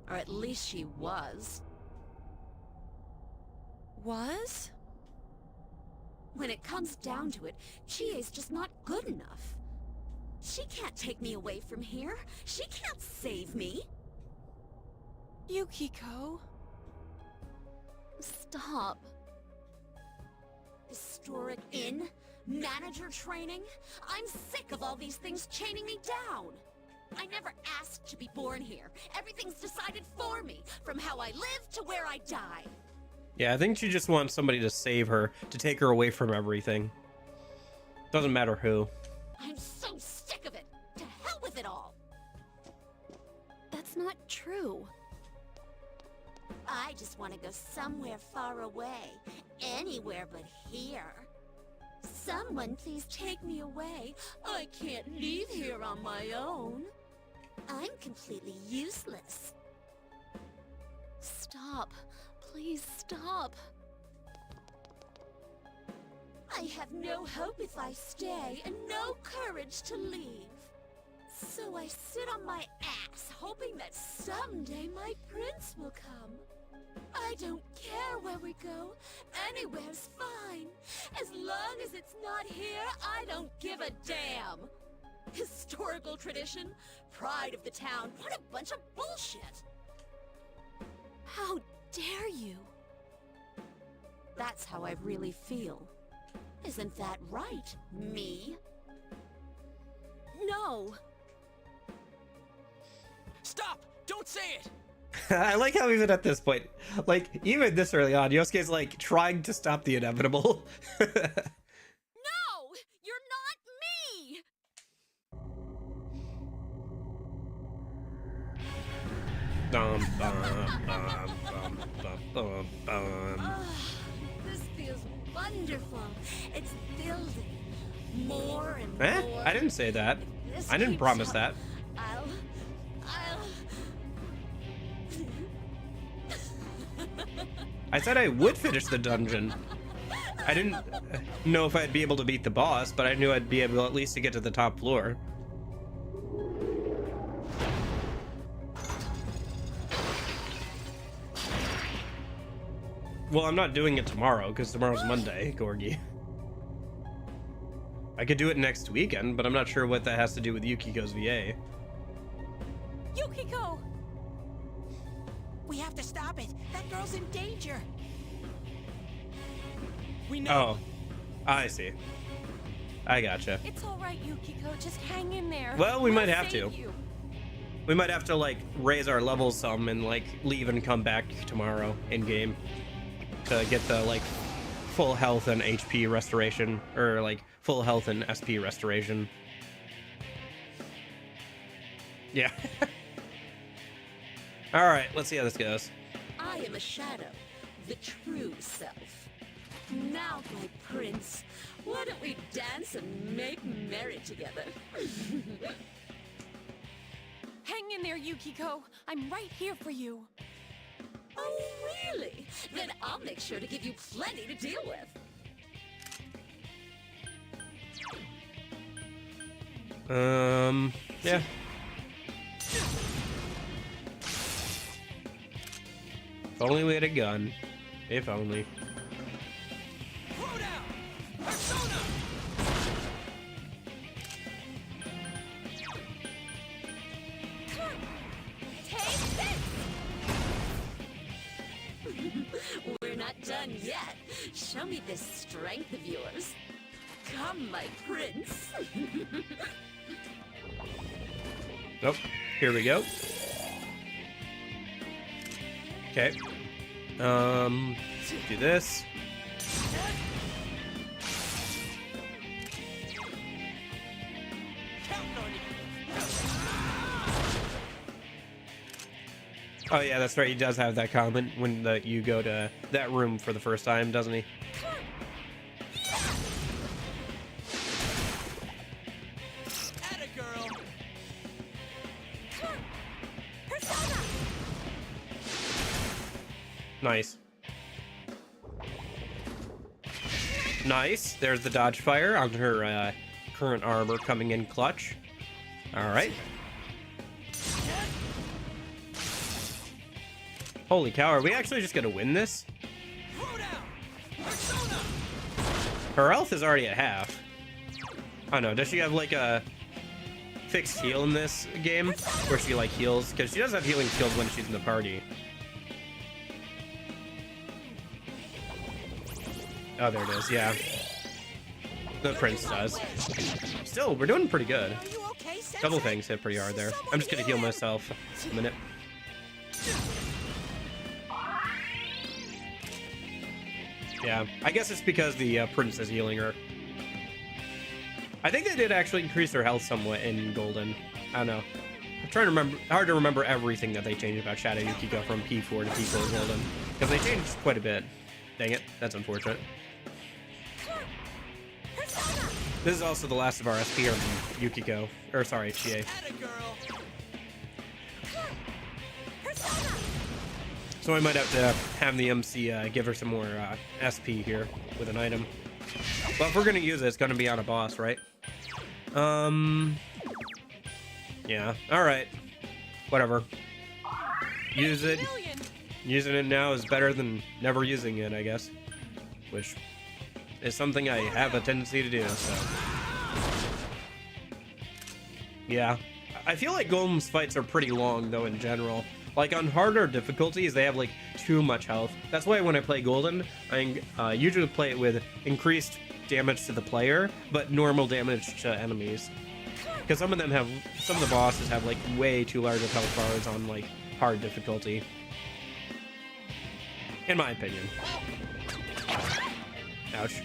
Or at least she was. Was? When it comes down to it, Chie's just not good enough. She can't take me away from here. She can't save me. Yukiko. Stop. Historic inn? Manager training? I'm sick of all these things chaining me down. I never asked to be born here. Everything's decided for me, from how I live to where I die. Yeah, I think she just wants somebody to save her, to take her away from everything. Doesn't matter who. I'm so sick of it. To hell with it all. That's not true. I just want to go somewhere far away. Anywhere but here. Someone please take me away. I can't leave here on my own. I'm completely useless. Stop. Please stop. I have no hope if I stay, and no courage to leave. So I sit on my ass, hoping that someday my prince will come. I don't care where we go. Anywhere's fine. As long as it's not here, I don't give a damn. Historical tradition, pride of the town, what a bunch of bullshit. How dare you? That's how I really feel. Isn't that right, me? No. Stop! Don't say it! I like how even at this point, like, even this early on, Yosuke's like trying to stop the inevitable. No! You're not me! Bum, bum, bum, bum, bum, bum, bum. This feels wonderful. It's building more and Eh? more. I didn't say that. This I didn't keeps promise up. that. I'll... I said I would finish the dungeon. I didn't know if I'd be able to beat the boss, but I knew I'd be able at least to get to the top floor. Well, I'm not doing it tomorrow, because tomorrow's Monday, Gorgie. I could do it next weekend, but I'm not sure what that has to do with Yukiko's VA. Yukiko! We have to stop it. That girl's in danger. We know. Oh, I see. I gotcha. It's alright, Yukiko. Just hang in there. Well, we We'll might have save to. you. We might have to, like, raise our levels some and, like, leave and come back tomorrow in-game to get the, like, full health and HP restoration, or, like, full health and SP restoration. Yeah. Alright, let's see how this goes. I am a shadow, the true self. Now, my prince, why don't we dance and make merry together? Hang in there, Yukiko. I'm right here for you. Oh, really? Then I'll make sure to give you plenty to deal with. Yeah. If only we had a gun. If only. Throw down! Persona! Take this! We're not done yet. Show me this strength of yours. Come, my prince. Nope. Here we go. Okay. Do this. Oh yeah, that's right. He does have that comment when you go to that room for the first time, doesn't he? Atta girl! Persona! Nice. Nice. There's the dodge fire on her current armor coming in clutch. All right. Holy cow, are we actually just gonna win this? Throw down! Persona! Her health is already at half. I don't know, does she have like a fixed heal in this game? Where she like heals? Because she does have healing skills when she's in the party. Oh, there it is, yeah. The prince does. Still, we're doing pretty good. Are you okay, Sensei? Double things hit pretty hard there. I'm just gonna heal myself a minute. Yeah, I guess it's because the prince is healing her. I think they did actually increase her health somewhat in Golden. I don't know. I'm trying to remember. Hard to remember everything that they changed about Shadow Yukiko from P4 to P4 Golden. Because they changed quite a bit. Dang it, that's unfortunate. This is also the last of our SP on Yukiko. Or sorry, Chie. Atta girl! So I might have to have the MC give her some more SP here with an item. But if we're gonna use it, it's gonna be on a boss, right? Yeah, alright. Whatever. Use it. Using it now is better than never using it, I guess. Which is something I have a tendency to do, so. Yeah. I feel like Golden's fights are pretty long, though, in general. Like, on harder difficulties, they have, like, too much health. That's why when I play Golden, I usually play it with increased damage to the player, but normal damage to enemies. Because some of the bosses have, like, way too large of health bars on, like, hard difficulty. In my opinion. Ouch.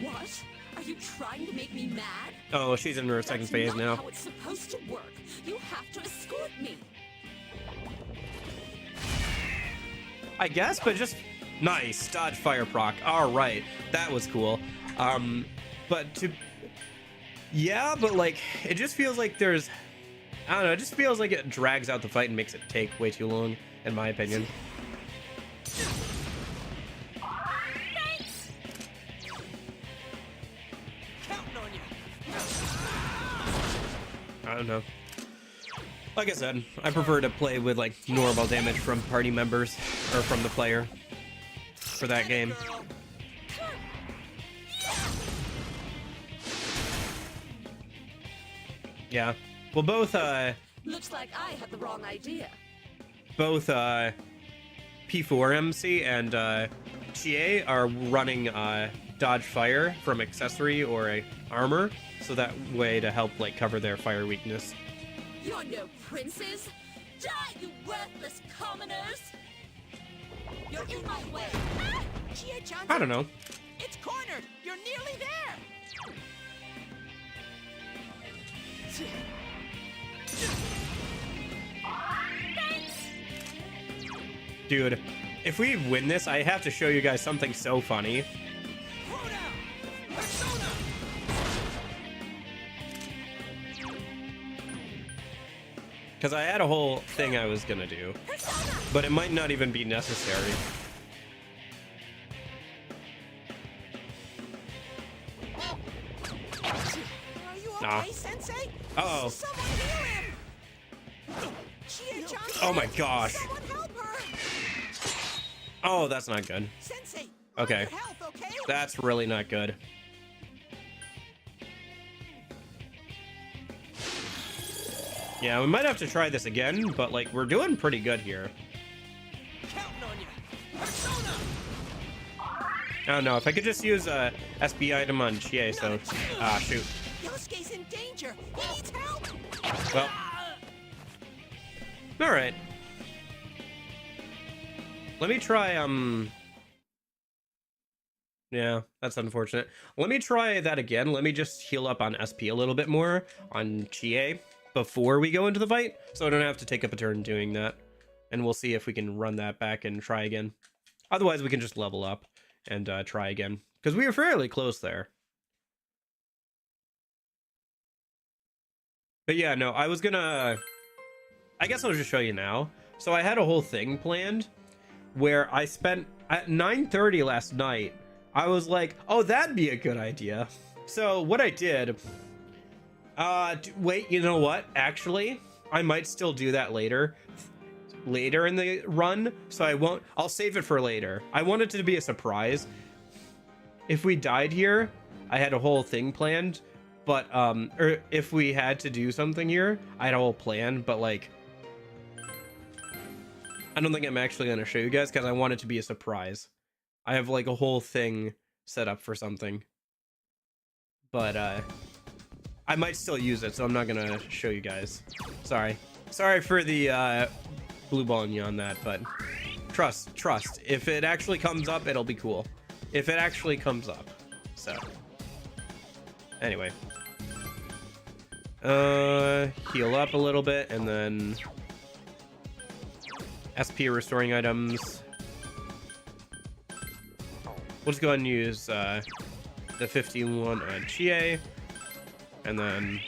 What? Are you trying to make me mad? Oh, she's in her second That's phase not now. how it's supposed to work. You have to escort me. I guess, but just nice. Dodge fire proc. Alright. That was cool. But to... Yeah, but like, it just feels like there's... I don't know, it just feels like it drags out the fight and makes it take way too long, in my opinion. Counting on you! I don't know. Like I said, I prefer to play with like normal damage from party members or from the player for that game. Girl! Yeah. Well, both Looks like I had the wrong idea. P4MC and Chie are running dodge fire from accessory or a armor, so that way to help like cover their fire weakness. You're no princes. Die, you worthless commoners. You're in my way! Chie-chan! I don't know. It's cornered! You're nearly there! Dude, if we win this, I have to show you guys something so funny. Because I had a whole thing I was gonna do, but it might not even be necessary. Are you Nah. okay, Sensei? Uh-oh. Someone heal him! Chie-chan, Oh my gosh. someone help her! Oh, that's not good. Sensei, Okay. mind your health, okay? That's really not good. Yeah, we might have to try this again, but like we're doing pretty good here. Counting on you. Persona! I don't know, if I could just use a SB item on Chie, so shoot. Yosuke's in danger. He needs help. Well, all right. Let me try yeah, that's unfortunate. Let me try that again. Let me just heal up on SP a little bit more on Chie before we go into the fight, so I don't have to take up a turn doing that. And we'll see if we can run that back and try again. Otherwise, we can just level up and try again, because we were fairly close there. But yeah, no, I guess I'll just show you now. So I had a whole thing planned where I spent at 9:30 last night. I was like, oh, that'd be a good idea. So what I did, wait, you know what? Actually, I might still do that later in the run. So I'll save it for later. I want it to be a surprise. If we died here, I had a whole thing planned, but, or if we had to do something here, I had a whole plan, but like, I don't think I'm actually going to show you guys because I want it to be a surprise. I have like a whole thing set up for something, but I might still use it, so I'm not going to show you guys. Sorry for the blue balling you on that, but trust. If it actually comes up, it'll be cool. If it actually comes up. So anyway, heal up a little bit, and then SP restoring items. We'll just go ahead and use the 51 on Chie, and then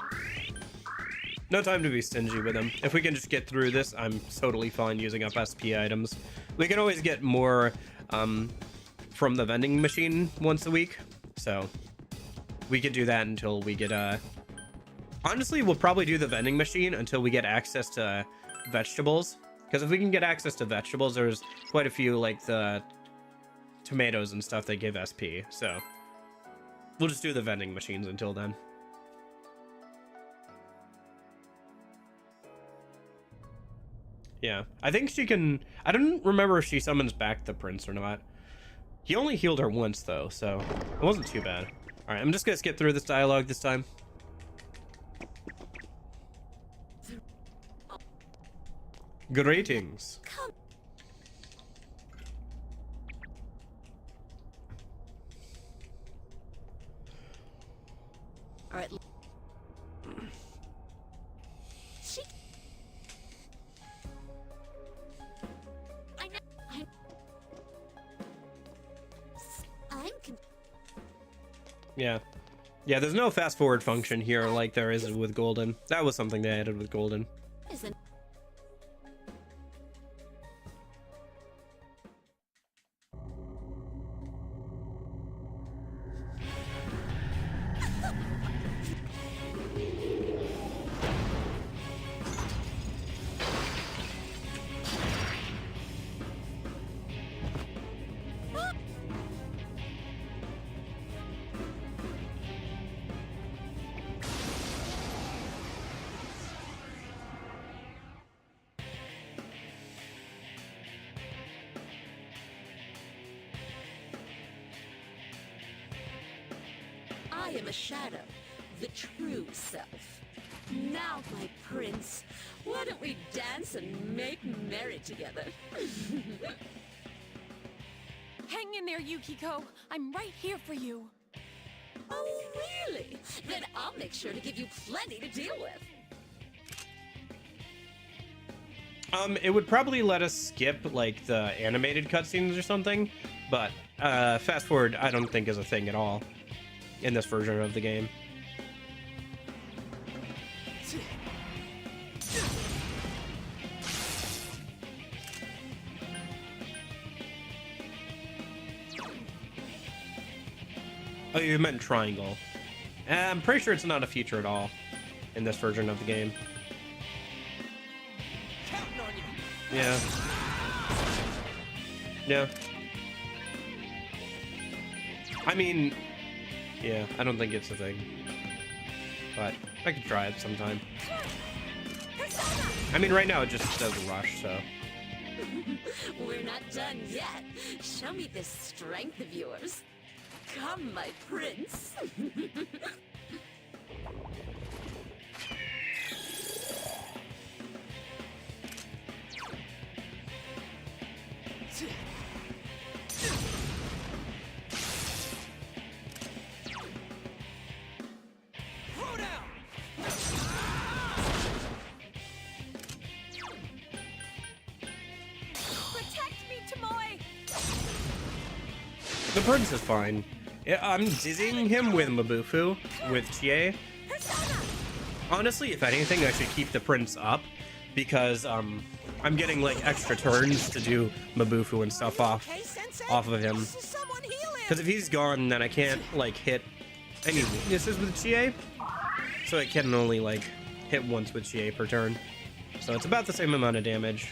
no time to be stingy with them. If we can just get through this, I'm totally fine using up SP items. We can always get more from the vending machine once a week, so we could do that until we get honestly, we'll probably do the vending machine until we get access to vegetables, because if we can get access to vegetables, there's quite a few, like the tomatoes and stuff, they give SP, so we'll just do the vending machines until then. Yeah, I think she can. I don't remember if she summons back the prince or not. He only healed her once though, so it wasn't too bad. All right, I'm just gonna skip through this dialogue this time. Greetings. Come. All right. She. I know. I'm. Yeah, there's no fast forward function here like there is with Golden. That was something they added with Golden. Isn't. I am a shadow, the true self. Now, my prince, why don't we dance and make merry together? Hang in there, Yukiko. I'm right here for you. Oh, really? Then I'll make sure to give you plenty to deal with. It would probably let us skip, like, the animated cutscenes or something, but, fast forward I don't think is a thing at all in this version of the game. Oh, you meant triangle. I'm pretty sure it's not a feature at all in this version of the game. Counting on you. Yeah. Yeah. I mean, yeah, I don't think it's a thing. But I could try it sometime. I mean, right now it just does a rush, so. We're not done yet. Show me this strength of yours. Come, my prince. Throw down. Protect me, Tomoe! The prince is fine. I'm dizzying him with Mabufu, with Chie. Honestly, if anything, I should keep the prince up, because I'm getting like extra turns to do Mabufu and stuff off of him. Someone heal him. Because if he's gone, then I can't like hit any weaknesses with Chie, so I can only like hit once with Chie per turn. So it's about the same amount of damage.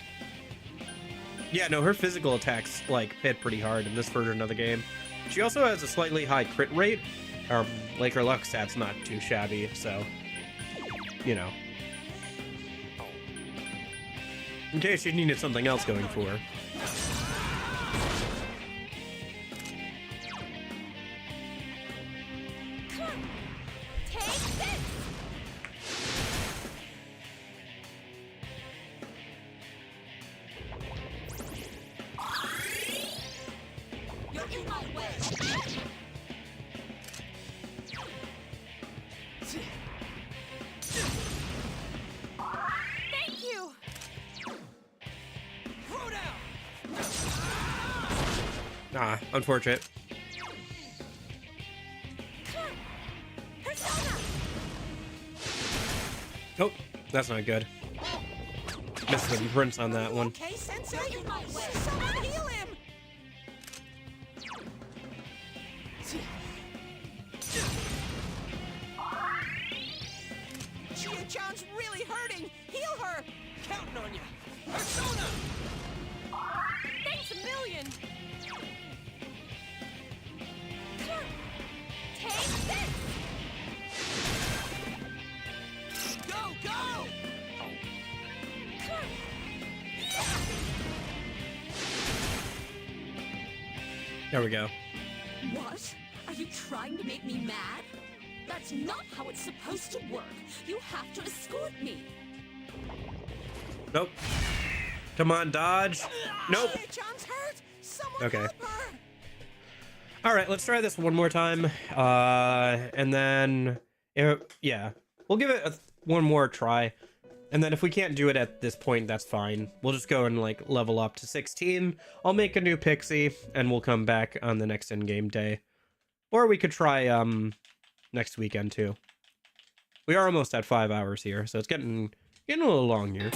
Yeah, no, her physical attacks like hit pretty hard in this version of the game. She also has a slightly high crit rate. Like her luck stat's not too shabby, so you know. In case you needed something else going for her. Take this! You're in my way. Thank you. Throw down. Ah, unfortunate. Nope, that's not good. Missed the prince on that one. Okay, Sensei. You're in my way. Someone heal him. Chio-chan's really hurting. Heal her. Counting on you. Persona. Thanks a million! Take this! Go, go. There we go. What? Are you trying to make me mad? That's not how it's supposed to work. You have to escort me. Nope. Come on, dodge. Nope. Chio-chan's hurt. Someone Okay. help her. All right, let's try this one more time. And then, yeah, we'll give it one more try. And then if we can't do it at this point, that's fine. We'll just go and like level up to 16. I'll make a new Pixie and we'll come back on the next in-game day. Or we could try next weekend too. We are almost at 5 hours here, so it's getting a little long here.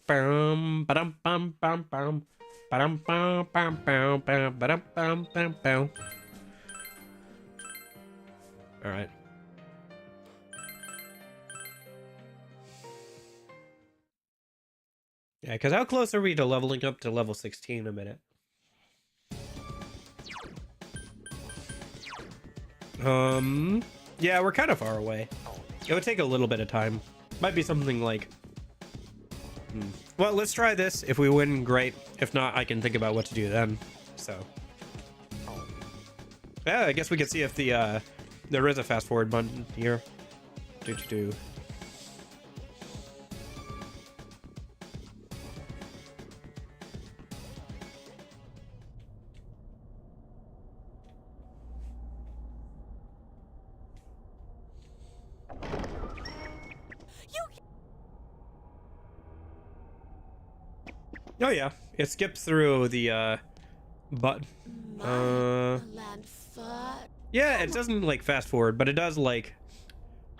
Bum, ba-dum, bum, bum, bum. Ba-dum, bum, bum, bum, bum, ba-dum, bum, bum, bum. All right. Yeah, because how close are we to leveling up to level 16 a minute? Yeah, we're kind of far away. It would take a little bit of time. Might be something like... Well, let's try this. If we win, great. If not, I can think about what to do then. So... Yeah, I guess we could see if the, there is a fast forward button here. Do-do-do. Oh yeah, it skips through the but Land foot. yeah, it doesn't like fast forward, but it does like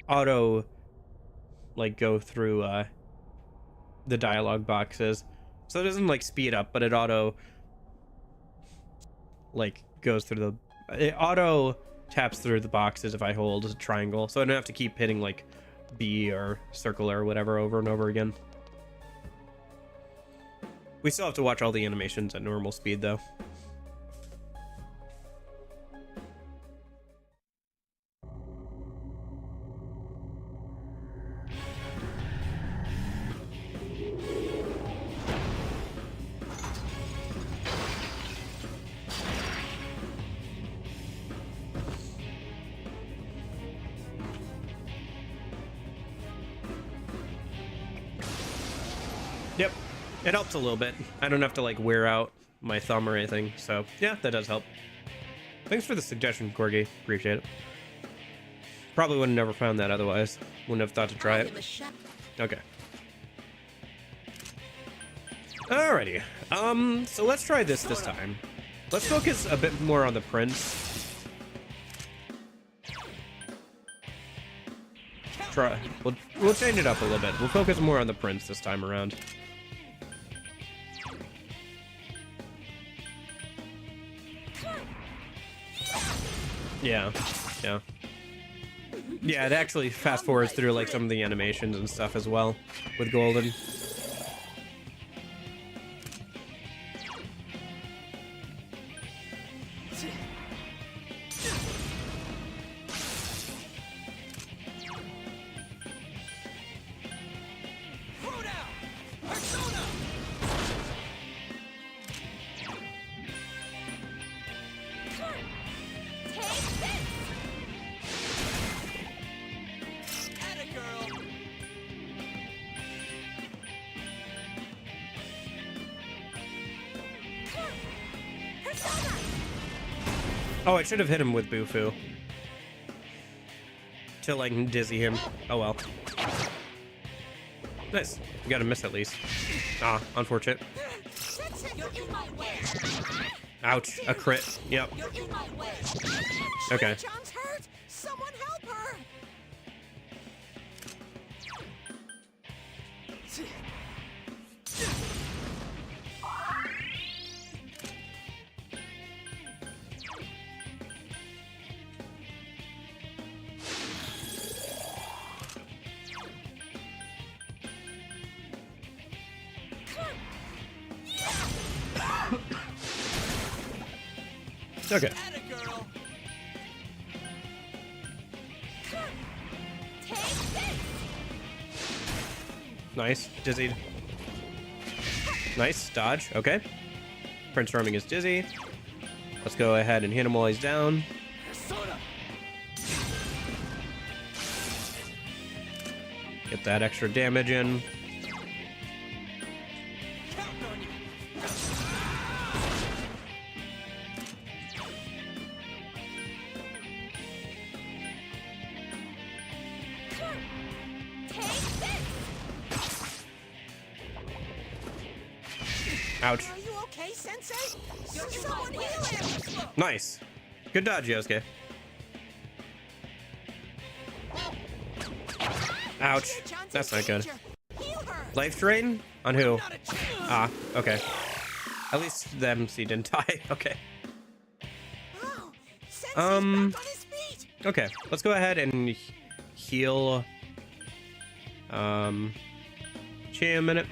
auto like go through the dialogue boxes. So it doesn't like speed up, but it auto like goes through it auto taps through the boxes if I hold a triangle. So I don't have to keep hitting like B or circle or whatever over and over again. We still have to watch all the animations at normal speed though. Yep, it helps a little bit. I don't have to like wear out my thumb or anything, so yeah, that does help. Thanks for the suggestion, Corgi. Appreciate it. Probably would have never found that otherwise. Wouldn't have thought to try it. Okay. Alrighty. So let's try this time. Let's focus a bit more on the prince. We'll change it up a little bit. We'll focus more on the prince this time around. Yeah. Yeah, it actually fast forwards through like some of the animations and stuff as well with Golden. Oh, I should have hit him with Bufu. To like dizzy him. Oh well. Nice. You got a miss at least. Ah, unfortunate. Ouch, a crit. Yep. Okay. John's hurt. Someone help her. Okay. Nice. Dizzied. Nice. Dodge. Okay. Prince Charming is dizzy. Let's go ahead and hit him while he's down. Get that extra damage in. Ouch. Are you okay, Sensei? Someone heal him. Nice. Good dodge, Yosuke. Ouch. That's not good. Life drain? On who? Ah, okay. At least the MC didn't die. Okay. Okay. Let's go ahead and heal. Chi a minute.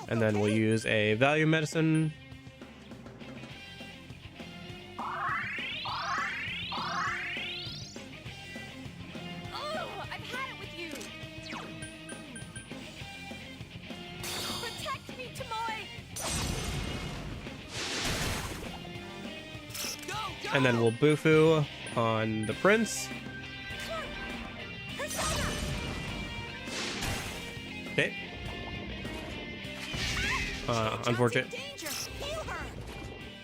And then we'll use a value medicine. And then we'll Bufu on the prince. Okay. Unfortunate.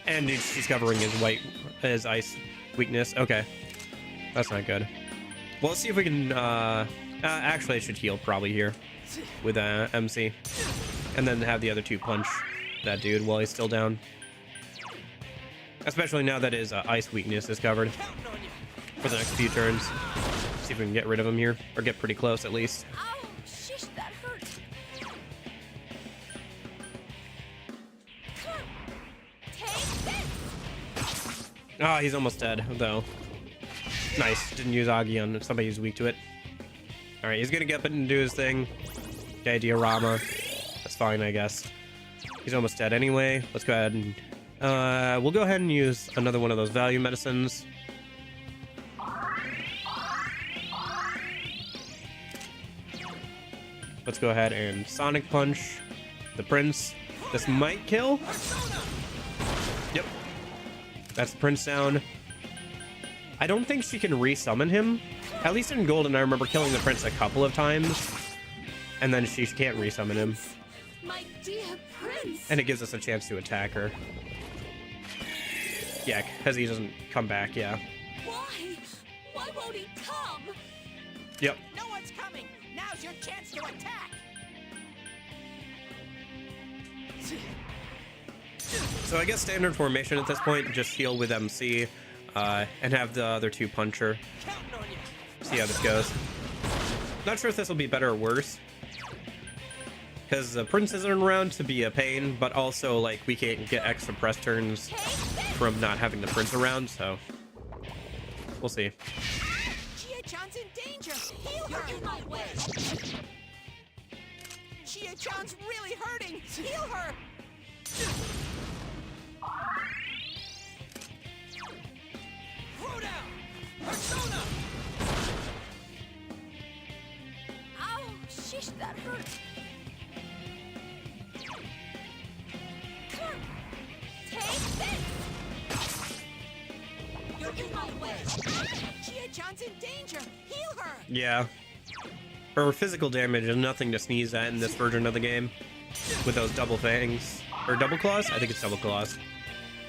And she's covering his ice weakness. Okay. That's not good. Well, let's see if we can Actually, I should heal probably here with MC. And then have the other two punch that dude while he's still down. Especially now that his ice weakness is covered for the next few turns. See if we can get rid of him here, or get pretty close at least. Ow, shish, that hurt. Take this. Ah, he's almost dead, though. Nice. Didn't use Agi on somebody who's weak to it. Alright, he's gonna get up and do his thing. Okay, diorama. That's fine, I guess. He's almost dead anyway. Let's go ahead and... we'll go ahead and use another one of those value medicines. Let's go ahead and Sonic Punch the Prince. This might kill. Yep. That's the Prince down. I don't think she can resummon him. At least in Golden, I remember killing the Prince a couple of times. And then she can't resummon him. My dear prince. And it gives us a chance to attack her. Yeah, because he doesn't come back, yeah. Why? Why won't he come? Yep. No one's coming. Now's your chance to attack. So I guess standard formation at this point, just heal with MC, and have the other two punch her. Counting on you. See how this goes. Not sure if this will be better or worse. Because the Prince isn't around to be a pain, but also, like, we can't get extra press turns from not having the Prince around, so... We'll see. Chia-chan's in danger. Heal her. You're in my way. Chia-chan's really hurting. Heal her. Throw down. Persona. Ow, shish, that hurt. Take this. You're in my way. Chia-chan's in danger. Heal her. Yeah. Her physical damage is nothing to sneeze at in this version of the game. With those double fangs. Or double claws? I think it's double claws.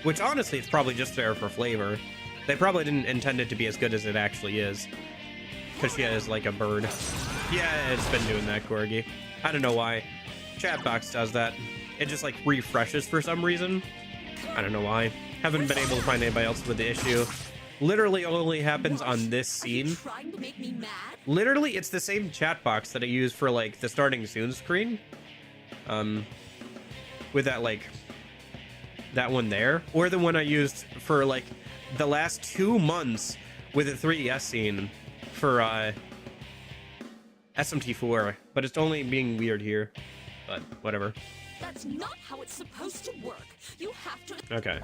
Which, honestly, it's probably just there for flavor. They probably didn't intend it to be as good as it actually is. Because she has, like, a bird. Yeah, it's been doing that, Corgi. I don't know why. Chat box does that. It just, like, refreshes for some reason. I don't know why. Haven't been able to find anybody else with the issue. Literally only happens on this scene. Trying to make me mad? Literally, it's the same chat box that I use for, like, the starting soon screen. With that, like, that one there. Or the one I used for, like, the last 2 months with the 3DS scene for, SMT4. But it's only being weird here. But, whatever. That's not how it's supposed to work. You have to... Okay.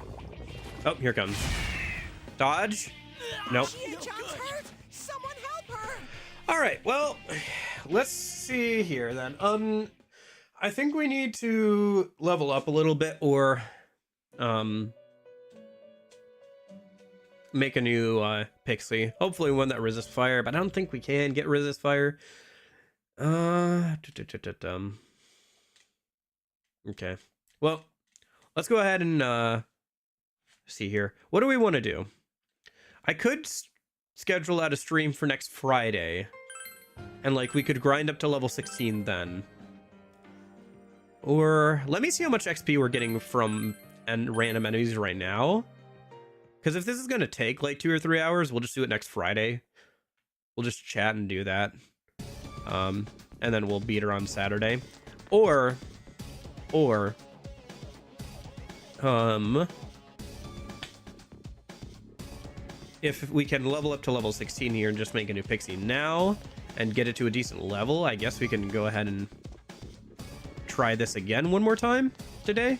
Oh, here comes. Dodge? Nope. Chia-chan's hurt. Someone help her. Alright, well, let's see here then. I think we need to level up a little bit or, make a new, Pixie. Hopefully one that resists fire, but I don't think we can get resist fire. Okay. Well, let's go ahead and, see here. What do we want to do? I could schedule out a stream for next Friday. And, like, we could grind up to level 16 then. Or, let me see how much XP we're getting from random enemies right now. Because if this is going to take, like, 2 or 3 hours, we'll just do it next Friday. We'll just chat and do that. And then we'll beat her on Saturday. Or... if we can level up to level 16 here and just make a new Pixie now and get it to a decent level, I guess we can go ahead and try this again one more time today.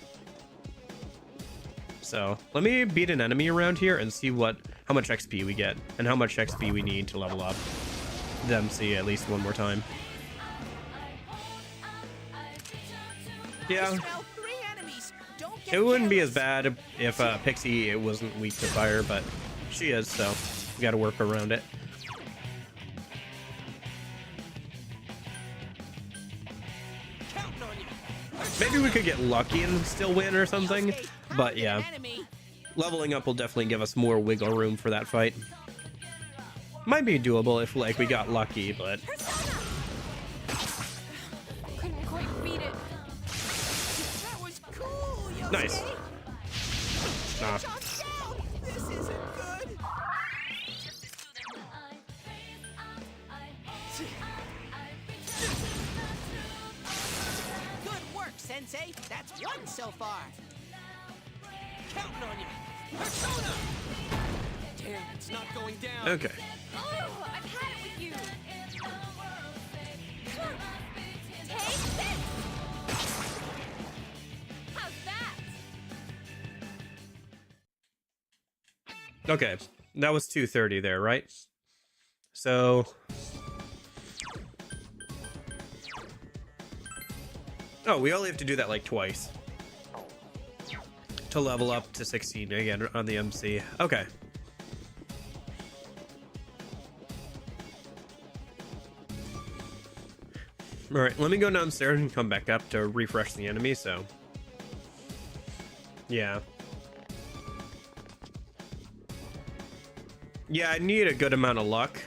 So let me beat an enemy around here and see how much XP we get and how much XP we need to level up the MC at least one more time. Yeah. Smell 3 enemies. Don't get It wouldn't be as careless. bad if Pixie wasn't weak to fire, but she is, so we gotta work around it. Counting on you. Maybe we could get lucky and still win or something, Yosuke, but pound yeah, an enemy. leveling up will definitely give us more wiggle room for that fight. Might be doable if, like, we got lucky, but Persona! Nice. Nah. This isn't good. Good work, Sensei. That's one so far. Counting on you. Persona! Damn, it's not going down. Okay. Oh, I've had it with you. Take this. How's that? Okay. That was 230 there, right? So... Oh, we only have to do that like twice. To level up to 16 again on the MC. Okay. Alright, let me go downstairs and come back up to refresh the enemy, so... Yeah. Yeah, I need a good amount of luck.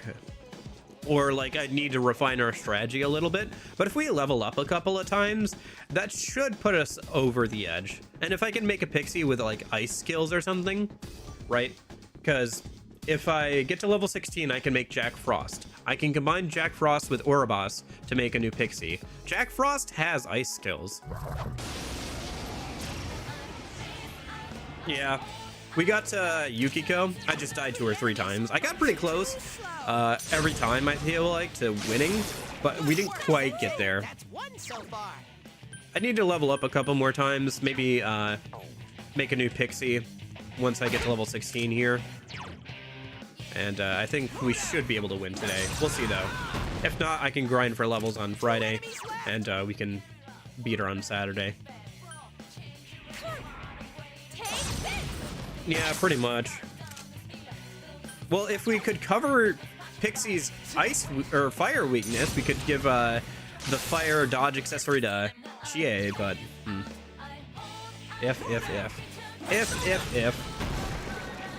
Or, like, I need to refine our strategy a little bit. But if we level up a couple of times, that should put us over the edge. And if I can make a Pixie with, like, ice skills or something, right? Because if I get to level 16, I can make Jack Frost. I can combine Jack Frost with Ouroboros to make a new Pixie. Jack Frost has ice skills. Yeah. We got to Yukiko. I just died 2 or 3 times. I got pretty close every time, I feel like, to winning, but we didn't quite get there. That's one so far. I need to level up a couple more times, maybe make a new Pixie once I get to level 16 here. And I think we should be able to win today. We'll see, though. If not, I can grind for levels on Friday, and we can beat her on Saturday. Yeah, pretty much. Well, if we could cover Pixie's ice or fire weakness, we could give the fire dodge accessory to Chie, but if.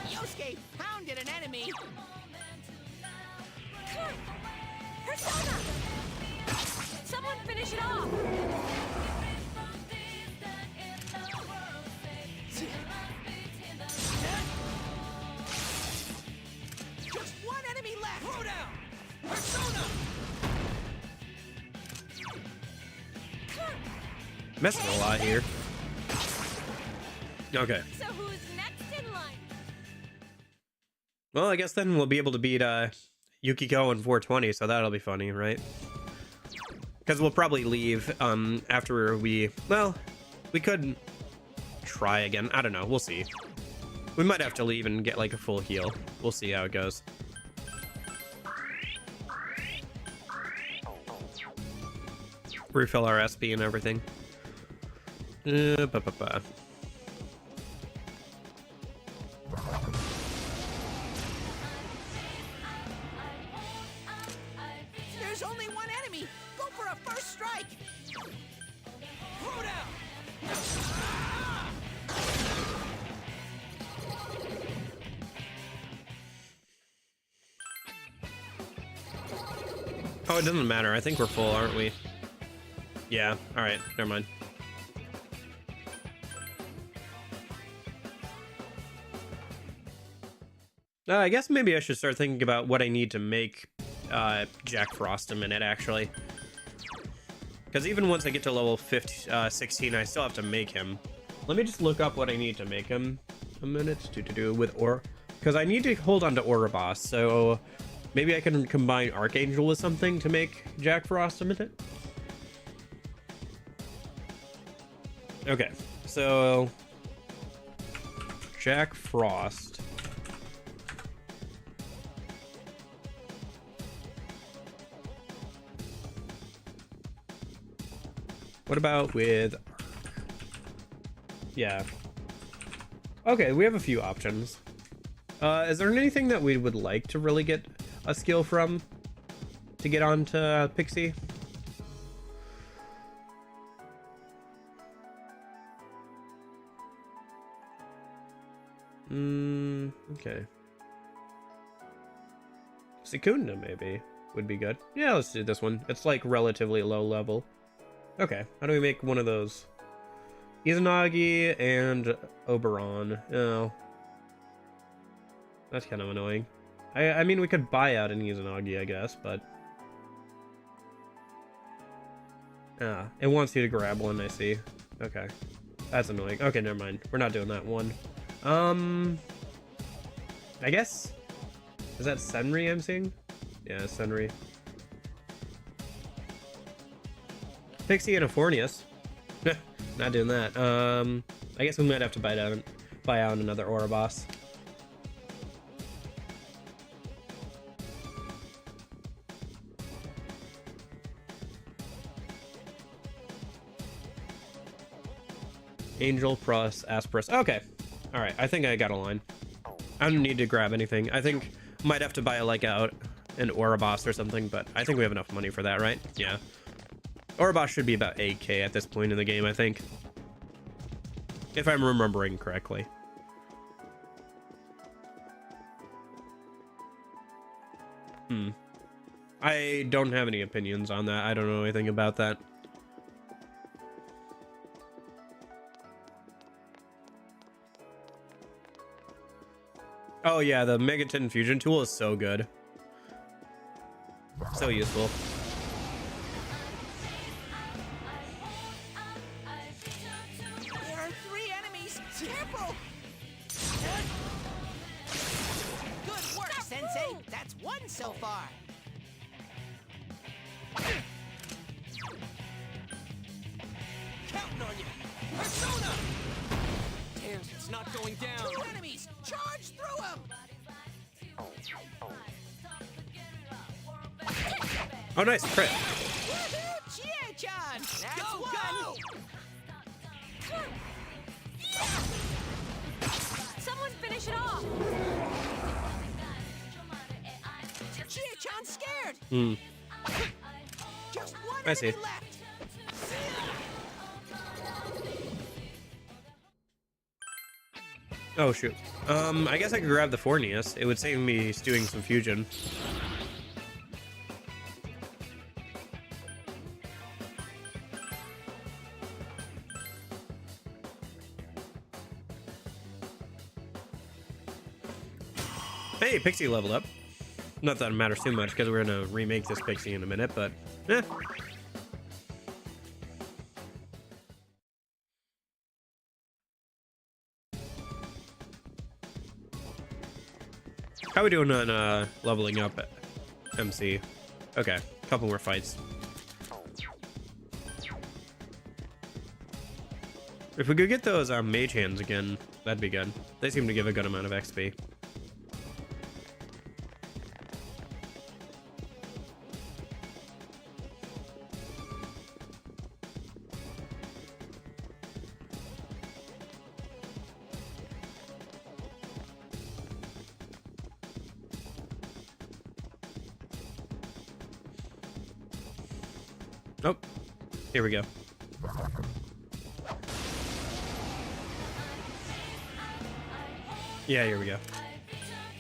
Yosuke pounded an enemy. Persona! Someone finish it off! Just one enemy left. Throw down. Persona. Messing a lot here. Okay. So who's next in line? Well, I guess then we'll be able to beat Yukiko in 420, so that'll be funny, right? Because we'll probably leave after we... Well, we could try again. I don't know. We'll see. We might have to leave and get, like, a full heal. We'll see how it goes. Refill our SP and everything. There's only one enemy. Go for a first strike. Throw down. Oh, it doesn't matter. I think we're full, aren't we? Yeah. All right. Never mind. I guess maybe I should start thinking about what I need to make Jack Frost a minute, actually. Because even once I get to level 16, I still have to make him. Let me just look up what I need to make him a minute to do with because I need to hold on to Ouroboros, so maybe I can combine Archangel with something to make Jack Frost a minute. Okay, so Jack Frost. What about with... Yeah. Okay, we have a few options. Is there anything that we would like to really get a skill from to get onto Pixie? Okay. Secunda maybe would be good. Yeah, let's do this one. It's like relatively low level. Okay, how do we make one of those? Izanagi and Oberon. Oh. That's kind of annoying. I mean, we could buy out an Izanagi, I guess, but... it wants you to grab one, I see. Okay. That's annoying. Okay, never mind. We're not doing that one. I guess... Is that Senri I'm seeing? Yeah, Senri. Pixie and a Fornius. Not doing that. I guess we might have to buy out another Ouroboros. Angel, Pros, Asperus. Okay. Alright, I think I got a line. I don't need to grab anything. I think might have to buy out an Ouroboros or something, but I think we have enough money for that, right? Yeah. Ouroboros should be about 8k at this point in the game, I think. If I'm remembering correctly. I don't have any opinions on that. I don't know anything about that. Oh yeah, the Megaton Fusion tool is so good. So useful. There are 3 enemies. Careful! Good work, Sensei. That's 1 so far. Counting on you. Persona! Damn, it's not going down. 2 enemies. Charge through them. Oh nice, crit. Woohoo! Chie-chan! That's Go, 1. Someone finish it off! Chie-chan's scared. Just 1 I see. enemy left. Oh shoot. I guess I could grab the Fornius. It would save me doing some fusion. Hey, Pixie leveled up. Not that it matters too much because we're gonna remake this Pixie in a minute, but eh. How we doing on leveling up at MC? Okay, a couple more fights. If we could get those mage hands again, that'd be good. They seem to give a good amount of XP. Oh, here we go. Yeah, here we go.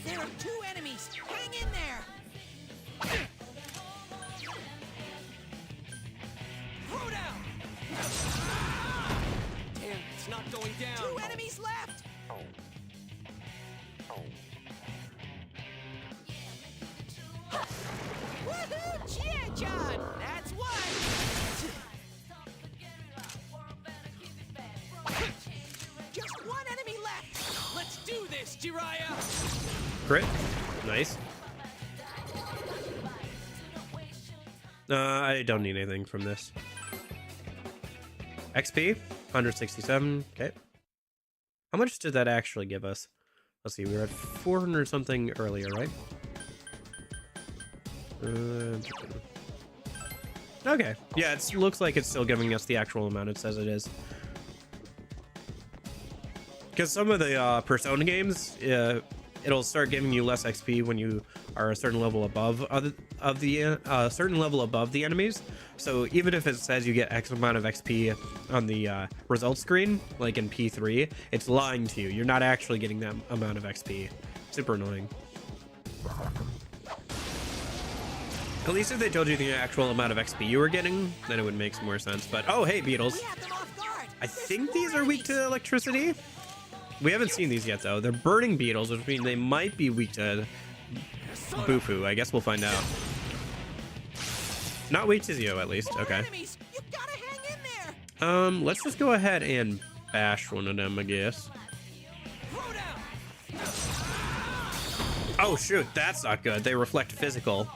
There are 2 enemies. Hang in there. Throw down! Damn, it's not going down. 2 enemies left. Woohoo! Chie-chan! That's 1. Just 1 enemy left. Let's do this, Jiraiya! Crit. Nice. I don't need anything from this. XP, 167. Okay. How much did that actually give us? Let's see, we were at 400 something earlier, right? Okay. Yeah, it looks like it's still giving us the actual amount it says it is. Because some of the Persona games, it'll start giving you less XP when you are a certain level above certain level above the enemies. So even if it says you get X amount of XP on the result screen, like in P3, it's lying to you. You're not actually getting that amount of XP. Super annoying. At least if they told you the actual amount of XP you were getting, then it would make some more sense. But oh, hey, Beetles. We have them off guard. I think these are weak to electricity. We haven't seen these yet, though. They're burning beetles, which means they might be weak to Bufu. I guess we'll find out. Not weak to Zio, at least. Okay. Enemies, you gotta hang in there. Let's just go ahead and bash one of them, I guess. Throw down. Oh, shoot. That's not good. They reflect physical.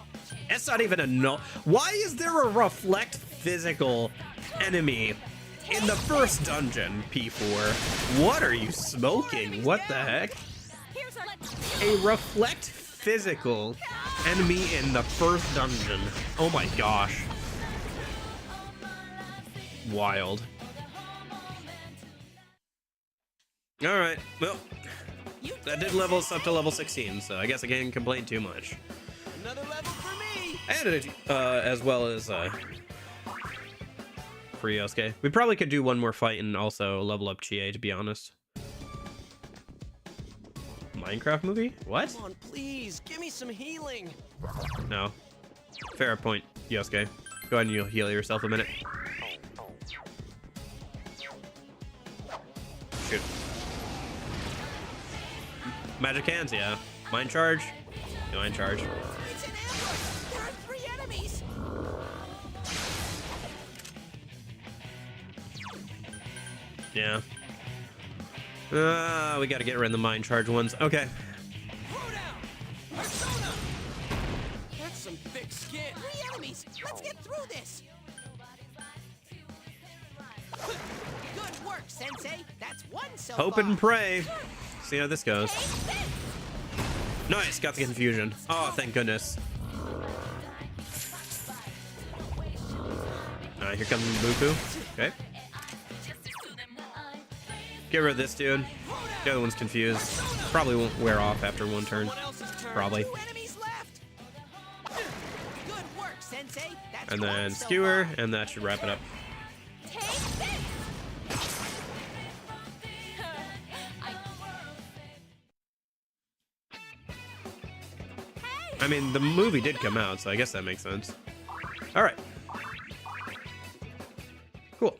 It's not even a no. Why is there a reflect physical enemy in the first dungeon, P4? What are you smoking? What the heck? A reflect physical enemy in the first dungeon. Oh my gosh. Wild. Alright, well, that did level us up to level 16, so I guess I can't complain too much. Another level for me. And as well as for Yosuke. We probably could do one more fight and also level up Chie, to be honest. Minecraft movie? What? Come on, please, give me some healing. No. Fair point, Yosuke. Go ahead and you'll heal yourself a minute. Shoot. Magic hands, yeah. Mind charge? Yeah, mind charge. It's an ambush. There are 3 enemies. Yeah. We gotta get rid of the mind charge ones. Okay. Throw down. Persona. That's some thick skin. 3 enemies. Let's get through this. Good work, Sensei. That's 1 so Hope far. and pray. See how this goes. Nice, got the confusion. Oh, thank goodness. Alright, here comes Bufu. Okay. Get rid of this dude. The other one's confused. Probably won't wear off after one turn. Someone else's turn. Probably. 2 enemies left. Good work, Sensei. That's And 1 then so skewer, far. and that should wrap it up. I mean, the movie did come out, so I guess that makes sense. Alright. Cool.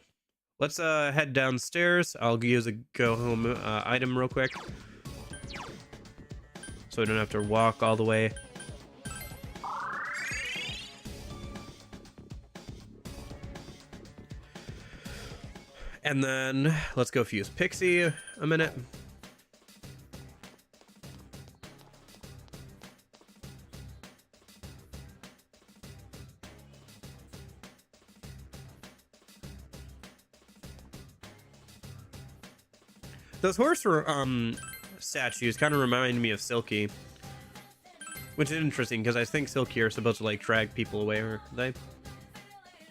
Let's head downstairs. I'll use a go-home item real quick. So we don't have to walk all the way. And then let's go fuse Pixie a minute. Those horse statues kind of remind me of Silky, which is interesting because I think Silky are supposed to like drag people away, or they.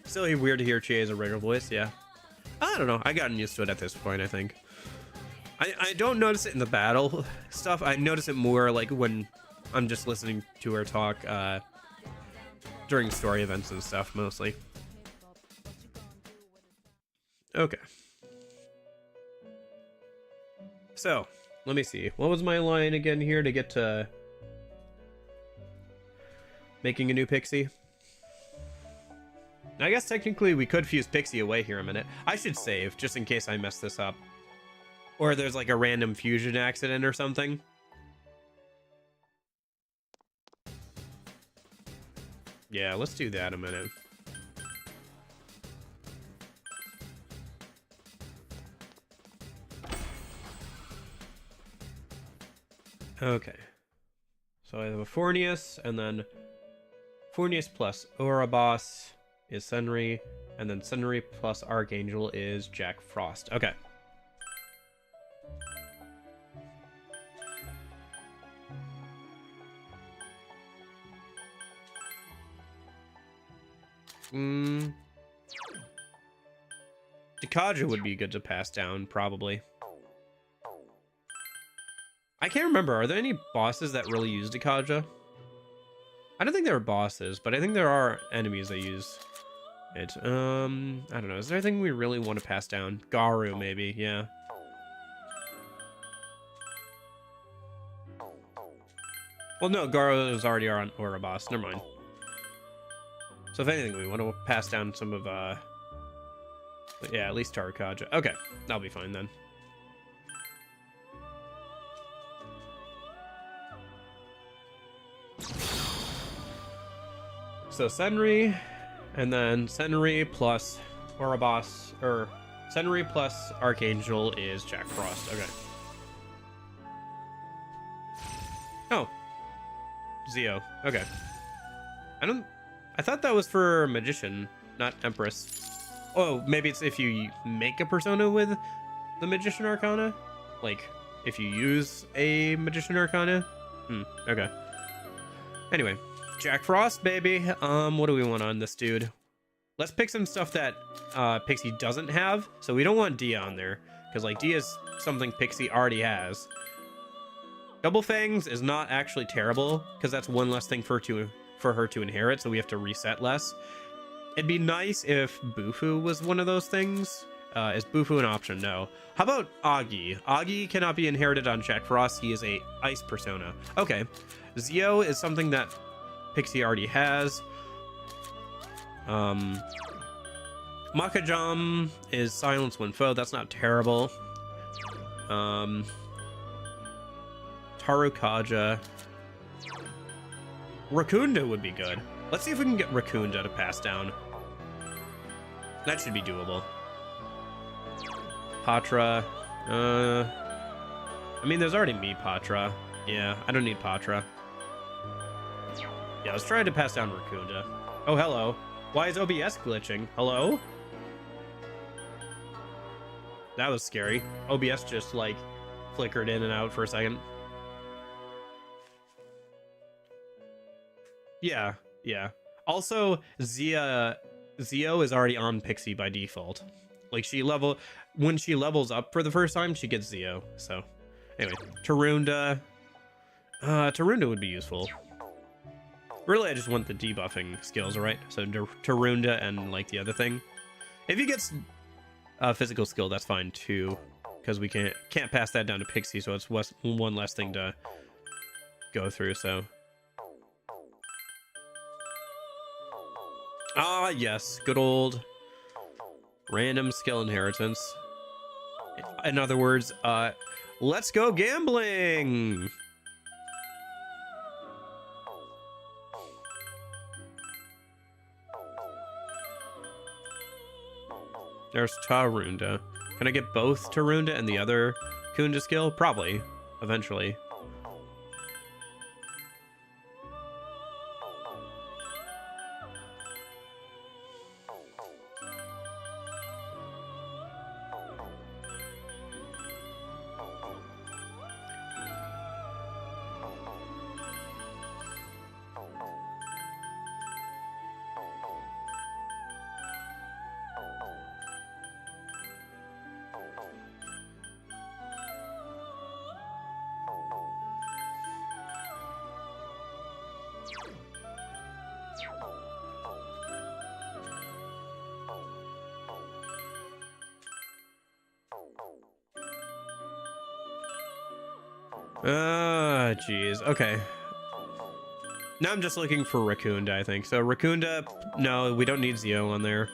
Still weird to hear Chie's original voice, yeah. I don't know. I gotten used to it at this point, I think. I don't notice it in the battle stuff. I notice it more like when I'm just listening to her talk during story events and stuff, mostly. Okay. So, let me see. What was my line again here to get to making a new Pixie? I guess technically we could fuse Pixie away here a minute. I should save, just in case I mess this up. Or there's like a random fusion accident or something. Yeah, let's do that a minute. Okay. So I have a Fornius, and then Fornius plus Ouroboros is Senri, and then Senri plus Archangel is Jack Frost. Okay. Dekaja would be good to pass down, probably. I can't remember. Are there any bosses that really use Dekaja? I don't think there are bosses, but I think there are enemies that use it. I don't know. Is there anything we really want to pass down? Garu, maybe. Yeah. Well, no. Garu is already on Ouroboros. Never mind. So if anything, we want to pass down some of But yeah, at least Tarakaja. Okay, that'll be fine then. So Senri, and then Senri plus Ouroboros, or Senri plus Archangel is Jack Frost. Okay. Oh. Zio. Okay. I thought that was for Magician, not Empress. Oh, maybe it's if you make a persona with the Magician Arcana? Like, if you use a Magician Arcana? Okay. Anyway, Jack Frost, baby. What do we want on this dude? Let's pick some stuff that Pixie doesn't have. So we don't want Dia on there, because like Dia is something Pixie already has. Double Fangs is not actually terrible, because that's one less thing for her to inherit, so we have to reset less. It'd be nice if Bufu was one of those things. Is Bufu an option? No. How about Agi? Agi cannot be inherited on Jack Frost. He is a ice persona. Okay. Zio is something that Pixie already has. Makajam is Silence When Foe. That's not terrible. Tarukaja. Rakunda would be good. Let's see if we can get Rakunda to pass down. That should be doable. Patra. I mean, there's already me, Patra. Yeah, I don't need Patra. Yeah, let's try to pass down Rakunda. Oh, hello. Why is OBS glitching? Hello? That was scary. OBS just, like, flickered in and out for a second. Yeah, yeah. Also, Zio is already on Pixie by default. Like, when she levels up for the first time, she gets Zio. So, anyway, Tarunda. Tarunda would be useful. Really, I just want the debuffing skills, right? So Tarunda and like the other thing. If he gets physical skill, that's fine too, because we can't pass that down to Pixie, so it's one less thing to go through. So. Ah, yes, good old random skill inheritance. In other words, let's go gambling. There's Tarunda. Can I get both Tarunda and the other Kunda skill? Probably, eventually. Jeez. Okay. Now I'm just looking for Rakunda, I think. So Rakunda, no, we don't need Zio on there.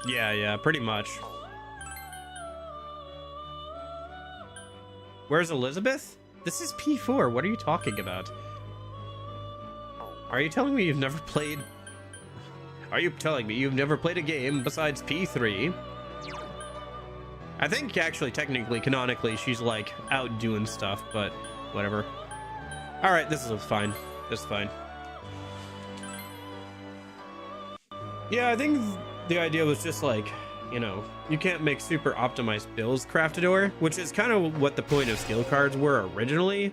Yeah, pretty much. Where's Elizabeth? This is P4. What are you talking about? Are you telling me you've never played... Are you telling me you've never played a game besides P3? I think actually, technically, canonically, she's like out doing stuff, but whatever. Alright, this is fine. This is fine. Yeah, I think the idea was just like, you know, you can't make super optimized builds Craftador, which is kind of what the point of skill cards were originally.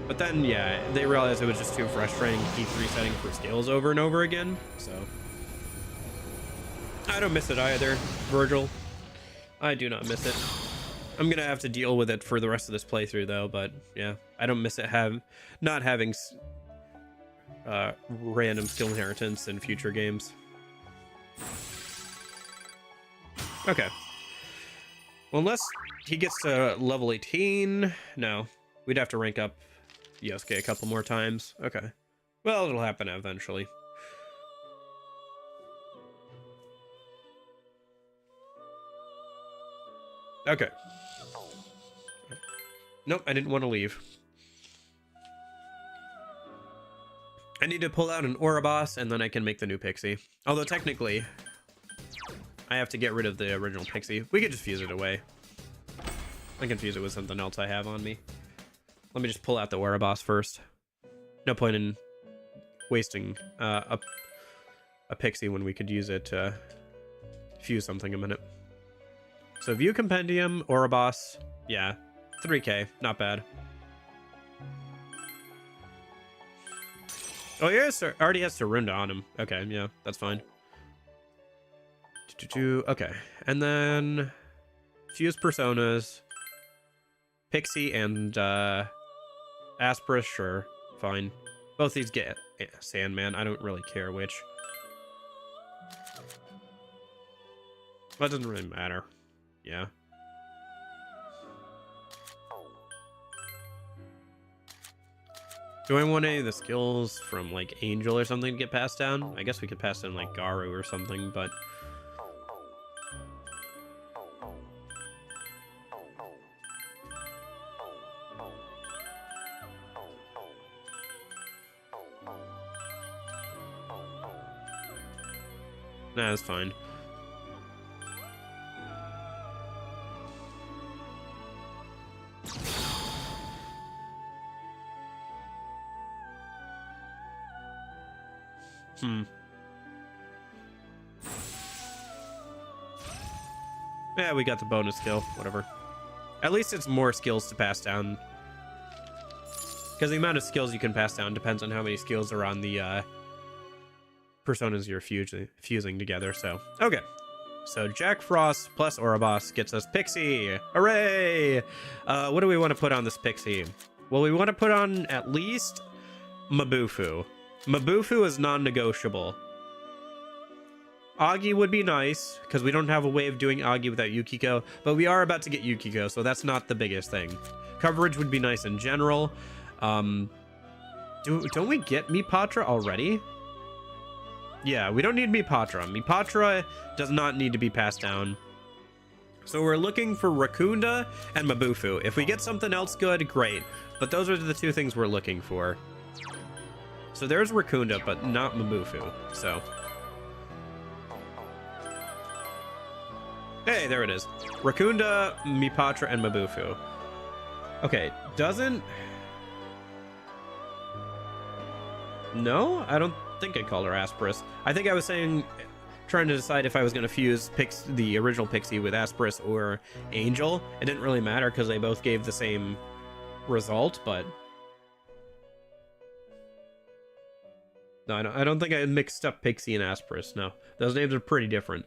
But then, yeah, they realized it was just too frustrating to keep resetting for skills over and over again, so. I don't miss it either, Virgil. I do not miss it. I'm gonna have to deal with it for the rest of this playthrough, though, but yeah, I don't miss it not having random skill inheritance in future games. Okay. Well, unless he gets to level 18, no. We'd have to rank up Yosuke a couple more times. Okay. Well, it'll happen eventually. Okay. Nope, I didn't want to leave. I need to pull out an Ouroboros, and then I can make the new Pixie. Although, technically, I have to get rid of the original Pixie. We could just fuse it away. I can fuse it with something else I have on me. Let me just pull out the Ouroboros first. No point in wasting a Pixie when we could use it to fuse something a minute. So View Compendium, Ouroboros, yeah, 3k, not bad. Oh yeah, already has Tarunda on him. Okay, yeah, that's fine. Okay, and then fuse personas, Pixie and Asperus, sure, fine. Both these get Sandman. I don't really care which. That doesn't really matter. Yeah. Do I want any of the skills from, like, Angel or something to get passed down? I guess we could pass down, like, Garu or something, but... Nah, that's fine. Yeah, we got the bonus skill, whatever. At least it's more skills to pass down. Because the amount of skills you can pass down depends on how many skills are on the personas you're fusing together, so. Okay. So Jack Frost plus Ouroboros gets us Pixie. Hooray! What do we want to put on this Pixie? Well, we want to put on at least Mabufu. Mabufu is non-negotiable. Agi would be nice, because we don't have a way of doing Agi without Yukiko, but we are about to get Yukiko, so that's not the biggest thing. Coverage would be nice in general. Don't we get Mipatra already? Yeah, we don't need Mipatra. Mipatra does not need to be passed down. So we're looking for Rakunda and Mabufu. If we get something else good, great. But those are the two things we're looking for. So there's Rakunda, but not Mabufu, so... Hey, there it is. Rakunda, Mipatra, and Mabufu. Okay, doesn't... No? I don't think I called her Asperus. I think I was saying... Trying to decide if I was going to fuse the original Pixie with Asperus or Angel. It didn't really matter because they both gave the same result, but... No, I don't think I mixed up Pixie and Asperus, no. Those names are pretty different.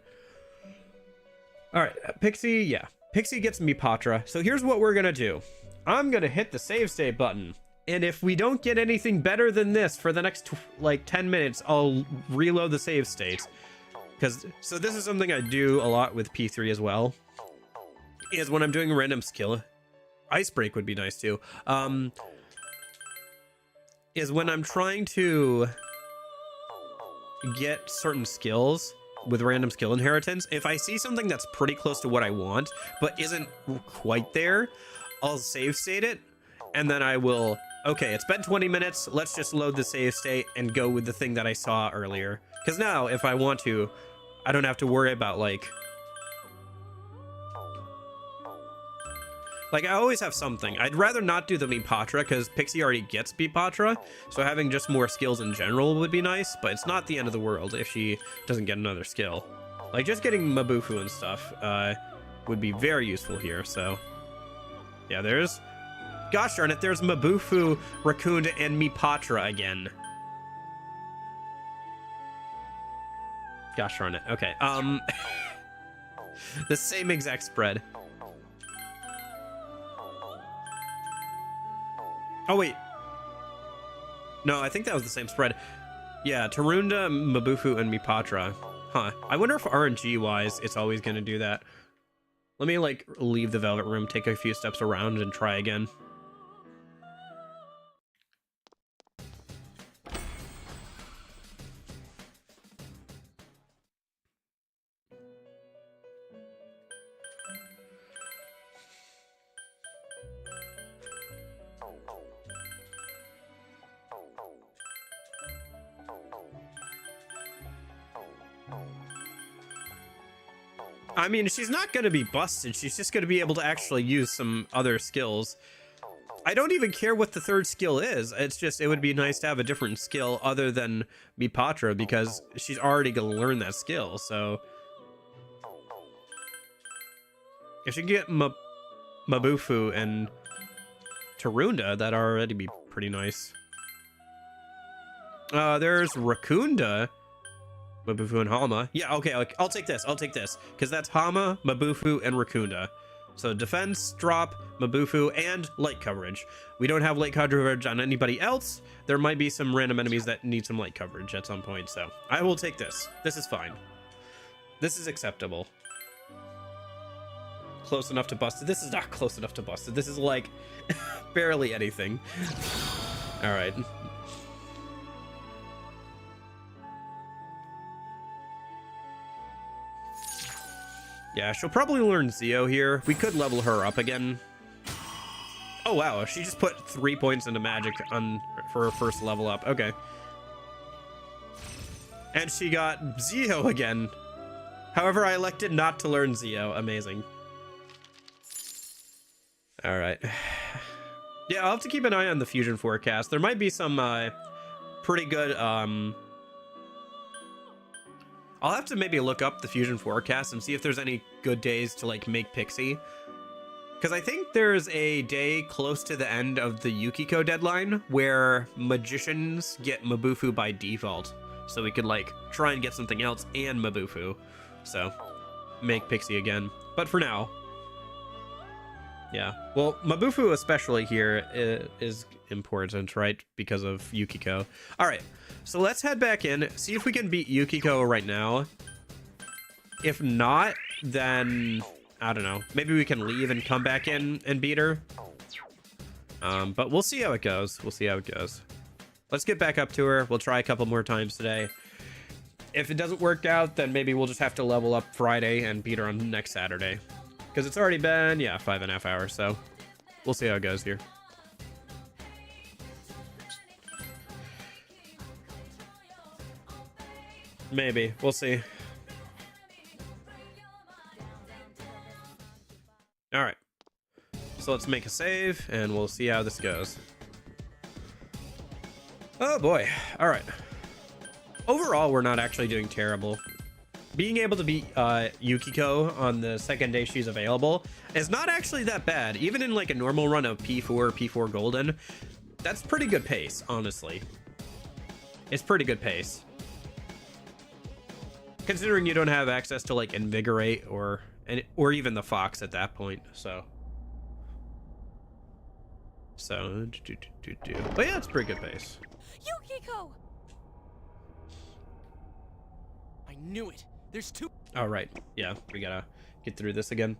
Alright, Pixie, yeah. Pixie gets Mipatra. So here's what we're gonna do. I'm gonna hit the save state button. And if we don't get anything better than this for the next, like, 10 minutes, I'll reload the save states. So this is something I do a lot with P3 as well. Is when I'm doing a random skill. Ice Break would be nice too. Is when I'm trying to get certain skills with random skill inheritance, if I see something that's pretty close to what I want but isn't quite there, I'll save state it, and then I will, okay, it's been 20 minutes, let's just load the save state and go with the thing that I saw earlier. Because now if I want to, I don't have to worry about like I always have something. I'd rather not do the Mipatra because Pixie already gets Mipatra, so having just more skills in general would be nice, but it's not the end of the world if she doesn't get another skill. Like, just getting Mabufu and stuff would be very useful here, so... Yeah, there's... Gosh darn it, there's Mabufu, Rakunda, and Mipatra again. Gosh darn it, okay, the same exact spread. Oh, wait. No, I think that was the same spread. Yeah, Tarunda, Mabufu, and Mipatra. Huh. I wonder if RNG-wise it's always going to do that. Let me, like, leave the Velvet Room, take a few steps around, and try again. I mean, she's not going to be busted. She's just going to be able to actually use some other skills. I don't even care what the third skill is. It's just, it would be nice to have a different skill other than Mipatra, because she's already going to learn that skill. So if she can get Mabufu and Tarunda, that'd already be pretty nice. There's Rakunda. Mabufu and Hama. Yeah, okay, I'll take this. I'll take this. Because that's Hama, Mabufu, and Rakunda. So defense, drop, Mabufu, and light coverage. We don't have light coverage on anybody else. There might be some random enemies that need some light coverage at some point, so I will take this. This is fine. This is acceptable. Close enough to busted. This is not close enough to busted. This is like barely anything. All right. Yeah, she'll probably learn Zio here. We could level her up again. Oh, wow. She just put 3 points into magic for her first level up. Okay. And she got Zio again. However, I elected not to learn Zio. Amazing. All right. Yeah, I'll have to keep an eye on the fusion forecast. There might be some pretty good... I'll have to maybe look up the fusion forecast and see if there's any good days to like make Pixie. Because I think there's a day close to the end of the Yukiko deadline where magicians get Mabufu by default. So we could like try and get something else and Mabufu. So make Pixie again. But for now, yeah. Well, Mabufu especially here is important, right? Because of Yukiko. All right. So let's head back in, see if we can beat Yukiko right now. If not, then I don't know. Maybe we can leave and come back in and beat her. But we'll see how it goes. We'll see how it goes. Let's get back up to her. We'll try a couple more times today. If it doesn't work out, then maybe we'll just have to level up Friday and beat her on next Saturday. Because it's already been, yeah, 5.5 hours. So we'll see how it goes here. Maybe. We'll see. All right. So let's make a save, and we'll see how this goes. Oh, boy. All right. Overall, we're not actually doing terrible. Being able to beat Yukiko on the second day she's available is not actually that bad. Even in, like, a normal run of P4 Golden, that's pretty good pace, honestly. It's pretty good pace. Considering you don't have access to like Invigorate or even the Fox at that point, so but yeah, it's pretty good pace. Yukiko! I knew it. There's two. All right, yeah, we gotta get through this again.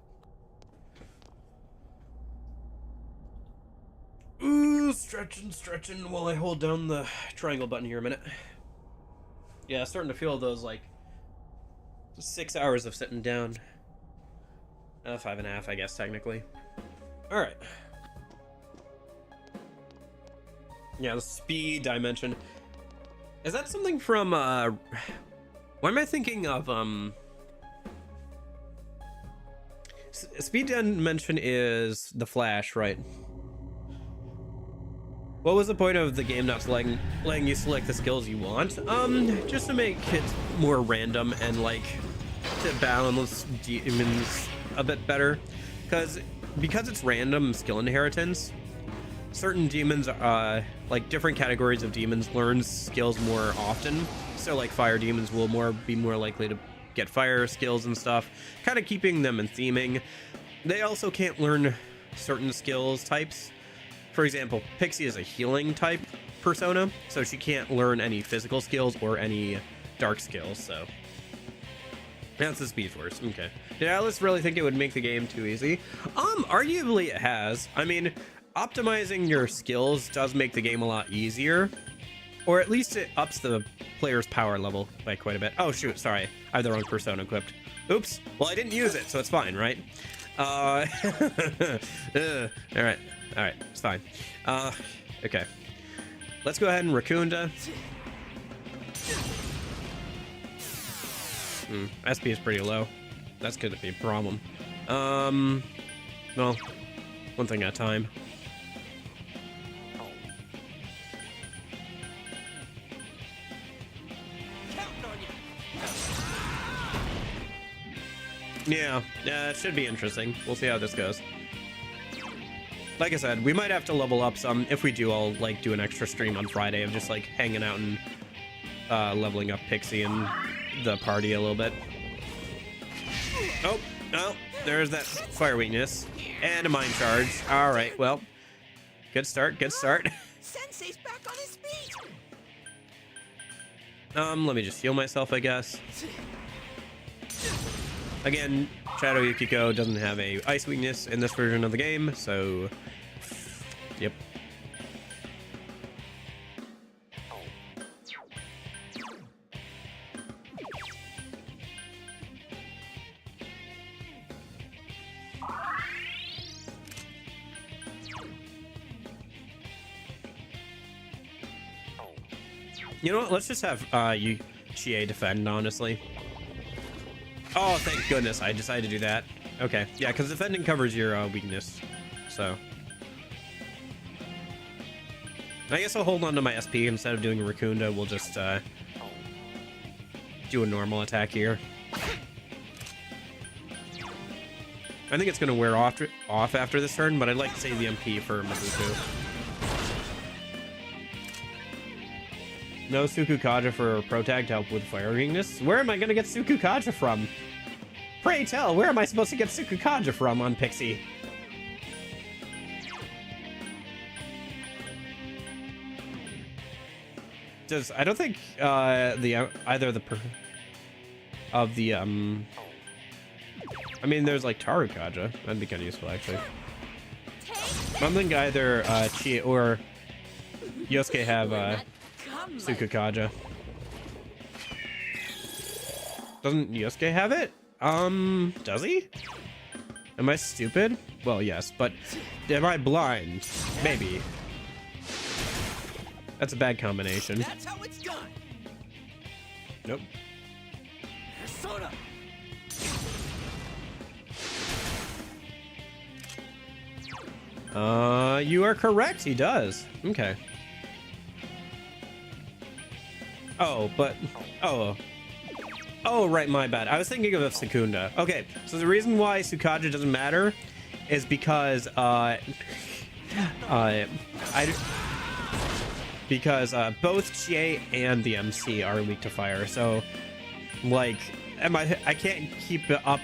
Ooh, stretching while I hold down the triangle button here a minute. Yeah, starting to feel those like 6 hours of sitting down. 5.5, I guess, technically. All right. Yeah, the speed dimension. Is that something from, why am I thinking of, speed dimension is the Flash, right? What was the point of the game not letting you select the skills you want? Just to make it more random and like to balance demons a bit better. Because it's random skill inheritance, certain demons, like different categories of demons learn skills more often. So like fire demons will be more likely to get fire skills and stuff, kind of keeping them in theming. They also can't learn certain skills types. For example, Pixie is a healing type persona, so she can't learn any physical skills or any dark skills, so That's the Speed Force. Okay. Did Alice really think it would make the game too easy? Arguably it has. I mean, optimizing your skills does make the game a lot easier. Or at least it ups the player's power level by quite a bit. Oh shoot, sorry. I have the wrong persona equipped. Oops. Well, I didn't use it, so it's fine, right? Alright. Alright, it's fine. Okay. Let's go ahead and Raccoonda. SP is pretty low. That's gonna be a problem. Well, one thing at a time. Yeah, it should be interesting. We'll see how this goes. Like I said, we might have to level up some. If we do, I'll like do an extra stream on Friday of just like hanging out and leveling up Pixie and the party a little bit. Oh, there's that fire weakness and a mind charge. All right, well, good start, good start. Sensei's back on his feet. Let me just heal myself, I guess. Again, Shadow Yukiko doesn't have a ice weakness in this version of the game, so yep. You know what? Let's just have Chie defend, honestly. Oh, thank goodness I decided to do that. Okay, yeah, because defending covers your weakness, so. I guess I'll hold on to my SP instead of doing a Raccoonda. We'll just do a normal attack here. I think it's going to wear off after this turn, but I'd like to save the MP for Mabuku. No Sukukaja for Protag to help with fire weakness. Where am I going to get Sukukaja from? Pray tell, where am I supposed to get Sukukaja from on Pixie? I don't think I mean, there's like Tarukaja. That'd be kind of useful, actually. I don't think either Chie or Yosuke have Sukukaja. Doesn't Yosuke have it? Does he? Am I stupid? Well, yes, but am I blind? Maybe. That's a bad combination. That's how it's done. Nope. Persona. You are correct, he does. Okay. Oh, but oh, right, my bad. I was thinking of Secunda. Okay, so the reason why Sukaja doesn't matter is because both Chie and the MC are weak to fire. So, like, I can't keep it up.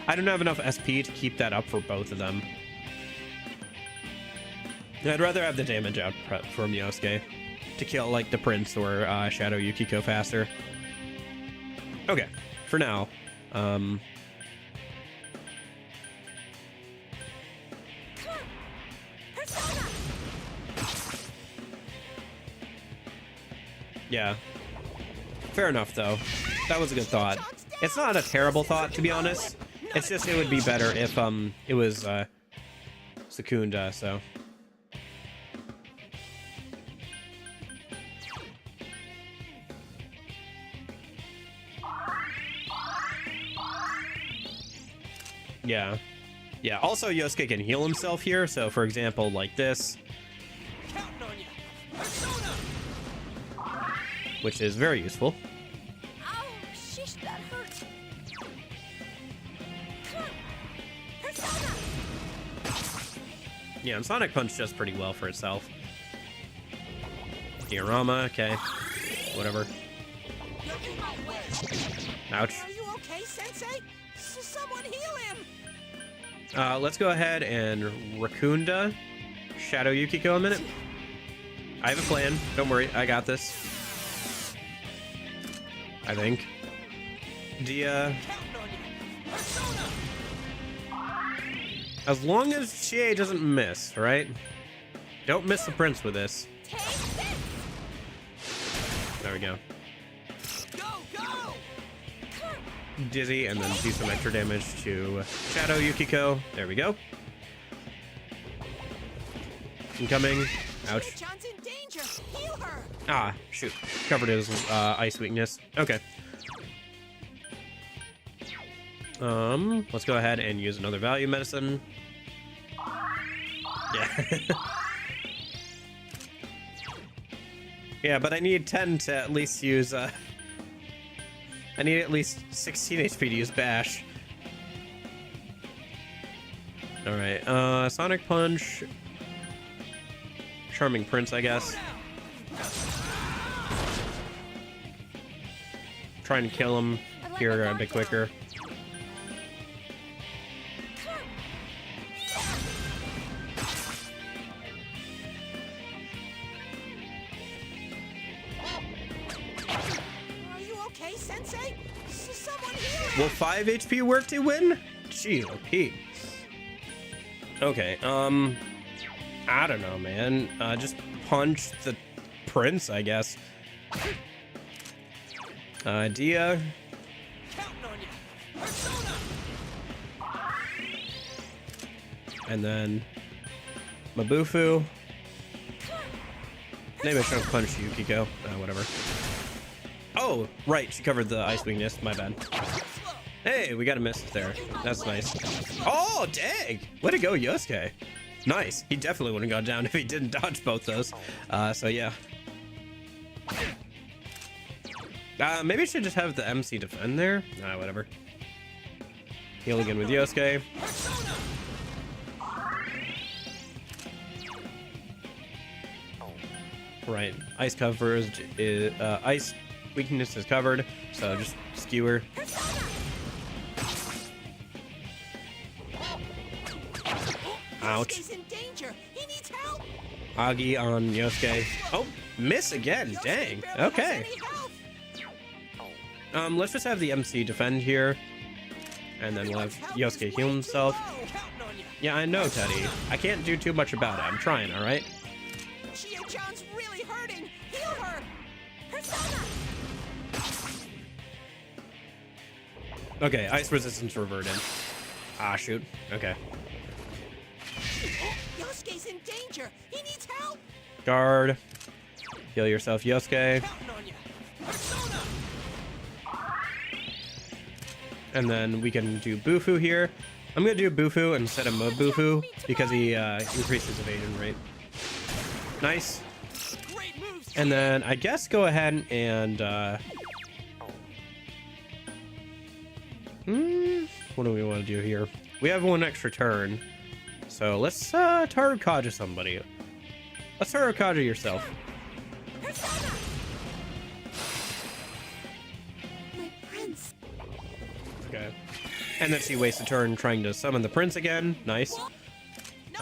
I don't have enough SP to keep that up for both of them. I'd rather have the damage out from Yosuke to kill, like, the Prince or Shadow Yukiko faster. Okay, for now. Yeah. Fair enough, though. That was a good thought. It's not a terrible thought, to be honest. It's just it would be better if it was Secunda, so. Yeah. Yeah, also Yosuke can heal himself here, so for example, like this. Counting on you. Persona. Which is very useful. Ow, shish, that hurts. Come on. Persona. Yeah, and Sonic Punch does pretty well for itself. Diorama, okay. Whatever. You're in my way. Ouch. Are you okay, Sensei? Someone heal him. Let's go ahead and Raccoonda Shadow Yukiko a minute. I have a plan. Don't worry, I got this. I think. Dia. Counting As long as Chie doesn't miss, right? Don't miss the prince with this. Take this! There we go. Go, go! Dizzy, and then do some extra damage to Shadow Yukiko. There we go. Incoming. Ouch. John's in danger. Heal her. Ah, shoot. Covered his ice weakness. Okay. Let's go ahead and use another value medicine. Yeah. Yeah, but I need 10 to at least use, I need at least 16 HP to use Bash. Alright, Sonic Punch. Charming Prince, I guess. Trying to kill him here a bit quicker. Are you okay, Sensei? Someone heal. Will 5 HP work to win? GOP. Okay, I don't know, man. Just punch the prince, I guess. Dia. Counting on you. Persona. And then Mabufu. Maybe I should have punched Yukiko. Whatever. Oh, right. She covered the ice weakness. My bad. Hey, we got a miss there. That's nice. Oh, dang. Way to go, Yosuke. Nice. He definitely would have gone down if he didn't dodge both those. So, yeah. Maybe I should just have the MC defend there. Whatever. Heal again with Yosuke. Right. Ice covers is ice weakness is covered, so just skewer. Ouch. Yosuke's in danger. He needs help. Agi on Yosuke. Oh, miss again. Dang. Okay. Let's just have the MC defend here, and then we'll have Yosuke heal himself. Yeah, I know, Teddy. I can't do too much about it. I'm trying, all right? John's really hurting. Heal her. Persona. Okay, ice resistance reverted. Ah, shoot. Okay. Yosuke's in danger. He needs help. Guard. Heal yourself, Yosuke. Counting on you. Persona. And then we can do Bufu here. I'm gonna do Bufu instead of Mabufu because he increases evasion rate. Nice. Great moves. And then I guess go ahead and what do we want to do here? We have one extra turn, so let's Tarukaja somebody. Let's Tarukaja yourself. My prince. Okay. And then she wastes a turn trying to summon the prince again. Nice. No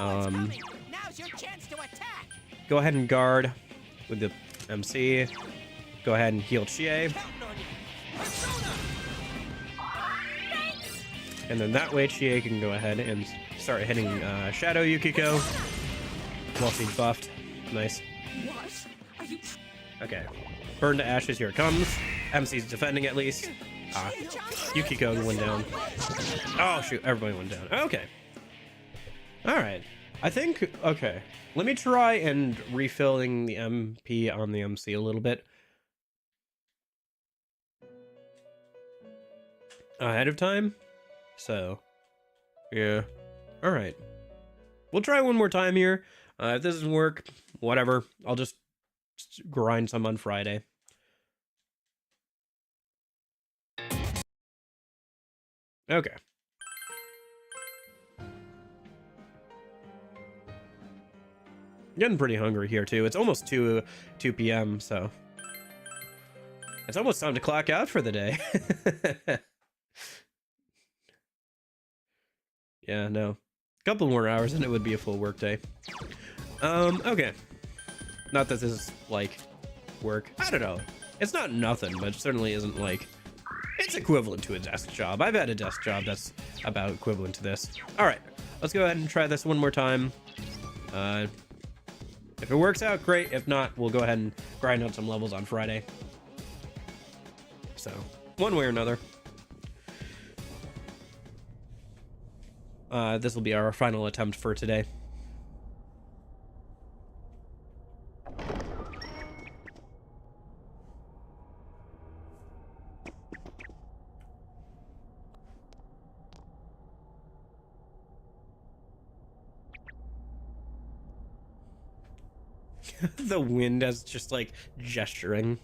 one's coming. Now's your chance to attack. Go ahead and guard with the MC. Go ahead and heal Chie. Counting on you. Persona. And then that way Chie can go ahead and start hitting Shadow Yukiko while she's buffed. Nice. What? Are you... Okay. Burn to ashes, here it comes. MC's defending at least. Yukiko went down. Oh shoot, everybody went down. Okay. Alright. I think, okay. Let me try and refilling the MP on the MC a little bit. Ahead of time. So, yeah. Alright. We'll try one more time here. If this doesn't work, whatever. I'll just grind some on Friday. Okay. Getting pretty hungry here too. It's almost 2 p.m. so it's almost time to clock out for the day. Yeah, no. A couple more hours and it would be a full work day. Okay. Not that this is like work. I don't know. It's not nothing, but it certainly isn't like it's equivalent to a desk job. I've had a desk job that's about equivalent to this. All right. let's go ahead and try this one more time. If it works out, great. If not, we'll go ahead and grind out some levels on Friday. So, one way or another. This will be our final attempt for today. The wind as just like gesturing.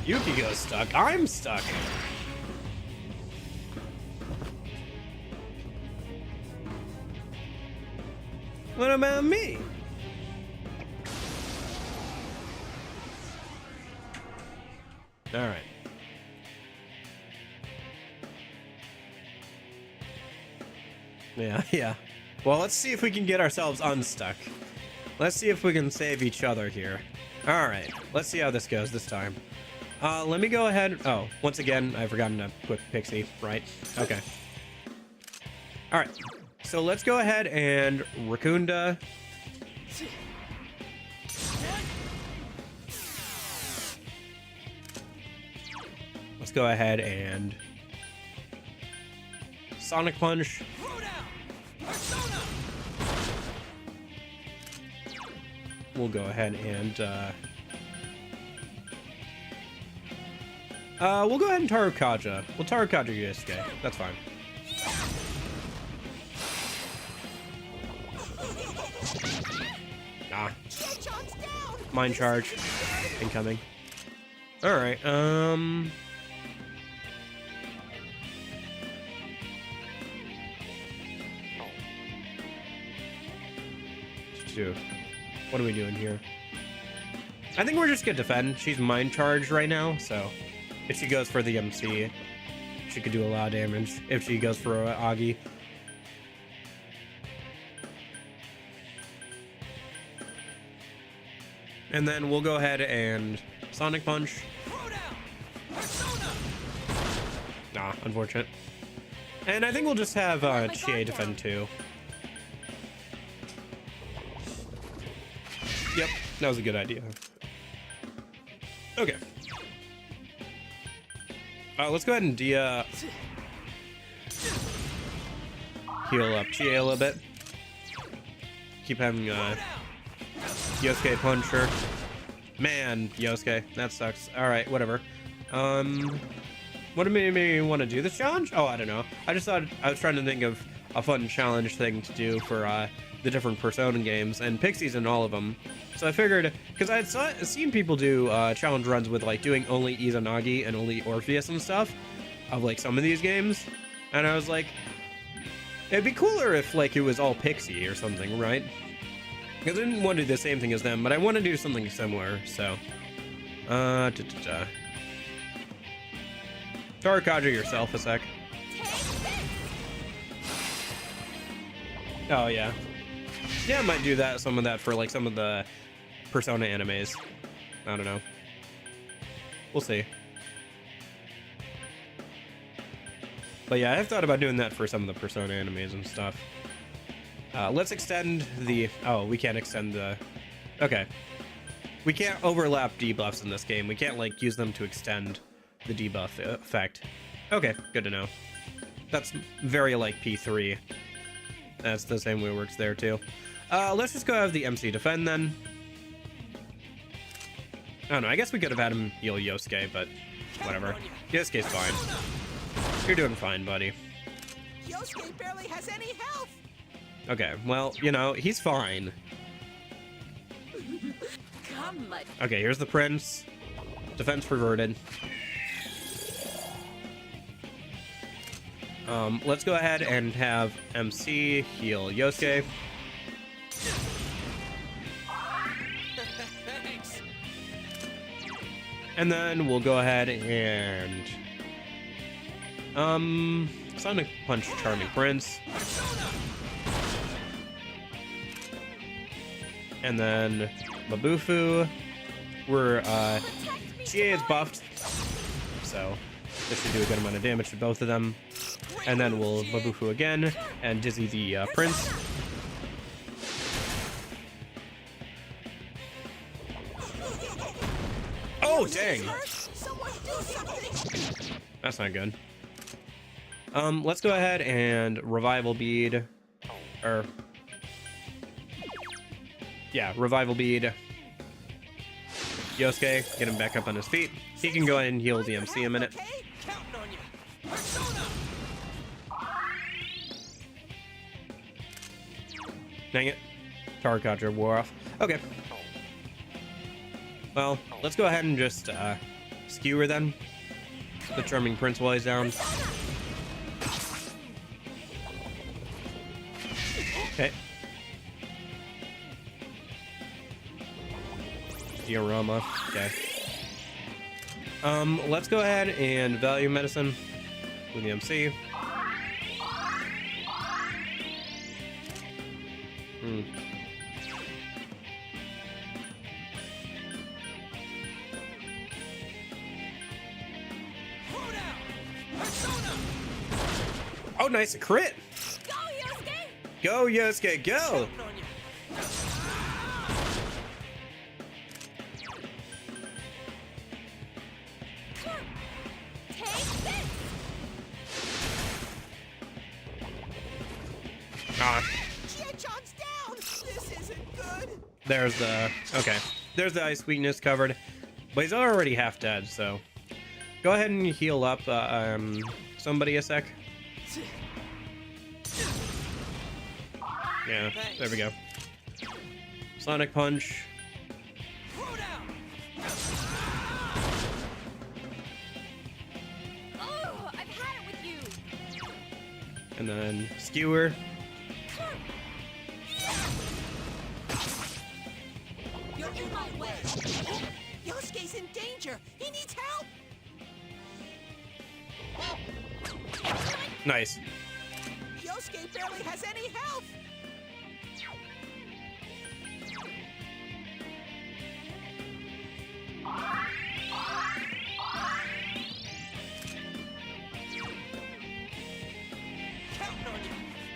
Yukiko's stuck. I'm stuck. What about me? All right. Yeah. Well, let's see if we can get ourselves unstuck. Let's see if we can save each other here. All right. Let's see how this goes this time. Let me go ahead. Oh, once again, I've forgotten to put Pixie, right? Okay. All right. So let's go ahead and Raccoonda. Let's go ahead and Sonic Punch. We'll go ahead and we'll go ahead and Tarukaja. We'll Tarukaja Yusuke. That's fine. Ah. Mind charge. Incoming. Alright, what are we doing here? I think we're just gonna defend. She's mind charged right now, so if she goes for the MC, she could do a lot of damage. If she goes for Agi. And then we'll go ahead and Sonic Punch. Nah, unfortunate. And I think we'll just have Chie defend too. Yep, that was a good idea. Okay. Let's go ahead and heal up Chie a little bit. Keep having Yosuke punch her. Man, Yosuke, that sucks. Alright, whatever. What made me want to do this challenge? Oh, I don't know. I just thought I was trying to think of a fun challenge thing to do for the different Persona games, and Pixie's in all of them. So I figured, because I had seen people do challenge runs with like doing only Izanagi and only Orpheus and stuff of like some of these games, and I was like, it'd be cooler if like it was all Pixie or something, right? Because I didn't want to do the same thing as them, but I want to do something similar. So, Tarukaja yourself a sec. Oh yeah. Yeah, I might do that, some of that for like some of the Persona animes. I don't know. We'll see. But yeah, I've thought about doing that for some of the Persona animes and stuff. Let's extend the... Oh, we can't extend the... Okay. We can't overlap debuffs in this game. We can't like use them to extend the debuff effect. Okay, good to know. That's very like P3. That's the same way it works there too. Let's just go have the MC defend then. I don't know, I guess we could have had him heal Yosuke, but whatever. Yosuke's fine. You're doing fine, buddy. Yosuke barely has any health. Okay, well, you know, he's fine. Okay, here's the prince. Defense reverted. Let's go ahead and have MC heal Yosuke. Thanks. And then we'll go ahead and Sonic Punch Charming Prince. And then Mabufu. We're GA is buffed, so this should do a good amount of damage to both of them. And then we'll Mabufu again and Dizzy the Prince. Oh dang! That's not good. Let's go ahead and Revival Bead, or yeah, Revival Bead Yosuke, get him back up on his feet. He can go ahead and heal the MC a minute. Counting on you. Persona. Dang it. Tarkatra wore off. Okay. Well, let's go ahead and just skewer then. The Charming Prince while he's down. Okay. Diorama. Okay. Let's go ahead and value medicine with the MC. Oh, nice, a crit! Go, Yosuke! Go, Yosuke, go! Take this! Ah, Chie-chan's down! This isn't good! there's the... Okay. There's the ice weakness covered. But he's already half dead, so... Go ahead and heal up somebody a sec. Yeah, there we go. Sonic Punch. Oh, I've had it with you! And then Skewer. You're in my way! Yosuke's in danger! He needs help! Nice. Yosuke barely has any health! Counting on you!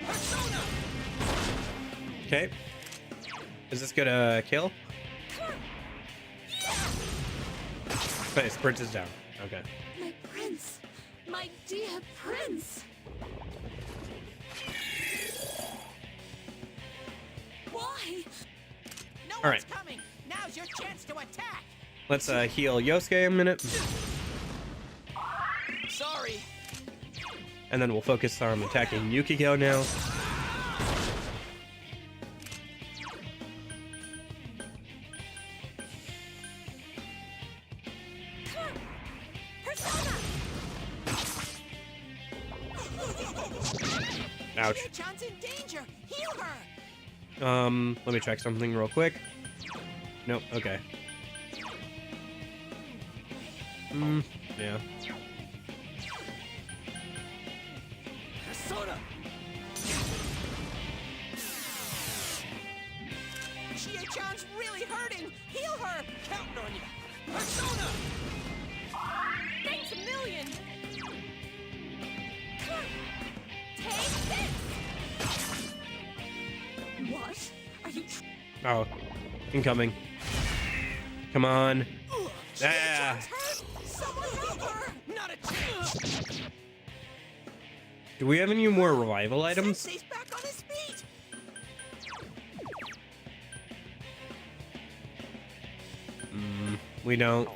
Persona! Okay. Is this gonna kill? Nice, Prince is down. Okay. My prince! My dear prince! Why? No All one's right. coming! Now's your chance to attack! Let's heal Yosuke a minute. Sorry. And then we'll focus on attacking Yukiko now. Ouch. Chie-chan's in danger! Heal her! Let me check something real quick. Nope, okay. Yeah. Persona. Chie-chan's really hurting! Heal her! Counting on you. Persona. Thanks a million! Take this! What? Are you... Oh, incoming. Come on. Ah. Chie-chan's hurt! Someone help her! Not a chance. Do we have any more revival items? Sensei's back on his feet! We don't.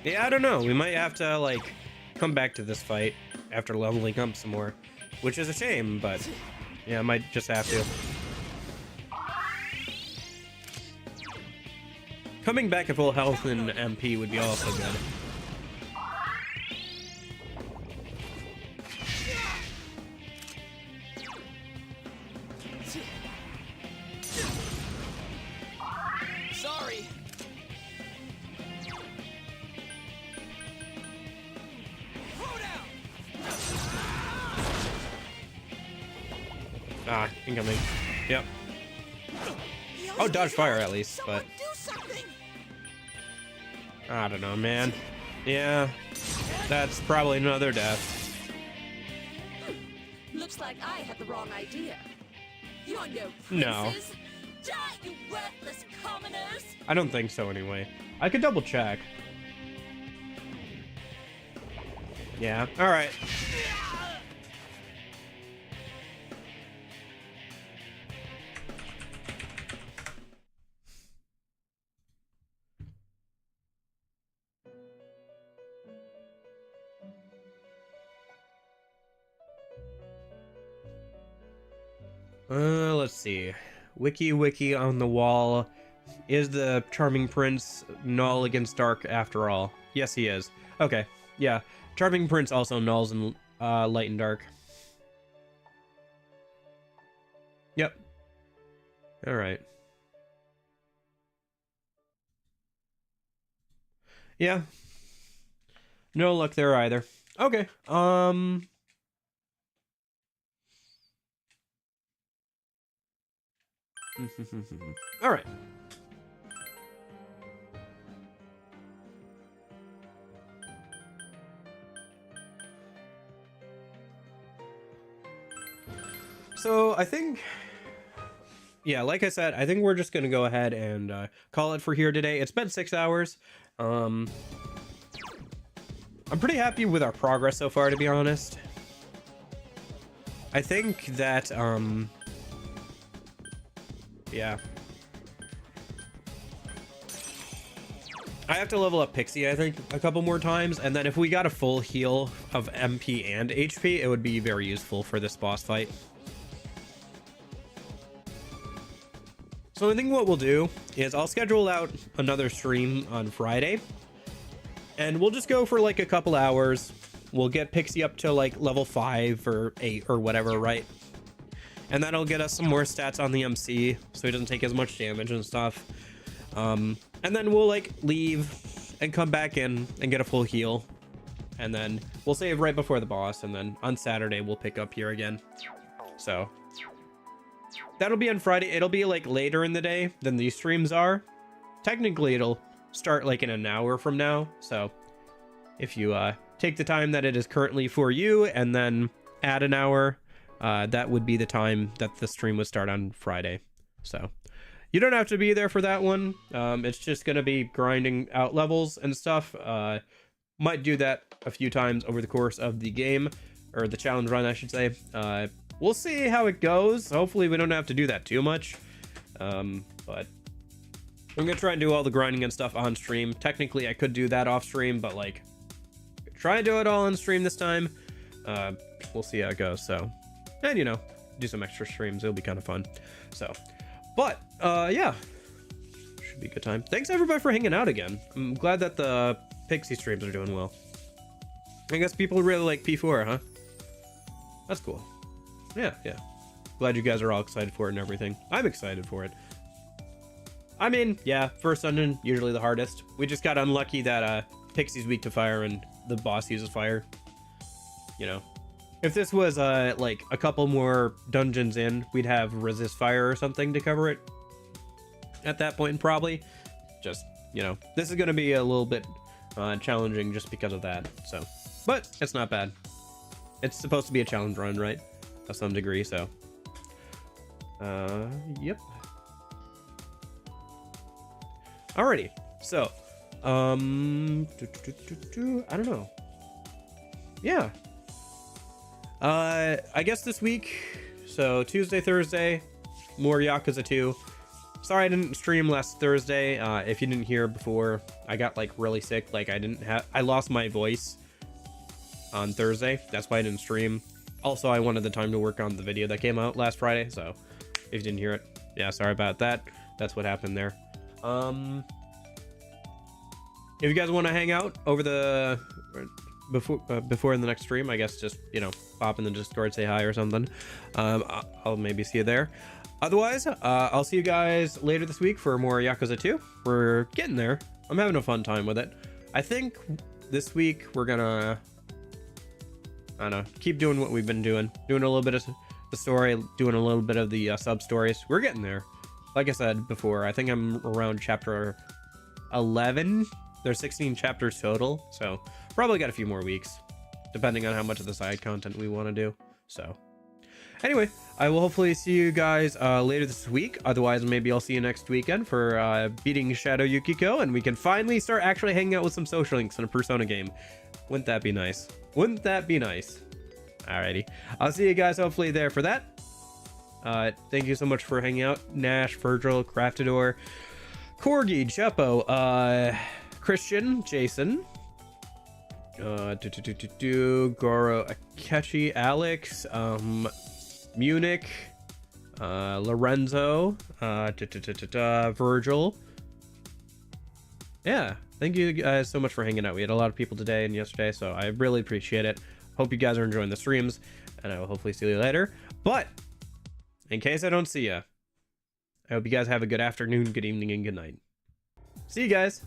Yeah, I don't know. We might have to, like, come back to this fight after leveling up some more. Which is a shame, but yeah, I might just have to. Coming back at full health in MP would be also good. Ah, incoming. Yep. Yosuke, Oh, dodge fire at least, someone but do something. I don't know, man. Yeah, that's probably another death. Looks like I had the wrong idea. You're no No. princes. Die, you worthless commoners! I don't think so anyway. I could double check. Yeah, alright. Let's see. Wiki on the wall. Is the Charming Prince null against dark after all? Yes, he is. Okay, yeah. Charming Prince also nulls in light and dark. Yep. Alright. Yeah. No luck there either. Okay. All right. So I think, yeah, like I said, I think we're just gonna go ahead and call it for here today. It's been 6 hours. I'm pretty happy with our progress so far, to be honest. I think that yeah. I have to level up Pixie, I think, a couple more times, and then if we got a full heal of MP and HP, it would be very useful for this boss fight. So I think what we'll do is I'll schedule out another stream on Friday, and we'll just go for like a couple hours. We'll get Pixie up to like level 5 or 8 or whatever, right? And that'll get us some more stats on the MC, so he doesn't take as much damage and stuff. And then we'll like leave and come back in and get a full heal. And then we'll save right before the boss, and then on Saturday we'll pick up here again. So that'll be on Friday. It'll be like later in the day than these streams are. Technically it'll start like in an hour from now. So if you take the time that it is currently for you and then add an hour, that would be the time that the stream would start on Friday. So you don't have to be there for that one. It's just going to be grinding out levels and stuff. Might do that a few times over the course of the game, or the challenge run, I should say. We'll see how it goes. Hopefully we don't have to do that too much. But I'm going to try and do all the grinding and stuff on stream. Technically, I could do that off stream, but like, try and do it all on stream this time. We'll see how it goes. So, and you know, do some extra streams. It'll be kind of fun. So, but yeah, should be a good time. Thanks everybody for hanging out again. I'm glad that the Pixie streams are doing well. I guess people really like P4, huh? That's cool. Yeah. Glad you guys are all excited for it and everything. I'm excited for it. I mean, yeah, first dungeon, usually the hardest. We just got unlucky that Pixie's weak to fire and the boss uses fire. You know, if this was like a couple more dungeons in, we'd have resist fire or something to cover it at that point, probably. Just, you know, this is going to be a little bit challenging just because of that. So, but it's not bad. It's supposed to be a challenge run, right? Of some degree, so. Yep. Alrighty, so I don't know. Yeah, I guess this week, so Tuesday, Thursday, more Yakuza 2. Sorry I didn't stream last Thursday. If you didn't hear before, I got like really sick. Like I lost my voice on Thursday. That's why I didn't stream. Also, I wanted the time to work on the video that came out last Friday, so if you didn't hear it, yeah, sorry about that. That's what happened there. If you guys want to hang out over the before in the next stream, I guess just, you know, pop in the Discord, say hi or something. I'll maybe see you there. Otherwise, I'll see you guys later this week for more Yakuza 2. We're getting there. I'm having a fun time with it. I think this week we're gonna, I don't know, keep doing what we've been doing. Doing a little bit of the story, doing a little bit of the sub stories. We're getting there. Like I said before, I think I'm around chapter 11. There's 16 chapters total, so probably got a few more weeks, depending on how much of the side content we want to do. So anyway, I will hopefully see you guys later this week. Otherwise, maybe I'll see you next weekend for beating Shadow Yukiko, and we can finally start actually hanging out with some social links in a Persona game. Wouldn't that be nice? Wouldn't that be nice? Alrighty, I'll see you guys hopefully there for that. Thank you so much for hanging out. Nash, Virgil, Craftador, Corgi, Chepo, Christian, Jason, Goro, Akechi, Alex, Munich, Lorenzo, Virgil. Yeah, thank you guys so much for hanging out. We had a lot of people today and yesterday, so I really appreciate it. Hope you guys are enjoying the streams, and I will hopefully see you later. But in case I don't see you, I hope you guys have a good afternoon, good evening, and good night. See you guys.